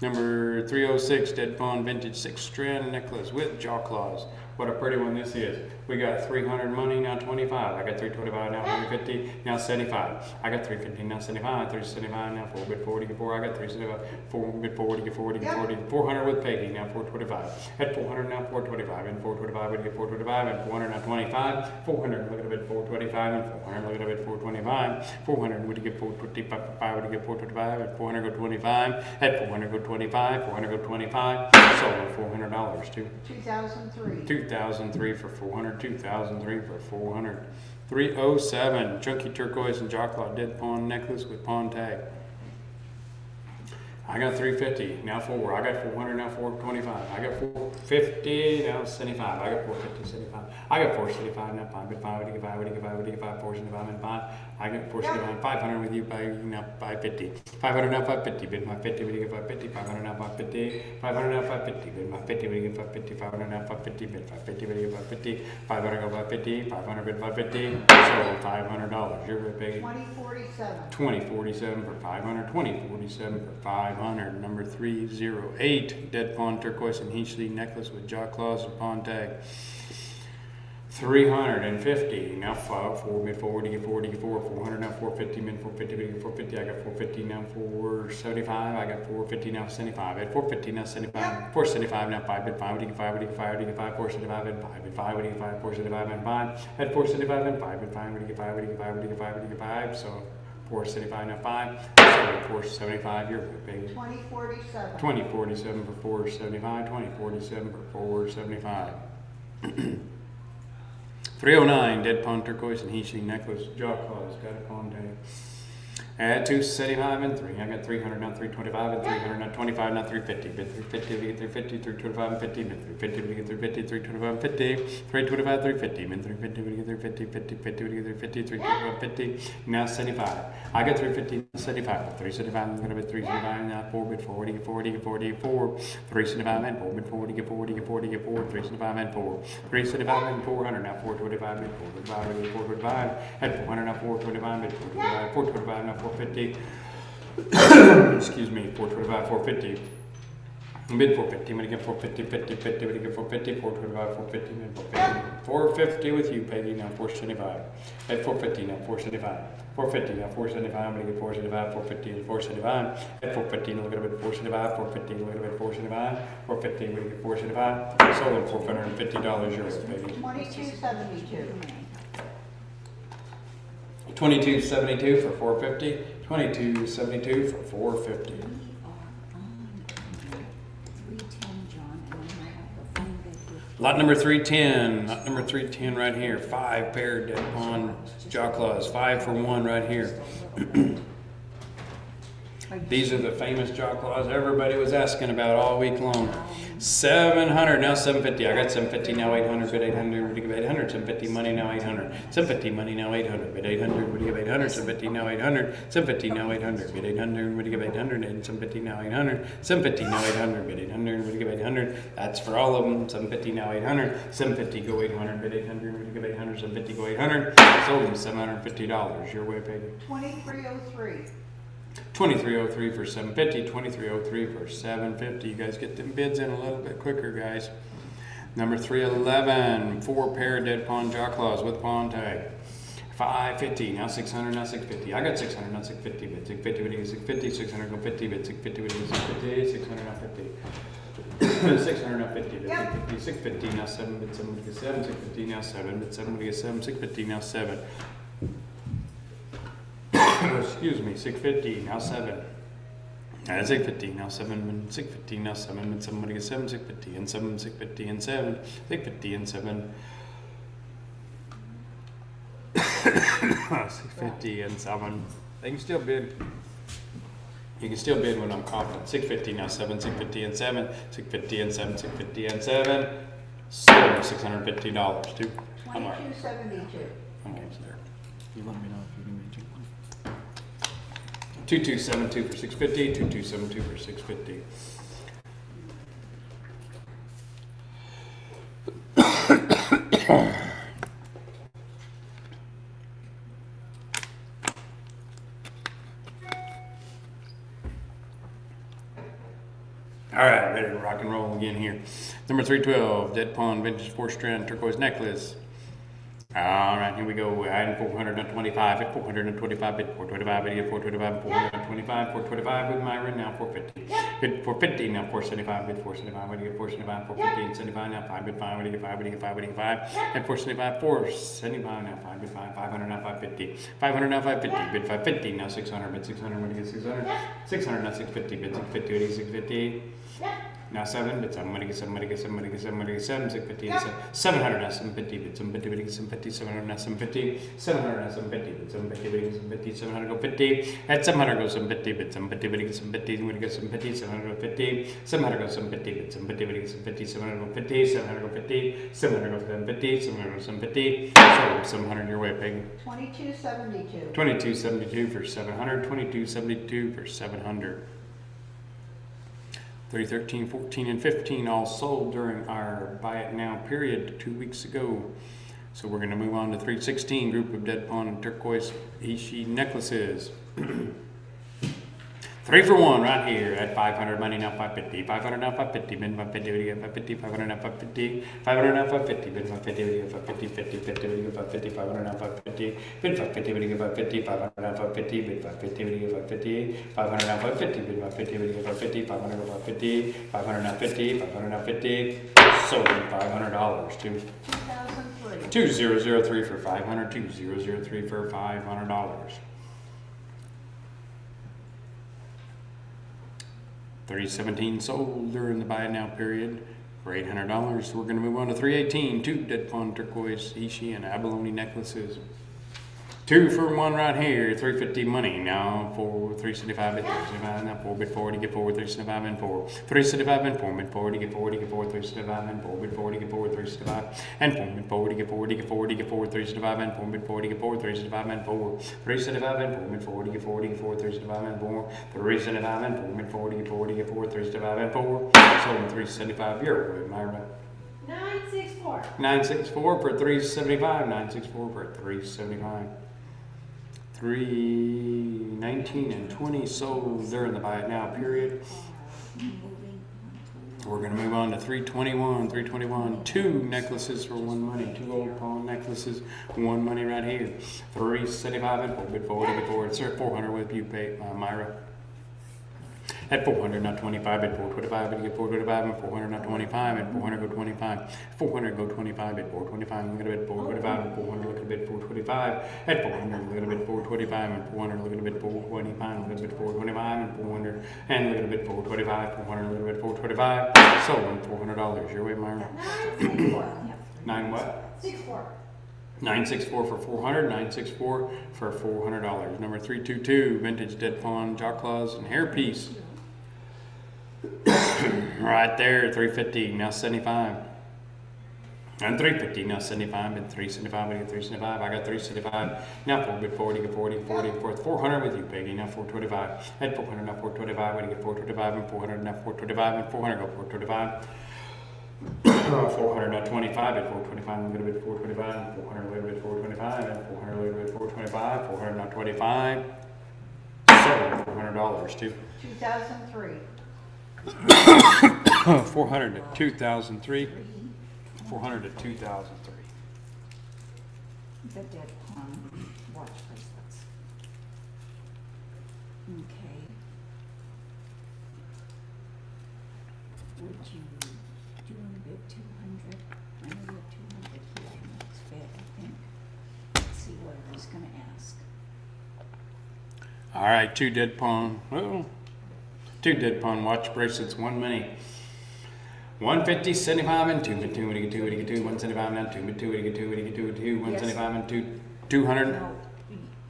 Number 306 dead pawn vintage 6-strand necklace with jaw claws. What a pretty one this is. We got 300 money, now 25. I got 325, now 150, now 75. I got 350, now 75, 375, now 4 bid 40, get 4. I got 375, 4 bid 40, get 40, get 40. 400 with Peggy, now 425. At 400, now 425, and 425 would get 425, and 400, now 25. 400, look at a bit 425, and 400, look at a bit 425. 400 would get 425, 5 would get 425, and 400 go 25. At 400 go 25, 400 go 25. Sold at $400 too. 2003. 2003 for 400, 2003 for 400. 307 chunky turquoise and jawclaw dead pawn necklace with pawn tag. I got 350, now 4. I got 400, now 425. I got 450, now 75. I got 450, 75. I got 475, now 5. Bid 5, would you get 5, would you get 5, would you get 5, 475, and 5. I got 475, 500 with you, now 550. 500, now 550. Bid 550, would you get 550, 500, now 550. 500, now 550. Bid 550, would you get 550, 500, now 550. Bid 550, would you get 550. 500, go 550. 500, bid 550. Sold $500. You're with Peggy. 2047. 2047 for 500, 2047 for 500. Number 308 dead pawn turquoise and Heachley necklace with jaw claws and pawn tag. 350, now 4 bid 4 to get 4 to get 4, 400, now 450, mid 450, bid 450, I got 450, now 475, I got 450, now 75, at 450, now 75, 475, now 5 bid 5 to get 5, to get 5, to get 5, 475, and 5 bid 5, to get 5, 475, and 5, at 475, and 5 bid 5, to get 5, to get 5, to get 5, to get 5, so 475, now 5, so 475, you're good, baby. 2047. 2047 for 475, 2047 for 475. 309 dead pawn turquoise and Heachley necklace, jaw claws, got a pawn tag. At 275 and 3, I got 300, now 325, and 300, now 25, now 350. Bid 350, we get 350, 325, and 50. Bid 350, we get 350, 325, and 50. 325, 350. Bid 350, we get 350, 50, 50, we get 350, 325, 50. Now 75. I got 350, 75. 375, I'm gonna bid 375, now 4 bid 40, get 40, get 40, get 4. 375 and 4 bid 40, get 40, get 40, get 4. 375 and 4. 375 and 400, now 425, bid 425, bid 425. At 400, now 425, bid 425, 425, now 450. Excuse me, 425, 450. Bid 450, I'm gonna get 450, 50, 50, I'm gonna get 450, 425, 450, bid 450. 450 with you, Peggy, now 475. At 450, now 475. 450, now 475, I'm gonna get 475, 450, and 475. At 450, look at a bit 475, 450, look at a bit 475, 450, we're gonna get 475. Sold at $450, yours, Peggy. 2272. 2272 for 450. 2272 for 450. Lot number 310. Lot number 310 right here. 5 pair dead pawn jaw claws. 5 for 1 right here. These are the famous jaw claws everybody was asking about all week long. 700, now 750. I got 750, now 800, bid 800, would you give 800? 750 money, now 800. 750 money, now 800, bid 800, would you give 800? 750, now 800. 750, now 800, bid 800, would you give 800? And 750, now 800. 750, now 800, bid 800, would you give 800? That's for all of them. 750, now 800. 750, go 800, bid 800, would you give 800? 750, go 800. Sold them $750. Your way, baby. 2303. 2303 for 750, 2303 for 750. You guys get them bids in a little bit quicker, guys. Number 311, 4 pair dead pawn jaw claws with pawn tag. 550, now 600, now 650. I got 600, now 650, bid 650, bid 650, 600, go 50, bid 650, bid 650, 600, now 50. 600, now 50, bid 650, 650, now 7, bid 7, bid 7, 650, now 7, bid 7, bid 7, 650, now 7. Excuse me, 650, now 7. 650, now 7, 650, now 7, and 7, 7, 650, and 7, 650, and 7, 650, and 7. 650 and 7. They can still bid. You can still bid when I'm confident. 650 now 7, 650 and 7, 650 and 7, 650 and 7. Sold $650 too. I'm all right. 2272. Almost there. You let me know if you can reach it. 2272 for 650, 2272 for 650. All right, ready to rock and roll again here. Number 312, dead pawn vintage 4-strand turquoise necklace. All right, here we go. Item 425 at 425 bid 425 bid 425 425 425 with Myron now 450. Bid 450 now 475 bid 475 bid 475 450 and 75 now 5 bid 5 bid 5 bid 5 bid 5 and 475 475 now 5 bid 5 500 now 550 500 now 550 bid 550 now 600 bid 600 when you get 600 600 now 650 bid 650 bid 650. Now 7, but somebody get 7, 650, and 700 now 750, but 750, but 750, 700 now 750, 700 now 750, but 750, but 750, 700 go 50, at 700 go 750, but 750, but 750, when you get 750, 700 go 50, 700 go 750, but 750, but 750, 700 go 50, 700 go 50, 700 go 750, 700 go 750, so 700 your way, Peggy. 2272. 2272 for 700, 2272 for 700. 313, 14, and 15 all sold during our buy it now period 2 weeks ago. So we're going to move on to 316, group of dead pawn and turquoise Ishi necklaces. 3 for 1 right here at 500 money now 550, 500 now 550, bid 550, 550, 500 now 550, 500 now 550, bid 550, 550, 50, 50, bid 550, 500 now 550, bid 550, bid 550, 500 now 550, bid 550, bid 550, 500 now 550, bid 550, bid 550, 500 now 550, 500 now 50, 500 now 50, sold $500 to 2003. 2003 for 500, 2003 for $500. 317 sold during the buy now period for $800. So we're going to move on to 318, 2 dead pawn turquoise Ishi and abalone necklaces. 2 for 1 right here, 350 money now for 375 bid 375 now 4 bid 40 get 4 375 and 4 375 and 4 bid 40 get 40 get 4 375 and 4 bid 40 get 4 375 and 4 bid 40 get 40 get 40 get 4 375 and 4 bid 40 get 4 375 and 4 375 and 4 bid 40 get 40 get 4 375 and 4 375 and 4 bid 40 get 40 get 4 375 and 4 sold 375 your way, Myra. 964. 964 for 375, 964 for 375. 319 and 20 sold during the buy it now period. We're going to move on to 321, 321, 2 necklaces for 1 money, 2 old pawn necklaces, 1 money right here. 375 and 4 bid 40 get 4, it's 400 with you, pay, Myra. At 400, not 25, at 425, but you get 425, and 400, not 25, and 400 go 25, 400 go 25, at 425, look at a bit 425, and 400 look at a bit 425, at 400 look at a bit 425, and 400 look at a bit 425, look at a bit 425, and 400, and look at a bit 425, 400 look at a bit 425, sold $400. Your way, Myra. 9 what? 64. 964 for 400, 964 for $400. Number 322, vintage dead pawn jaw claws and hairpiece. Right there, 350, now 75. And 350, now 75, and 375, I get 375, I got 375. Now 4 bid 40, get 40, 40, 400 with you, Peggy, now 425. At 400, now 425, when you get 425, and 400, now 425, and 400 go 425. 400 not 25 at 425 a little bit 425 and 400 a little bit 425 and 400 a little bit 425 400 not 25 sold $400 too. 2003. 400 to 2003 400 to 2003. The dead pawn watch bracelets. Okay. Would you do a bid 200? I know you have 200 here in the next bid, I think. Let's see what he's gonna ask. All right, two dead pawn watch bracelets, one money. 150, 75, and 2, but 2, what do you get 2, what do you get 2, 175, now 2, but 2, what do you get 2, what do you get 2, 2, 175, and 2, 200. No,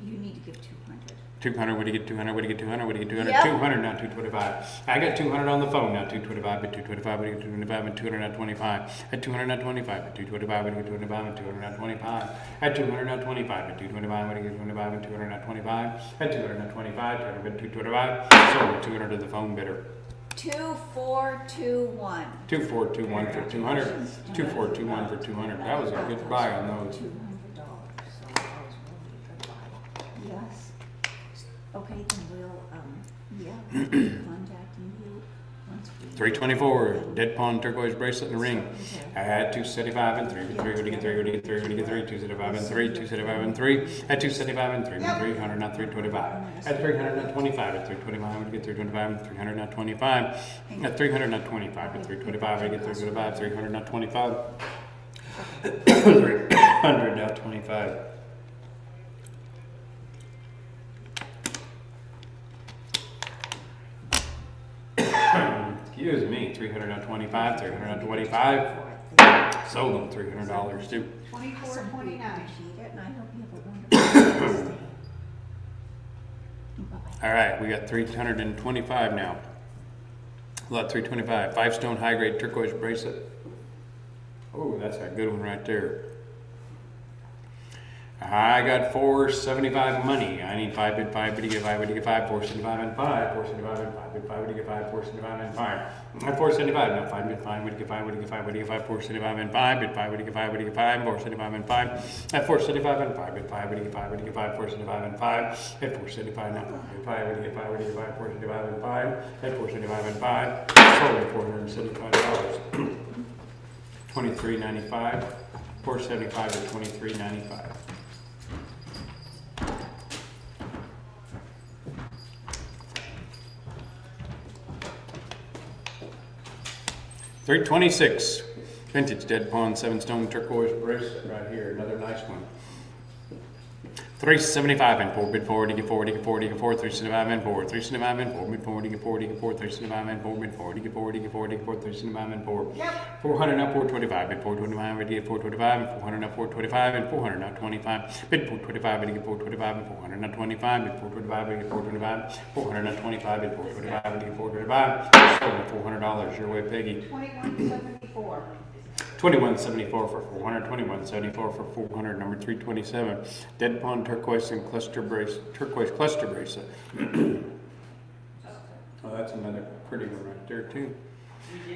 you need to give 200. 200, what do you get 200, what do you get 200, what do you get 200, Yep. 200, now 225. I got 200 on the phone, now 225, but 225, what do you get 225, and 200, now 25. At 200, now 25, but 225, what do you get 225, and 200, now 25. At 200, now 25, but 225, what do you get 225, and 200, now 25. At 200, now 25, 200, but 225. Sold 200 to the phone bidder. 2421. 2421 for 200. 2421 for 200. That was a good buy on those. $200, so that was really a good buy. Yes. Okay, then we'll, contacting you once we. 324, dead pawn turquoise bracelet and ring. I had 275 and 3, but 3, what do you get 3, what do you get 3, what do you get 3, 275 and 3, 275 and 3, at 275 and 3, 300, not 325. At 300, not 25, at 325, what do you get 325, 300, not 25. At 300, not 25, at 325, what do you get 325, 300, not 25. 300, not 25. Excuse me, 300 not 25, 300 not 25. Sold them $300 too. 2429. Appreciate it, and I hope you have a wonderful day. Bye-bye. All right, we got 325 now. Lot 325, 5-stone high grade turquoise bracelet. Oh, that's a good one right there. I got 475 money. I need 5 bid 5, but you get 5, but you get 5, 475 and 5, 475 and 5 bid 5, what do you get 5, 475 and 5. At 475, now 5 bid 5, what do you get 5, what do you get 5, what do you get 5, 475 and 5 bid 5, what do you get 5, what do you get 5, 475 and 5. At 475 and 5 bid 5, what do you get 5, what do you get 5, 475 and 5. At 475 now 5 bid 5, what do you get 5, what do you get 5, 475 and 5. At 475 and 5, sold at $475. 23.95, 475 to 23.95. $326, vintage dead pawn 7-stone turquoise bracelet right here, another nice one. $375 and 4 bid 4, get 4, get 4, get 4, 375 and 4, 375 and 4 bid 4, get 4, get 4, 375 and 4 bid 4, get 4, get 4, get 4, 375 and 4. 400 now 425 bid 425, get 425 and 400 now 425 and 400 now 25 bid 425, get 425 and 400 now 25 bid 425, get 425, 400 now 25 bid 425, get 425. Sold at $400 your way, Peggy. 2174. 2174 for 400, 2174 for 400, number 327. Dead pawn turquoise and turquoise cluster bracelet. Oh, that's another pretty one right there too.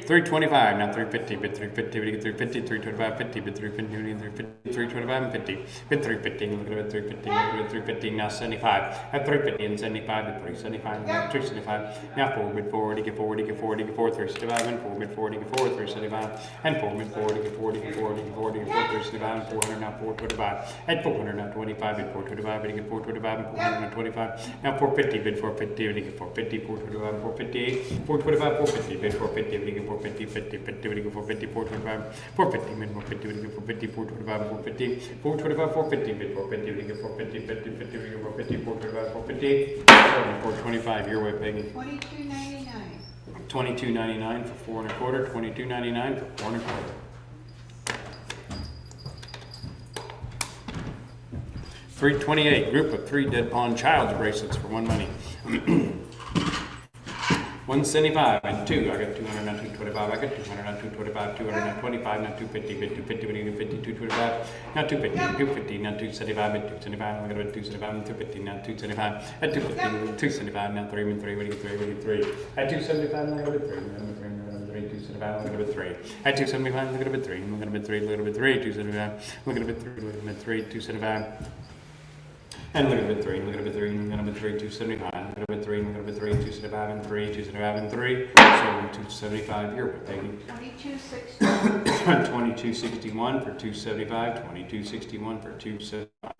325, now 350, bid 350, bid 350, 325, 50, bid 350, 325 and 50, bid 350, look at it, 350, look at it, 350, now 75, at 350 and 75, bid 375, now 375, now 4, bid 4, get 4, get 4, get 4, 375, and 4, bid 4, get 4, 375, and 4, bid 4, get 4, get 4, get 4, get 4, 375, and 400, now 425, at 400, now 25, bid 425, bid get 425, and 400, now 25, now 450, bid 450, bid get 450, 425, and 458, 425, 450, bid 450, bid get 450, 50, 50, bid get 450, 425, 450, bid 450, bid get 450, 425, 450, 425, 450, bid 450, bid get 450, 50, 50, bid get 450, 425, 450, 425, your way, Peggy. 2299. 22.99 for 4 1/4, 22.99 for 4 1/4. 328, group of 3 dead pawn child's bracelets for 1 money. 175 and 2. I got 200 and 225. I got 200 and 225. 200 and 25 and 250. Bid 250. Bid 50. 225. Now 250. 250. Now 275. Bid 275. I'm gonna bid 275 and 250. Now 275. At 250. 275. Now 3 and 3. What do you get 3? What do you get 3? At 275. I'm gonna bid 3. I'm gonna bid 3. I'm gonna bid 3. 275. I'm gonna bid 3. At 275. I'm gonna bid 3. I'm gonna bid 3. I'm gonna bid 3. 275. I'm gonna bid 3. I'm gonna bid 3. 275. And look at bid 3, look at bid 3, look at bid 3, 275, look at bid 3, look at bid 3, 275 and 3, 275 and 3, so 275 your way, Peggy. 2261. 2261 for 275, 2261 for 275.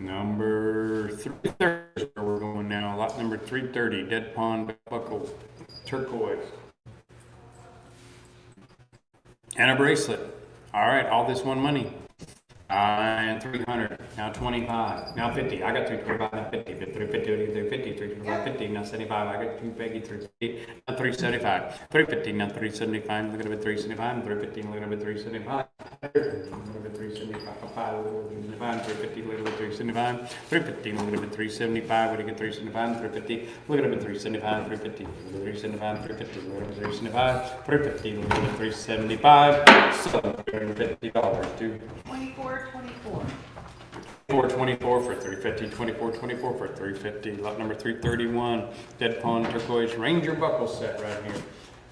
Number 330 is where we're going now. Lot number 330, Dead Pond Buckle Turquoise. And a bracelet. All right, all this one money. And 300, now 25, now 50. I got 325, now 50, 350, 350, now 75. I got 2 Peggy, 350, now 375, 350, now 375. Look at it, 375, 350, look at it, 375. Look at it, 375, 350, look at it, 375, 350, look at it, 375. What do you get? 375, 350, look at it, 375, 350, 375, 350, look at it, 375, 350, look at it, 375. So $350 to 2424. 424 for 350, 2424 for 350. Lot number 331, Dead Pond Turquoise Ranger Buckle set right here.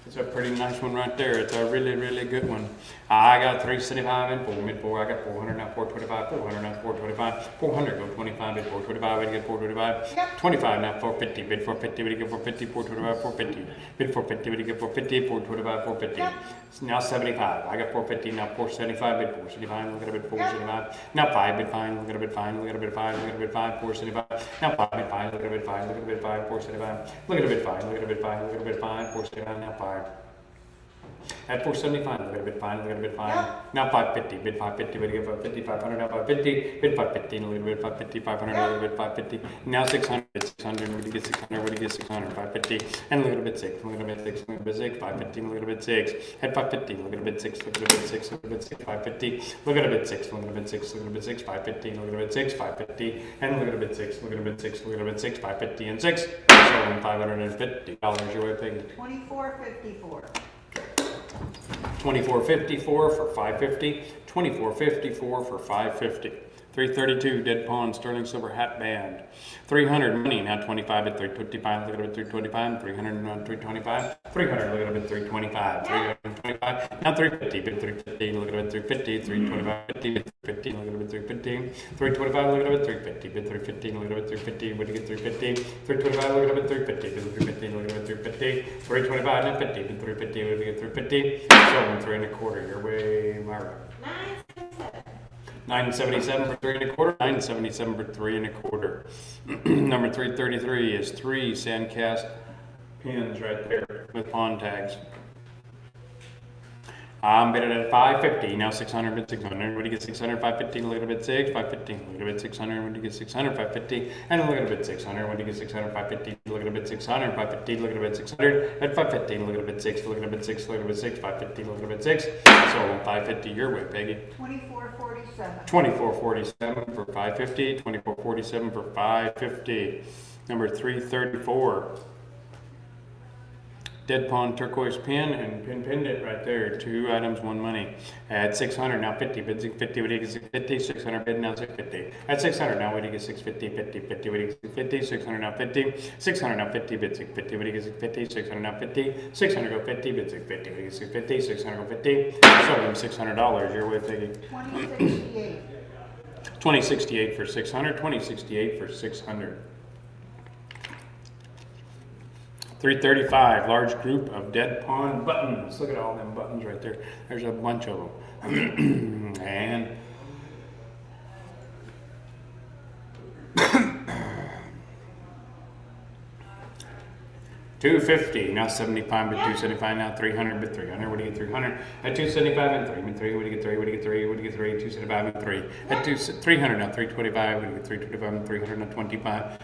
It's a pretty nice one right there. It's a really, really good one. I got 375 and 4, mid 4. I got 400, now 425, 400, now 425, 400, go 25, bid 425, when you get 425, Yep. 25, now 450, bid 450, when you get 450, 425, 450, bid 450, when you get 450, 425, 450. Yep. Now 75, I got 450, now 475, bid 475, look at a bid 475, now 5, bid 5, look at a bid 5, look at a bid 5, look at a bid 5, 475, now 5, bid 5, look at a bid 5, look at a bid 5, 475, look at a bid 5, look at a bid 5, look at a bid 5, 475, now 5. At 475, look at a bid 5, look at a bid 5. Yep. Now 550, bid 550, bid get 550, 500, now 550, bid 550, look at a bid 550, 500, look at a bid 550. Now 600, bid 600, what do you get 600, what do you get 600, 550, and look at a bid 6, look at a bid 6, look at a bid 6, 550, look at a bid 6. At 550, look at a bid 6, look at a bid 6, look at a bid 6, 550, look at a bid 6, look at a bid 6, look at a bid 6, 550, look at a bid 6, 550, and look at a bid 6, look at a bid 6, look at a bid 6, 550, and 6. So $550 your way, Peggy. 2454. 2454 for 550, 2454 for 550. 332 Dead Pond Sterling Silver Hat Band. 300 money, now 25 at 325, look at it, 325, 300 on 325, 300, look at it, 325, 325, now 350, bid 350, look at it, 350, 325, 50, bid 350, look at it, 350, 325, look at it, 350, bid 350, look at it, 350, what do you get, 350, 325, look at it, 350, bid 350, look at it, 350, 325, now 50, bid 350, what do you get, 350, so 3 1/4, your way, Myra. 977 for 3 1/4, 977 for 3 1/4. Number 333 is 3 sandcast pins right there with pond tags. I'm bid it at 550, now 600, bid 600, what do you get 600, 550, look at a bid 6, 550, look at a bid 600, what do you get 600, 550, and look at a bid 600, what do you get 600, 550, look at a bid 600, 550, look at a bid 600, at 550, look at a bid 6, look at a bid 6, look at a bid 6, 550, look at a bid 6, so 550 your way, Peggy. 2447. 2447 for 550, 2447 for 550. Number 334. Dead Pond Turquoise pin and pin pendant right there. 2 items, 1 money. At 600, now 50. Bid 50, what do you get 650? 600 bid, now 650. At 600, now what do you get 650? 50, 50, what do you get 650? 600, now 50. 600, now 50, bid 650, what do you get 650? 600, now 50. 600, go 50, bid 650, what do you get 650? 600, go 50. So them $600, your way, Peggy. 2068. 2068 for 600, 2068 for 600. 335, large group of Dead Pond buttons. Look at all them buttons right there. There's a bunch of them. And $250, now 75, but 275, now 300, but 300, what do you get 300? At 275 and 3, but 3, what do you get 3, what do you get 3, what do you get 3, 275 and 3. At 300, now 325, what do you get 325 and 300, now 25,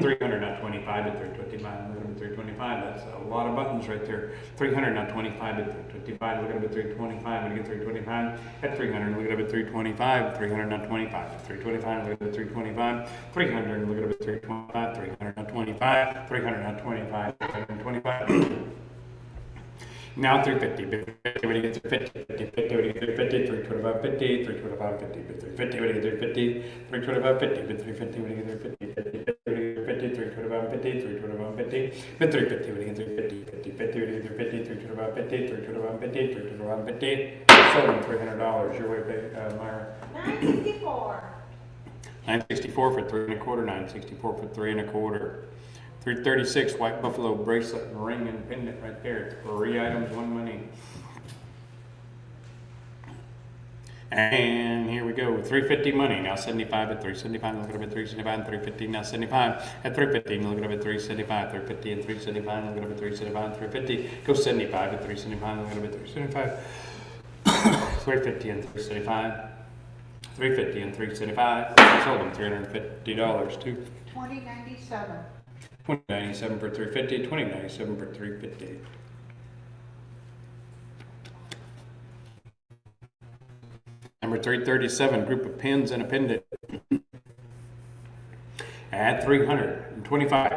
300, now 25 at 325, look at 325, that's a lot of buttons right there. 300, now 25 at 325, look at it 325, what do you get 325? At 300, look at it 325, 300, now 25, 325, look at it 325, 300, look at it 325, 300, now 25, 300, now 25, 325. Now 350, bid 50, what do you get 350, 50, 50, what do you get 350, 325, 50, 325, 50, bid 350, what do you get 350, 325, 50, bid 350, what do you get 350, 50, 50, 325, 50, 325, 50, bid 350, what do you get 350, 50, 50, what do you get 350, 325, 50, 325, 50, 325, 50, sold them $300, your way, Myra. 964. 964 for 3 1/4, 964 for 3 1/4. 336 white buffalo bracelet and ring and pendant right there. 3 items, 1 money. And here we go, 350 money, now 75 at 375, look at it at 375, 350, now 75 at 350, look at it at 375, 350 and 375, look at it at 375, 350, go 75 at 375, look at it at 375, 350 and 375, 350 and 375, sold them $350 too. 2097. 2097 for 350, 2097 for 350. Number 337, group of pins and a pendant. At 325.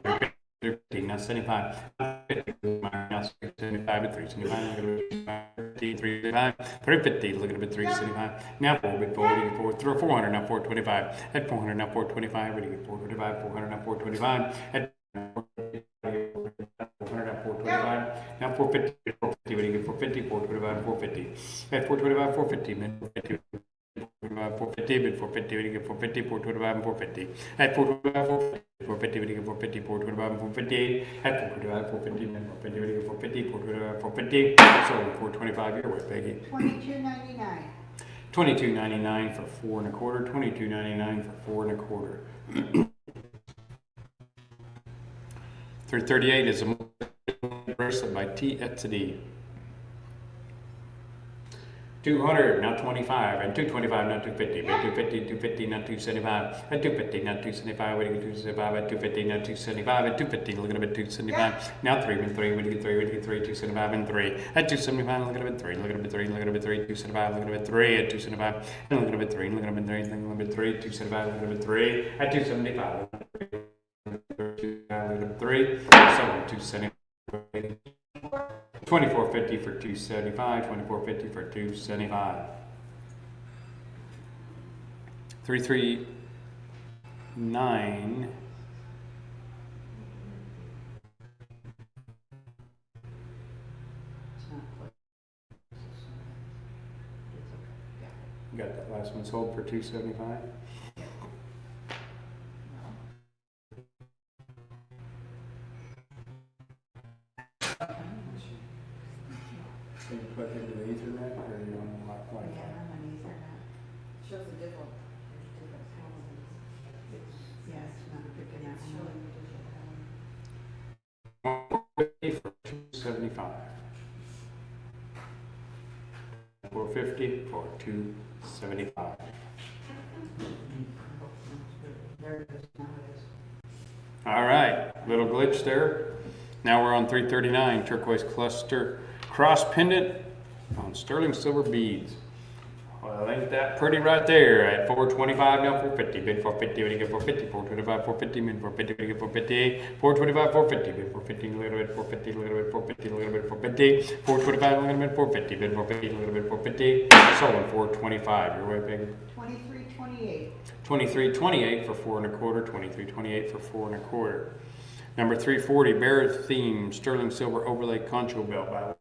350, now 75. Now 75 at 375. 350, look at it at 375. Now 400, now 425. At 400, now 425. What do you get? 425, 400, now 425. At 400, now 425. Now 450, 450, what do you get? 450, 425, 450. At 425, 450, man. 450. 450, bid 450, what do you get? 450, 425, and 450. At 425, 450, what do you get? 450, 425, and 450. At 425, 450, man. 450, what do you get? 450, 425, 450. So 425 your way, Peggy. 2299. 22.99 for 4 1/4. 22.99 for 4 1/4. 338 is a bracelet by T. Etsy. 200, now 25, and 225, now 250, but 250, 250, now 275, at 250, now 275, what do you get? 275, at 250, now 275, at 250, look at it at 275, now 3 and 3, what do you get? 3, what do you get? 3, 275, and 3, at 275, look at it at 3, look at it at 3, look at it at 3, 275, look at it at 3, at 275, and look at it at 3, look at it at 3, look at it at 3, 275, look at it at 3, at 275, look at it at 3, so 275. 2450 for 275, 2450 for 275. 339. It's not quite. It's okay. Yeah. Got that last one sold for 275. Can you plug into the Ethernet or are you on the Wi-Fi? Yeah, I'm on Ethernet. Shows a different, yeah, it's not picking up. For 275. 450 for 275. There it is, now it is. All right, little glitch there. Now we're on 339, turquoise cluster cross pendant on sterling silver beads. Well, ain't that pretty right there? At 425, now 450, bid 450, what do you get? 450, 425, 450, bid 450, what do you get? 450, 425, 450, bid 450, look at it, 450, look at it, 450, look at it, 450, 425, look at it, 450, bid 450, look at it, 450, sold at 425. Your way, Peggy. 2328. 2328 for 4 1/4, 2328 for 4 1/4. Number 340, Bear Theme, sterling silver overlay concho bell by.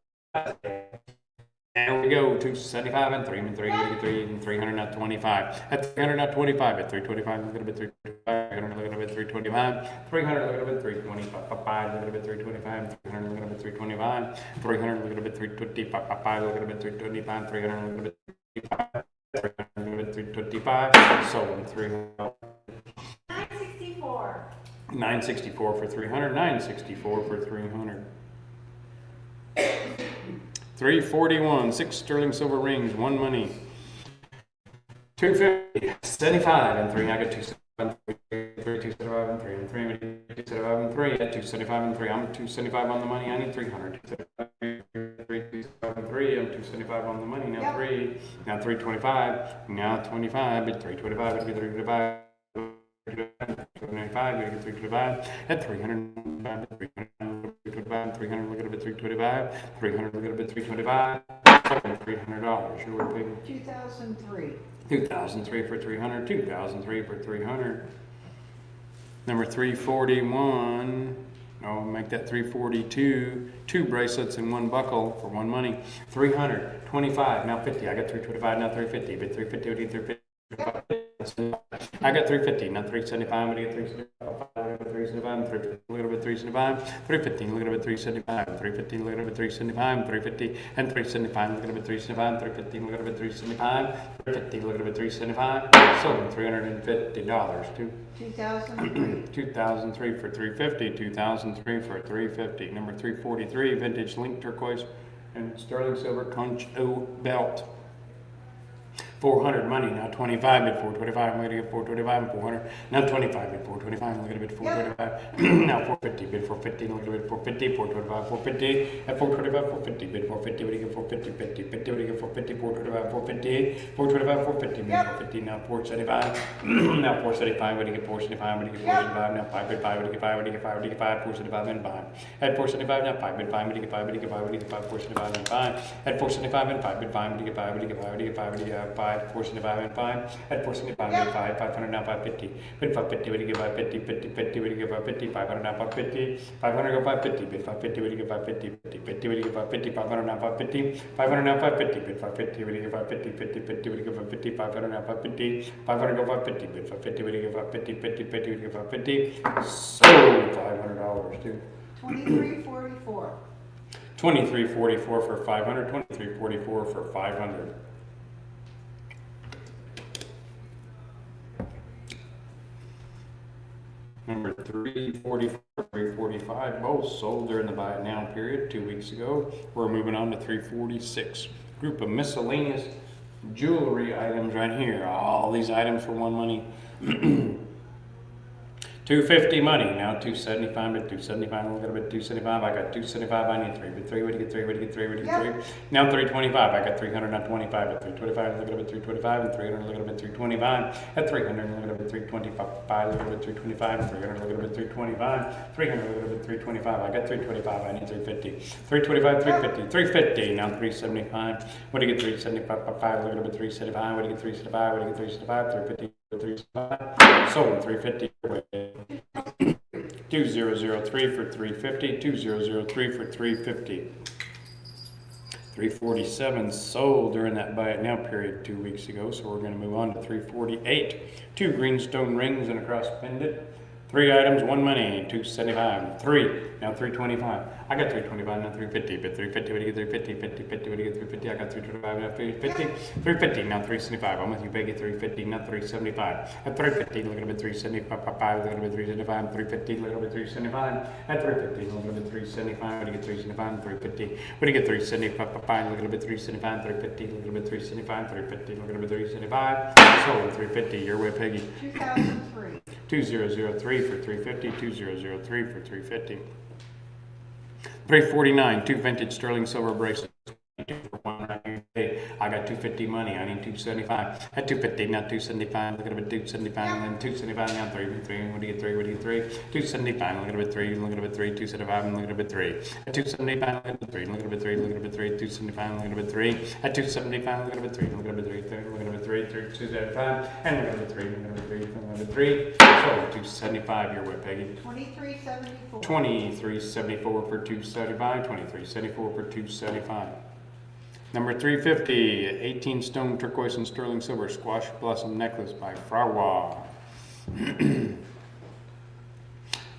There we go, 275 and 3 and 3, 3 and 300, not 25. At 300, not 25. At 325, look at it, 325. 300, look at it, 325. 300, look at it, 325. 5, look at it, 325. 300, look at it, 325. 300, look at it, 325. 5, look at it, 325. 300, look at it, 325. 300, look at it, 325. Sold 300. 964. 964 for 300. 964 for 300. 341, 6 sterling silver rings, 1 money. 250, 75 and 3. I got 275, 275 and 3 and 3. 275 and 3. At 275 and 3. I'm 275 on the money. I need 300. 275 and 3. I'm 275 on the money. Now 3. Now 325. Now 25. But 325. It'll be 325. 325, we get 325 at 300, 325, 300, look at it, 325, 300, look at it, 325, $300. You're working 2003. 2003 for 300, 2003 for 300. Number 341, oh, make that 342, 2 bracelets and 1 buckle for 1 money. 300, 25, now 50. I got 325, now 350, but 350, 350. I got 350, not 375. I'm gonna get 375. Look at 375. 350. Look at 375. 350. Look at 375. 350. Look at 375. 350 and 375. Look at 375. 350. Look at 375. 350. Look at 375. So $350 to 2003. 2003 for 350. 2003 for 350. Number 343, vintage link turquoise and sterling silver conch O belt. 400 money, now 25 bid 425, I'm gonna get 425 and 400, now 25 bid 425, look at a bid 425, now 450 bid 450, look at a bid 450, 425, 450, at 425, 450 bid 450, what do you get 450, 50, 50, what do you get 450, 425, 450, 425, 450, bid 450, now 475, now 475, what do you get 475, what do you get 475, now 5 bid 5, what do you get 5, what do you get 5, what do you get 5, 475 and 5, at 475, now 5 bid 5, what do you get 5, what do you get 5, what do you get 5, 475 and 5, at 475 and 5 bid 5, what do you get 5, what do you get 5, what do you get 5, what do you get 5, 475 and 5, at 475 and 5, 500 now 550, bid 550, what do you get 550, 50, 50, what do you get 550, 500 now 550, 500 go 550, bid 550, what do you get 550, 50, 50, what do you get 550, 500 now 550, 500 now 550, bid 550, what do you get 550, 50, 50, what do you get 550, 500 now 550, 500 go 550, bid 550, what do you get 550, 50, 50, what do you get 550, sold $500 to 2344. 2344 for 500, 2344 for 500. Number 344, 345, both sold during the buy it now period 2 weeks ago. We're moving on to 346. Group of miscellaneous jewelry items right here. All these items for one money. 250 money, now 275 to 275, look at a bit 275, I got 275, I need 3, but 3, what do you get 3, what do you get 3, what do you get 3? Now 325, I got 300, not 25, at 325, look at a bit 325, and 300, look at a bit 325, at 300, look at a bit 325, look at a bit 325, 300, look at a bit 325, 300, look at a bit 325, I got 325, I need 350, 325, 350, 350, now 375, what do you get 375, look at a bit 375, what do you get 375, what do you get 375, 350, 375, sold 350, 2003 for 350, 2003 for 350. 347 sold during that buy it now period 2 weeks ago, so we're going to move on to 348. 2 greenstone rings and a cross pendant. 3 items, 1 money, 275. 3, now 325. I got 325, now 350, but 350, what do you get 350, 50, 50, what do you get 350, I got 325, now 350, 350, now 375, I'm with you, Peggy, 350, now 375, at 350, look at it, 375, look at it, 375, 350, look at it, 375, at 350, look at it, 375, what do you get 375, 350, what do you get 375, look at it, 375, 350, look at it, 375, 350, look at it, 375, sold 350, your way, Peggy. 2003. 2003 for 350, 2003 for 350. 349, 2 vintage sterling silver bracelets. For 198. I got 250 money. I need 275. At 250, now 275. Look at it, 275, and then 275. Now 3. What do you get 3? What do you get 3? 275. Look at it, 3. Look at it, 3. 275. And look at it, 3. At 275. Look at it, 3. Look at it, 3. Look at it, 3. 275. Look at it, 3. At 275. Look at it, 3. Look at it, 3. Look at it, 3. 275. And look at it, 3. Look at it, 3. Look at it, 3. So 275. Your way, Peggy. 2374. 2374 for 275. 2374 for 275. Number 350, 18 stone turquoise and sterling silver squash blossom necklace by Frawa.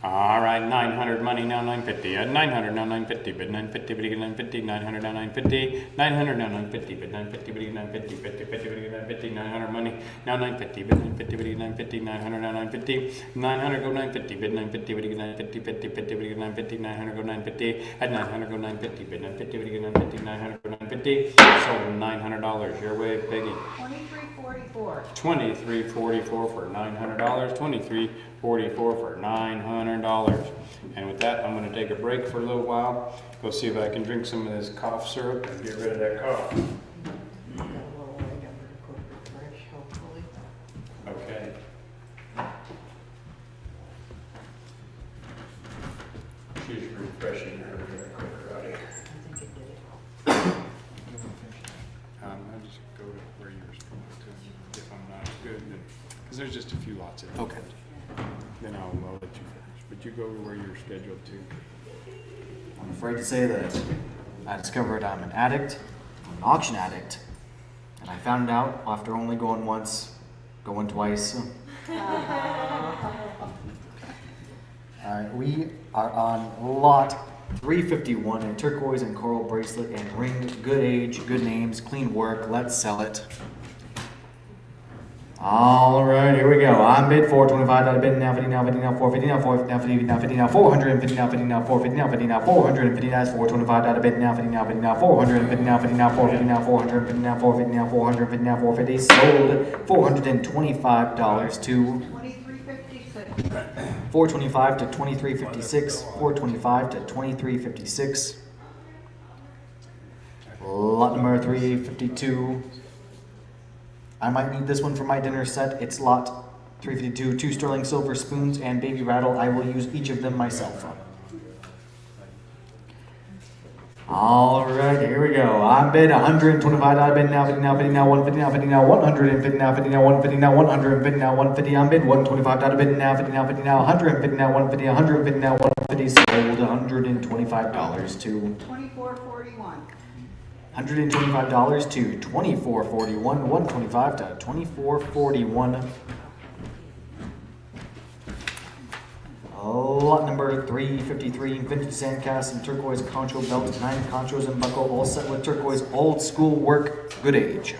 All right, 900 money, now 950. At 900, now 950, but 950, but you get 950, 900, now 950, 900, now 950, but 950, but you get 950, 50, 50, but you get 950, 900 money, now 950, but 950, but you get 950, 900, now 950, 900 go 950, but 950, but you get 950, 50, 50, but you get 950, 900 go 950, at 900 go 950, but 950, but you get 950, 900 go 950, sold $900, your way, Peggy. 2344. 2344 for $900, 2344 for $900. And with that, I'm going to take a break for a little while, go see if I can drink some of this cough syrup and get rid of that cough. Got a little light under the corporate fresh, hopefully. Okay. She's refreshing her quicker out of here. I think it did it. I'll just go to where you're supposed to, if I'm not good, because there's just a few lots of it. Okay. Then I'll let you finish. But you go to where you're scheduled to. I'm afraid to say that I discovered I'm an addict, I'm an auction addict, and I found it out after only going once Going twice. Alright, we are on lot 351, a turquoise and coral bracelet and ring, good age, good names, clean work, let's sell it. Alright, here we go. On bid 425, out of bid now 50, now 50, now 450, now 450, now 50, now 50, now 450, now 50, now 450, now 50, now 450, that's 425, out of bid now 50, now 50, now 450, now 50, now 450, now 450, now 450, now 450, now 450, sold $425 to 2356. 425 to 2356, 425 to 2356. Lot number 352. I might need this one for my dinner set. It's lot 352, 2 sterling silver spoons and baby rattle. I will use each of them myself. Alright, here we go. On bid 125, out of bid now 50, now 50, now 150, now 50, now 150, now 50, now 150, now 150, now 150, on bid 125, out of bid now 50, now 50, now 150, now 150, 150, now 150, sold $125 to 2441. $125 to 2441, 125 to 2441. Lot number 353, vintage sandcast and turquoise concho belt, 9 conchos and buckle, all set with turquoise old school work, good age.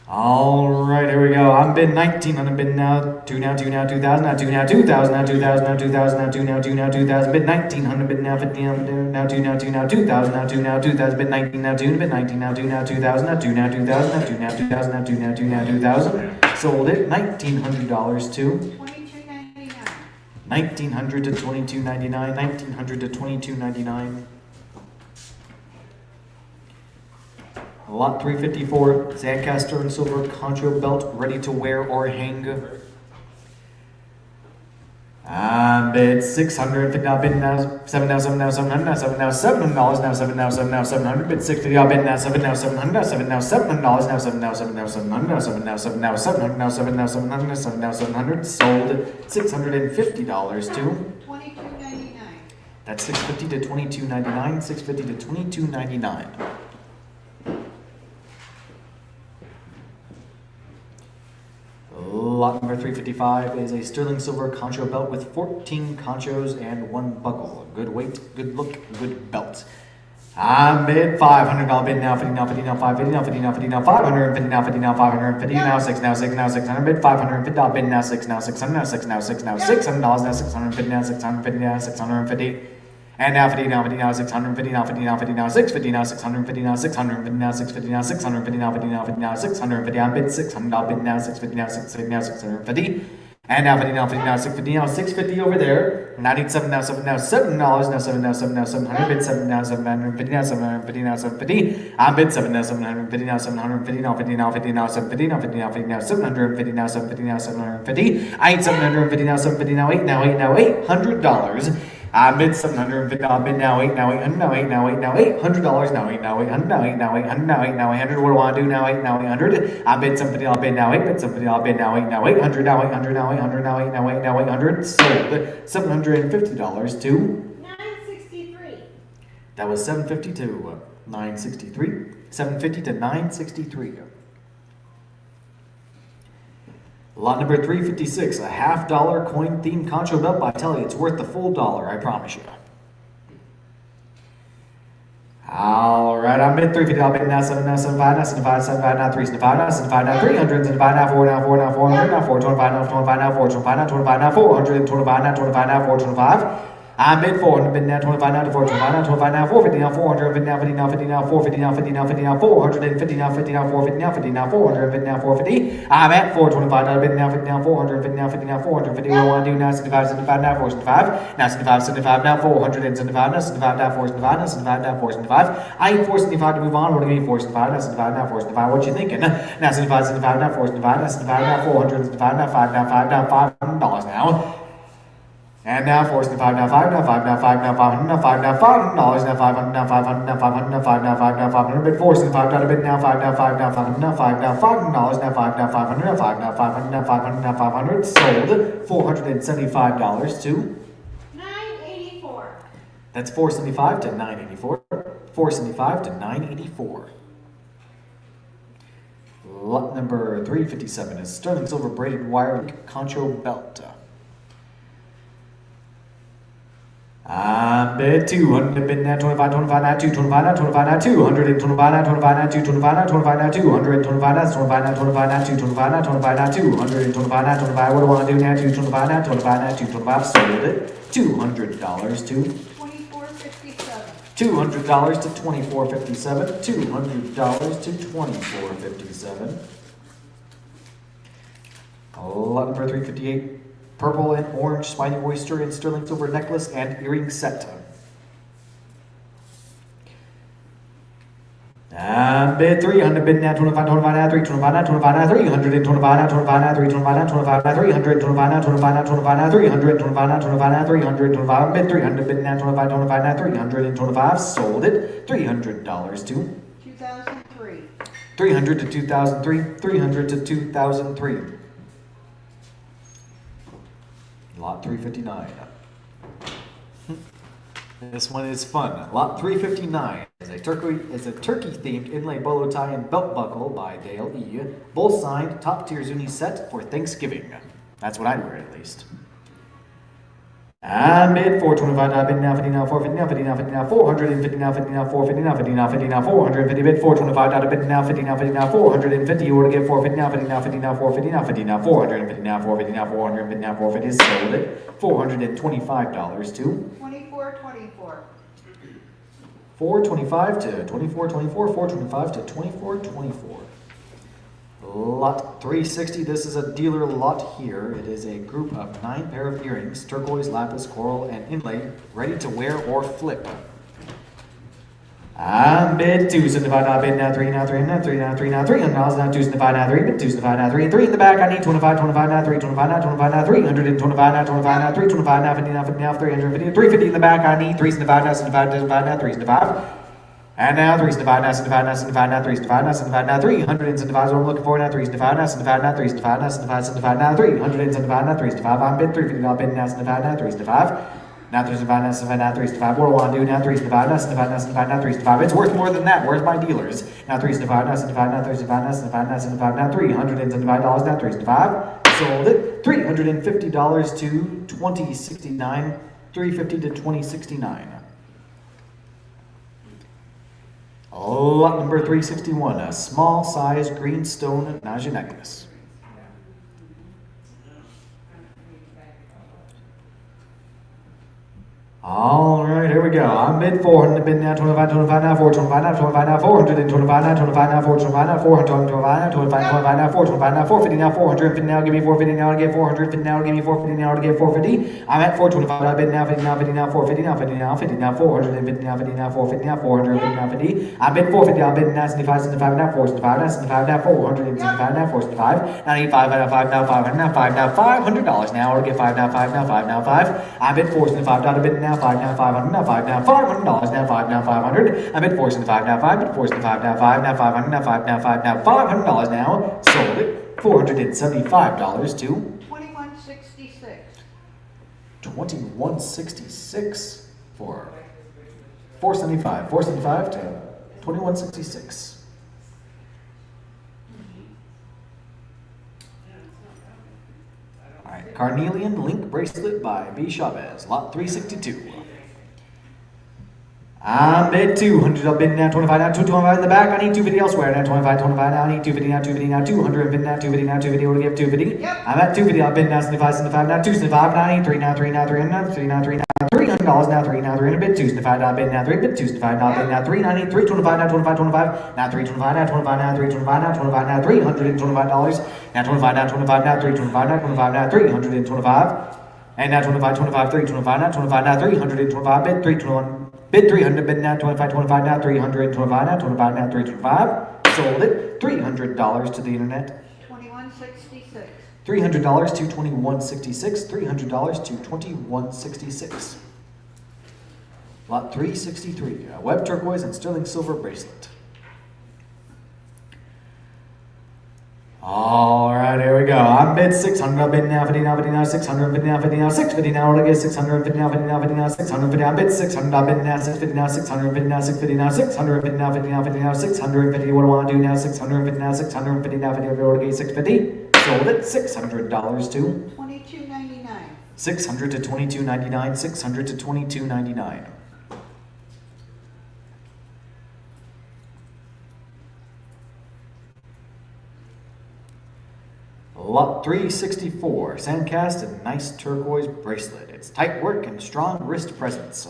Alright, here we go. On bid 19, on a bid now, 2 now, 2 now, 2000, now 2 now, 2000, now 2000, now 2000, now 2 now, 2 now, 2000, bid 19, on a bid now, 50, now 2 now, 2 now, 2000, now 2 now, 2000, bid 19, now 2, bid 19, now 2 now, 2000, now 2 now, 2000, now 2 now, 2000, now 2 now, 2 now, 2000, sold it $1,900 to 2299. 1900 to 2299, 1900 to 2299. Lot 354, Sandcaster and silver concho belt, ready to wear or hang. Bid 600, now bid now 7 now 7 now 700 now 7 now $700 now 7 now 7 now 700, bid 60 now bid now 7 now 700 now 7 now $700 now 7 now 7 now 700 now 7 now 7 now 700 now 7 now 700 now 7 now 700, sold $650 to 2299. that's 650 to 2299, 650 to 2299. Lot number 355 is a sterling silver concho belt with 14 conchos and 1 buckle. Good weight, good look, good belt. On bid $500 bid now 50 now 50 now 550 now 50 now 50 now 550 now 50 now 550 now 6 now 6 now 600 bid $550 bid now 6 now 600 now 6 now 6 now $600 now 650 now 650 now 650. And now 50 now 50 now 650 now 50 now 50 now 650 now 650 now 650 now 650 now 650 now 50 now 50 now 650 on bid $600 bid now 650 now 650 now 650. And now 50 now 50 now 650 now 650 over there. 97 now 7 now $7 now 7 now 7 now 700 bid 7 now 750 now 750 now 750. On bid 7 now 750 now 750 now 50 now 50 now 750 now 50 now 50 now 750 now 750 now 750. I ain't 750 now 750 now 8 now 8 now $800. I bid 750, I bid now 8, now 800, now 8, now 8, now $800, now 8, now 800, now 8, now 800, now 8, now 800, what do I want to do now 8, now 800, I bid something, I'll bid now 8, bid something, I'll bid now 8, now 800, now 800, now 800, now 8, now 8, now 800, sold $750 to 963. that was 750 to 963, 750 to 963. Lot number 356, a $50 coin themed concho belt. I tell you, it's worth the full dollar, I promise you. Alright, I'm bid 350, I'll bid now 7, now 75, now 75, 75, now 3, 75, now 75, now 300, 75, now 4, now 4, now 400, now 425, now 25, now 425, now 25, now 425, now 25, now 425. I bid 400, bid now 25, now to 425, now 25, now 450, now 400, now 50, now 50, now 450, now 50, now 50, now 450, now 50, now 450, now 50, now 400, now 450. I'm at 425, now bid now 50, now 400, now 50, now 450. What do I want to do now? 75, 75, now 475, now 75, 75, now 475, now 75, now 475, now 75, now 475. I ain't 475 to move on. What do you mean 475, now 75, now 475? What you thinking? Now 75, 75, now 475, now 75, now 475, now 5, now 5, now $500 now. And now 475, now 5, now 5, now 5, now 500, now 5, now $500, now 500, now 500, now 500, now 5, now 5, now 500, bid 475, now bid now 5, now 5, now 500, now 5, now $500, now 5, now 500, now 5, now 500, now 500, now 500, sold $475 to 984. that's 475 to 984, 475 to 984. Lot number 357 is sterling silver braided wire concho belt. Bid 200, bid now 25, 25, now 2, 25, now 25, now 200, 25, now 25, now 2, 25, now 25, now 200, 25, now 25, now 25, now 2, 25, now 25, now 200, 25, now 25, what do I want to do now? 225, now 25, now 225, sold it. $200 to $24.57. $200 to $24.57. $200 to $24.57. Lot number 358. Purple and orange spiny oyster and sterling silver necklace and earring set. Bid 300, bid now 25, 25, now 3, 25, now 25, now 300, 25, now 25, now 3, 25, now 25, now 300, 25, now 25, now 25, now 300, 25, now 25, now 300, 25, bid 300, bid now 25, 25, now 325, sold it. $300 to 2003. 300 to 2003, 300 to 2003. Lot 359. This one is fun. Lot 359 is a turkey-themed inlay bolo tie and belt buckle by Dale E. Both signed, top-tier Zuni set for Thanksgiving. That's what I'd wear at least. Bid 425, bid now 50, now 450, now 50, now 50, now 450, now 50, now 450, now 50, now 50, now 450, bid 425, bid now 50, now 50, now 450, you order get 450, now 50, now 50, now 450, now 50, now 450, now 450, now 450, now 450, sold it. $425 to 24.24. 425 to 2424, 425 to 2424. Lot 360, this is a dealer lot here. It is a group of 9 pair of earrings, turquoise, lapis, coral, and inlay, ready to wear or flip. Bid 275, bid now 3, now 3, now 3, now 3, now 300, now 275, now 3, bid 275, now 3, 3 in the back, I need 25, 25, now 3, 25, now 25, now 325, now 25, now 3, 25, now 50, now 50, now 350, 350 in the back, I need 3 75, now 75, 75, now 3 75. And now 3 75, now 75, now 75, now 3 75, now 75, now 375 is what I'm looking for, now 3 75, now 75, now 3 75, now 75, 75, now 375, now 3 75, I'm bid 350, now bid now 75, now 3 75. Now 375, now 75, now 375, what do I want to do now? 375, now 75, now 75, now 375, it's worth more than that, where's my dealers? Now 375, now 75, now 375, now 75, now 75, now $375, now 375, sold it. $350 to 2069, 350 to 2069. Lot number 361, a small size green stone Naja necklace. Alright, here we go. I'm bid 400, bid now 25, 25, now 425, now 25, now 425, now 25, now 425, now 425, now 25, 25, now 425, now 450, now 450, now give me 450, now to get 450, now give me 450, now to get 450. I'm at 425, I bid now 50, now 50, now 450, now 50, now 50, now 450, now 50, now 450, now 450, now 50. I bid 450, I bid now 75, 75, now 475, now 75, now 475, now 475, now 85, now 5, now 500, now 5, now $500, now to get 5, now 5, now 5, now 5. I bid 475, I bid now 5, now 500, now 5, now $500, now 5, now 500. I bid 475, now 5, bid 475, now 5, now 500, now 5, now 5, now $500, now sold it. $475 to 21.66. 21.66 for 475, 475 to 21.66. Alright, Carnelian Link Bracelet by B. Chavez, lot 362. I'm bid 200, I'll bid now 25, now 225 in the back, I need 250 elsewhere, now 25, 25, now I need 250, now 250, now 200, bid now 250, now 250, what do we give 250? Yep. I'm at 250, I'll bid now 75, 75, now 275, now I need 3, now 3, now 3, now 3, now 3, now $300, now 3, now 3, and a bid 275, now bid now 3, bid 275, now bid now 3, now I need 325, now 25, 25, now 325, now 25, now 325, now 25, now $325, now 25, now 25, now 325, now 25, now 325, and now 25, 25, 325, now 25, now 325, bid 321. Bid 300, bid now 25, 25, now 325, now 25, now 325. Sold it. $300 to the internet. 21.66. $300 to 21.66. $300 to 21.66. Lot 363, a web turquoise and sterling silver bracelet. All right, here we go. I'm bid 600. I've bid now 50 now 50 now 600 50 now 50 now 650 now. We'll get 650 now 50 now 50 now 650. I'm bid 600. I've bid now 650 now 650 now 650 now 650 now 50 now 50 now 650. What do I want to do now? 650 now 650 now 50. We'll get 650. Sold it. $600 to $22.99. 600 to 22.99. 600 to 22.99. Lot 364, sandcast and nice turquoise bracelet. It's tight work and strong wrist presence.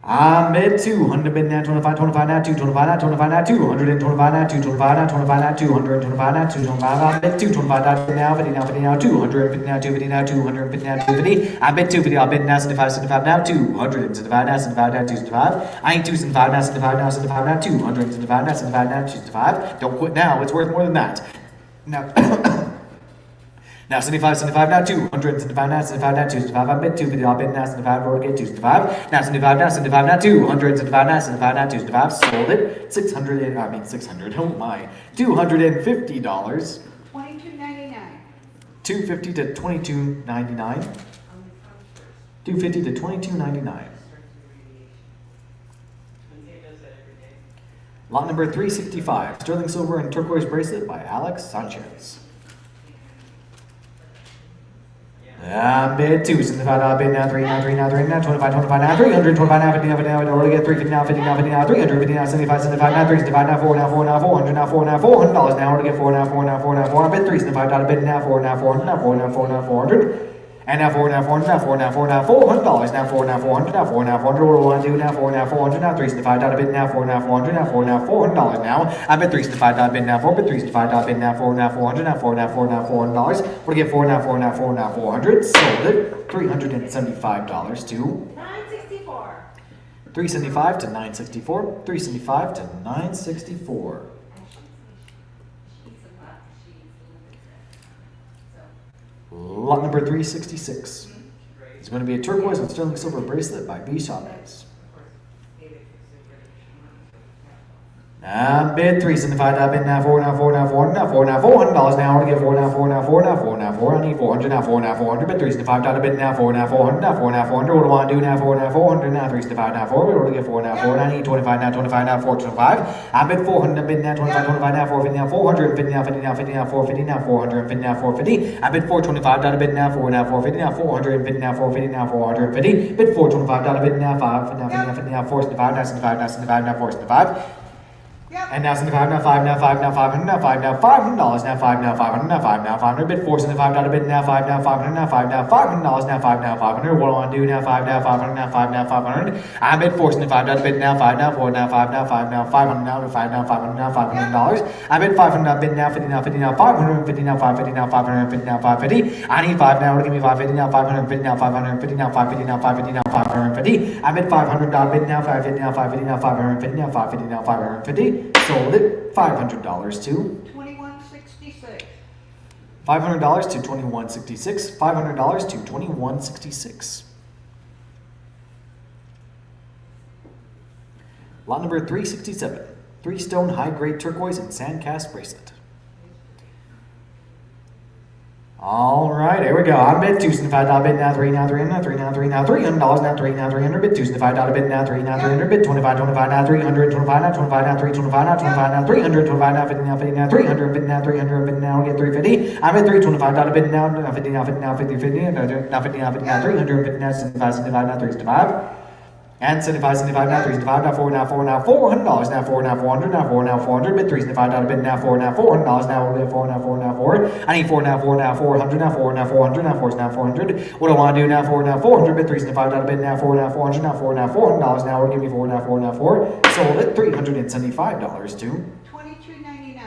I'm bid 200, bid now 25, 25 now 225 now 25 now 225 now 225 now 25 now 225 now 225. I'm bid 225 now 50 now 50 now 250 now 250 now 250 now 250. I'm bid 250. I'll bid now 75 75 now 200 75 now 75 now 275. I ain't 275 now 75 now 75 now 200 75 now 75 now 275. Don't quit now. It's worth more than that. Now, now 75, 75, now 200, 75, now 75, now 275, I bid 250, I'll bid now 75, roll again 275, now 75, now 75, now 200, 75, now 75, now 275, sold it, 600, oh my, $250, $22.99. 250 to 22.99, 250 to 22.99. Lot number 365, sterling silver and turquoise bracelet by Alex Sanchez. Bid 2, 75, I'll bid now 3, now 3, now 3, now 25, 25, now 300, 25, now 50, now 50, now 50, now 350, now 50, now 50, now 350, now 75, 75, now 3, 75, now 4, now 4, now 400, now 4, now $400, now we're to get 4, now 4, now 4, now 4, I bid 3, 75, I'll bid now 4, now 400, now 4, now 4, now 400. And now 4, now 400, now 4, now 4, now $400, now 4, now 400, now 4, now 400, what do I want to do now? 4, now 400, now 375, I bid now 4, now 400, now 4, now $400 now. I bid 375, I bid now 4, bid 375, I bid now 4, now 400, now 4, now 4, now $400. What do I get 4, now 4, now 4, now 400? Sold it. $375 to 964. 375 to 964, 375 to 964. Lot number 366 is going to be a turquoise and sterling silver bracelet by B. Chavez. Bid 375, I bid now 4, now 4, now 400, now 4, now $400, now I want to get 4, now 4, now 4, now 4, now 4, I need 400, now 4, now 400, bid 375, I bid now 4, now 400, now 4, now 400, what do I want to do now? 4, now 400, now 375, now 4, what do I get 4, now 4, I need 25, now 25, now 425, I bid 400, I bid now 25, 25, now 450, now 450, now 50, now 50, now 450, now 450, now 450, I bid 425, I bid now 4, now 450, now 450, now 450, now 450, bid 425, I bid now 5, now 50, now 50, now 475, now 75, now 75, now 475. And now 75, now 5, now 5, now 500, now 5, now $500, now 5, now 500, now 5, now 500, bid 475, bid now 5, now 500, now 5, now $500, now 5, now 500, what do I want to do now? 5, now 500, now 5, now 500, I bid 475, bid now 5, now 4, now 5, now 5, now 500, now 5, now 500, now $500, I bid 500, bid now 50, now 50, now 550, now 550, now 550, now 550, I need 5 now, give me 550, now 550, now 550, now 550, now 550, now 550, I bid 500, bid now 550, now 550, now 550, now 550, now 550, sold it. $500 to $21.66. $500 to $21.66. $500 to $21.66. Lot number 367. 3-stone high-grade turquoise and sandcast bracelet. All right, here we go. I bid 275, I bid now 3, now 3, now 3, now 3, now $300, now 3, now 300, bid 275, I bid now 3, now 300, bid 25, 25, now 300, 25, now 25, now 325, now 25, now 300, 25, now 50, now 50, now 300, bid now 300, bid now get 350. I bid 325, I bid now 50, now 50, now 50, 50, now 50, now 50, now 300, bid now 75, 75, now 375. And 75, 75, now 375, now 4, now 4, now $400, now 4, now 400, now 4, now 400, bid 375, bid now 4, now $400, now we'll get 4, now 4, now 4. I need 4, now 4, now 400, now 4, now 400, now 4, now 400. What do I want to do now? 4, now 400, bid 375, bid now 4, now 400, now 4, now $400, now we'll give me 4, now 4, now 4. Sold it $375 to $22.99.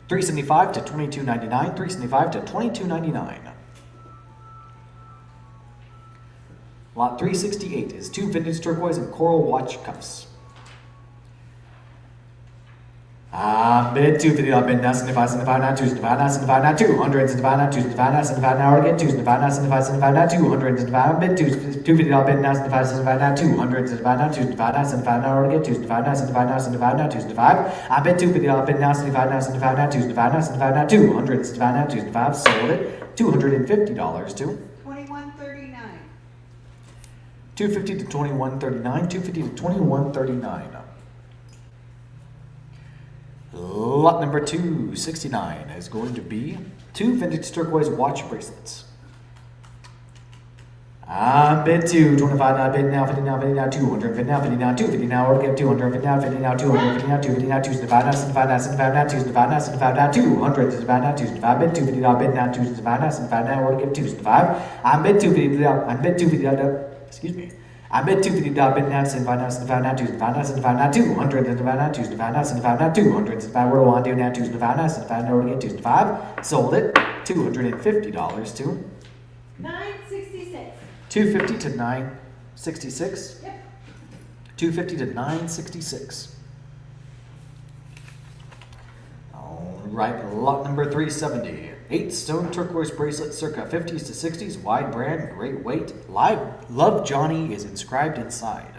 375 to $22.99, 375 to $22.99. Lot 368 is 2 vintage turquoise and coral watch cuffs. Bid 250, bid now, 75, 75, now 2, 75, now 75, now 200, 75, now 2, 75, now 75, now again 2, 75, now 75, 75, now 200, 75, bid 250, bid now, 75, 75, now 200, 75, now 2, 75, now 75, now again 2, 75, now 75, now 75, now 2, 75, bid 250, bid now, 75, now 75, now 2, 75, now 75, now 200, 75, now 2, 75, sold it, $250 to 2139. 250 to 2139, 250 to 2139. Lot number 269 is going to be 2 vintage turquoise watch bracelets. Bid 2, 25 now, bid now, 50 now, 50 now, 200, 50 now, 50 now, 250 now, or get 200, 50 now, 50 now, 200, 50 now, 250 now, 275 now, 75 now, 75 now, 275 now, 75 now, 200, 75 now, 275, bid 250 now, bid now, 275 now, 75 now, or get 275. Bid 250 now, bid 250 now, excuse me. bid 250 now, bid now, 75 now, 75 now, 275 now, 75 now, 200, 75 now, 275 now, 75 now, 200, 75, what do I want to do now, 275 now, 75 now, or get 275, sold it, $250 to 966. 250 to 966. Yep. 250 to 966. All right, lot number 370. 8 stone turquoise bracelet, circa 50s to 60s, wide brand, great weight. Live Love Johnny is inscribed inside.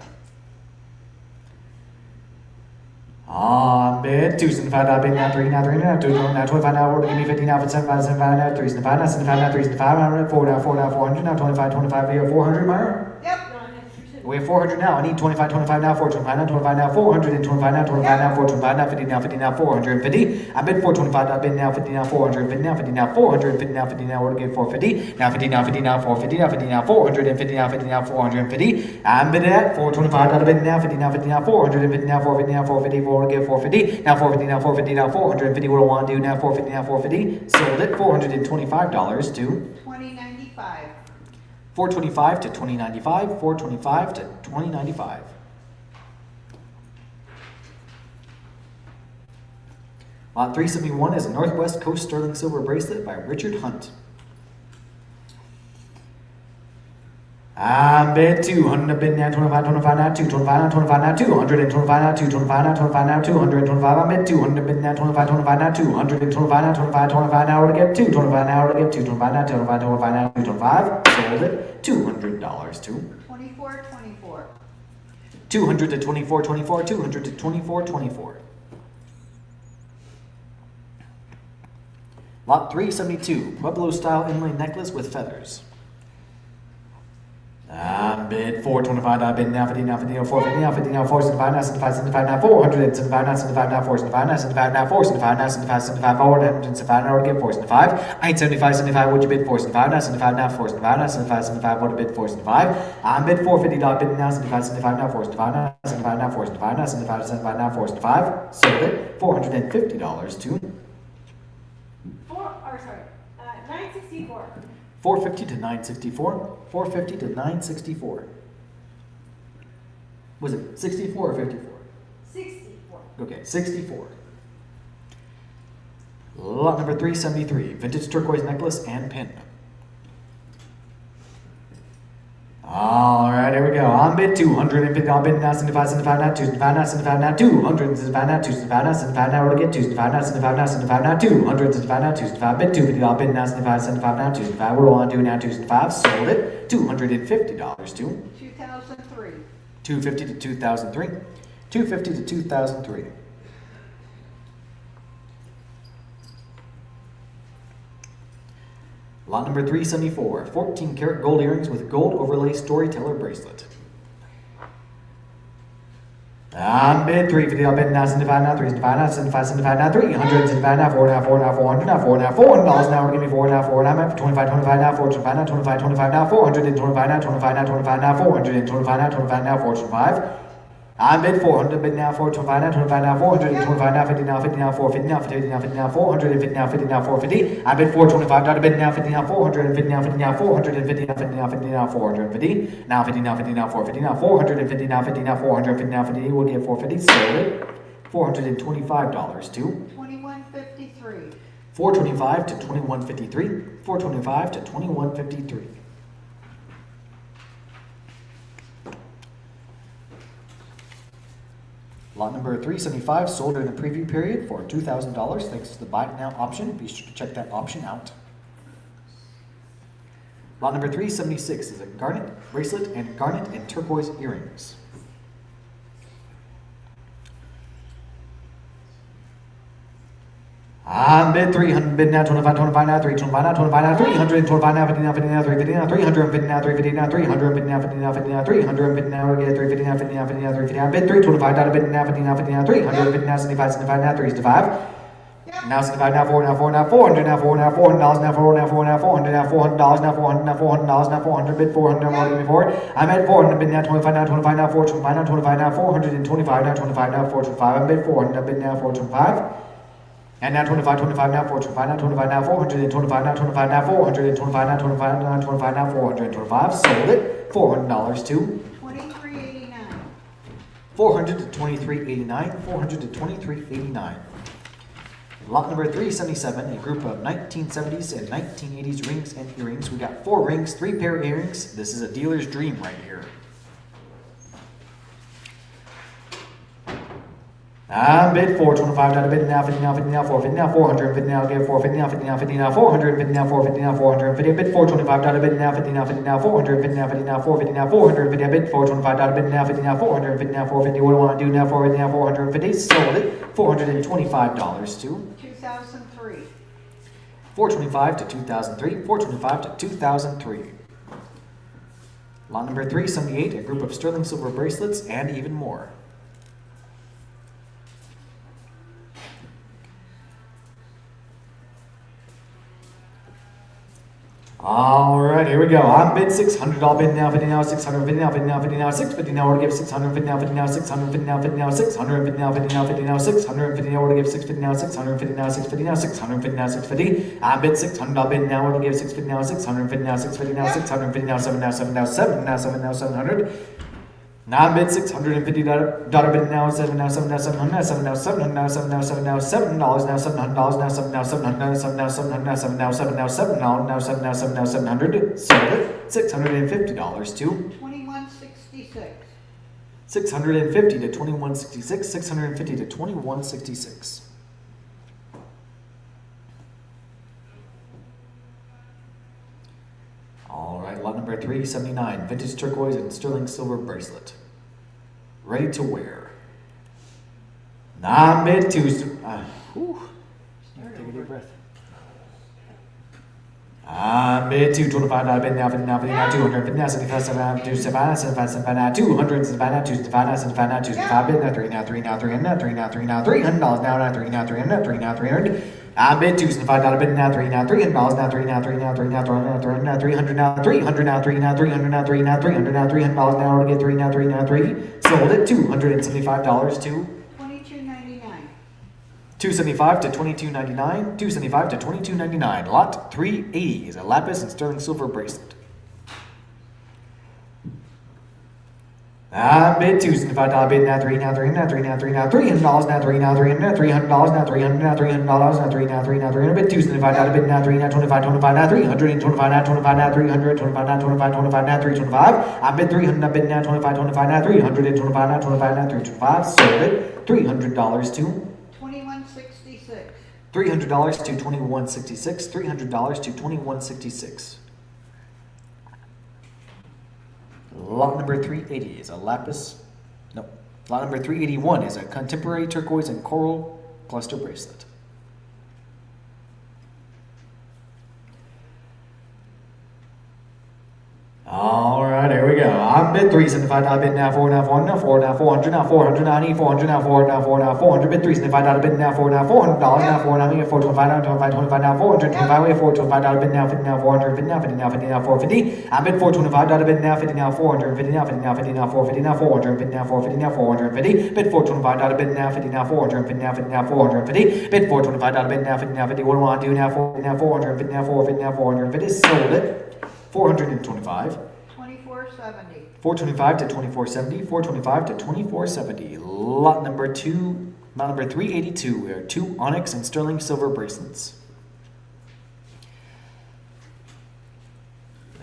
Bid 275 now, bid now, 3 now, 3 now, 2 now, 25 now, order, give me 50 now, 75, 75 now, 3 75 now, 75 now, 3 75 now, 4 now, 4 now, 400 now, 25, 25, we have 400, Myra? Yep. We have 400 now. I need 25, 25 now, 425 now, 25 now, 425 now, 25 now, 425 now, 50 now, 50 now, 450. I bid 425 now, bid now, 50 now, 450 now, 50 now, 450 now, 50 now, order, give 450. Now 50 now, 50 now, 450 now, 50 now, 450 now, 50 now, 450. I'm bid at 425 now, bid now, 50 now, 50 now, 450 now, 450 now, 450, order, give 450. Now 450 now, 450 now, 450. What do I want to do now? 450 now, 450. Sold it, $425 to 2095. 425 to 2095, 425 to 2095. Lot 371 is a Northwest Coast sterling silver bracelet by Richard Hunt. Bid 200, bid now, 25, 25 now, 225 now, 25 now, 225 now, 225 now, 25 now, 225, I bid 200, bid now, 25, 25 now, 225 now, 25, 25 now, to get 225 now, to get 225 now, 25, 25 now, 225, sold it, $200 to 2424. 200 to 2424, 200 to 2424. Lot 372, Pueblo style inlay necklace with feathers. Bid 425 now, bid now, 50 now, 50 now, 450 now, 50 now, 475 now, 75, 75 now, 400, 75 now, 75 now, 475 now, 75 now, 475 now, 75, 75, 475 now, to get 475. I ain't 75, 75, would you bid 475 now, 75 now, 475 now, 75, 75, what a bid 475. Bid 450 now, bid now, 75, 75 now, 475 now, 75 now, 475 now, 75, 75 now, 475, sold it, $450 to 964. 450 to 964, 450 to 964. Was it 64 or 54? 64. Okay, 64. Lot number 373, vintage turquoise necklace and pin. All right, here we go. On bid 250, I'll bid now, 75, 75 now, 275 now, 75 now, 200, 75 now, 275 now, 75 now, we'll get 275 now, 75 now, 75 now, 200, 75 now, 275, bid 250, I'll bid now, 75, 75 now, 275, what do I want to do now, 275, sold it, $250 to 2003. 250 to 2003, 250 to 2003. Lot number 374, 14 karat gold earrings with gold overlay storyteller bracelet. Bid 350, I'll bid now, 75 now, 375 now, 75, 75 now, 300, 75 now, 4 now, 4 now, 400 now, 4 now, $400 now, give me 4 now, 4 now, 25, 25 now, 425 now, 25, 25 now, 425 now, 25 now, 25 now, 425 now, 25 now, 425. Bid 400, bid now, 425 now, 25 now, 425 now, 50 now, 50 now, 450 now, 50 now, 50 now, 450 now, 50 now, 450. Bid 425, bid now, 50 now, 450 now, 50 now, 450 now, 50 now, 50 now, 450. Now 50 now, 50 now, 450 now, 450 now, 50 now, 450 now, 50. We'll get 450. Sold it. $425 to 2153. 425 to 2153. 425 to 2153. Lot number 375 sold during the preview period for $2,000 thanks to the buy it now option. Be sure to check that option out. Lot number 376 is a garnet bracelet and garnet and turquoise earrings. I'm bid 300, bid now 25, 25 now 3, 25 now 25 now 300, 25 now 50 now 50 now 350 now 350 now 350 now 350 now 50 now 50 now 350 now we get 350 now 50 now 50 now 350 now bid 325 now bid now 50 now 50 now 350 now 75 75 now 375 now 75 now 4 now 4 now 400 now 4 now $400 now 4 now 4 now 400 now $400 now 400 now $400 now 400 bid 400 now more than before. I'm at 400 bid now 25 now 25 now 425 now 25 now 425 now 25 now 425 I'm bid 400 now bid now 425. And now 25, 25 now 425 now 25 now 425 now 25 now 425 now 25 now 25 now 425 sold it $400 to 2389. 400 to 2389 400 to 2389. Lot number 377, a group of 1970s and 1980s rings and earrings. We got 4 rings, 3 pair of earrings. This is a dealer's dream right here. I'm bid 425 down to bid now 50 now 50 now 450 now 450 now give 450 now 50 now 50 now 450 now 450 now 450 bid 425 down to bid now 50 now 50 now 450 now 50 now 450 now 450 bid 425 down to bid now 50 now 450 now 450 what do I want to do now 450 now 450 sold it $425 to 2003. 425 to 2003 425 to 2003. Lot number 378, a group of sterling silver bracelets and even more. All right, here we go. I'm bid 600. I'll bid now 50 now 650 now 50 now 50 now 650 now. We're to give 650 now 50 now 650 now 50 now 650 now 50 now 50 now 650 now. We're to give 650 now 650 now 650 now 650 now 650. I'm bid 600. I'll bid now. We're to give 650 now 650 now 650 now 650 now 7 now 7 now 7 now 7 now 700. Now bid $650 bid now 7 now 7 now 700 now 7 now 700 now 7 now 7 now $7 now $700 now 7 now 700 now 7 now 700 now 7 now 7 now $7 now 7 now 7 now 700 sold it $650 to 2166. 650 to 2166 650 to 2166. All right, lot number 379, vintage turquoise and sterling silver bracelet. Ready to wear. Nah, bid 2. Take a deep breath. Bid 225, bid now 50 now 50 now 250 now 75 75 275 75 75 now 200 75 now 275 now 75 now 275 bid now 3 now 3 now 300 now 3 now 3 now $300 now 3 now 300 3 now 300. I bid $275 bid now 3 now $300 now 3 now 3 now 3 now 300 now 300 now 300 now 3 now 300 now 3 now 300 now $300 now to get 3 now 3 now 3 sold it $275 to 2299. 275 to 2299 275 to 2299. Lot 380 is a lapis and sterling silver bracelet. I bid $275 bid now 3 now 3 now 3 now 3 now $300 now 3 now 300 now $300 now 300 now $300 now 3 now 3 now 300 bid $275 bid now 3 now 25 25 now 300 25 now 25 now 300 25 now 25 25 now 325. I bid 300 bid now 25 25 now 300 25 now 25 now 325 sold it $300 to 2166. $300 to 2166 $300 to 2166. Lot number 380 is a lapis. No. Lot number 381 is a contemporary turquoise and coral cluster bracelet. All right, here we go. I'm bid 375. Bid now 4 now 4 now 4 now 400 now 400 now 400 now 4 now 4 now 400 bid 375. Bid now 4 now $400 now 4 now 425 now 25 25 now 425 425 bid now 50 now 400 bid now 50 now 50 now 450. I bid 425 bid now 50 now 450 now 50 now 50 now 450 now 450 now 450 now 450 bid 425 bid now 50 now 450 now 50 now 450 bid 425 bid now 50 now 50. What do I want to do now 4 now 450 now 450 now 450 sold it. 425 2470. 425 to 2470 425 to 2470. Lot number 382 are 2 onyx and sterling silver bracelets.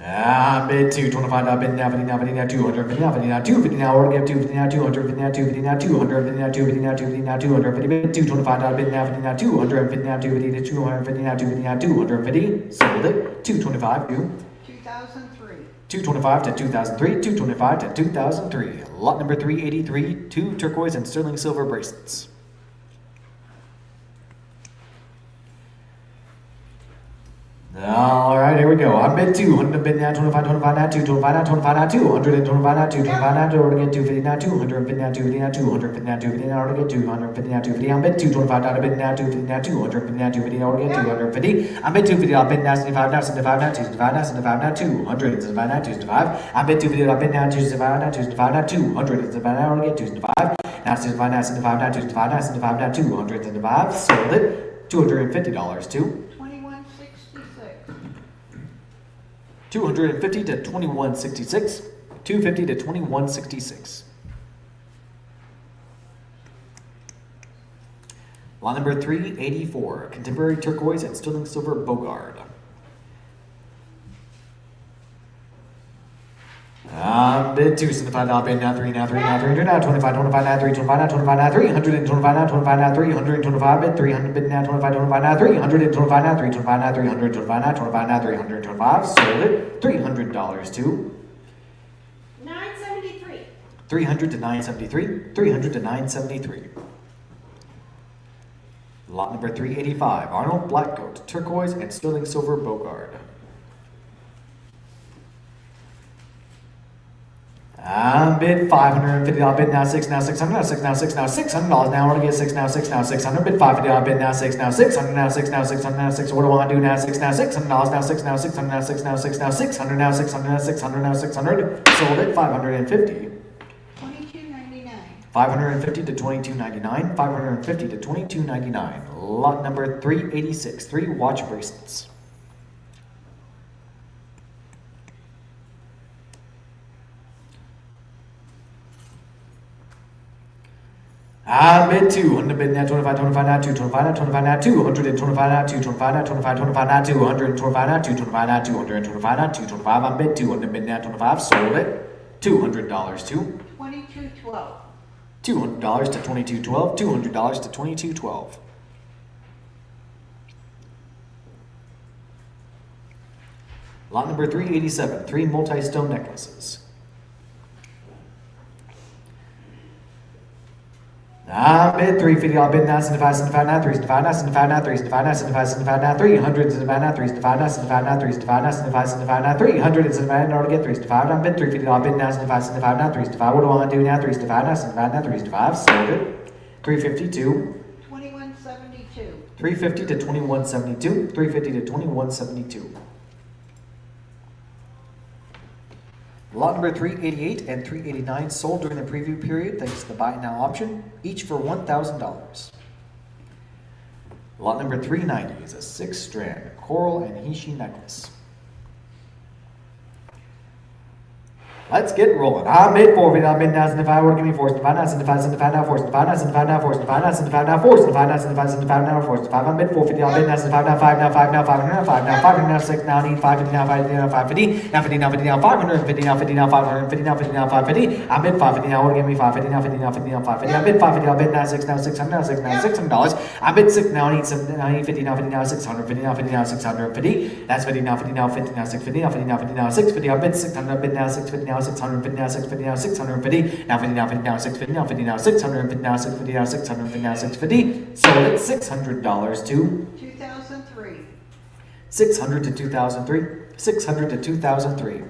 Bid 225 now, bid now, 50 now, 50 now, 250 now, 50 now, 250 now, order get 250 now, 250 now, 250 now, 250 now, 250 now, 250 now, 250 bid 225 now, bid now, 50 now, 250 now, 250 to 250 now, 250 now, 250, sold it, 225 to 2003. 225 to 2003, 225 to 2003. Lot number 383, 2 turquoise and sterling silver bracelets. All right, here we go. I bid 200, bid now, 25, 25 now, 225 now, 25 now, 225 now, 225 now, to order get 250 now, 250 now, 250 now, 250 now, 250 now, order get 250 now, 250. I bid 225 now, bid now, 250 now, 250 now, 250 now, order get 250. I bid 250 now, bid now, 75 now, 75 now, 275 now, 75 now, 200, 75 now, 275. I bid 250 now, bid now, 275 now, 275 now, 200, 75 now, order get 275. Now 75 now, 75 now, 275 now, 75 now, 275. Sold it. $250 to 2166. 250 to 2166. 250 to 2166. Lot number 384, contemporary turquoise and sterling silver Bogard. Bid 275 now, bid now, 3 now, 3 now, 300 now, 25, 25 now, 3, 25 now, 25 now, 325 now, 25 now, 325 bid 300 bid now, 25, 25 now, 325 now, 325 now, 325 now, 25 now, 325, sold it, $300 to 973. 300 to 973, 300 to 973. Lot number 385, Arnold Blackcoat, turquoise and sterling silver Bogard. Bid $550, bid now 6 now, 600 now, 6 now, 6 now, $600 now, I want to get 6 now, 6 now, 600, bid $550, bid now 6 now, 600 now, 6 now, 600 now, 6, what do I want to do now, 6 now, $600 now, 6 now, 600 now, 6 now, 6 now, 600 now, 600 now, 600 now, 600, sold it, 550. 2299. 550 to 2299, 550 to 2299. Lot number 386, 3 watch bracelets. Bid 200, bid now 25, 25 now, 225 now, 25 now, 225 now, 225 now, 25, 25 now, 225 now, 225 now, 225 now, 225. I bid 200, bid now 25, sold it. $200 to 2212. $200 to 2212, $200 to 2212. Lot number 387, 3 multi-stone necklaces. Bid 350, I'll bid now, 75, 75 now, 375 now, 75 now, 375 now, 75, 75 now, 300, 75 now, 375 now, 75 now, 375 now, 75, 75 now, 300, 75 now, to get 375, I'll bid 350, I'll bid now, 75, 75 now, 375, what do I want to do now, 375 now, 75 now, 375, sold it, 352, 2172. 350 to 2172, 350 to 2172. Lot number 388 and 389 sold during the preview period thanks to the buy now option, each for $1,000. Lot number 390 is a 6-strand coral and Hishi necklace. Let's get rolling. I made 450, I bid now, 75, what give me 475 now, 75, 75 now, 475 now, 75 now, 475 now, 75 now, 475 now, 75, 75 now, 475, I bid 450, I bid now, 75 now, 5 now, 5 now, 500 now, 5 now, 500 now, 6 now, need 550 now, 550 now, 550, now 50 now, 50 now, 550 now, 50 now, 550 now, 50 now, 550, I bid 550 now, what give me 550 now, 50 now, 50 now, 550, I bid 550, I bid now, 6 now, 600 now, 6 now, $600, I bid 6 now, need 7 now, need 50 now, 50 now, 600, 50 now, 50 now, 650, that's 50 now, 50 now, 50 now, 650 now, 50 now, 50 now, 650, I bid 600, I bid now, 650 now, 650 now, 650 now, 650, now 50 now, 50 now, 650 now, 50 now, 650 now, 650 now, 650 now, 650, sold it $600 to 2003. 600 to 2003, 600 to 2003.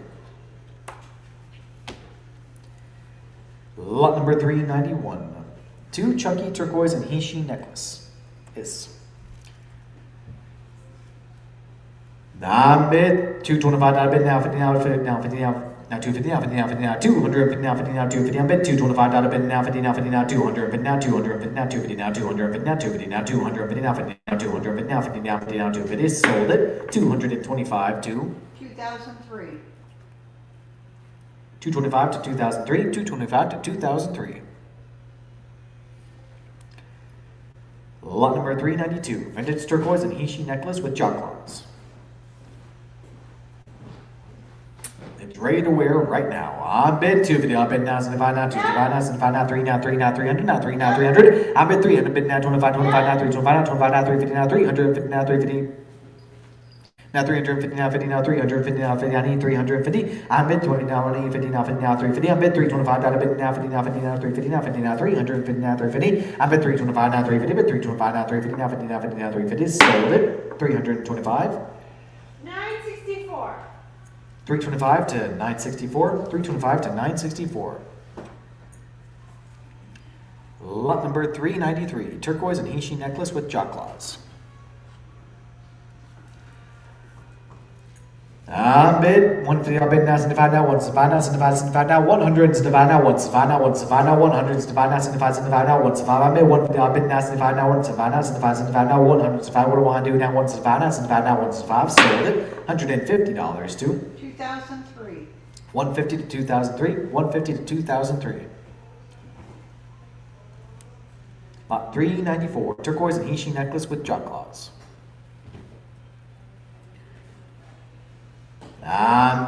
Lot number 391, 2 chunky turquoise and Hishi necklace is. Now bid 225, now bid now 50 now 50 now 50 now. Now 250 now, 50 now, 50 now, 250 now, 50 now, 250 now, bid 225 bid now, 50 now, 50 now, 250 now, 250 now, 250 now, 250 now, 250 now, 250 now, 50 now, 250 now, 50 now, 50 now, 250, sold it, 225 to 2003. 225 to 2003, 225 to 2003. Lot number 392, vintage turquoise and Hishi necklace with jaw claws. ready to wear right now. On bid 250, on bid now, 75 now, 225 now, 75 now, 3 now, 3 now, 300 now, 3 now, 300. On bid 300, bid now, 25, 25 now, 325 now, 25 now, 350 now, 350 now, 350. Now 350 now, 50 now, 350 now, 50 now, I need 350. I'm bid 20 now, I need 50 now, 50 now, 350. I'm bid 325 now, bid now, 50 now, 50 now, 350 now, 50 now, 350 now, 350. I'm bid 325 now, 350, bid 325 now, 350 now, 50 now, 50 now, 350. Sold it. 325. 964. 325 to 964. 325 to 964. Lot number 393. Turquoise and Heishi necklace with jaw claws. Bid 150, I'll bid now, 75 now, 175 now, 75, 75 now, 100, 75 now, 175 now, 175 now, 100, 75 now, 75, 75 now, 175, I bid 150, I'll bid now, 75 now, 175 now, 75, 75 now, 100, 75, what do I want to do now, 175 now, 75 now, 175, sold it, $150 to 2003. 150 to 2003, 150 to 2003. Lot 394, turquoise and Heishi necklace with jaw claws.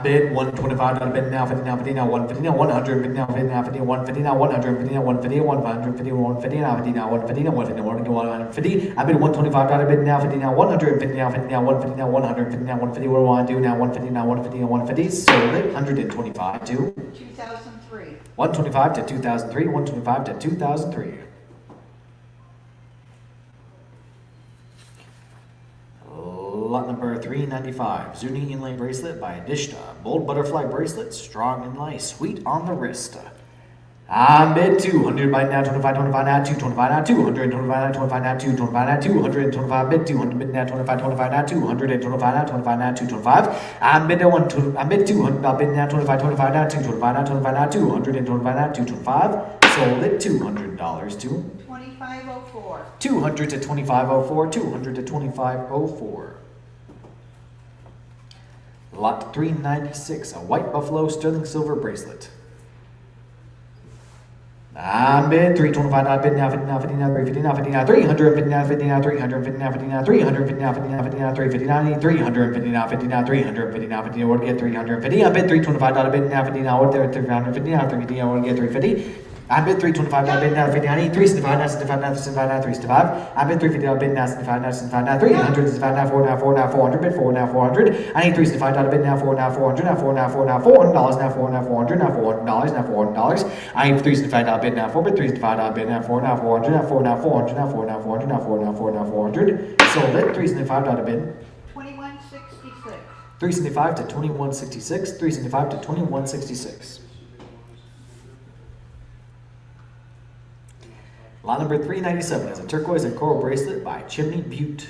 Bid 125 now, bid now, 50 now, 50 now, 150 now, 100, bid now, 50 now, 50, 150 now, 150 now, 150, 150, 150 now, 50 now, 150 now, 150 now, 150. I bid 125 now, bid now, 50 now, 150 now, 50 now, 150 now, 150 now, 150. What do I want to do now? 150 now, 150 now, 150. Sold it. 125 to 2003. 125 to 2003, 125 to 2003. Lot number 395, Zuni inlay bracelet by Adishta. Bold butterfly bracelet, strong and light, sweet on the wrist. Bid 200 by now, 25, 25 now, 225 now, 200, 25 now, 25 now, 225 now, 225 bid 200 bid now, 25, 25 now, 225 now, 25 now, 225. Bid 1, bid 200, I'll bid now, 25, 25 now, 225 now, 25 now, 225 now, 225. Sold it $200 to 2504. 200 to 2504, 200 to 2504. Lot 396, a white buffalo sterling silver bracelet. Bid 325 now, bid now, 50 now, 50 now, 350 now, 50 now, 350 now, 50 now, 350 now, 50 now, 350 now, 50 now, 50 now, 350 now, I need 350 now, 50 now, 350 now, 50 now, what to get 350? I bid 325 now, bid now, 50 now, what there, 350 now, 350 now, what to get 350? I bid 325 now, bid now, 50 I need 375 now, 75 now, 75 now, 375. I bid 350 now, bid now, 75 now, 75 now, 300, 75 now, 4 now, 4 now, 400, bid 4 now, 400. I need 375 now, bid now, 4 now, 400, now 4 now, 4 now, $400 now, 4 now, 400, now $400, now $400. I need 375 now, bid now, 4, bid 375 now, bid now, 4 now, 400, now 4 now, 400, now 4 now, 400, now 4 now, 4 now, 400. Sold it, 375 now to bid. 2166. 375 to 2166, 375 to 2166. Lot number 397 is a turquoise and coral bracelet by Chimney Butte.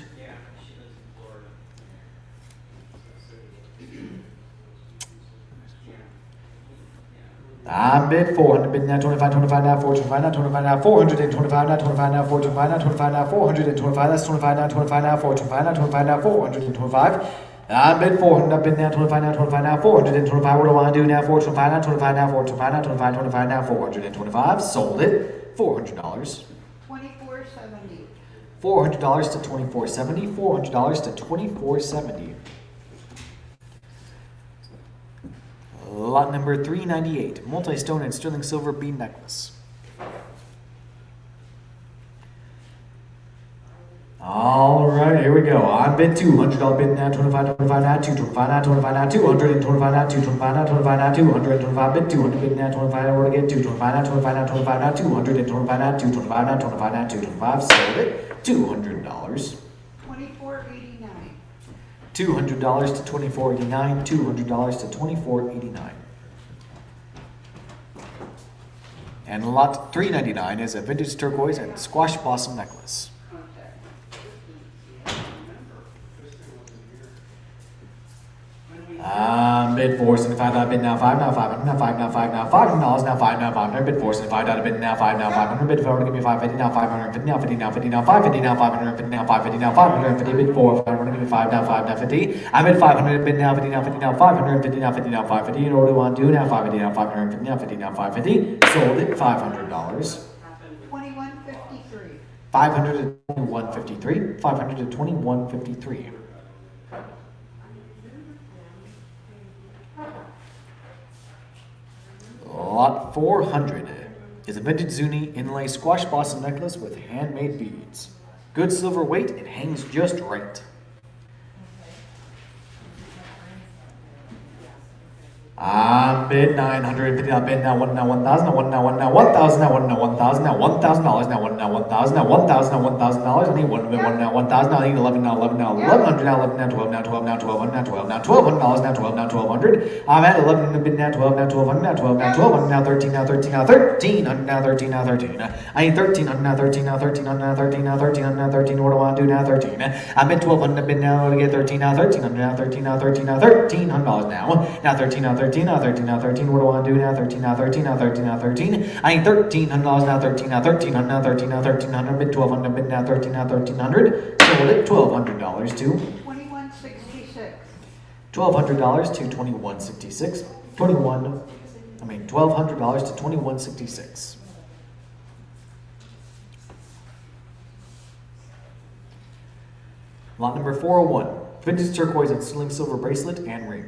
Bid 400, bid now, 25, 25 now, 425 now, 25 now, 425 now, 25 now, 425 now, 25 now, 425, that's 25 now, 25 now, 425 now, 25 now, 425. Bid 400, bid now, 25 now, 25 now, 425, what do I want to do now, 425 now, 25 now, 425 now, 25, 25 now, 425, sold it. $400. 2470. $400 to 2470. $400 to 2470. Lot number 398, multi-stone and sterling silver bead necklace. All right, here we go. On bid $200 bid now, 25, 25 now, 225 now, 25 now, 225 now, 225 now, 25 now, 225 bid 200 bid now, 25 now, what again? 225 now, 25 now, 25 now, 225 now, 225 now, 25 now, 225. Sold it. $200. 2489. $200 to 2489. $200 to 2489. And lot 399 is a vintage turquoise and squash blossom necklace. Bid 475, bid now 5 now 500 now 5 now 5 now $500 now 5 now 500 bid 475, bid now 5 now 500 bid 4 give me 550 now 550 now 50 now 50 now 550 now 550 now 550 now 550 bid 4 500 give me 5 now 5 now 50. I bid 500 bid now 50 now 50 now 550 now 50 now 550. You know what do I want to do now? 550 now 550 now 50 now 550. Sold it. $500. 2153. 500 to 2153. 500 to 2153. Lot 400 is a vintage Zuni inlay squash blossom necklace with handmade beads. Good silver weight, it hangs just right. Bid 950, now bid now 1,000, now 1,000, now 1,000, now 1,000, now 1,000, now $1,000, now $1,000, now 1,000, now $1,000, I need one now 1,000, now I need 11, now 11, now 1,100, now 11, now 12, now 12, now 1,200, now 12, now $1,200, now 12, now 1,200. I'm at 11 bid now 12, now 1,200, now 12, now 1,200, now 13, now 13, now 1,300, now 13, now 13. I need 1,300, now 13, now 1,300, now 13, now 1,300, now 13. What do I want to do now? 13. I'm at 1,200 bid now to get 13, now 1,300, now 13, now 13, now $1,300 now 13, now 13, now 13, now 13. What do I want to do now? 13, now 13, now 13, now 13. I need $1,300 now 13, now 1,300, now 13, now 1,300 bid 1,200 bid now 13, now 1,300. Sold it $1,200 to 2166. $1,200 to 2166. $1,200 to 2166. Lot number 401. Vintage turquoise and sterling silver bracelet and ring.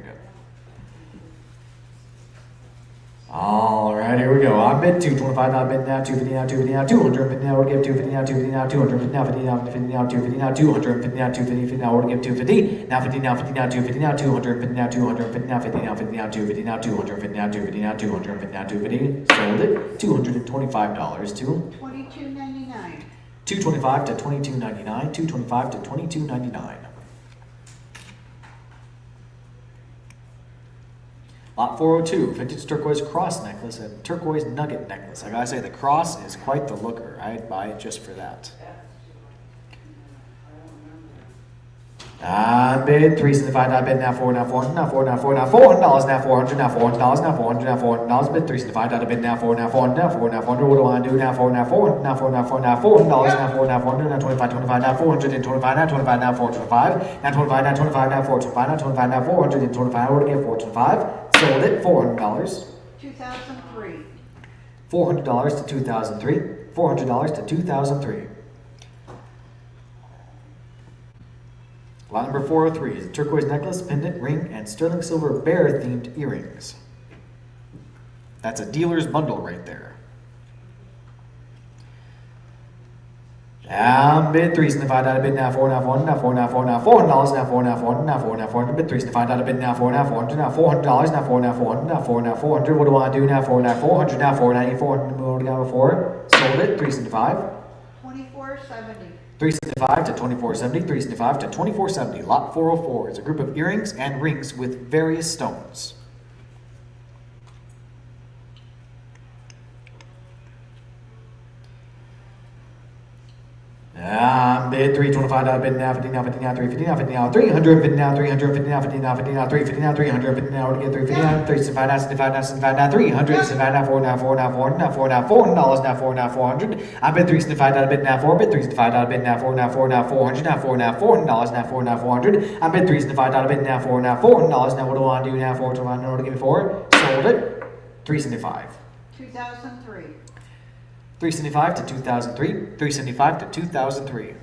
Alright, here we go. I bid 225, now bid now 250, now 250, now 250, now order give 250, now 250, now 250, now 50, now 50, now 250, now 250, now 250, now order give 250, now 50, now 50, now 250, now 250, now 250, now 50, now 50, now 250, now 250, now 250, now 250, now 250. Sold it $225 to $22.99. $225 to $22.99, $225 to $22.99. Lot 402, vintage turquoise cross necklace and turquoise nugget necklace. I gotta say, the cross is quite the looker. I'd buy it just for that. I bid 375, I bid now 4, now 4, now 4, now 4, now $400, now 400, now $400, now 400, now $400, bid 375, I bid now 4, now 4, now 4, now 400. What do I want to do now? 4, now 4, now 4, now 4, now $400, now 4, now 400, now 25, 25, now 425, now 25, now 425, now 25, now 25, now 425, now 25, now 425. I would get 425. Sold it $400. 2003. $400 to 2003. $400 to 2003. Lot number 403 is a turquoise necklace, pendant, ring, and sterling silver bear-themed earrings. That's a dealer's bundle right there. Bid 375, out of bid now 4, now 4, now 4, now 4, now $400, now 4, now 4, now 4, now 400, bid 375, out of bid now 4, now 400, now $400, now 4, now 400, now 4, now 400. What do I want to do now? 4, now 400, now 490, 400, what do we got before? Sold it 375. 2470. 375 to 2470, 375 to 2470. Lot 404 is a group of earrings and rings with various stones. Bid 325, out of bid now 50, now 50, now 350, now 50, now 350, now 350, now 50, now 50, now 350, now 350, now to get 350, now 375, now 75, now 75, now 300, 75, now 4, now 4, now 4, now 4, now $400, now 4, now 400. I bid 375, out of bid now 4, bid 375, out of bid now 4, now 4, now 400, now 4, now $400, now 4, now 400. I bid 375, out of bid now 4, now $400. Now what do I want to do now? 4, to want to give me 4. Sold it 375. 2003. 375 to 2003, 375 to 2003.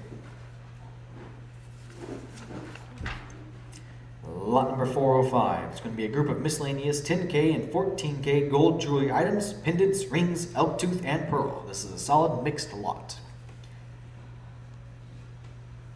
Lot number 405. It's going to be a group of miscellaneous 10K and 14K gold jewelry items, pendants, rings, elk tooth, and pearl. This is a solid mixed lot.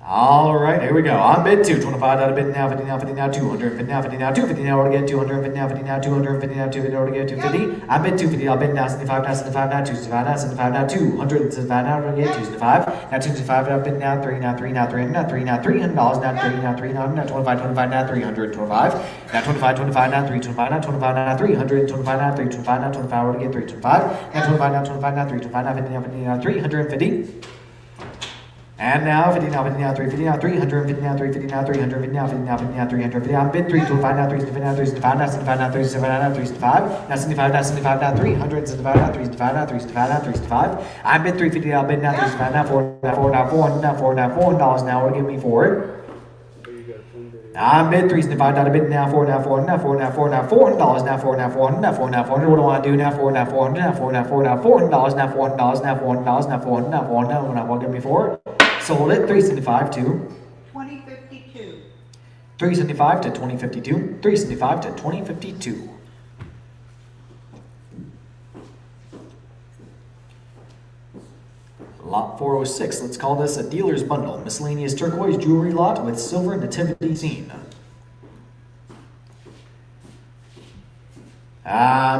Alright, here we go. On bid 225, out of bid now 50, now 50, now 250, now 50, now 250, now order get 250, now 50, now 250, now 250, order get 250. I bid 250, I'll bid now 75, now 75, now 275, now 75, now 275, now order get 275, now 275, I'll bid now 3, now 3, now 300, now 3, now $300, now 3, now 300, now 25, 25, now 325, now 25, 25, now 325, now 25, now 325, now 325, now 25, order get 325, now 25, now 25, now 325, now 50, now 50, now 350. And now 50, now 50, now 350, now 350, now 350, now 350, now 50, now 50, now 350. I'm bid 325, now 375, now 375, now 75, now 375, now 375, now 75, now 75, now 300, 75, now 375, now 375, now 375. I'm bid 350, I'll bid now 375, now 4, now 4, now 400, now 4, now $400. Now what give me for it? I'm bid 375, out of bid now 4, now 4, now 4, now 4, now $400, now 4, now 400, now 4, now 400. What do I want to do now? 4, now 400, now 4, now 4, now $400, now $400, now $400, now 400, now 400, now what give me for it? Sold it 375 to 2052. 375 to 2052. 375 to 2052. Lot 406. Let's call this a dealer's bundle. Miscellaneous turquoise jewelry lot with silver nativity scene.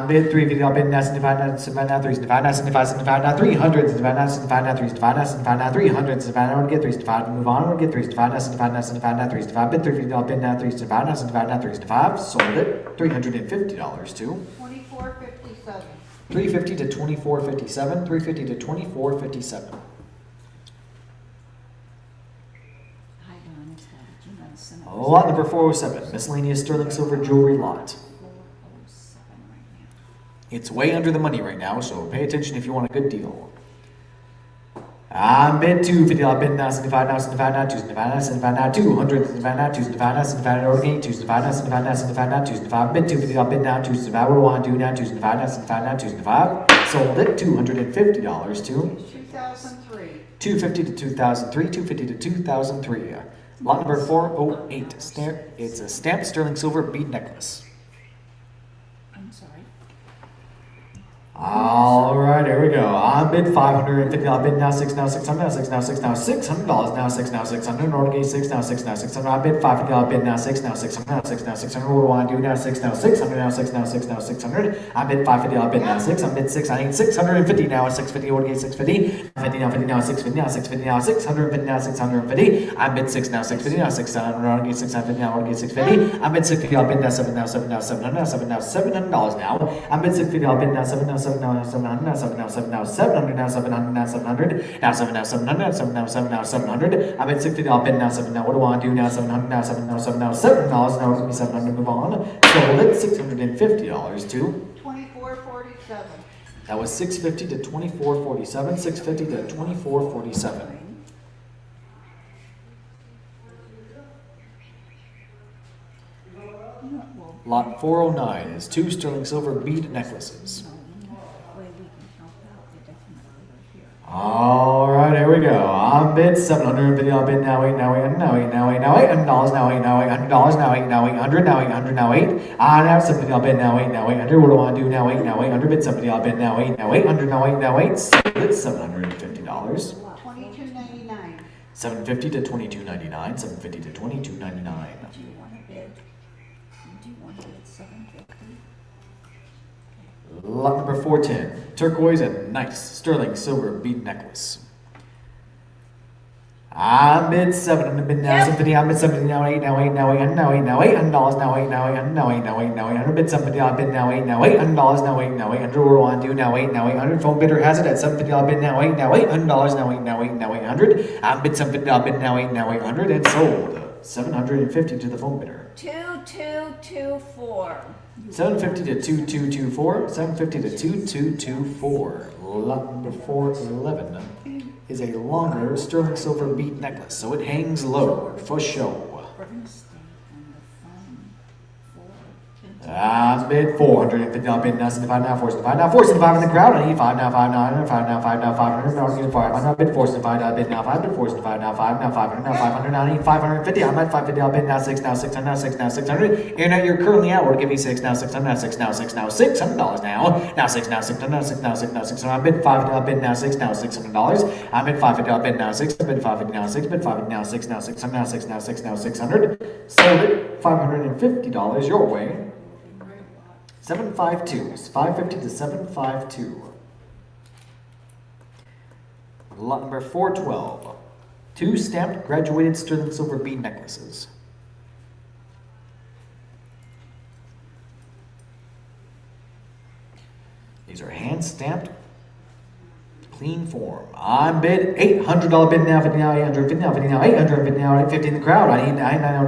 Bid 350, I'll bid now, 75, now, 75, 375, now, 75, 75, now, 300, 75, now, 75, now, 375, now, 75, now, 300, 75, now, we'll get 375, move on, we'll get 375, now, 75, now, 75, now, 375, bid 350, I'll bid now, 375, now, 75, now, 375, sold it, $350 to 2457. 350 to 2457, 350 to 2457. Hi, Don, it's that you know, Senate Lot number 407, miscellaneous sterling silver jewelry lot. 407 right now. It's way under the money right now, so pay attention if you want a good deal. Bid 250, I'll bid now, 75, now, 75, now, 275, now, 75, now, 200, 75, now, 275, now, 75, now, 275, now, 75, now, 75, now, 275, bid 250, I'll bid now, 275, what do I want to do now, 275, now, 75, now, 275, sold it, $250 to 2003. 250 to 2003, 250 to 2003. Lot number 408, it's a stamped sterling silver bead necklace. I'm sorry. All right, here we go. I bid 550. I bid now 6, now 600, now 6, now 6, now $600, now 6, now 600. Order gate 6, now 6, now 600. I bid 550. I bid now 6, now 600, now 6, now 600. What do I want to do now? 6, now 600, now 6, now 6, now 600. I bid 550. I bid now 6. I bid 6. I need 650 now. 650. Order gate 650. 50 now 50 now 650 now 650 now 650 now 650. I bid 6 now 650 now 600. Order gate 650 now. Order gate 650. I bid 650. I bid now 7 now 7 now 700 now 7 now $700 now. I bid 650. I bid now 7 now 7 now 700 now 7 now 7 now 700 now 700 now 700 now 7 now 700 now 7 now 7 now 700. I bid 650. I'll bid now 7 now. What do I want to do now? 700 now 7 now 7 now $7. Now give me 700. Move on. Sold it $650 to 2447. that was 650 to 2447. 650 to 2447. Lot 409 is 2 sterling silver bead necklaces. Way we can help out, they definitely are here. All right, here we go. I bid 750. I bid now 8, now 8, now 8, now 8, now $800, now 8, now $800, now 8, now 800, now 800, now 8. I now 70. I bid now 8, now 800. What do I want to do now? 8, now 800. Bid 70. I bid now 8, now 800, now 8, now 8. It's $750. 2299. 750 to 2299. 750 to 2299. Do you want to bid? Do you want to bid 750? Lot number 410, turquoise and nice sterling silver bead necklace. I bid 7, I bid now 750, I bid 750, now 8, now 8, now 8, now 8, now $800, now 8, now 800, now 8, now 8, now 800, bid 750, I bid now 8, now $800, now 8, now 800, what do I want to do now? 8, now 800, phone bidder has it at 750, I bid now 8, now $800, now 8, now 8, now 800, I bid 750, I bid now 8, now 800, and sold 750 to the phone bidder. 2224. 750 to 2224, 750 to 2224. Lot number 411 is a longer sterling silver bead necklace, so it hangs low for show. We're going to stay on the phone for I bid 450. I bid now 75, now 475, now 475 in the crowd. I need 5 now, 5 now, 5 now, 5 now, 500. Now I need 5. I bid 475. I bid now 5, bid 475, now 5, now 500, now 500. Now I need 550. I'm at 550. I bid now 6, now 600, now 6, now 600. Internet, you're currently out. We'll give you 6, now 600, now 6, now 6, now $600 now. Now 6, now 600, now 6, now 6, now 600. I bid 5, I bid now 6, now $600. I bid 550. I bid now 6, I bid 550, now 6, bid 550, now 6, now 600, now 6, now 6, now 600. Sold it $550 your way. 752, 550 to 752. Lot number 412. 2 stamped graduated sterling silver bead necklaces. These are hand stamped, clean form. I bid $800 bid now, 50 now, 850 now, 50 now, 850 now, 850 in the crowd. I need 900.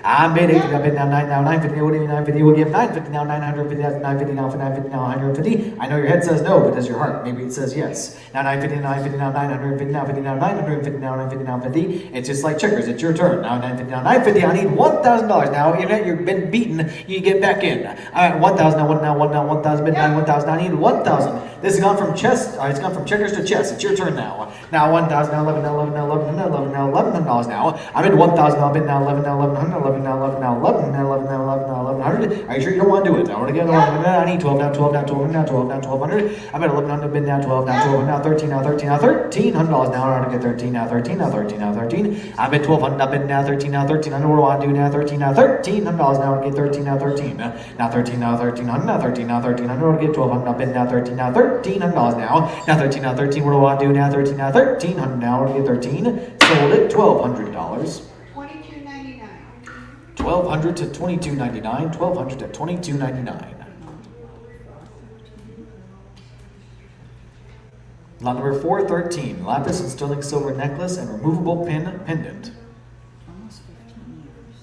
I bid 850, I bid now 9 now, 950, what do you mean 950? We'll give 950 now, 950, that's 950 now, for 950 now, 150. I know your head says no, but does your heart? Maybe it says yes. Now 950, 950 now, 950 now, 50 now, 950 now, 950 now, 50. It's just like checkers, it's your turn. Now 950 now, 950, I need $1,000. Now, you've been beaten, you get back in. All right, 1,000 now, 1 now, 1 now, 1,000, bid 9, 1,000, I need 1,000. This has gone from chess. It's gone from checkers to chess. It's your turn now. Now 1,000. Now 11. Now 11. Now 11. Now 11. Now $1,100 now. I bid 1,000. Now bid now 11. Now 11. Now 11. Now 11. Now 11. Now 11. Now 11. Now 1100. Are you sure you don't want to do it? I want to get 11. I need 12. Now 12. Now 12. Now 12. Now 1200. I bid 1100. Bid now 12. Now 12. Now 13. Now 13. Now $1,300 now. I want to get 13. Now 13. Now 13. Now 13. I bid 1,200. I bid now 13. Now 1300. What do I want to do now? 13. Now $1,300 now. I want to get 13. Now 13. Now 13. Now 1300. Now 13. Now 1300. I want to get 1,200. I bid now 13. Now $1,300 now. Now 13. Now 13. What do I want to do now? 13. Now 1300 now. I want to get 13. Sold it. $1,200. 22.99. 1,200 to 22.99. 1,200 to 22.99. Lot number 413, lapis and sterling silver necklace and removable pin pendant. Almost 15 years.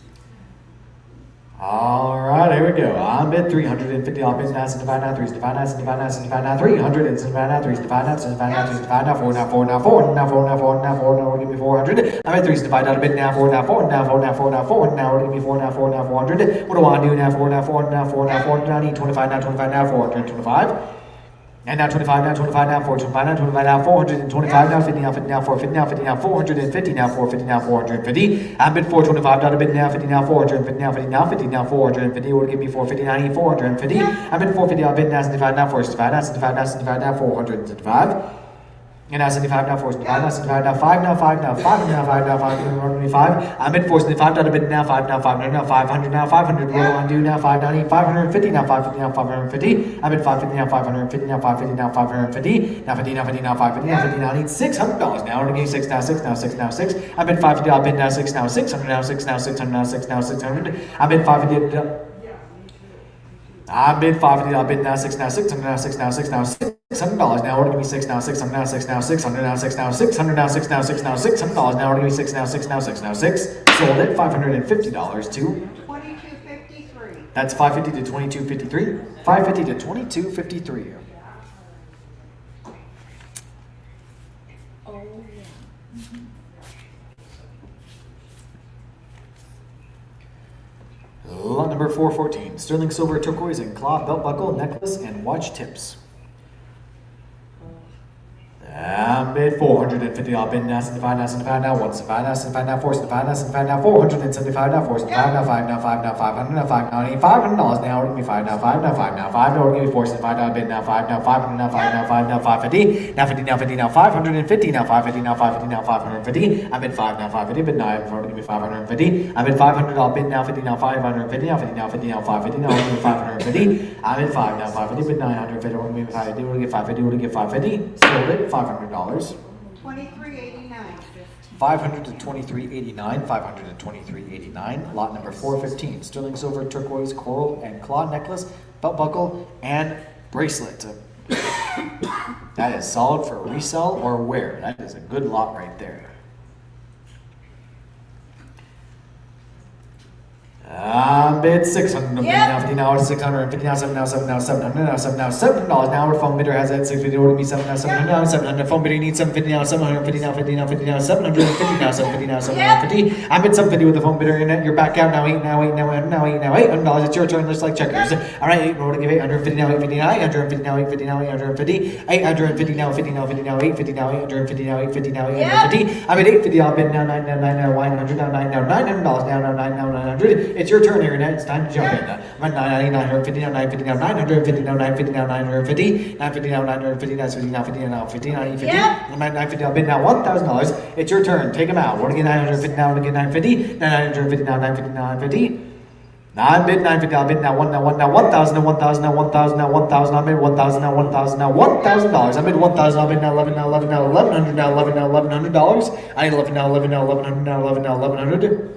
All right, here we go. I bid $350. I'll bid now, divide now, 3, divide now, divide now, divide now, 300, and divide now, 3, divide now, divide now, divide now, 4, now 4, now 4, now 4, now 4, now 4, now give me 400. I bid 3, divide out a bid now, 4, now 4, now 4, now 4, now 4, now give me 4, now 4, now 400. What do I want to do now? 4, now 4, now 4, now 4, now I need 25, now 25, now 425. And now 25, now 25, now 425, now 25, now 425, now 50, now 50, now 450, now 50, now 450, now 450, now 450. I bid 425, now bid now 50, now 450, now 50, now 50, now 450. Would give me 450, now I need 450. I bid 450, I bid now 75, now 465, now 75, now 75, now 475. And now 75, now 475, now 75, now 5, now 5, now 5, now 5, now 5, now 5. I'm at 475, now bid now 5, now 500, now 500, now 500. What do I do now? 5, now I need 550, now 550, now 550. I'm at 550, now 550, now 550, now 550. Now 50, now 50, now 550, now 50. Now I need $600. Now I give 6, now 6, now 6, now 6. I'm at 550, I'll bid now 6, now 600, now 6, now 600, now 6, now 600. I'm at 550. I bid 550, I bid now 6, now 600, now 6, now 6, now $600. Now order give me 6, now 600, now 6, now 600, now 6, now 600, now 6, now 6, now $600. Now order give me 6, now 6, now 6, now 6. Sold it $550 to 22.53. that's 550 to 22.53. 550 to 22.53. Oh, yeah. Lot number 414, sterling silver turquoise and claw belt buckle, necklace, and watch tips. I bid 450. I'll bid now 75, now 75, now 175, now 75, now 475, now 75, now 475, now 475, now 5, now 5, now 500, now 5, now I need $500. Now order me 5, now 5, now 5, now 5, now order me 475, now bid now 5, now 500, now 5, now 5, now 550, now 50, now 50, now 550, now 550, now 550, now 550. I bid 5, now 550, bid 9, order me 550. I bid 500. I'll bid now 50, now 550, now 50, now 50, now 550, now order me 550. I bid 5, now 550, bid 950, order me 550, order get 550, order get 550. Sold it $500. 23.89. 500 to 23.89, 500 to 23.89. Lot number 415, sterling silver turquoise coral and claw necklace, belt buckle, and bracelet. That is solid for resell or wear. That is a good lot right there. Bid 600. Now 50, now 650, now 7, now 7, now 700, now 7, now $700. Now our phone bidder has that 650. Order me 7, now 700, now 700. Phone bidder needs 750, now 750, now 50, now 50, now 750, now 750, now 750. I bid 750 with the phone bidder in it. You're back out now 8, now 8, now 8, now 8, now $800. It's your turn. Let's like checkers. All right, 8. Order give 850, now 850, now 850, now 850, now 850, 850, now 50, now 50, now 850, now 850, now 850, now 850. I bid 850. I'll bid now 9, now 9, now 900, now 9, now $900. Now 9, now 900. It's your turn here, Annette. It's time to jump in. I'm at 950, now 950, now 950, now 950, now 950, 950, now 950, now 50, now 50, now 50, now 950. I'm at 950. I'll bid now $1,000. It's your turn. Take them out. Want to get 950, now want to get 950, now 950, now 950, now 950. Now I bid 950. I'll bid now 1,000, now 1,000, now 1,000, now 1,000, now 1,000. I bid 1,000, now 1,000, now $1,000. I bid 1,000. I'll bid now 11, now 11, now 1,100, now 11, now $1,100. I need 11, now 11, now 1,100, now 11, now 1,100.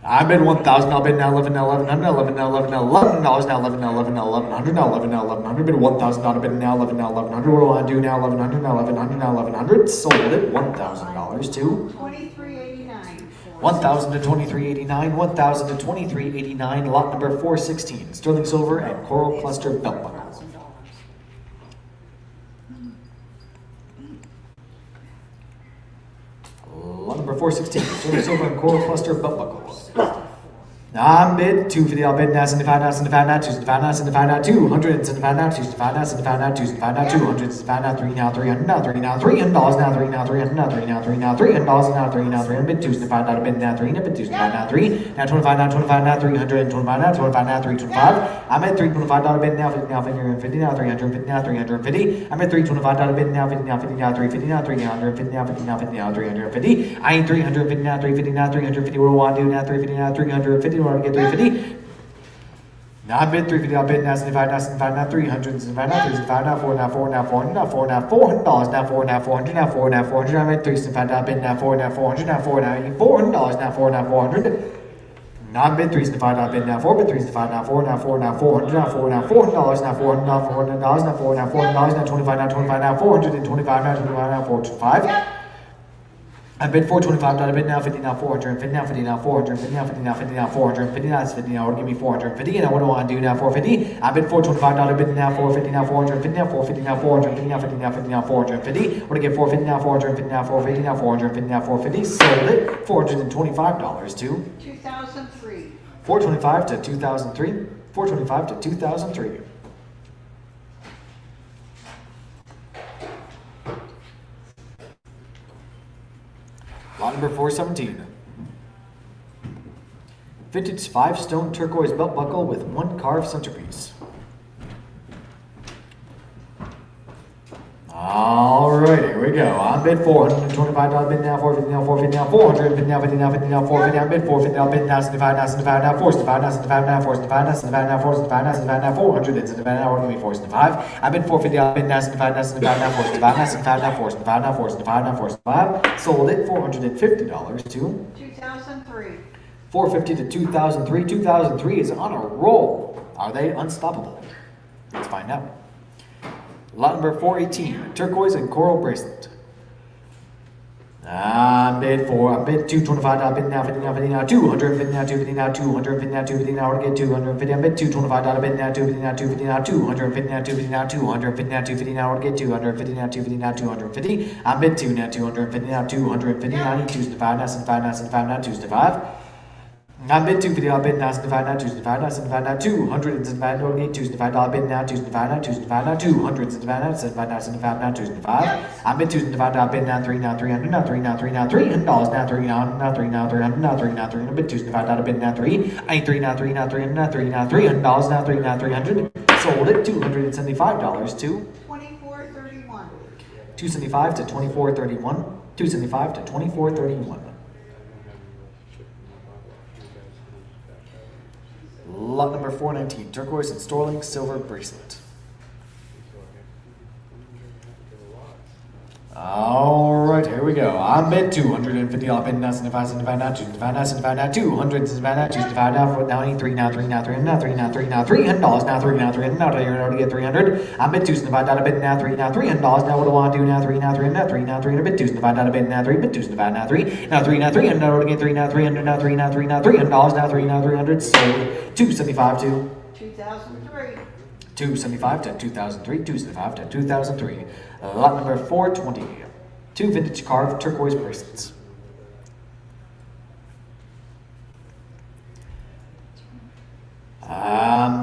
I bid 1,000. I'll bid now 11, now 1100, now 11, now 11, now $11, now 11, now 11, now 1,100, now 11, now 1,100. Bid 1,000. I'll bid now 11, now 1,100. What do I do now? 1,100, now 1,100, now 1,100. Sold it $1,000 to 23.89. 1,000 to 23.89, 1,000 to 23.89. Lot number 416, sterling silver and coral cluster belt buckle. Lot number 416, sterling silver and coral cluster belt buckle. On bid 250, I'll bid now, 75 now, 75 now, 275 now, 75 now, 200, 75 now, 275 now, 75 now, 275 now, 200, 75 now, 3 now, 300 now, 3 now, $300 now, 3 now, 300 now, 3 now, 3 now, $300 now, 3 now, 300, bid 275 now, bid now, 3 now, bid 275 now, 3 now, 25 now, 25 now, 325 now, 25 now, 325. I'm at $325 bid now, 50 now, 50 now, 350 now, 350. I'm at $325 bid now, 50 now, 50 now, 350 now, 350 now, 50 now, 50 now, 350. I ain't 350 now, 350 now, 350. What do I want to do now? 350 now, 350. What do I get 350? Now I bid 350, I'll bid now, 75 now, 75 now, 300, 75 now, 375 now, 4 now, 4 now, 400 now, 4 now, $400 now, 4 now, 400 now, 4 now, 400. I'm at 375 now, bid now, 4 now, 400 now, 4 now, $400 now, 4 now, 400. Now I bid 375 now, bid now, 4 bid 375 now, 4 now, 4 now, 400 now, 4 now, $400 now, 400 now, $400 now, 4 now, $400 now, 25 now, 25 now, 425 now, 25 now, 425. I bid 425, I bid now 50 now, 450 now, 50 now, 450 now, 50 now, 50 now, 450 now, it's 50 now, give me 450, and what do I want to do now, 450? I bid 425, I bid now 450 now, 450 now, 450 now, 450 now, 50 now, 50 now, 450. What do I get 450 now, 450 now, 450 now, 450 now, 450, sold it, $425 to 2003. 425 to 2003, 425 to 2003. Lot number 417. Vintage 5-stone turquoise belt buckle with 1 carved centerpiece. Alright, here we go. On bid $425, bid now, 450 now, 450 now, 450 now, 50 now, 50 now, 450 now, bid 450 now, bid now, 75 now, 75 now, 475 now, 75 now, 475 now, 75 now, 475 now, 75 now, 400 and 75 now, give me 475. I bid 450, I bid now, 75 now, 75 now, 475 now, 75 now, 475 now, 475 now, 475. Sold it $450 to 2003. 450 to 2003. 2003 is on a roll. Are they unstoppable? Let's find out. Lot number 418, turquoise and coral bracelet. Bid 225, I bid now, 50 now, 50 now, 250 now, 250 now, 250 now, 250 now, I get 250, I bid 225, I bid now, 250 now, 250 now, 250 now, 250 now, 250 now, 250 now, I get 250 now, 250 now, 250. I bid 2 now, 250 now, 250 now, I need 275 now, 75 now, 75 now, 275. I bid 250, I bid now, 75 now, 275 now, 75 now, 275 now, need 275, I bid now, 275 now, 275 now, 275 now, 75 now, 75 now, 275. I bid 275, I bid now, 3 now, 300 now, 3 now, 3 now, $300 now, 3 now, 3 now, 300 now, 3 now, 300, bid 275, I bid now, 3, I ain't 3 now, 3 now, 300 now, 3 now, $300 now, 3 now, 300, sold it $275 to 2431. 275 to 2431, 275 to 2431. Lot number 419, turquoise and sterling silver bracelet. Alright, here we go. I bid 250, I'll bid now, 75, 75 now, 275 now, 75 now, 200, 75 now, 275 now, 4 now, 3 now, 3 now, 3 now, 3 now, 3 now, $300 now, 3 now, 300 now, you're going to get 300. I bid 275, I bid now, 3 now, $300 now, what do I want to do now, 3 now, 300 now, 3 now, 300, bid 275, I bid now, 3, bid 275 now, 3, now 3 now, 300 now, to get 3 now, 300 now, 3 now, 3 now, $300 now, 3 now, 300, sold 275 to 2003. 275 to 2003, 275 to 2003. Lot number 420, 2 vintage carved turquoise bracelets.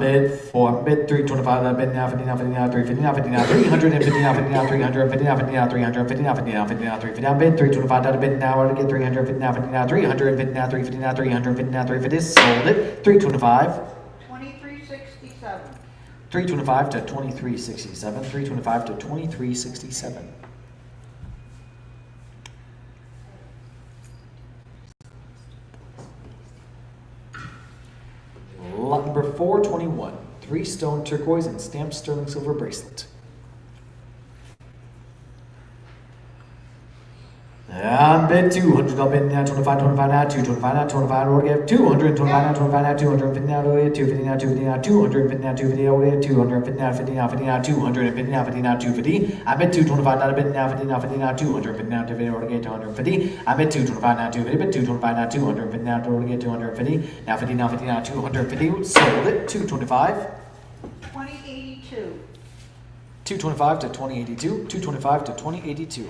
Bid 325, I bid now, 50 now, 50 now, 350 now, 50 now, 350 now, 50 now, 350 now, 50 now, 350 now, 50 now, 50 now, 350 now, bid 325, I bid now, I get 350 now, 50 now, 350 now, 350 now, 350 now, 350, sold it, 325. 2367. 325 to 2367, 325 to 2367. Lot number 421, 3 stone turquoise and stamped sterling silver bracelet. Bid 200, I'll bid now, 25, 25 now, 225 now, 25, we'll get 225 now, 25 now, 250 now, we'll get 250 now, 250 now, 250 now, 250 now, we'll get 250 now, 50 now, 50 now, 250 now, 50 now, 250. I bid 225 now, I bid now, 50 now, 50 now, 250 now, 250, we'll get 250. I bid 225 now, 250, bid 225 now, 250 now, we'll get 250. Now 50 now, 50 now, 250, sold it, 225. 2082. 225 to 2082, 225 to 2082.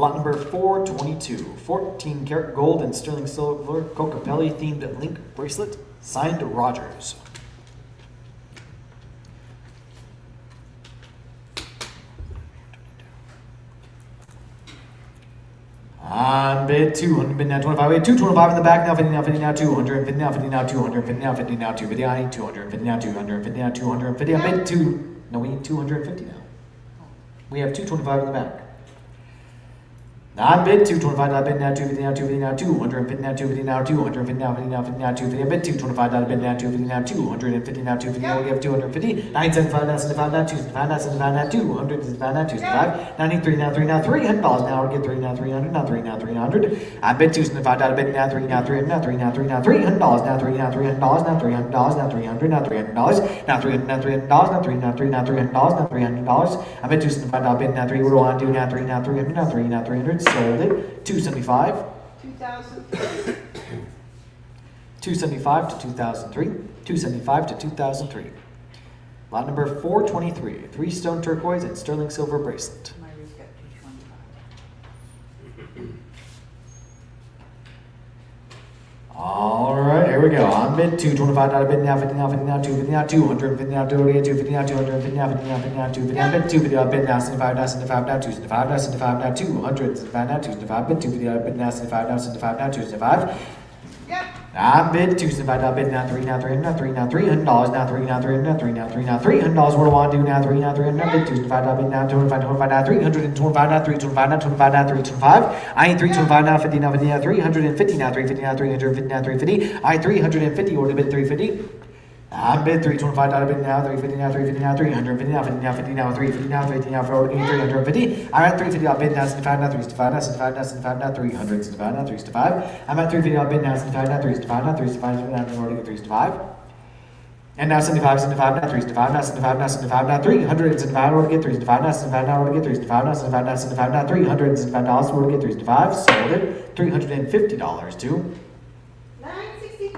Lot number 422, 14 karat gold and sterling silver Cocapelli themed link bracelet, signed Rogers. On bid 200, bid now 25, wait, 225 in the back, now 50, now 50, now 250, now 50, now 250, now 50, now 250, I need 250, now 250, now 250, I bid 2, no, we need 250 now. We have 225 in the back. On bid 225, I bid now 250, now 250, now 250, now 250, now 250, now 50, now 50, now 250, I bid 225, I bid now 250, now 250, now 250, now we have 250, 975, now 75, now 275, now 75, now 200, 75, now 275, 93, now 3, now $300, now I'll get 3, now 300, now 3, now 300, I bid 275, I bid now 3, now 300, now 3, now 3, now $300, now 3, now $300, now $300, now 300, now $300, now 300, now $300, now 3, now 3, now $300, now $300, I bid 275, I bid now 3, what do I want to do now 3, now 300, now 3, now 300, sold it, 275, 2003. 275 to 2003, 275 to 2003. Lot number 423, 3 stone turquoise and sterling silver bracelet. Myra's got 225. All right, here we go. On bid 225, out of bid now 50, now 50, now 250, now 250, now 250, now 250, now 50, now 50, now 250, now bid 250, out of bid now 75, now 75, now 275, now 75, now 200, 75, now 275, bid 250, out of bid now 75, now 75, now 275. Yep. I bid 275, now bid now 3, now 300, now 3, now $300, now 3, now 300, now 3, now 3, now $300. What do I want to do now 3, now 300, now bid 275, now bid now 225, 25, now 325, now 325, now 25, now 325. I ain't 325, now 50, now 50, now 350, now 350, now 350, now 350. I 350, or to bid 350. I bid 325, out of bid now 350, now 350, now 350, now 50, now 50, now 350, now 50, now 40, 350. I'm at 350, I'll bid now 75, now 365, now 75, now 75, now 300, 75, now 365. I'm at 350, I'll bid now 75, now 365, now 365, now 365. And now 75, 75, now 365, now 75, now 75, now 375, we're to get 365, now 75, now we're to get 365, now 75, now 75, now $375, we're to get 365, sold it, $350 to 963.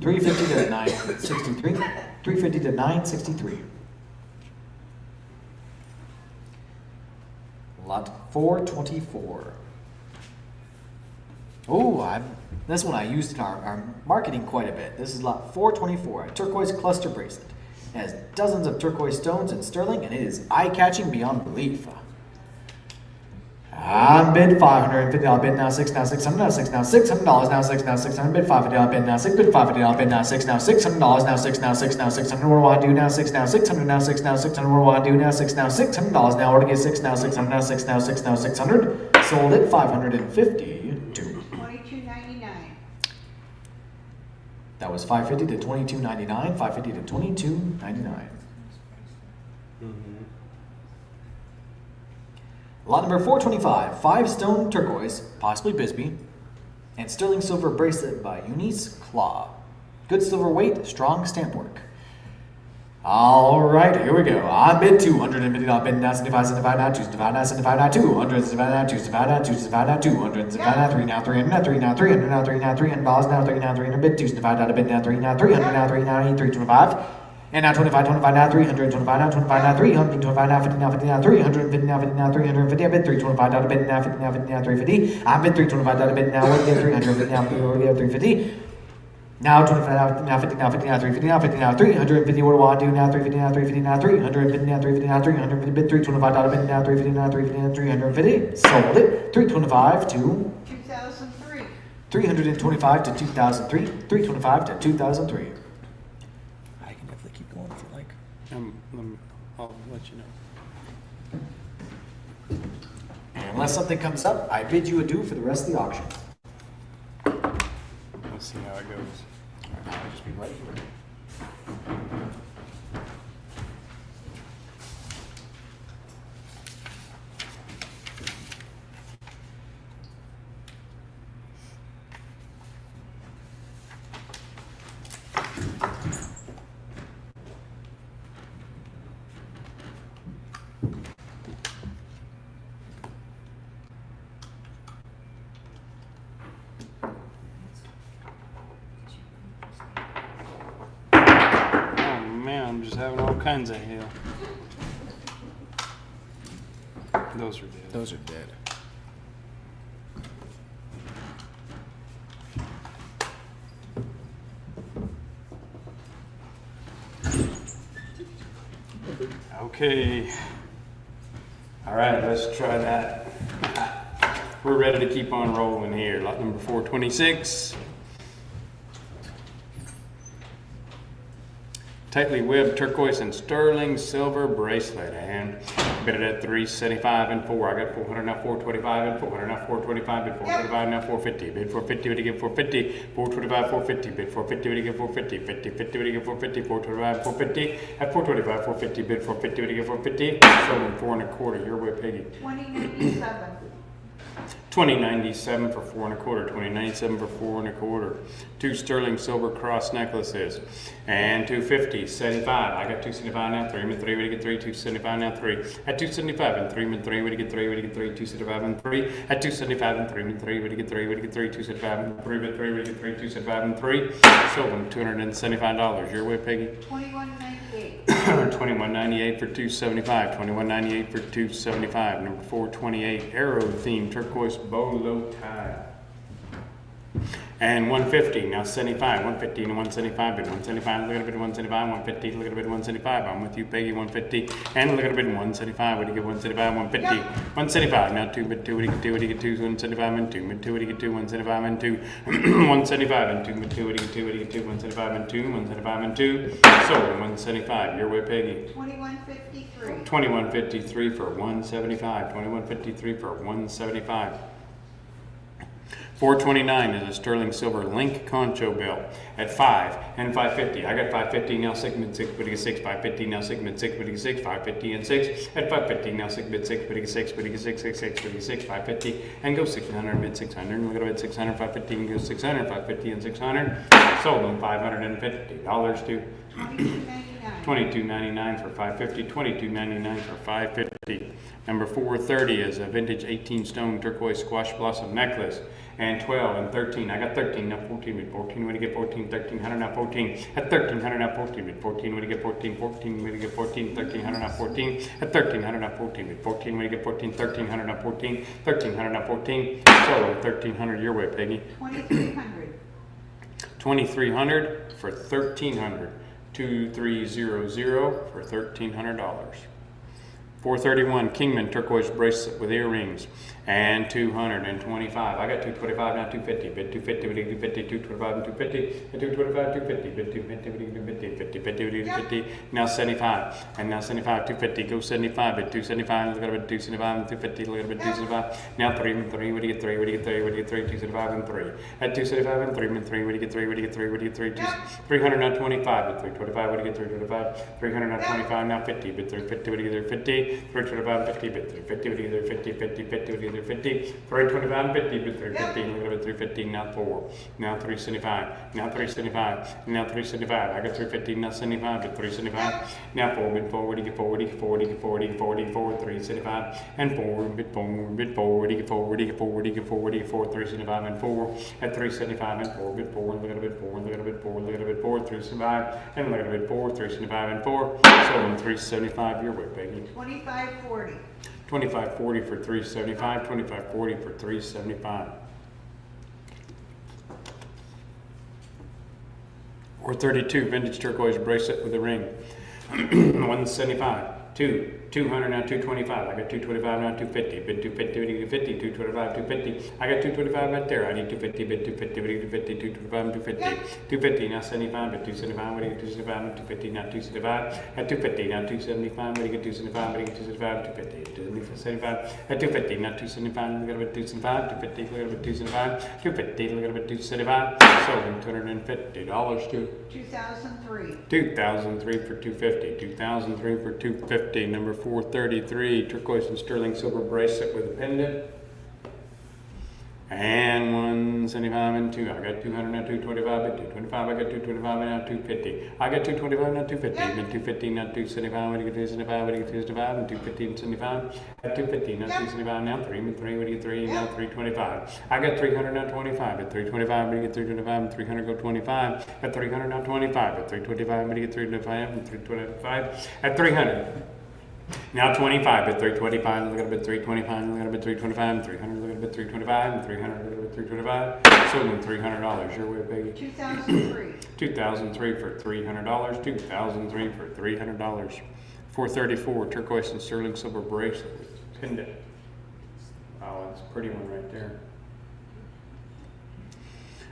350 to 963. 350 to 963. Lot 424. Oh, this one I used in our marketing quite a bit. This is lot 424, a turquoise cluster bracelet. It has dozens of turquoise stones in sterling, and it is eye-catching beyond belief. On bid 550, I'll bid now 6, now 600, now 6, now $600, now 6, now 600, bid 550, I'll bid now 6, bid 550, I'll bid now 6, now $600, now 6, now 6, now 600, what do I want to do now 6, now 600, now 6, now 600, what do I want to do now 6, now $600, now we're to get 6, now 600, now 6, now 6, now 600, sold it 550 to 22.99. that was 550 to 22.99, 550 to 22.99. Lot number 425, 5 stone turquoise, possibly Bisbee, and sterling silver bracelet by Eunice Claw. Good silver weight, strong stamp work. All right, here we go. I bid 250, I'll bid now 75, 75, now 275, now 75, now 200, 75, now 275, now 275, now 200, 75, now 3, now 300, now 3, now 300, now 3, now $300, now 3, now 300, bid 275, out of bid now 3, now 300, now 3, now 325. And now 25, 25, now 325, now 25, now 325, now 50, now 50, now 350, now 50, now 350. I bid 325, out of bid now 50, now 50, now 350. I bid 325, out of bid now we're get 350, now we get 350. Now 25, now 50, now 50, now 350, now 50, now 350. What do I want to do now 350, now 350, now 350, now 350, now 350. Bid 325, out of bid now 350, now 350, now 350. Sold it 325 to 2003. 325 to 2003, 325 to 2003. I can definitely keep going if you like. I'll let you know. And unless something comes up, I bid you adieu for the rest of the auction. Let's see how it goes. All right, I'll just be right here. I'm just having all kinds of hell. Those are dead. Those are dead. Okay. All right, let's try that. We're ready to keep on rolling here. Lot number 426. Tightly webbed turquoise and sterling silver bracelet, and bid it at $375 and 4. I got 400 now, 425 and 400 now, 425 bid 425 now, 450 bid 450. What do you get? 450, 425, 450 bid 450. What do you get? 450, 50, 50. What do you get? 450, 425, 450 at 425, 450 bid 450. What do you get? 450. Sold 4 1/4. Your way, Peggy. 2097. 2097 for 4 1/4, 2097 for 4 1/4. 2 sterling silver cross necklaces, and 250, 75. I got 275 now, 3 and 3, what do you get? 3, 275 now, 3. At 275 and 3 and 3, what do you get? 3, what do you get? 3, 275 and 3. At 275 and 3 and 3, what do you get? 3, what do you get? 3, 275 and 3, but 3, what do you get? 3, 275 and 3. Sold them $275. Your way, Peggy. 2198. 2198 for 275. 2198 for 275. Number 428, arrow theme turquoise bolo tie. And 150, now 75, 150 and 175, bid 175, look at a bit 175, 150, look at a bit 175. I'm with you, Peggy, 150, and look at a bit 175. What do you get? 175, 150, 175. Now 2, bid 2, what do you get? 2, what do you get? 2, 175 and 2, bid 2, what do you get? 2, 175 and 2, 175 and 2, bid 2, what do you get? 2, what do you get? 2, 175 and 2, 175 and 2. Sold 175. Your way, Peggy. 2153. 2153 for 175. 2153 for 175. 429 is a sterling silver link concho belt at 5 and 550. I got 550 now, 6 mid 6, but 6, 550 now, 6 mid 6, but 6, 550 and 6 at 550 now, 6 mid 6, but 6, but 6, 6, 6, 6, 550 and go 600 mid 600. Look at it, 600, 550 and go 600, 550 and 600. Sold them $550 to 2299. $22.99 for 550. $22.99 for 550. Number 430 is a vintage 18 stone turquoise squash blossom necklace, and 12 and 13. I got 13 now, 14 with 14. What do you get? 14, 1300 now, 14 at 1300 now, 14 with 14. What do you get? 14, 14. What do you get? 14, 1300 now, 14 at 1300 now, 14 with 14. What do you get? 14, 1300 now, 14, 1300 now, 14. So 1300 your way, Peggy. 2300. 2300 for 1300. 2300 for $1,300. 431 Kingman turquoise bracelet with earrings, and 225. I got 225 now, 250. Bid 250, what do you get? 250, 225 and 250, and 225, 250. Bid 250, what do you get? 50, 50, what do you get? 50. Now 75, and now 75, 250. Go 75. Bid 275. Look at it, 275 and 250. Look at it, 275. Now 3 and 3. What do you get? 3. What do you get? 3. What do you get? 3. 275 and 3. At 275 and 3 and 3. What do you get? 3. What do you get? 3. What do you get? 3. 300 now 25. Bid 325. What do you get? 325. 300 now 25. Now 50. Bid 350. What do you get? 50. 325 50, bid 350, what do you get? 50, 50, 50, what do you get? 50, 325 and 50, bid 350, look at it, 350, now 4, now 375, now 375, now 375, I got 350, now 75, bid 375, now 4, bid 4, what do you get? 4, what do you get? 4, what do you get? 4, what do you get? 4, what do you get? 4, 375, and 4, bid 4, bid 4, what do you get? 4, what do you get? 4, what do you get? 4, what do you get? 4, 375, and 4, at 375, and 4, bid 4, look at it, bid 4, look at it, bid 4, look at it, bid 4, 375, and look at it, bid 4, 375, and 4, so in 375, your way, Peggy. 2540. 2540 for 375, 2540 for 375. 432 vintage turquoise bracelet with a ring. 175. 200 now, 225. I got 225 now, 250. Bid 250, what do you get? 50, 225, 250. I got 225 right there. I need 250, bid 250, what do you get? 250, 225, and 250. 250 now, 75, bid 275, what do you get? 275, and 250 now, 275. At 250 now, 275, what do you get? 275, what do you get? 275, 250. 275. At 250 now, 275, look at it, 275, 250, look at it, 275, 250, look at it, 275. Sold him $250 to 2003. 2003 for 250. 2003 for 250. Number 433 turquoise and sterling silver bracelet with a pendant, and 175 and 2. I got 200 now, 225, but 225. I got 225 now, 250. I got 225 now, 250. Then 250 now, 275. What do you get? 275. What do you get? 275 and 250 and 75. At 250 now, 275 now, 3 and 3. What do you get? 3 now, 325. I got 300 now, 25. At 325, what do you get? 325 and 300 go 25. At 300 now, 25. At 325, what do you get? 325 and 325. At 300. Now 25, at 325, look at a bit 325, look at a bit 325, and 300, look at a bit 325, and 300, look at a bit 325. Sold them $300. Your way, Peggy. 2003. 2003 for $300. 2003 for $300. 434 turquoise and sterling silver bracelet with pendant. Wow, that's a pretty one right there.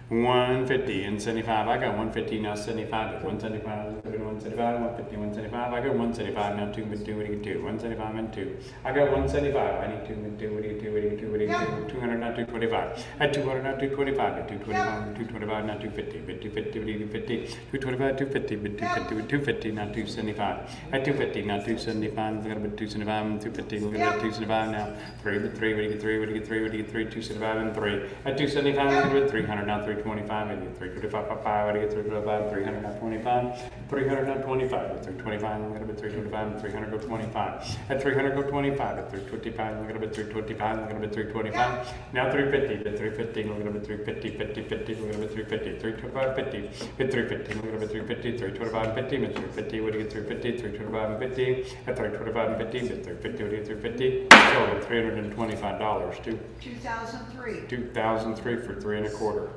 150 and 75. I got 150 now. 75 at 175. 175. 150. 175. I got 175 now. 2 with 2. What do you get? 2. 175 and 2. I got 175. I need 2 with 2. What do you get? 2. What do you get? 2. What do you get? 200 now. 225. At 200 now. 225. At 225. 225 now. 250. At 250. What do you get? 50. 225. 250. But 250. With 250 now. 275. At 250 now. 275. Look at it. 275 and 250. Look at that. 275 now. 3 with 3. What do you get? 3. What do you get? 3. What do you get? 3. 275 and 3. At 275. Look at it. 300 now. 325 and 325, 5, I get 325, 300 not 25, 300 not 25, 325, I'm gonna be 325, 300 go 25, at 300 go 25, at 325, I'm gonna be 325, I'm gonna be 325, now 350, at 350, I'm gonna be 350, 50, 50, I'm gonna be 350, 325, 50, at 350, I'm gonna be 350, 325, 50, at 350, what do you get 350, 325 and 50, at 325 and 50, at 350, what do you get 350, so $325 to 2003. 2003 for 3 1/4.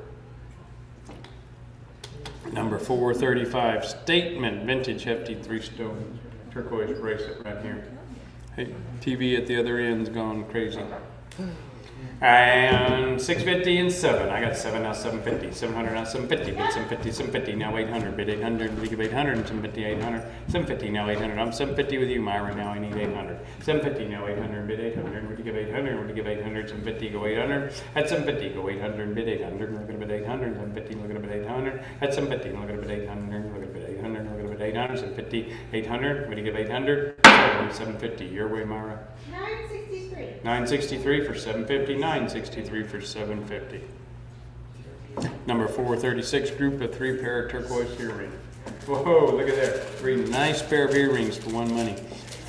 Number 435, statement, vintage hefty 3-stone turquoise bracelet right here. Hey, TV at the other end's gone crazy. And 650 and 7. I got 7 now, 750. 700 now, 750. Bid 750, 750 now, 800. Bid 800. We give 800 and 750, 800. 750 now, 800. I'm 750 with you, Myra. Now I need 800. 750 now, 800. Bid 800. Would you give 800? Would you give 800? 750 go 800. At 750 go 800. Bid 800. We're going to bid 800. 750. We're going to bid 800. At 750 we're going to bid 800. We're going to bid 800. We're going to bid 800. 750, 800. Would you give 800? 750. Your way, Myra. 963. 963 for 750, 963 for 750. Number 436, group of 3 pair of turquoise earrings. Whoa, look at that. 3 nice pair of earrings for 1 money.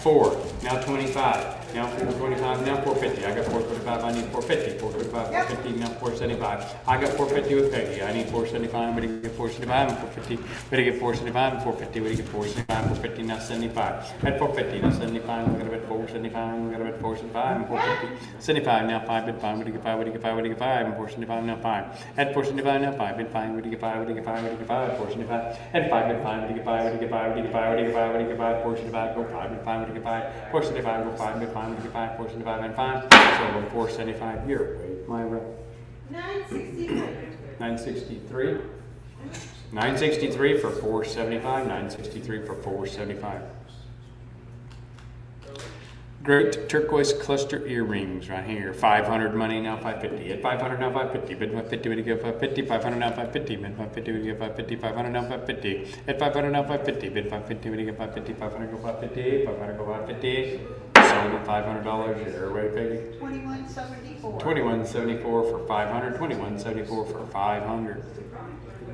4, now 25, now 425, now 450. I got 425, I need 450, 425, 450, now 475. I got 450 with Peggy, I need 475, what do you get 475 and 450, what do you get 475 and 450, what do you get 475, 450, now 75. At 450, now 75, we're gonna bet 475, we're gonna bet 475 and 450. 75, now 5, bid 5, what do you get 5, what do you get 5, what do you get 5, and 475, now 5. At 475, now 5, bid 5, what do you get 5, what do you get 5, what do you get 5, 475. At 5, bid 5, what do you get 5, what do you get 5, what do you get 5, what do you get 5, what do you get 5, 475, go 5, bid 5, what do you get 5, 475, go 5, bid 5, what do you get 5, 475 and 5. So 475, your way, Myra. 963. 963. 963 for 475, 963 for 475. Great turquoise cluster earrings right here. 500 money now 550. At 500 now 550. Bid 550 when you get 550. 500 now 550. Bid 550 when you get 550. 500 now 550. At 500 now 550. Bid 550 when you get 550. 500 go 550. 500 go 550. Sold $500. Your way, Peggy. 2174. 2174 for 500. 2174 for 500.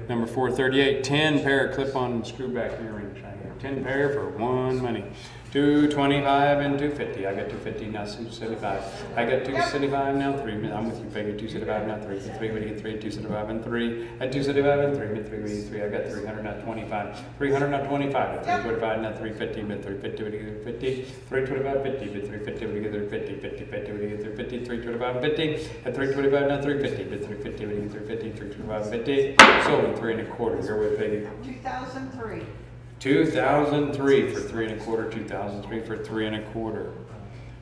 Number 438. 10 pair of clip-on screw-back earrings right here. 10 pair for 1 money. 225 and 250. I got 250 now. 275. I got 275 now. 3. I'm with you, Peggy. 275 now. 3. 3. What do you get? 3. 275 and 3. At 275 and 3. Mid 3. 3. I got 300 now. 25. 300 now. 25. At 325 now. 350. Mid 350. What do you get? 50. 325. 50. Mid 350. What do you get? 50. 50. 50. What do you get? 50. 325 and 50. At 325 now. 350. Mid 350. What do you get? 350. 325 and 50. Sold 3 1/4. Your way, Peggy. 2003. 2003 for 3 1/4, 2003 for 3 1/4.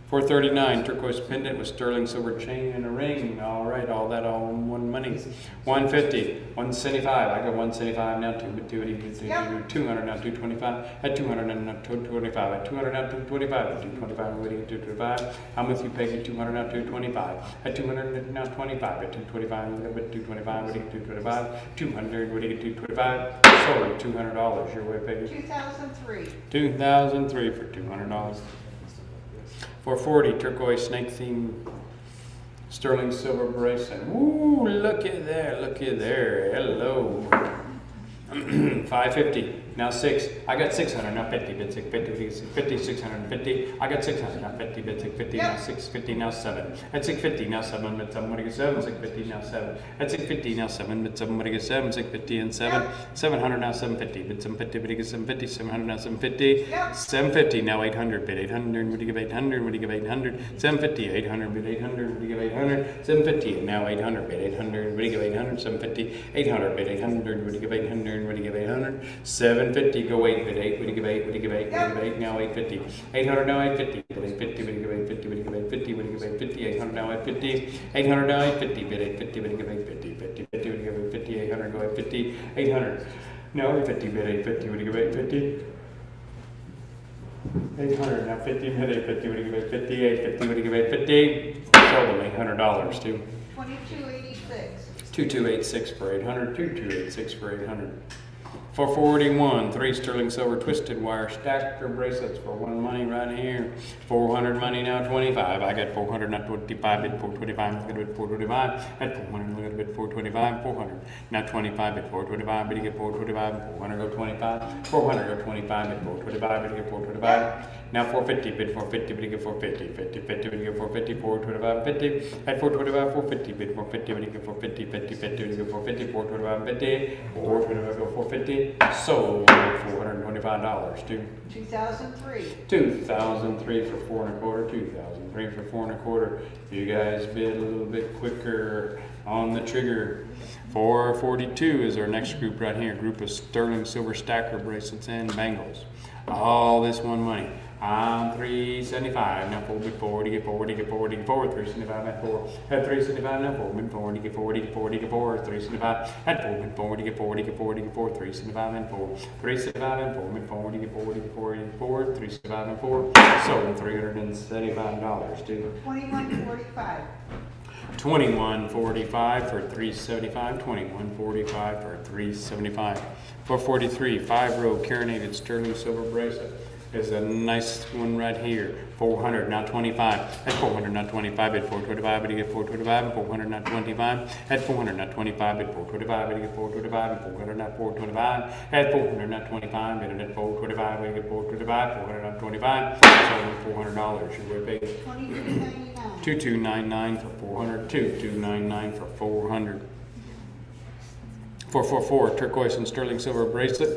439 turquoise pendant with sterling silver chain and a ring. All right, all that all in 1 money. 150, 175. I got 175 now. 200 now. 225. At 200 now. 225. At 200 now. 225. At 225. What do you get? 225. I'm with you, Peggy. 200 now. 225. At 200 now. 25. At 225. What do you get? 225. What do you get? 225. 200. What do you get? 225. Sold $200. Your way, Peggy. 2003. 2003 for $200. 440 turquoise snake theme sterling silver bracelet. Woo, look at there, look at there. Hello. 550 now 6. I got 600 now 50. Bid 650. 50 650. I got 600 now 50. Bid 650 now 650 now 7. At 650 now 7. Bid 7. What do you get? 7. 650 now 7. At 650 now 7. Bid 7. What do you get? 7. 650 and 7. 700 now 750. Bid 750. What do you get? 750. 700 now 750. 750 now 800. Bid 800. What do you give? 800. What do you give? 800. 750. 800. Bid 800. What do you give? 800. 750 now 800. Bid 800. What do you give? 800. 750. 800. Bid 800. What do you give? 800. What do you give? 800. 750 750, go 8, bid 8, would you give 8, would you give 8, would you give 8, now 850. 800, now 850, bid 850, would you give 850, would you give 850, would you give 850, 800, now 850, 800, now 850, bid 850, would you give 850, 50, 50, would you give 850, 800, go 850, 800, now 850, bid 850, would you give 850. 800, now 50, bid 850, would you give 850, 850, would you give 850, sold them $800 too. 2286. 2286 for 800, 2286 for 800. For 41, 3 sterling silver twisted wire stacker bracelets for 1 money right here. 400 money, now 25. I got 400, not 25, bid 425, look at it, 425. At 400, look at it, 425, 400. Now 25, bid 425, but you get 425, 400, go 25. 400, go 25, bid 425, but you get 425. Now 450, bid 450, but you get 450. 50, 50, but you get 450, 425, 50. At 425, 450, bid 450, but you get 450. 50, 50, but you get 450, 425, 50. 425, go 450. Sold $425 too. 2003. 2003 for 4 1/4. 2003 for 4 1/4. You guys bid a little bit quicker on the trigger. 442 is our next group right here. Group of sterling silver stacker bracelets and bangles. All this 1 money. On 375, now 4 bid 40, get 40, get 40, get 4, 375 at 4, at 375, now 4 bid 40, get 40, get 40, get 4, 375 at 4 bid 40, get 40, get 40, get 4, 375 and 4, 375 and 4 bid 40, get 40, get 40, get 4, 375 and 4, sold $375 too. 2145. 2145 for 375, 2145 for 375. For 43, 5-row carinated sterling silver bracelet. There's a nice one right here. 400, not 25. At 400, not 25. At 425, but you get 425. At 400, not 25. At 400, not 25. At 425, but you get 425. At 400, not 425. At 400, not 25. At 425, but you get 425. 400, not 25. So $400. You're way paid. 2299. 2299 for 400. 2299 for 400. 444 turquoise and sterling silver bracelet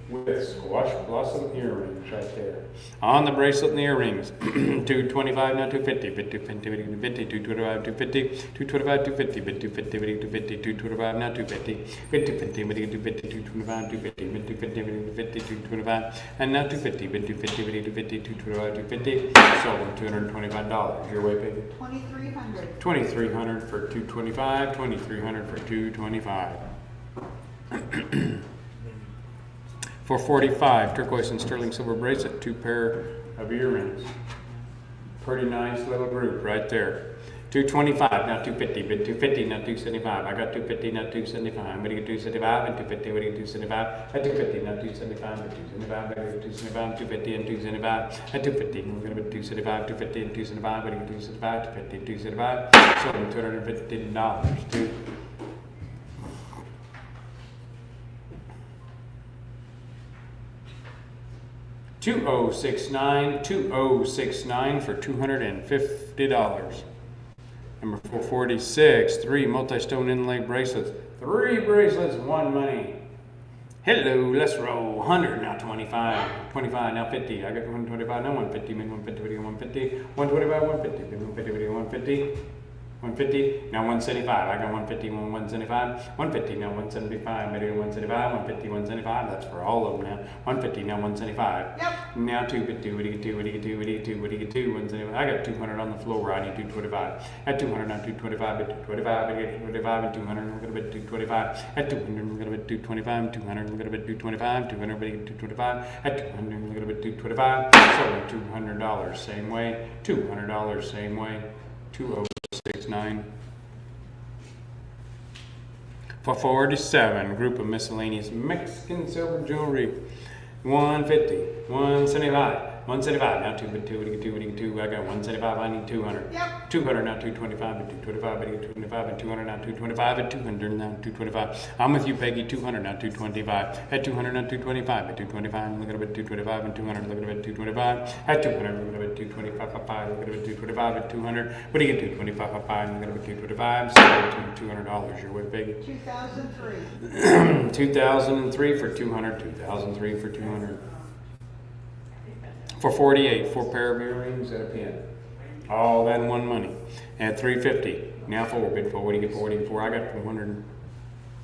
with squash blossom earrings right there. On the bracelet and the earrings. 225, now 250, bid 250, bid 250, 225, 250, 225, 250, bid 250, bid 250, 225, now 250, bid 250, bid 250, 225, 250, bid 250, bid 250, 225, and now 250, bid 250, bid 250, 225, 250, sold $225. Your way, baby. 2300. 2300 for 225, 2300 for 225. For 45, turquoise and sterling silver bracelet, 2 pair of earrings. Pretty nice little group right there. 225, now 250, bid 250, now 275. I got 250, now 275. What do you get 275 and 250? What do you get 275? At 250, now 275, but 275, but 275, 250 and 275. At 250, we're going to be 275, 250 and 275. What do you get 275? 250 and 275. So $250 too. 2069 for $250. Number 446, 3 multi-stone inlay bracelets. 3 bracelets, 1 money. Hello, let's roll. 100, now 25. 25, now 50. I got 125, now 150. Min 150, 150. 125, 150. Min 150, 150. 150, now 175. I got 150, 175. 150, now 175. Maybe 175, 150, 175. That's for all of them now. 150, now 175. Yep. Now 250, what do you get 2? What do you get 2? What do you get 2? What do you get 2? 175. I got 200 on the floor. I need 225. At 200, now 225. At 225, I get 225. At 200, I'm going to bet 225. At 200, I'm going to bet 225. 200, I'm going to bet 225. 200, I'm going to bet 225. At 200, I'm going to bet 225. So $200. Same way. $200. Same way. 2069. For 47, group of miscellaneous Mexican silver jewelry. 150, 175, 175. Now 252, what do you get 2? What do you get 2? I got 175, I need 200. Yep. 200, now 225, and 225, but you get 225, and 200, now 225, and 200, now 225. I'm with you, Peggy. 200, now 225. At 200, now 225, at 225, look at it, 225, and 200, look at it, 225. At 200, look at it, 225, look at it, 225, at 200. What do you get 225, look at it, 225. So $200. Your way, Peggy. 2003. 2003 for 200, 2003 for 200. For 48, 4 pair of earrings and a pin. All that in 1 money. At 350, now 4, bid 4, what do you get 4? What do you get 4? I got 400,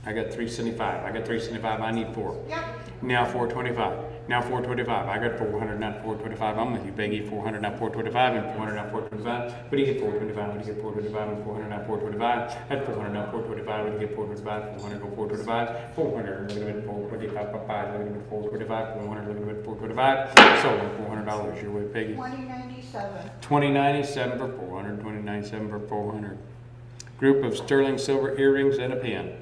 I got 375, I got 375, I need 4. Yep. Now 425. Now 425. I got 400, not 425. I'm with you, Peggy. 400, not 425, and 400, not 425. What do you get 425? What do you get 425 and 400, not 425? At 400, not 425. What do you get 425? 400, go 425. 400, look at it, 425, 5, look at it, 425. 400, look at it, 425. So $400 your way, Peggy. 2097. 2097 for 400. 2097 for 400. Group of sterling silver earrings and a pin.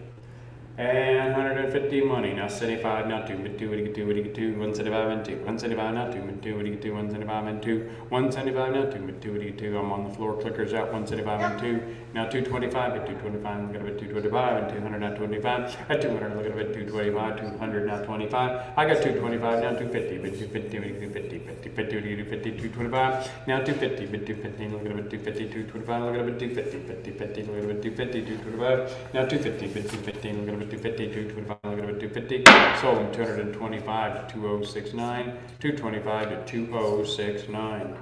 And 150 money. Now 75, now 2, but 2, what do you get 2, what do you get 2, 175 and 2, 175, now 2, but 2, what do you get 2, 175 and 2, 175, now 2, but 2, what do you get 2, I'm on the floor, clickers out, 175 and 2, now 225, but 225, look at it, 225, and 200, now 25, at 200, look at it, 225, 200, now 25, I got 225, now 250, but 250, what do you get 50, 50, 50, what do you get 50, 225, now 250, but 250, look at it, 250, 225, look at it, 250, 50, 50, look at it, 250, 225, now 250, but 250, look at it, 250, 225, look at it, 250, sold them 225 to 2069, 225 to 2069.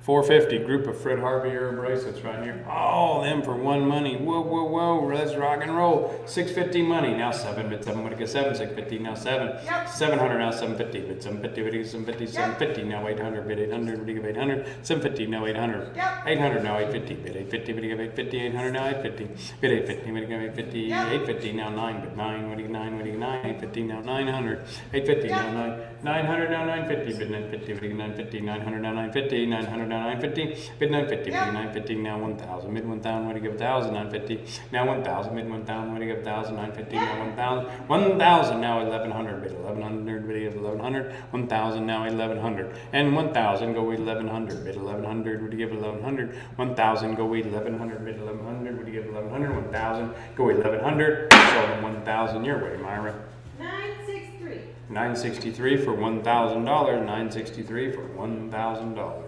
450, group of Fred Harvey era bracelets right here. Oh, them for one money. Whoa, whoa, whoa, let's rock and roll. 650 money, now 7, but 7, what do you get 7, 650, now 7. 700, now 750, but 750, what do you get 750, 750, now 800, bid 800, what do you get 800, 750, now 800. 800, now 850, bid 850, what do you get 850, 800, now 850, bid 850, what do you get 850, 850, now 9, but 9, what do you get 9, what do you get 9, 850, now 900, 850, now 9, 900, now 950, bid 950, what do you get 950, 900, now 950, 900, now 950, bid 950, bid 950, now 1,000, mid 1,000, what do you give 1,000, 950, now 1,000, mid 1,000, what do you give 1,000, 950, now 1,000, 1,000, now 1,100, bid 1,100, bid 1,100, 1,000, now 1,100, and 1,000, go 1,100, bid 1,100, what do you give 1,100, 1,000, go 1,100, bid 1,100, what do you give 1,100, 1,000, go 1,100, so 1,000 your way, Myra. 963. 963 for $1,000, 963 for $1,000.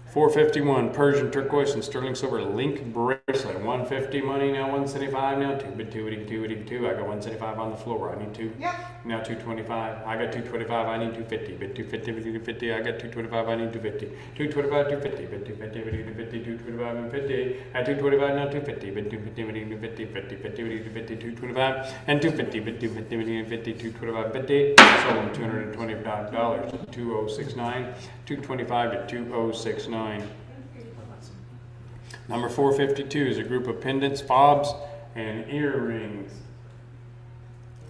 451 Persian turquoise and sterling silver link bracelet. 150 money, now 175, now 2, but 2, what do you get 2, what do you get 2? I got 175 on the floor, I need 2. Now 225, I got 225, I need 250, but 250, but 250, I got 225, I need 250. 225, 250, but 250, but 250, 225, and 50. At 225, now 250, but 250, but 250, 50, 50, but 250, 225, and 250, but 250, but 250, 225, 50. Sold them $225, 2069, 225 to 2069. Number 452 is a group of pendants, fobs, and earrings.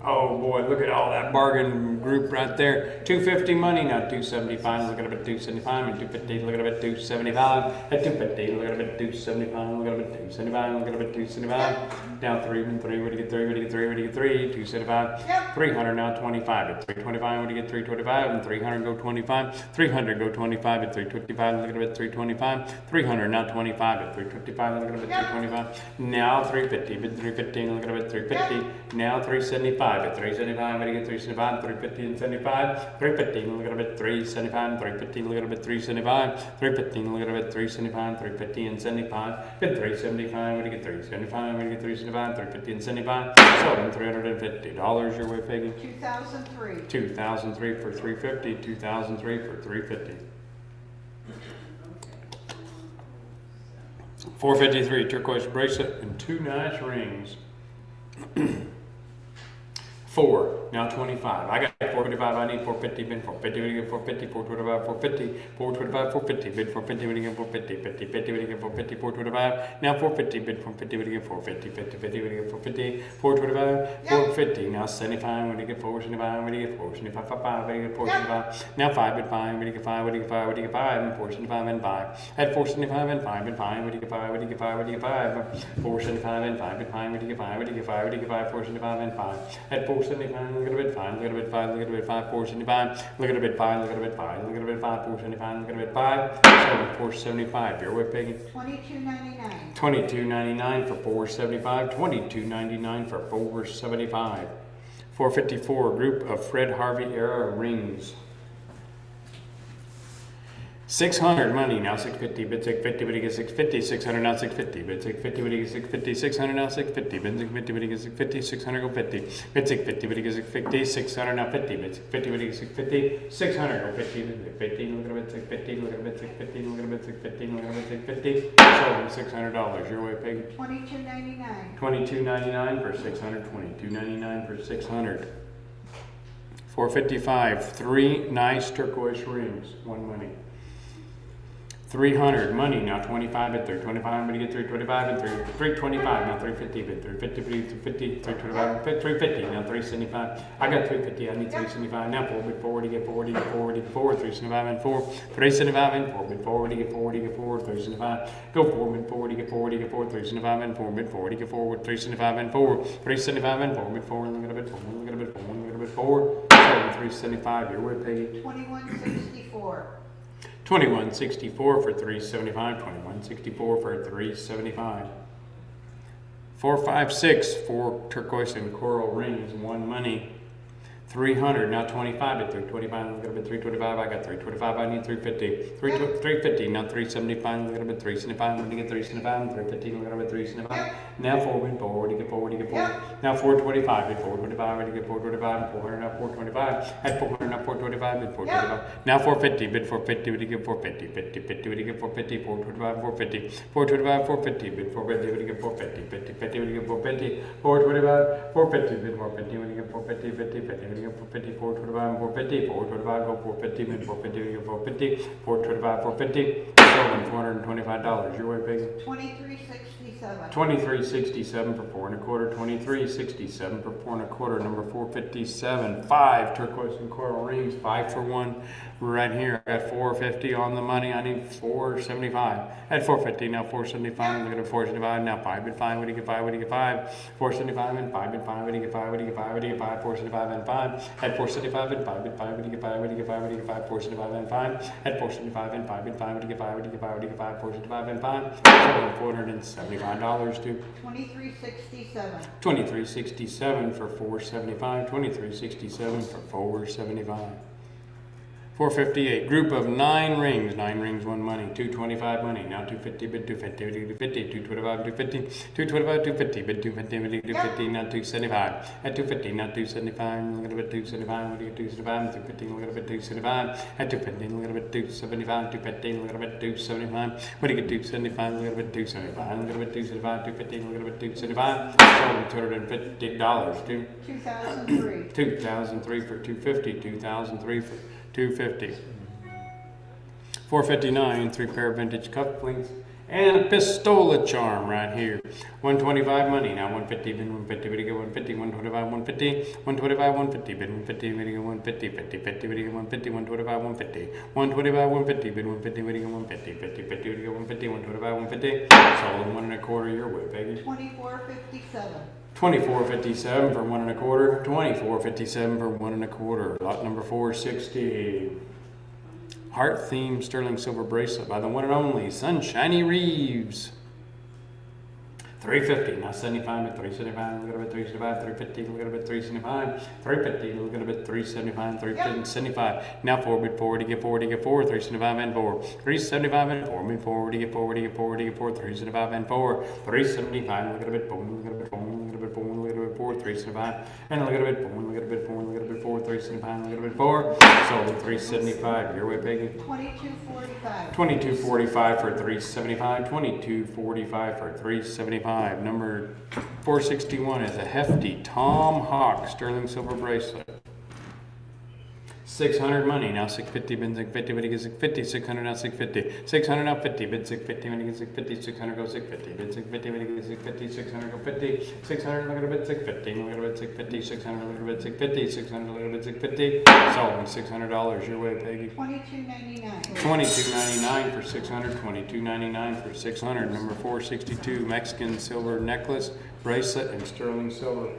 Oh boy, look at all that bargain group right there. 250 money, now 275, look at it, 275, and 250, look at it, 275, at 250, look at it, 275, look at it, 275, look at it, 275, now 3 and 3, what do you get 3, what do you get 3, what do you get 3, 275, 300, now 25, at 325, what do you get 325, and 300, go 25, 300, go 25, at 325, look at it, 325, 300, now 25, at 325, look at it, 325, now 350, but 315, look at it, 350, now 375, at 375, what do you get 375, 350 and 75, 315, look at it, 375, 315, look at it, 375, 315, look at it, 375, 350 and 75, bid 375, what do you get 375, what do you get 375, 350 and 75, sold $350 your way, Peggy. 2003. 2003 for 350, 2003 for 350. 453 turquoise bracelet and 2 nice rings. 4, now 25. I got 425, I need 450, bid 450, when you get 450, 425, 450, 425, 450, bid 450, when you get 450, 50, 50, when you get 450, 425, now 450, bid 450, when you get 450, 50, 50, when you get 450, 425, 450, now 75, when you get 475, when you get 475, 5, when you get 475, now 5, bid 5, when you get 5, when you get 5, when you get 5, and 475 and 5, at 475 and 5, bid 5, when you get 5, when you get 5, when you get 5, 475 and 5, bid 5, when you get 5, when you get 5, when you get 5, 475 and 5, at 475, look at a bit 5, look at a bit 5, look at a bit 5, 475, look at a bit 5, look at a bit 5, look at a bit 5, 475, look at a bit 5, 475. You're with Peggy? $22.99. $22.99 for 475, $22.99 for 475. 454, group of Fred Harvey era rings. 600 money now 650 bid 650 but he gets 650 600 now 650 bid 650 but he gets 650 600 now 650 bid 650 but he gets 650 600 go 50 bid 650 but he gets 650 600 now 50 bid 650 but he gets 650 600 go 50 bid 15 look at a bit 650 look at a bit 650 look at a bit 650 look at a bit 650 sold him $600 your way Peggy. $22.99. $22.99 for 600 $22.99 for 600 $455 3 nice turquoise rings 1 money 300 money now 25 at 325 when you get 325 and 325 now 350 bid 350 350 325 350 now 375 I got 350 I need 375 now 4 bid 4 to get 4 to get 4 to get 4 375 and 4 375 and 4 bid 4 to get 4 to get 4 375 go 4 bid 4 to get 4 to get 4 375 and 4 bid 4 to get 4 375 and 4 375 and 4 bid 4 look at a bit 4 look at a bit 4 look at a bit 4 375 you're with Peggy. $21.64. 2164 for 375 2164 for 375 456 4 turquoise and coral rings 1 money 300 now 25 at 325 look at a bit 325 I got 325 I need 350 350 now 375 look at a bit 375 when you get 375 350 look at a bit 375 now 4 win 4 to get 4 to get 4 now 425 at 425 to get 425 400 now 425 at 400 now 425 at 425 now 450 bid 450 to get 450 50 50 to get 450 425 450 425 450 bid 450 to get 450 50 50 to get 450 425 450 bid 450 when you get 450 50 50 450 425 450 425 go 450 bid 450 to get 450 425 450 $425 your way Peggy. $23.67. 2367 for 4 1/4 2367 for 4 1/4 number 457 5 turquoise and coral rings 5 for 1 right here I got 450 on the money I need 475 at 450 now 475 look at it 475 now 5 bid 5 what do you get 5 what do you get 5 475 and 5 bid 5 what do you get 5 what do you get 5 what do you get 5 475 and 5 at 475 and 5 bid 5 what do you get 5 what do you get 5 what do you get 5 475 and 5 at 475 and 5 bid 5 what do you get 5 what do you get 5 what do you get 5 475 and 5 $475 to $23.67. 2367 for 475 2367 for 475 458 group of 9 rings 1 money 225 money now 250 bid 250 250 225 250 225 250 bid 250 250 now 275 at 250 now 275 look at a bit 275 what do you get 275 250 look at a bit 275 at 250 look at a bit 275 250 look at a bit 275 what do you get 275 look at a bit 275 look at a bit 275 250 look at a bit 275 $250 to 2003. 2003 for 250 2003 for 250 459 3 pair of vintage cufflinks and a pistola charm right here 125 money now 150 bid 150 bid 150 125 150 125 150 bid 150 bid 150 50 50 bid 150 125 150 125 150 bid 150 bid 150 50 50 bid 150 125 150 sold in 1 1/4 your way Peggy. $24.57. 2457 for 1 1/4 2457 for 1 1/4 lot number 460 heart theme sterling silver bracelet by the one and only Sunshiny Reeves 350 now 75 at 375 look at a bit 375 350 look at a bit 375 350 look at a bit 375 375 now 4 bid 4 to get 4 to get 4 375 and 4 375 and 4 bid 4 to get 4 to get 4 to get 4 375 and 4 375 look at a bit 4 look at a bit 4 look at a bit 4 look at a bit 4 375 and look at a bit 4 look at a bit 4 look at a bit 4 375 look at a bit 4 sold 375 your way Peggy. $22.45. 2245 for 375 2245 for 375 number 461 is a hefty Tom Hawk sterling silver bracelet 600 money now 650 bid 650 when he gets 650 600 now 650 600 now 50 bid 650 when he gets 650 600 go 650 bid 650 when he gets 650 600 go 50 600 look at a bit 650 look at a bit 650 600 look at a bit 650 600 look at a bit 650 sold $600 your way Peggy. $22.99. $22.99 for 600 $22.99 for 600 number 462 Mexican silver necklace bracelet and sterling silver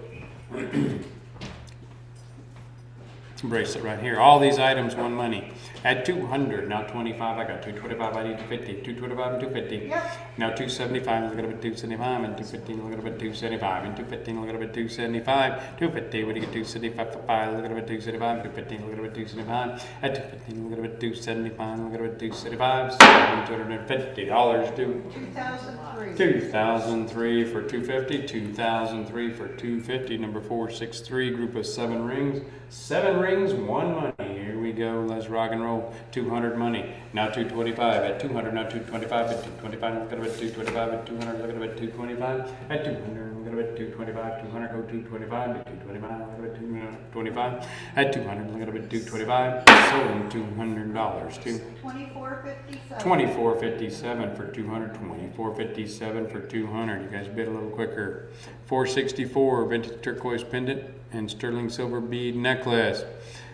bracelet right here. All these items won money. At 200, now 25, I got 225, I need 250, 225 and 250. Yep. Now 275, look at it, 275 and 215, look at it, 275 and 215, look at it, 275, 250, when you get 275, look at it, 275, 215, look at it, 275, at 215, look at it, 275, look at it, 275, $750 to 2003. 2003 for 250, 2003 for 250, number 463, group of 7 rings. 7 rings, 1 money. Here we go, let's rock and roll. 200 money, now 225 at 200, now 225 at 225, look at it, 225 at 200, look at it, 225 at 200, look at it, 225, 200, go 225 at 225, look at it, 225 at 200, look at it, 225, sold $200 to 2457. 2457 for 200, 2457 for 200. You guys bid a little quicker. 464 vintage turquoise pendant and sterling silver bead necklace.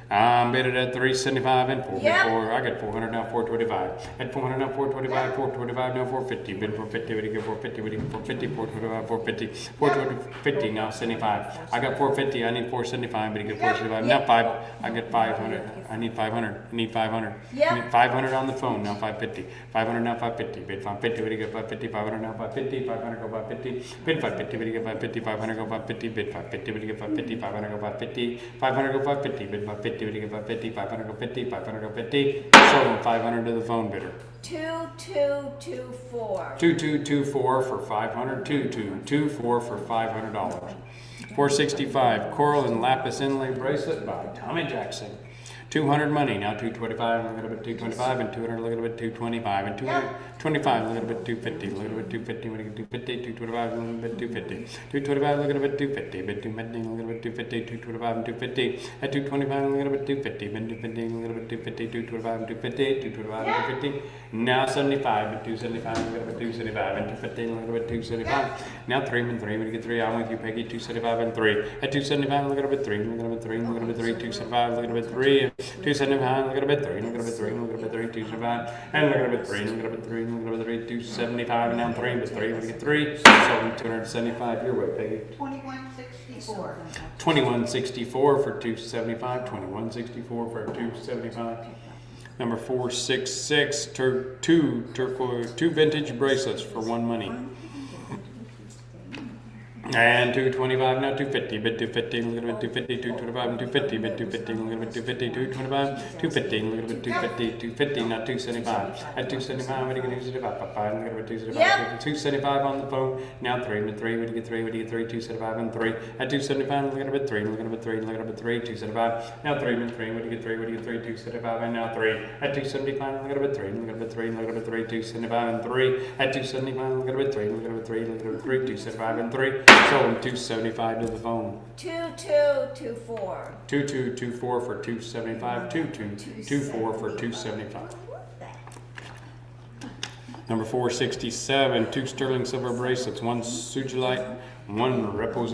I'm bid it at 375 and 454. Yep. I got 400 now, 425. At 400 now, 425, 425 now, 450. Bid 450, what do you get 450, what do you get 450, 425, 450, 450 now, 75. I got 450, I need 475, but you get 475. Now 5, I get 500. I need 500, I need 500. Yep. I need 500 on the phone, now 550. 500 now, 550. Bid 550, what do you get 550, 500 now, 550, 500 go 550. Bid 550, what do you get 550, 500 go 550. Bid 550, what do you get 550, 500 go 550. 500 go 550, bid 550. What do you get 550, 500 go 50, 500 go 50, sold 500 to the phone bidder. 2224. 2224 for 500, 2224 for $500. 465 coral and lapis inlay bracelet by Tommy Jackson. 200 money, now 225, look at it, 225, and 200, look at it, 225, and 225, look at it, 250, look at it, 250, when you get 250, 225, look at it, 250, 225, look at it, 250, bid 250, look at it, 250, 225, and 250, at 225, look at it, 250, bid 250, look at it, 250, 225, and 250, 225, and 250, now 75, bid 275, look at it, 275, and 250, look at it, 275, now 3 and 3, when you get 3, I'm with you, Peggy, 275 and 3, at 275, look at it, 3, look at it, 3, look at it, 3, 275, look at it, 3, 275, look at a bit 3, look at a bit 3, look at a bit 3, 275, and look at a bit 3, look at a bit 3, look at a bit 3, 275, and now 3, but 3, we get 3, so 275, your way, Peggy. 2164. 2164 for 275, 2164 for 275. Number 466, two vintage bracelets for 1 money. And 225, now 250, bid 250, look at it, 250, 225, and 250, bid 250, look at it, 250, 225, 250, look at it, 250, 250, now 275. At 275, what do you get 275, look at it, 275, 275 on the phone, now 3, and 3, what do you get 3, what do you get 3, 275, and 3. At 275, look at it, 3, look at it, 3, look at it, 3, 275, now 3, and 3, what do you get 3, what do you get 3, 275, and now 3. At 275, look at it, 3, look at it, 3, look at it, 3, 275, and 3. At 275, look at it, 3, look at it, 3, look at it, 3, 275, and 3. Sold 275 to the phone. 2224. 2224 for 275. 2224 for 275. Number 467, 2 sterling silver bracelets, 1 sugilite, 1 repose.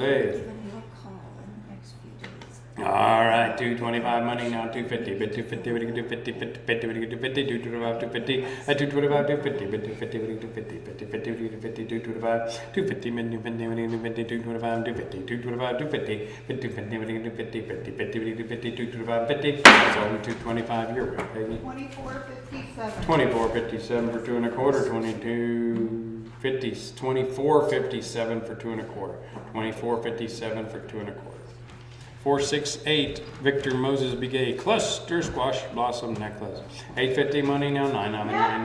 All right, 225 money, now 250, bid 250, what do you get 250, 50, what do you get 250, 225, 250, at 225, 250, bid 250, what do you get 250, 50, 50, what do you get 50, 225, 250, bid 250, what do you get 50, 225, 250, 225, 250, bid 250, what do you get 50, 50, 50, what do you get 50, 225, 50, so 225, you're right, Peggy. 2457. 2457 for 2 1/4, 2457 for 2 1/4, 2457 for 2 1/4. 468 Victor Moses Begay cluster squash blossom necklace. 850 money now, 900 now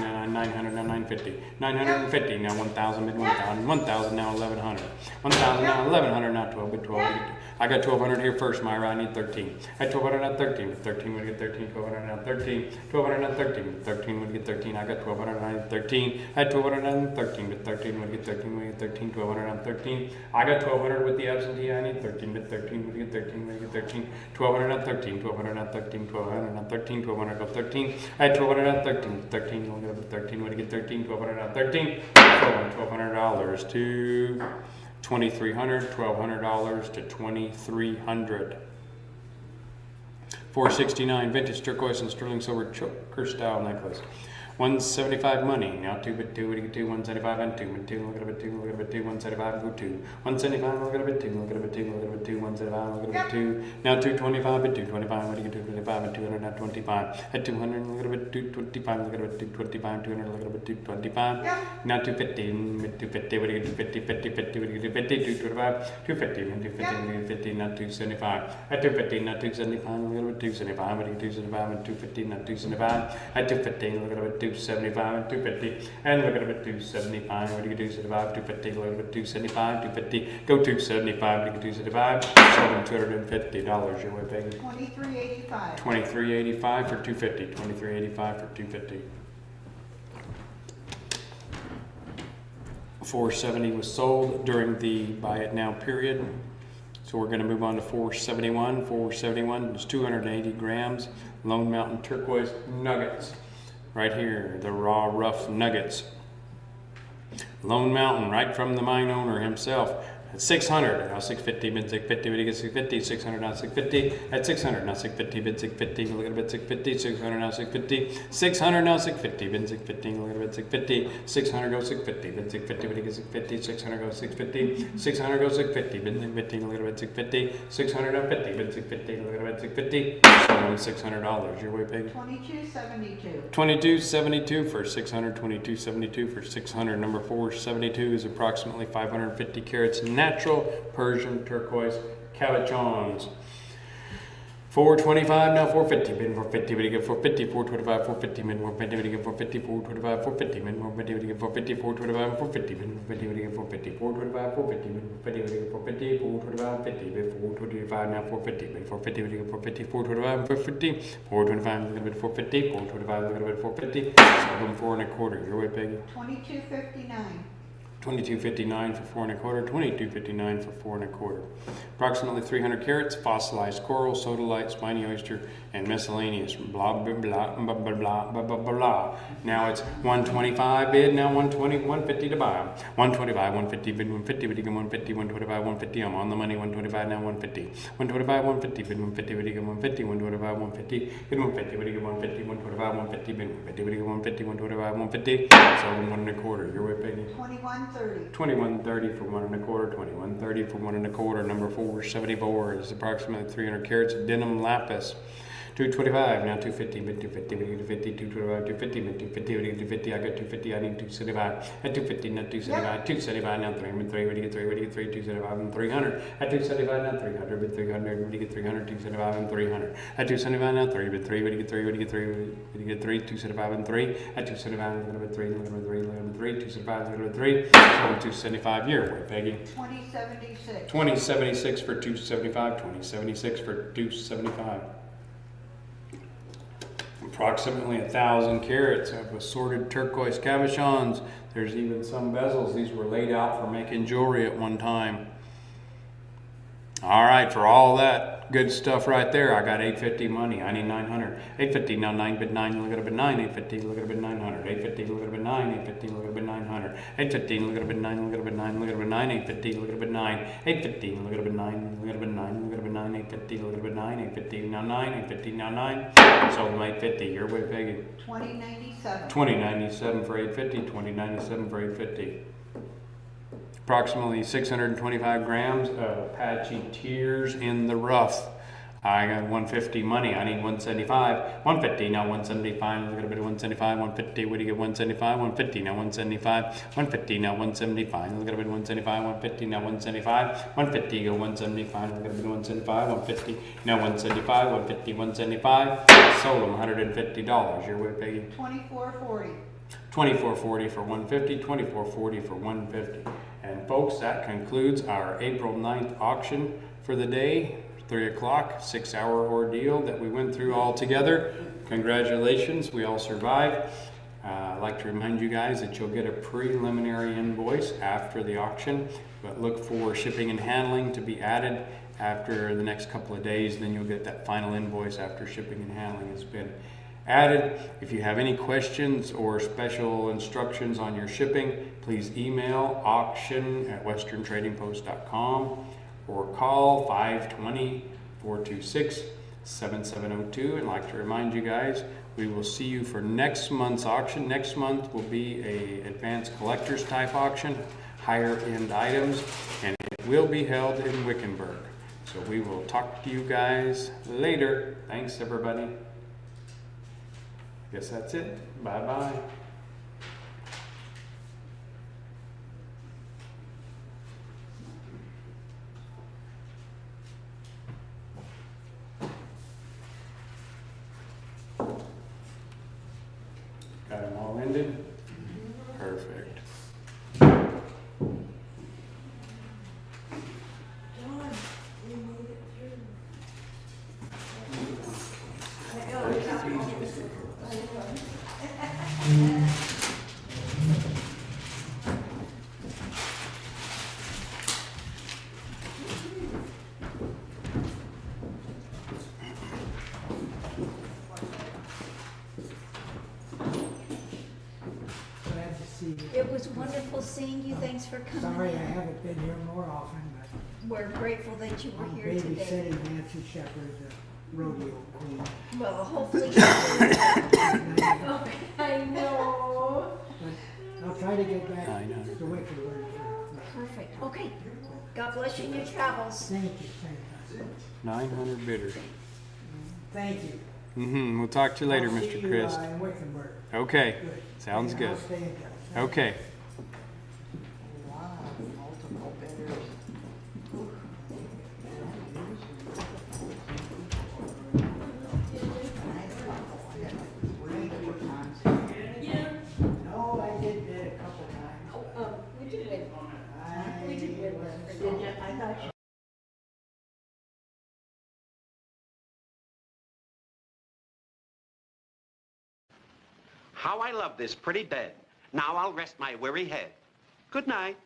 950, 950 now 1,000 mid 1,000, 1,000 now 1,100, 1,000 now 1,100 now 12 bid 12. I got 1,200 here first, Myra. I need 13. At 1,200 now 13. With 13 would get 13. 1,200 now 13. 1,200 now 13. With 13 would get 13. I got 1,200. I need 13. At 1,200 now 13. With 13 would get 13. Would get 13. 1,200 now 13. I got 1,200 with the absentee. I need 13. With 13 would get 13. Would get 13. 1,200 now 13. 1,200 now 13. 1,200 now 13. 1,200 go 13. At 1,200 now 13. 13 will get 13. Would get 13. 1,200 now 13. So $1,200 to $2,300, $1,200 to $2,300. 469 vintage turquoise and sterling silver choker style necklace. 175 money. Now 2 bit 2, what do you get 2? 175 and 2 bit 2, look at a bit 2, look at a bit 2, 175, go 2. 175, look at a bit 2, look at a bit 2, look at a bit 2, 175, look at a bit 2. Now 225 bit 225, what do you get 225 and 200, now 25. At 200, look at a bit 225, look at a bit 225, 200, look at a bit 225. Now 250, 250, what do you get 250, 50, 50, what do you get 250, 225, 250, and 250, 250, now 275. At 250, now 275, look at a bit 275, what do you get 275 and 250, now 275. At 250, look at a bit 275 and 250, and look at a bit 275, what do you get 275, 250, look at a bit 275, 250, go 275, what do you get 275, $750, your way, baby. 2385. 2385 for 250, 2385 for 250. 470 was sold during the buy it now period. So we're going to move on to 471. 471 is 280 grams Lone Mountain turquoise nuggets. Right here, the raw rough nuggets. Lone Mountain, right from the mine owner himself. At 600, now 650, bid 650, what do you get 650, 600, now 650, at 600, now 650, bid 650, look at a bit 650, 600, now 650, 600, now 650, bid 650, look at a bit 650, 600, go 650, bid 650, what do you get 650, 600, go 650, 600, go 650, bid 650, look at a bit 650, 600, now 50, bid 650, look at a bit 650, $600, your way, Peggy. 2272. 2272 for 600, 2272 for 600. Number 472 is approximately 550 carats natural Persian turquoise cabochons. 425, now 450, min 450, what do you get 450, 425, 450, min 450, what do you get 450, 425, 450, min 450, what do you get 450, 425, 450, min 450, what do you get 450, 425, 450, min 450, what do you get 450, 425, 50, bid 425, now 450, bid 450, what do you get 450, 425, 450, 425, look at a bit 450, 425, look at a bit 450, 4 1/4, your way, Peggy. 2259. 2259 for 4 1/4, 2259 for 4 1/4. Approximately 300 carats, fossilized coral, sodalite, spiny oyster, and miscellaneous. Blah, blah, blah, blah, blah, blah, blah, blah, blah. Now it's 125 bid, now 120, 150 to buy. 125, 150 bid, 150, bid, 150, 125, 150. I'm on the money, 125, now 150. 125, 150 bid, 150, bid, 150, 125, 150, bid, 150, bid, 150, 125, 150, bid, 150, bid, 150, 125, 150. So 1 1/4, your way, Peggy. 2130. 2130 for 1 1/4, 2130 for 1 1/4. Number 474 is approximately 300 carats of denim lapis. 225, now 250, bid 250, we get 250, 225, 250, bid 250, we get 250, I got 250, I need 275, at 250, now 275, 275, now 3, bid 3, we get 3, we get 3, 275, and 300, at 275, now 300, bid 300, we get 300, 275, and 300, at 275, now 3, bid 3, we get 3, we get 3, we get 3, 275, and 3, at 275, look at bid 3, look at bid 3, look at bid 3, 275, look at bid 3, so 275 year, wait, Peggy. 2076. 2076 for 275, 2076 for 275. Approximately 1,000 carats of assorted turquoise cabochons. There's even some bezels. These were laid out for making jewelry at one time. All right, for all that good stuff right there, I got 850 money. I need 900. 850, now 9 bid 9, look at a bid 9. 850, look at a bid 900. 850, look at a bid 9. 850, look at a bid 900. 850, look at a bid 9, look at a bid 9, look at a bid 9. 850, look at a bid 9. 850, look at a bid 9, look at a bid 9, look at a bid 9. 850, look at a bid 9. 850, now 9. 850, now 9. Sold them 850. Your way, Peggy. 2097. 2097 for 850. 2097 for 850. Approximately 625 grams of Apache Tears in the Rough. I got 150 money. I need 175. 150, now 175. Look at a bit of 175. 150, what do you get? 175. 150, now 175. 150, now 175. Look at a bit of 175. 150, now 175. 150, go 175. Look at a bit of 175. 150, now 175. 150, 175. Sold them $150. Your way, Peggy. 2440. 2440 for 150, 2440 for 150. And folks, that concludes our April 9th auction for the day. 3 o'clock, 6-hour ordeal that we went through all together. Congratulations, we all survived. I'd like to remind you guys that you'll get a preliminary invoice after the auction, but look for shipping and handling to be added after the next couple of days. Then you'll get that final invoice after shipping and handling has been added. If you have any questions or special instructions on your shipping, please email auction@westerntradingpost.com or call 520-426 7702. And like to remind you guys, we will see you for next month's auction. Next month will be a advanced collectors type auction, higher end items, and it will be held in Wickenburg. So we will talk to you guys later. Thanks everybody. Guess that's it. Bye bye. Got them all ended? Perfect. Glad to see you. It was wonderful seeing you. Thanks for coming Sorry I in. haven't been here more often, but We're grateful that you were I'm here today. babysitting Nancy Shepherd, the rodeo queen. Well, hopefully, But I know. I'll try to get back I know. to Wickenburg. perfect. Okay. God bless you in your travels. Thank you, thank you. 900 bidders. Thank you. We'll talk to you later, I'll see Mr. you, Christ. in Wickenburg. Okay. Good. Sounds And I'll good. stay in touch. Okay. Wow, multiple bidders. No, I did bid a couple times. but We did win. I We did win was- one for you. I thought you How I love this pretty bed. Now I'll rest my weary head. Good night.